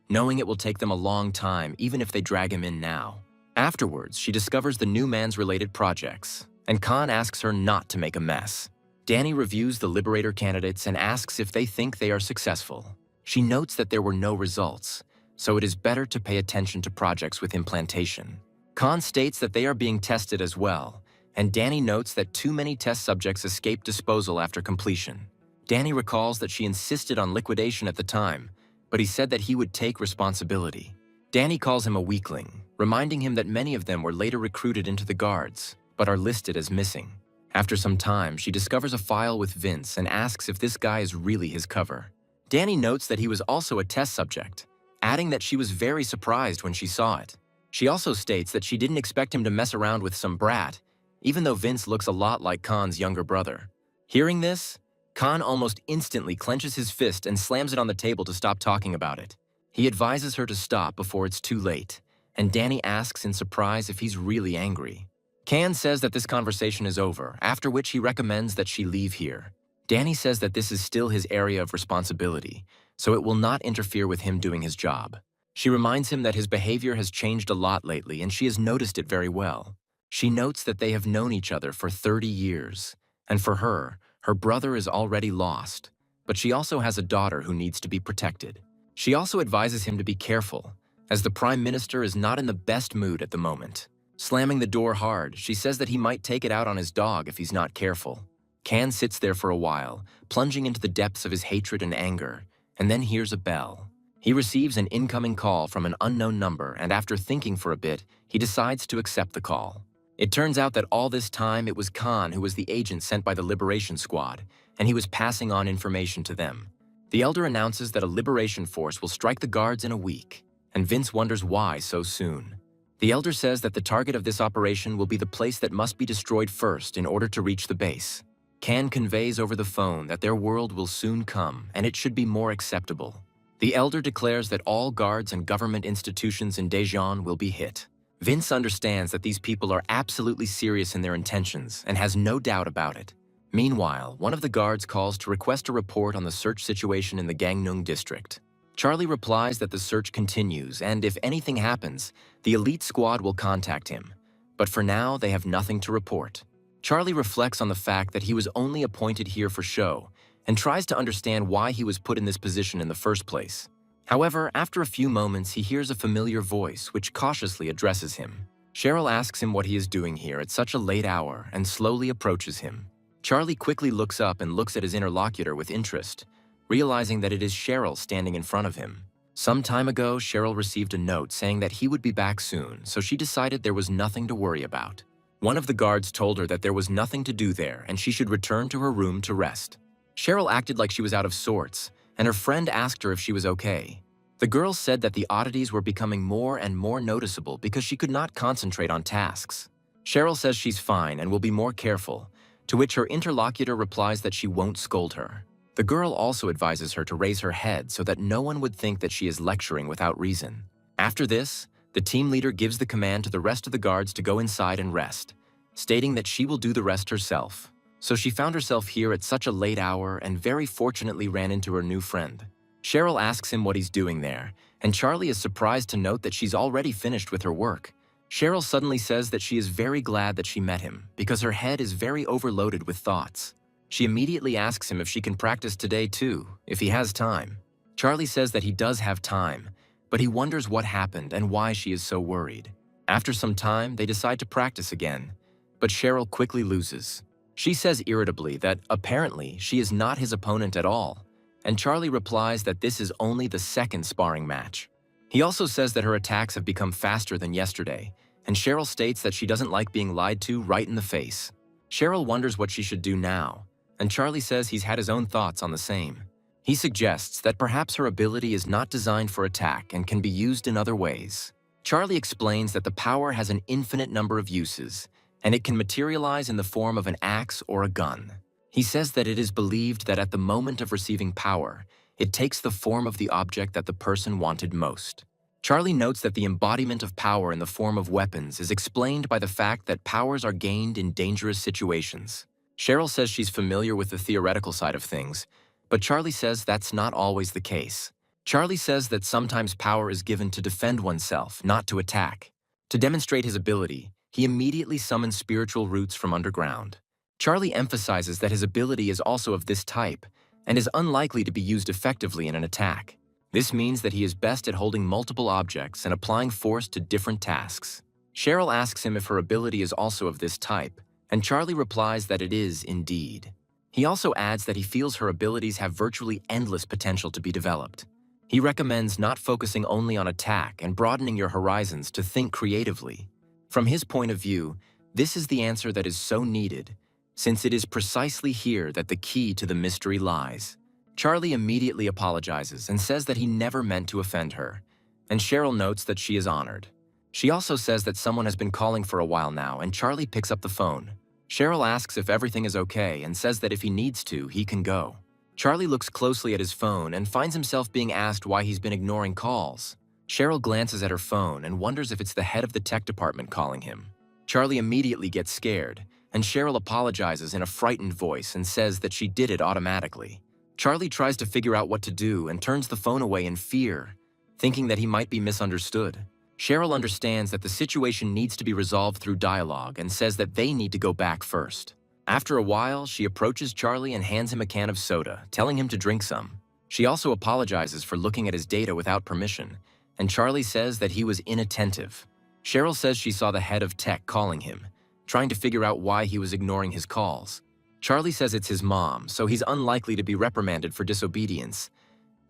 knowing it will take them a long time even if they drag him in now. Afterwards, she discovers the new man's related projects, and Khan asks her not to make a mess. Danny reviews the Liberator candidates and asks if they think they are successful. She notes that there were no results, so it is better to pay attention to projects with implantation. Khan states that they are being tested as well, and Danny notes that too many test subjects escaped disposal after completion. Danny recalls that she insisted on liquidation at the time, but he said that he would take responsibility. Danny calls him a weakling, reminding him that many of them were later recruited into the guards, but are listed as missing. After some time, she discovers a file with Vince and asks if this guy is really his cover. Danny notes that he was also a test subject, adding that she was very surprised when she saw it. She also states that she didn't expect him to mess around with some brat, even though Vince looks a lot like Khan's younger brother. Hearing this, Khan almost instantly clenches his fist and slams it on the table to stop talking about it. He advises her to stop before it's too late, and Danny asks in surprise if he's really angry. Can says that this conversation is over, after which he recommends that she leave here. Danny says that this is still his area of responsibility, so it will not interfere with him doing his job. She reminds him that his behavior has changed a lot lately and she has noticed it very well. She notes that they have known each other for 30 years, and for her, her brother is already lost, but she also has a daughter who needs to be protected. She also advises him to be careful, as the Prime Minister is not in the best mood at the moment. Slamming the door hard, she says that he might take it out on his dog if he's not careful. Can sits there for a while, plunging into the depths of his hatred and anger, and then hears a bell. He receives an incoming call from an unknown number, and after thinking for a bit, he decides to accept the call. It turns out that all this time it was Khan who was the agent sent by the Liberation Squad, and he was passing on information to them. The Elder announces that a liberation force will strike the guards in a week, and Vince wonders why so soon. The Elder says that the target of this operation will be the place that must be destroyed first in order to reach the base. Can conveys over the phone that their world will soon come, and it should be more acceptable. The Elder declares that all guards and government institutions in Daejeon will be hit. Vince understands that these people are absolutely serious in their intentions and has no doubt about it. Meanwhile, one of the guards calls to request a report on the search situation in the Gangneung district. Charlie replies that the search continues, and if anything happens, the elite squad will contact him. But for now, they have nothing to report. Charlie reflects on the fact that he was only appointed here for show, and tries to understand why he was put in this position in the first place. However, after a few moments, he hears a familiar voice which cautiously addresses him. Cheryl asks him what he is doing here at such a late hour and slowly approaches him. Charlie quickly looks up and looks at his interlocutor with interest, realizing that it is Cheryl standing in front of him. Some time ago, Cheryl received a note saying that he would be back soon, so she decided there was nothing to worry about. One of the guards told her that there was nothing to do there and she should return to her room to rest. Cheryl acted like she was out of sorts, and her friend asked her if she was okay. The girl said that the oddities were becoming more and more noticeable because she could not concentrate on tasks. Cheryl says she's fine and will be more careful, to which her interlocutor replies that she won't scold her. The girl also advises her to raise her head so that no one would think that she is lecturing without reason. After this, the team leader gives the command to the rest of the guards to go inside and rest, stating that she will do the rest herself. So she found herself here at such a late hour and very fortunately ran into her new friend. Cheryl asks him what he's doing there, and Charlie is surprised to note that she's already finished with her work. Cheryl suddenly says that she is very glad that she met him because her head is very overloaded with thoughts. She immediately asks him if she can practice today too, if he has time. Charlie says that he does have time, but he wonders what happened and why she is so worried. After some time, they decide to practice again, but Cheryl quickly loses. She says irritably that apparently she is not his opponent at all, and Charlie replies that this is only the second sparring match. He also says that her attacks have become faster than yesterday, and Cheryl states that she doesn't like being lied to right in the face. Cheryl wonders what she should do now, and Charlie says he's had his own thoughts on the same. He suggests that perhaps her ability is not designed for attack and can be used in other ways. Charlie explains that the power has an infinite number of uses, and it can materialize in the form of an axe or a gun. He says that it is believed that at the moment of receiving power, it takes the form of the object that the person wanted most. Charlie notes that the embodiment of power in the form of weapons is explained by the fact that powers are gained in dangerous situations. Cheryl says she's familiar with the theoretical side of things, but Charlie says that's not always the case. Charlie says that sometimes power is given to defend oneself, not to attack. To demonstrate his ability, he immediately summons spiritual roots from underground. Charlie emphasizes that his ability is also of this type and is unlikely to be used effectively in an attack. This means that he is best at holding multiple objects and applying force to different tasks. Cheryl asks him if her ability is also of this type, and Charlie replies that it is indeed. He also adds that he feels her abilities have virtually endless potential to be developed. He recommends not focusing only on attack and broadening your horizons to think creatively. From his point of view, this is the answer that is so needed, since it is precisely here that the key to the mystery lies. Charlie immediately apologizes and says that he never meant to offend her, and Cheryl notes that she is honored. She also says that someone has been calling for a while now, and Charlie picks up the phone. Cheryl asks if everything is okay and says that if he needs to, he can go. Charlie looks closely at his phone and finds himself being asked why he's been ignoring calls. Cheryl glances at her phone and wonders if it's the head of the tech department calling him. Charlie immediately gets scared, and Cheryl apologizes in a frightened voice and says that she did it automatically. Charlie tries to figure out what to do and turns the phone away in fear, thinking that he might be misunderstood. Cheryl understands that the situation needs to be resolved through dialogue and says that they need to go back first. After a while, she approaches Charlie and hands him a can of soda, telling him to drink some. She also apologizes for looking at his data without permission, and Charlie says that he was inattentive. Cheryl says she saw the head of tech calling him, trying to figure out why he was ignoring his calls. Charlie says it's his mom, so he's unlikely to be reprimanded for disobedience,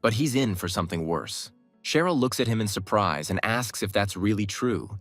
but he's in for something worse. Cheryl looks at him in surprise and asks if that's really true,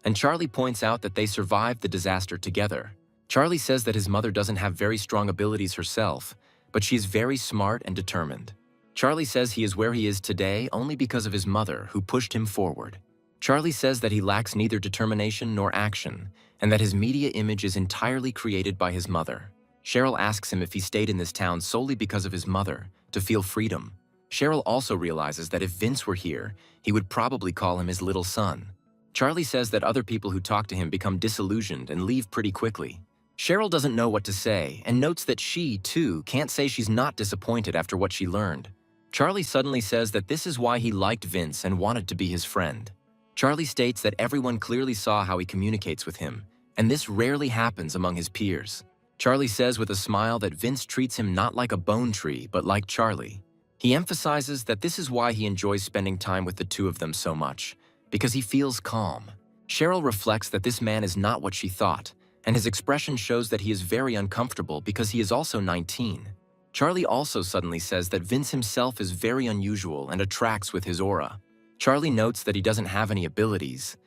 and Charlie points out that they survived the disaster together. Charlie says that his mother doesn't have very strong abilities herself, but she's very smart and determined. Charlie says he is where he is today only because of his mother, who pushed him forward. Charlie says that he lacks neither determination nor action, and that his media image is entirely created by his mother. Cheryl asks him if he stayed in this town solely because of his mother, to feel freedom. Cheryl also realizes that if Vince were here, he would probably call him his little son. Charlie says that other people who talk to him become disillusioned and leave pretty quickly. Cheryl doesn't know what to say and notes that she, too, can't say she's not disappointed after what she learned. Charlie suddenly says that this is why he liked Vince and wanted to be his friend. Charlie states that everyone clearly saw how he communicates with him, and this rarely happens among his peers. Charlie says with a smile that Vince treats him not like a bone tree, but like Charlie. He emphasizes that this is why he enjoys spending time with the two of them so much, because he feels calm. Cheryl reflects that this man is not what she thought, and his expression shows that he is very uncomfortable because he is also 19. Charlie also suddenly says that Vince himself is very unusual and attracts with his aura. Charlie notes that he doesn't have any abilities,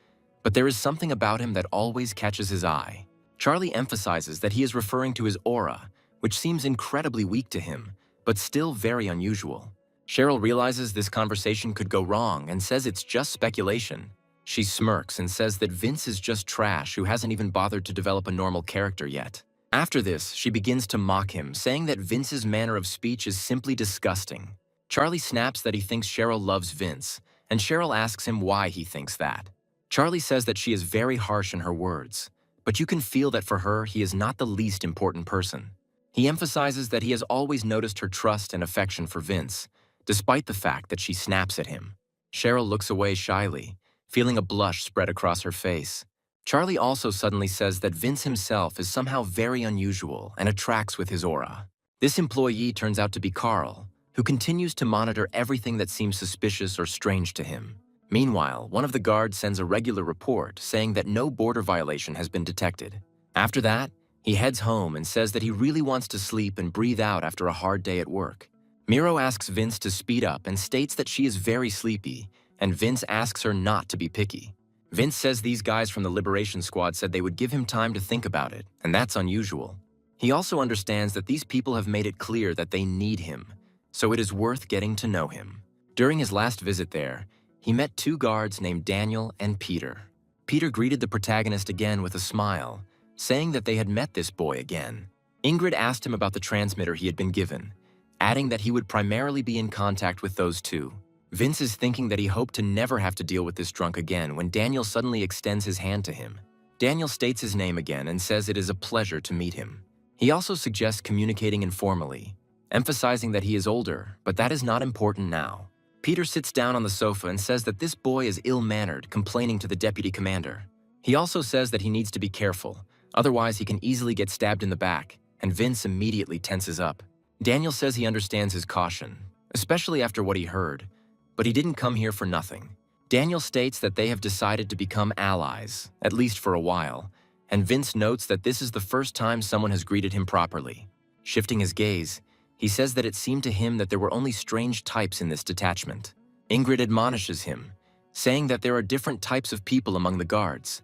but there is something about him that always catches his eye. Charlie emphasizes that he is referring to his aura, which seems incredibly weak to him, but still very unusual. Cheryl realizes this conversation could go wrong and says it's just speculation. She smirks and says that Vince is just trash who hasn't even bothered to develop a normal character yet. After this, she begins to mock him, saying that Vince's manner of speech is simply disgusting. Charlie snaps that he thinks Cheryl loves Vince, and Cheryl asks him why he thinks that. Charlie says that she is very harsh in her words, but you can feel that for her, he is not the least important person. He emphasizes that he has always noticed her trust and affection for Vince, despite the fact that she snaps at him. Cheryl looks away shyly, feeling a blush spread across her face. Charlie also suddenly says that Vince himself is somehow very unusual and attracts with his aura. This employee turns out to be Carl, who continues to monitor everything that seems suspicious or strange to him. Meanwhile, one of the guards sends a regular report saying that no border violation has been detected. After that, he heads home and says that he really wants to sleep and breathe out after a hard day at work. Miro asks Vince to speed up and states that she is very sleepy, and Vince asks her not to be picky. Vince says these guys from the Liberation Squad said they would give him time to think about it, and that's unusual. He also understands that these people have made it clear that they need him, so it is worth getting to know him. During his last visit there, he met two guards named Daniel and Peter. Peter greeted the protagonist again with a smile, saying that they had met this boy again. Ingrid asked him about the transmitter he had been given, adding that he would primarily be in contact with those two. Vince is thinking that he hoped to never have to deal with this drunk again when Daniel suddenly extends his hand to him. Daniel states his name again and says it is a pleasure to meet him. He also suggests communicating informally, emphasizing that he is older, but that is not important now. Peter sits down on the sofa and says that this boy is ill-mannered, complaining to the deputy commander. He also says that he needs to be careful, otherwise he can easily get stabbed in the back, and Vince immediately tenses up. Daniel says he understands his caution, especially after what he heard, but he didn't come here for nothing. Daniel states that they have decided to become allies, at least for a while, and Vince notes that this is the first time someone has greeted him properly. Shifting his gaze, he says that it seemed to him that there were only strange types in this detachment. Ingrid admonishes him, saying that there are different types of people among the guards,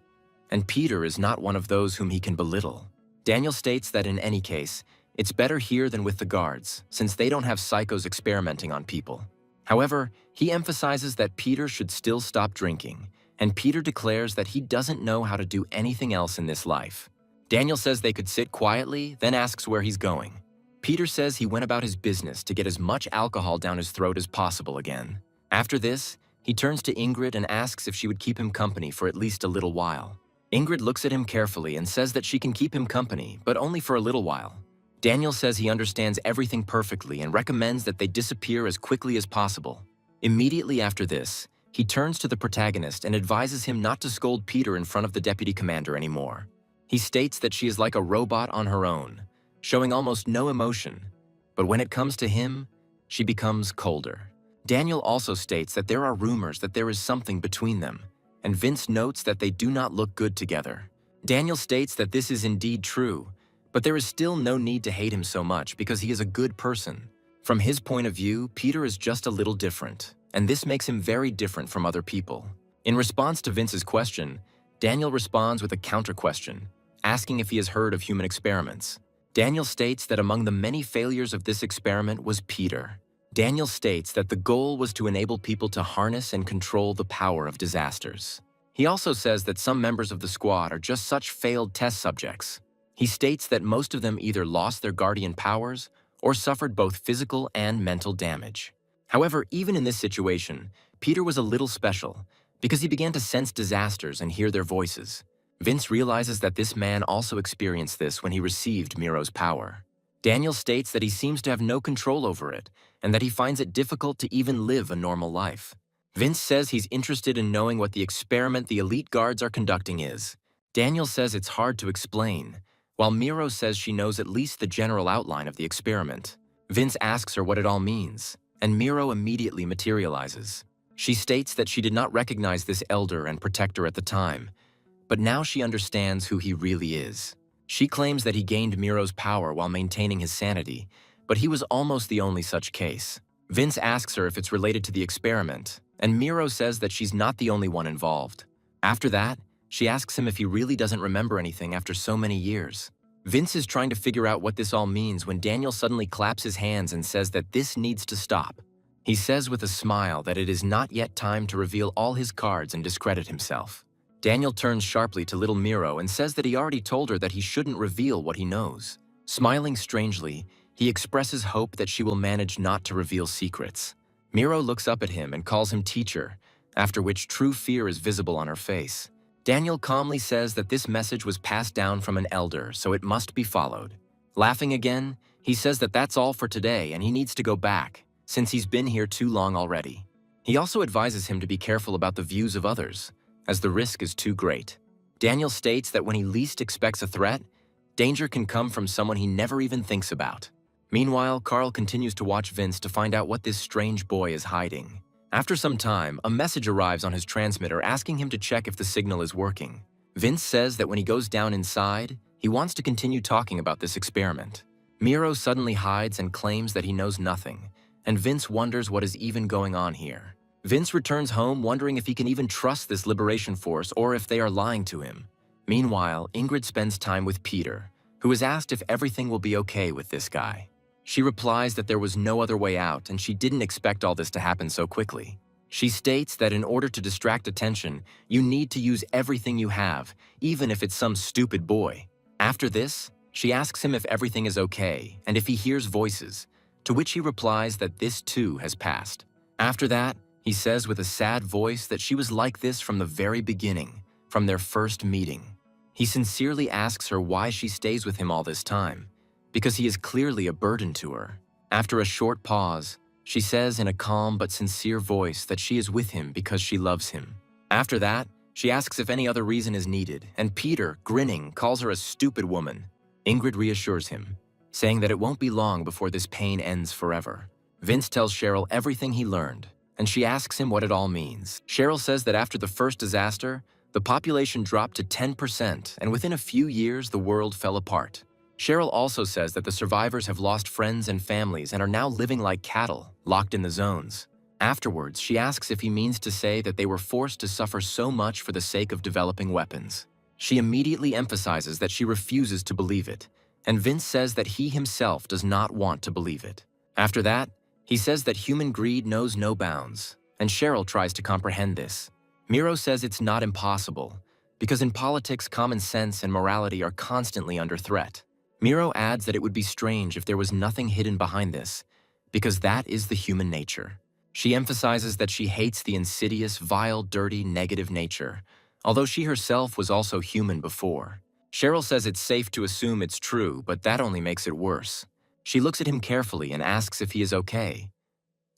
and Peter is not one of those whom he can belittle. Daniel states that in any case, it's better here than with the guards, since they don't have psychos experimenting on people. However, he emphasizes that Peter should still stop drinking, and Peter declares that he doesn't know how to do anything else in this life. Daniel says they could sit quietly, then asks where he's going. Peter says he went about his business to get as much alcohol down his throat as possible again. After this, he turns to Ingrid and asks if she would keep him company for at least a little while. Ingrid looks at him carefully and says that she can keep him company, but only for a little while. Daniel says he understands everything perfectly and recommends that they disappear as quickly as possible. Immediately after this, he turns to the protagonist and advises him not to scold Peter in front of the deputy commander anymore. He states that she is like a robot on her own, showing almost no emotion, but when it comes to him, she becomes colder. Daniel also states that there are rumors that there is something between them, and Vince notes that they do not look good together. Daniel states that this is indeed true, but there is still no need to hate him so much because he is a good person. From his point of view, Peter is just a little different, and this makes him very different from other people. In response to Vince's question, Daniel responds with a counter-question, asking if he has heard of human experiments. Daniel states that among the many failures of this experiment was Peter. Daniel states that the goal was to enable people to harness and control the power of disasters. He also says that some members of the squad are just such failed test subjects. He states that most of them either lost their guardian powers or suffered both physical and mental damage. However, even in this situation, Peter was a little special because he began to sense disasters and hear their voices. Vince realizes that this man also experienced this when he received Miro's power. Daniel states that he seems to have no control over it and that he finds it difficult to even live a normal life. Vince says he's interested in knowing what the experiment the elite guards are conducting is. Daniel says it's hard to explain, while Miro says she knows at least the general outline of the experiment. Vince asks her what it all means, and Miro immediately materializes. She states that she did not recognize this elder and protector at the time, but now she understands who he really is. She claims that he gained Miro's power while maintaining his sanity, but he was almost the only such case. Vince asks her if it's related to the experiment, and Miro says that she's not the only one involved. After that, she asks him if he really doesn't remember anything after so many years. Vince is trying to figure out what this all means when Daniel suddenly claps his hands and says that this needs to stop. He says with a smile that it is not yet time to reveal all his cards and discredit himself. Daniel turns sharply to little Miro and says that he already told her that he shouldn't reveal what he knows. Smiling strangely, he expresses hope that she will manage not to reveal secrets. Miro looks up at him and calls him teacher, after which true fear is visible on her face. Daniel calmly says that this message was passed down from an elder, so it must be followed. Laughing again, he says that that's all for today and he needs to go back, since he's been here too long already. He also advises him to be careful about the views of others, as the risk is too great. Daniel states that when he least expects a threat, danger can come from someone he never even thinks about. Meanwhile, Carl continues to watch Vince to find out what this strange boy is hiding. After some time, a message arrives on his transmitter asking him to check if the signal is working. Vince says that when he goes down inside, he wants to continue talking about this experiment. Miro suddenly hides and claims that he knows nothing, and Vince wonders what is even going on here. Vince returns home wondering if he can even trust this liberation force or if they are lying to him. Meanwhile, Ingrid spends time with Peter, who is asked if everything will be okay with this guy. She replies that there was no other way out and she didn't expect all this to happen so quickly. She states that in order to distract attention, you need to use everything you have, even if it's some stupid boy. After this, she asks him if everything is okay and if he hears voices, to which he replies that this too has passed. After that, he says with a sad voice that she was like this from the very beginning, from their first meeting. He sincerely asks her why she stays with him all this time, because he is clearly a burden to her. After a short pause, she says in a calm but sincere voice that she is with him because she loves him. After that, she asks if any other reason is needed, and Peter, grinning, calls her a stupid woman. Ingrid reassures him, saying that it won't be long before this pain ends forever. Vince tells Cheryl everything he learned, and she asks him what it all means. Cheryl says that after the first disaster, the population dropped to 10%, and within a few years, the world fell apart. Cheryl also says that the survivors have lost friends and families and are now living like cattle, locked in the zones. Afterwards, she asks if he means to say that they were forced to suffer so much for the sake of developing weapons. She immediately emphasizes that she refuses to believe it, and Vince says that he himself does not want to believe it. After that, he says that human greed knows no bounds, and Cheryl tries to comprehend this. Miro says it's not impossible, because in politics, common sense and morality are constantly under threat. Miro adds that it would be strange if there was nothing hidden behind this, because that is the human nature. She emphasizes that she hates the insidious, vile, dirty, negative nature, although she herself was also human before. Cheryl says it's safe to assume it's true, but that only makes it worse. She looks at him carefully and asks if he is okay,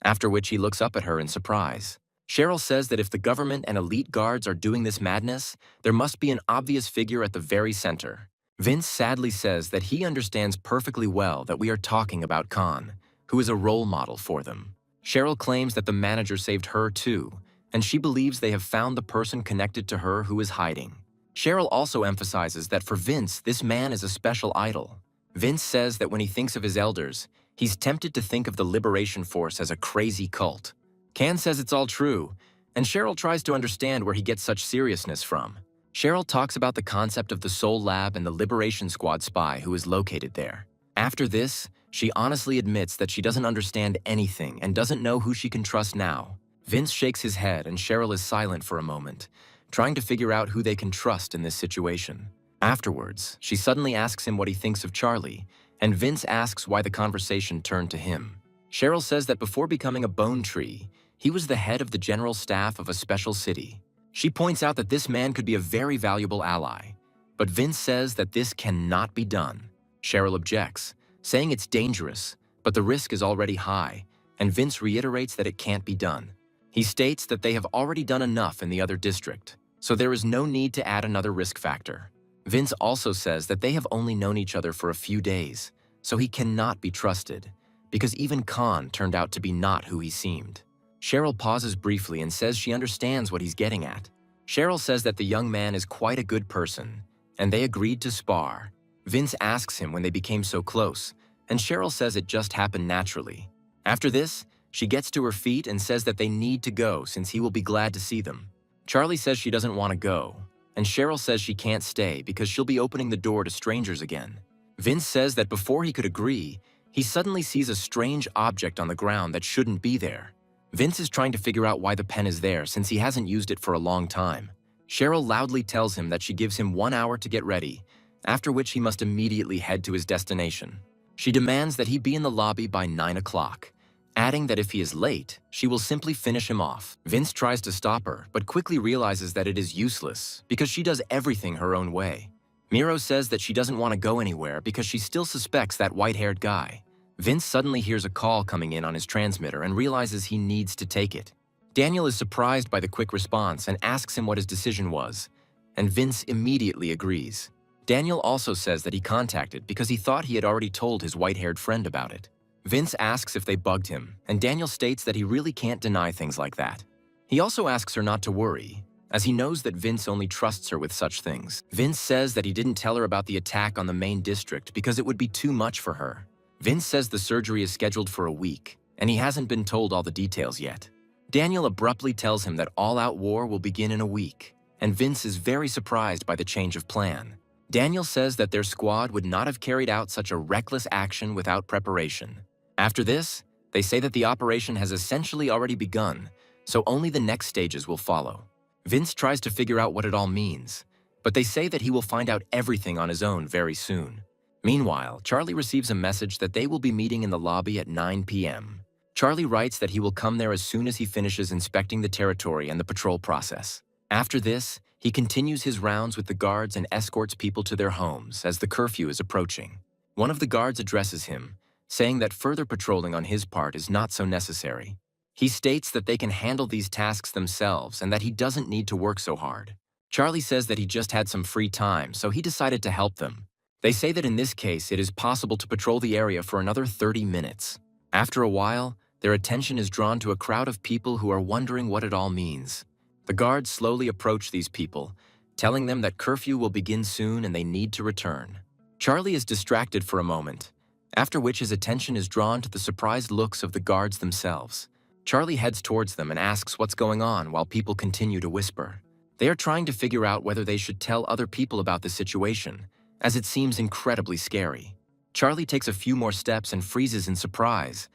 after which he looks up at her in surprise. Cheryl says that if the government and elite guards are doing this madness, there must be an obvious figure at the very center. Vince sadly says that he understands perfectly well that we are talking about Khan, who is a role model for them. Cheryl claims that the manager saved her too, and she believes they have found the person connected to her who is hiding. Cheryl also emphasizes that for Vince, this man is a special idol. Vince says that when he thinks of his elders, he's tempted to think of the Liberation Force as a crazy cult. Kan says it's all true, and Cheryl tries to understand where he gets such seriousness from. Cheryl talks about the concept of the Soul Lab and the Liberation Squad spy who is located there. After this, she honestly admits that she doesn't understand anything and doesn't know who she can trust now. Vince shakes his head and Cheryl is silent for a moment, trying to figure out who they can trust in this situation. Afterwards, she suddenly asks him what he thinks of Charlie, and Vince asks why the conversation turned to him. Cheryl says that before becoming a bone tree, he was the head of the general staff of a special city. She points out that this man could be a very valuable ally, but Vince says that this cannot be done. Cheryl objects, saying it's dangerous, but the risk is already high, and Vince reiterates that it can't be done. He states that they have already done enough in the other district, so there is no need to add another risk factor. Vince also says that they have only known each other for a few days, so he cannot be trusted, because even Khan turned out to be not who he seemed. Cheryl pauses briefly and says she understands what he's getting at. Cheryl says that the young man is quite a good person, and they agreed to spar. Vince asks him when they became so close, and Cheryl says it just happened naturally. After this, she gets to her feet and says that they need to go since he will be glad to see them. Charlie says she doesn't want to go, and Cheryl says she can't stay because she'll be opening the door to strangers again. Vince says that before he could agree, he suddenly sees a strange object on the ground that shouldn't be there. Vince is trying to figure out why the pen is there since he hasn't used it for a long time. Cheryl loudly tells him that she gives him 1 hour to get ready, after which he must immediately head to his destination. She demands that he be in the lobby by 9 o'clock, adding that if he is late, she will simply finish him off. Vince tries to stop her, but quickly realizes that it is useless because she does everything her own way. Miro says that she doesn't want to go anywhere because she still suspects that white-haired guy. Vince suddenly hears a call coming in on his transmitter and realizes he needs to take it. Daniel is surprised by the quick response and asks him what his decision was, and Vince immediately agrees. Daniel also says that he contacted because he thought he had already told his white-haired friend about it. Vince asks if they bugged him, and Daniel states that he really can't deny things like that. He also asks her not to worry, as he knows that Vince only trusts her with such things. Vince says that he didn't tell her about the attack on the main district because it would be too much for her. Vince says the surgery is scheduled for a week, and he hasn't been told all the details yet. Daniel abruptly tells him that all-out war will begin in a week, and Vince is very surprised by the change of plan. Daniel says that their squad would not have carried out such a reckless action without preparation. After this, they say that the operation has essentially already begun, so only the next stages will follow. Vince tries to figure out what it all means, but they say that he will find out everything on his own very soon. Meanwhile, Charlie receives a message that they will be meeting in the lobby at 9 p.m. Charlie writes that he will come there as soon as he finishes inspecting the territory and the patrol process. After this, he continues his rounds with the guards and escorts people to their homes as the curfew is approaching. One of the guards addresses him, saying that further patrolling on his part is not so necessary. He states that they can handle these tasks themselves and that he doesn't need to work so hard. Charlie says that he just had some free time, so he decided to help them. They say that in this case, it is possible to patrol the area for another 30 minutes. After a while, their attention is drawn to a crowd of people who are wondering what it all means. The guards slowly approach these people, telling them that curfew will begin soon and they need to return. Charlie is distracted for a moment, after which his attention is drawn to the surprised looks of the guards themselves. Charlie heads towards them and asks what's going on while people continue to whisper. They are trying to figure out whether they should tell other people about the situation, as it seems incredibly scary. Charlie takes a few more steps and freezes in surprise,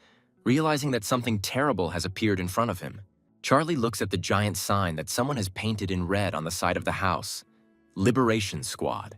realizing that something terrible has appeared in front of him. Charlie looks at the giant sign that someone has painted in red on the side of the house. Liberation Squad.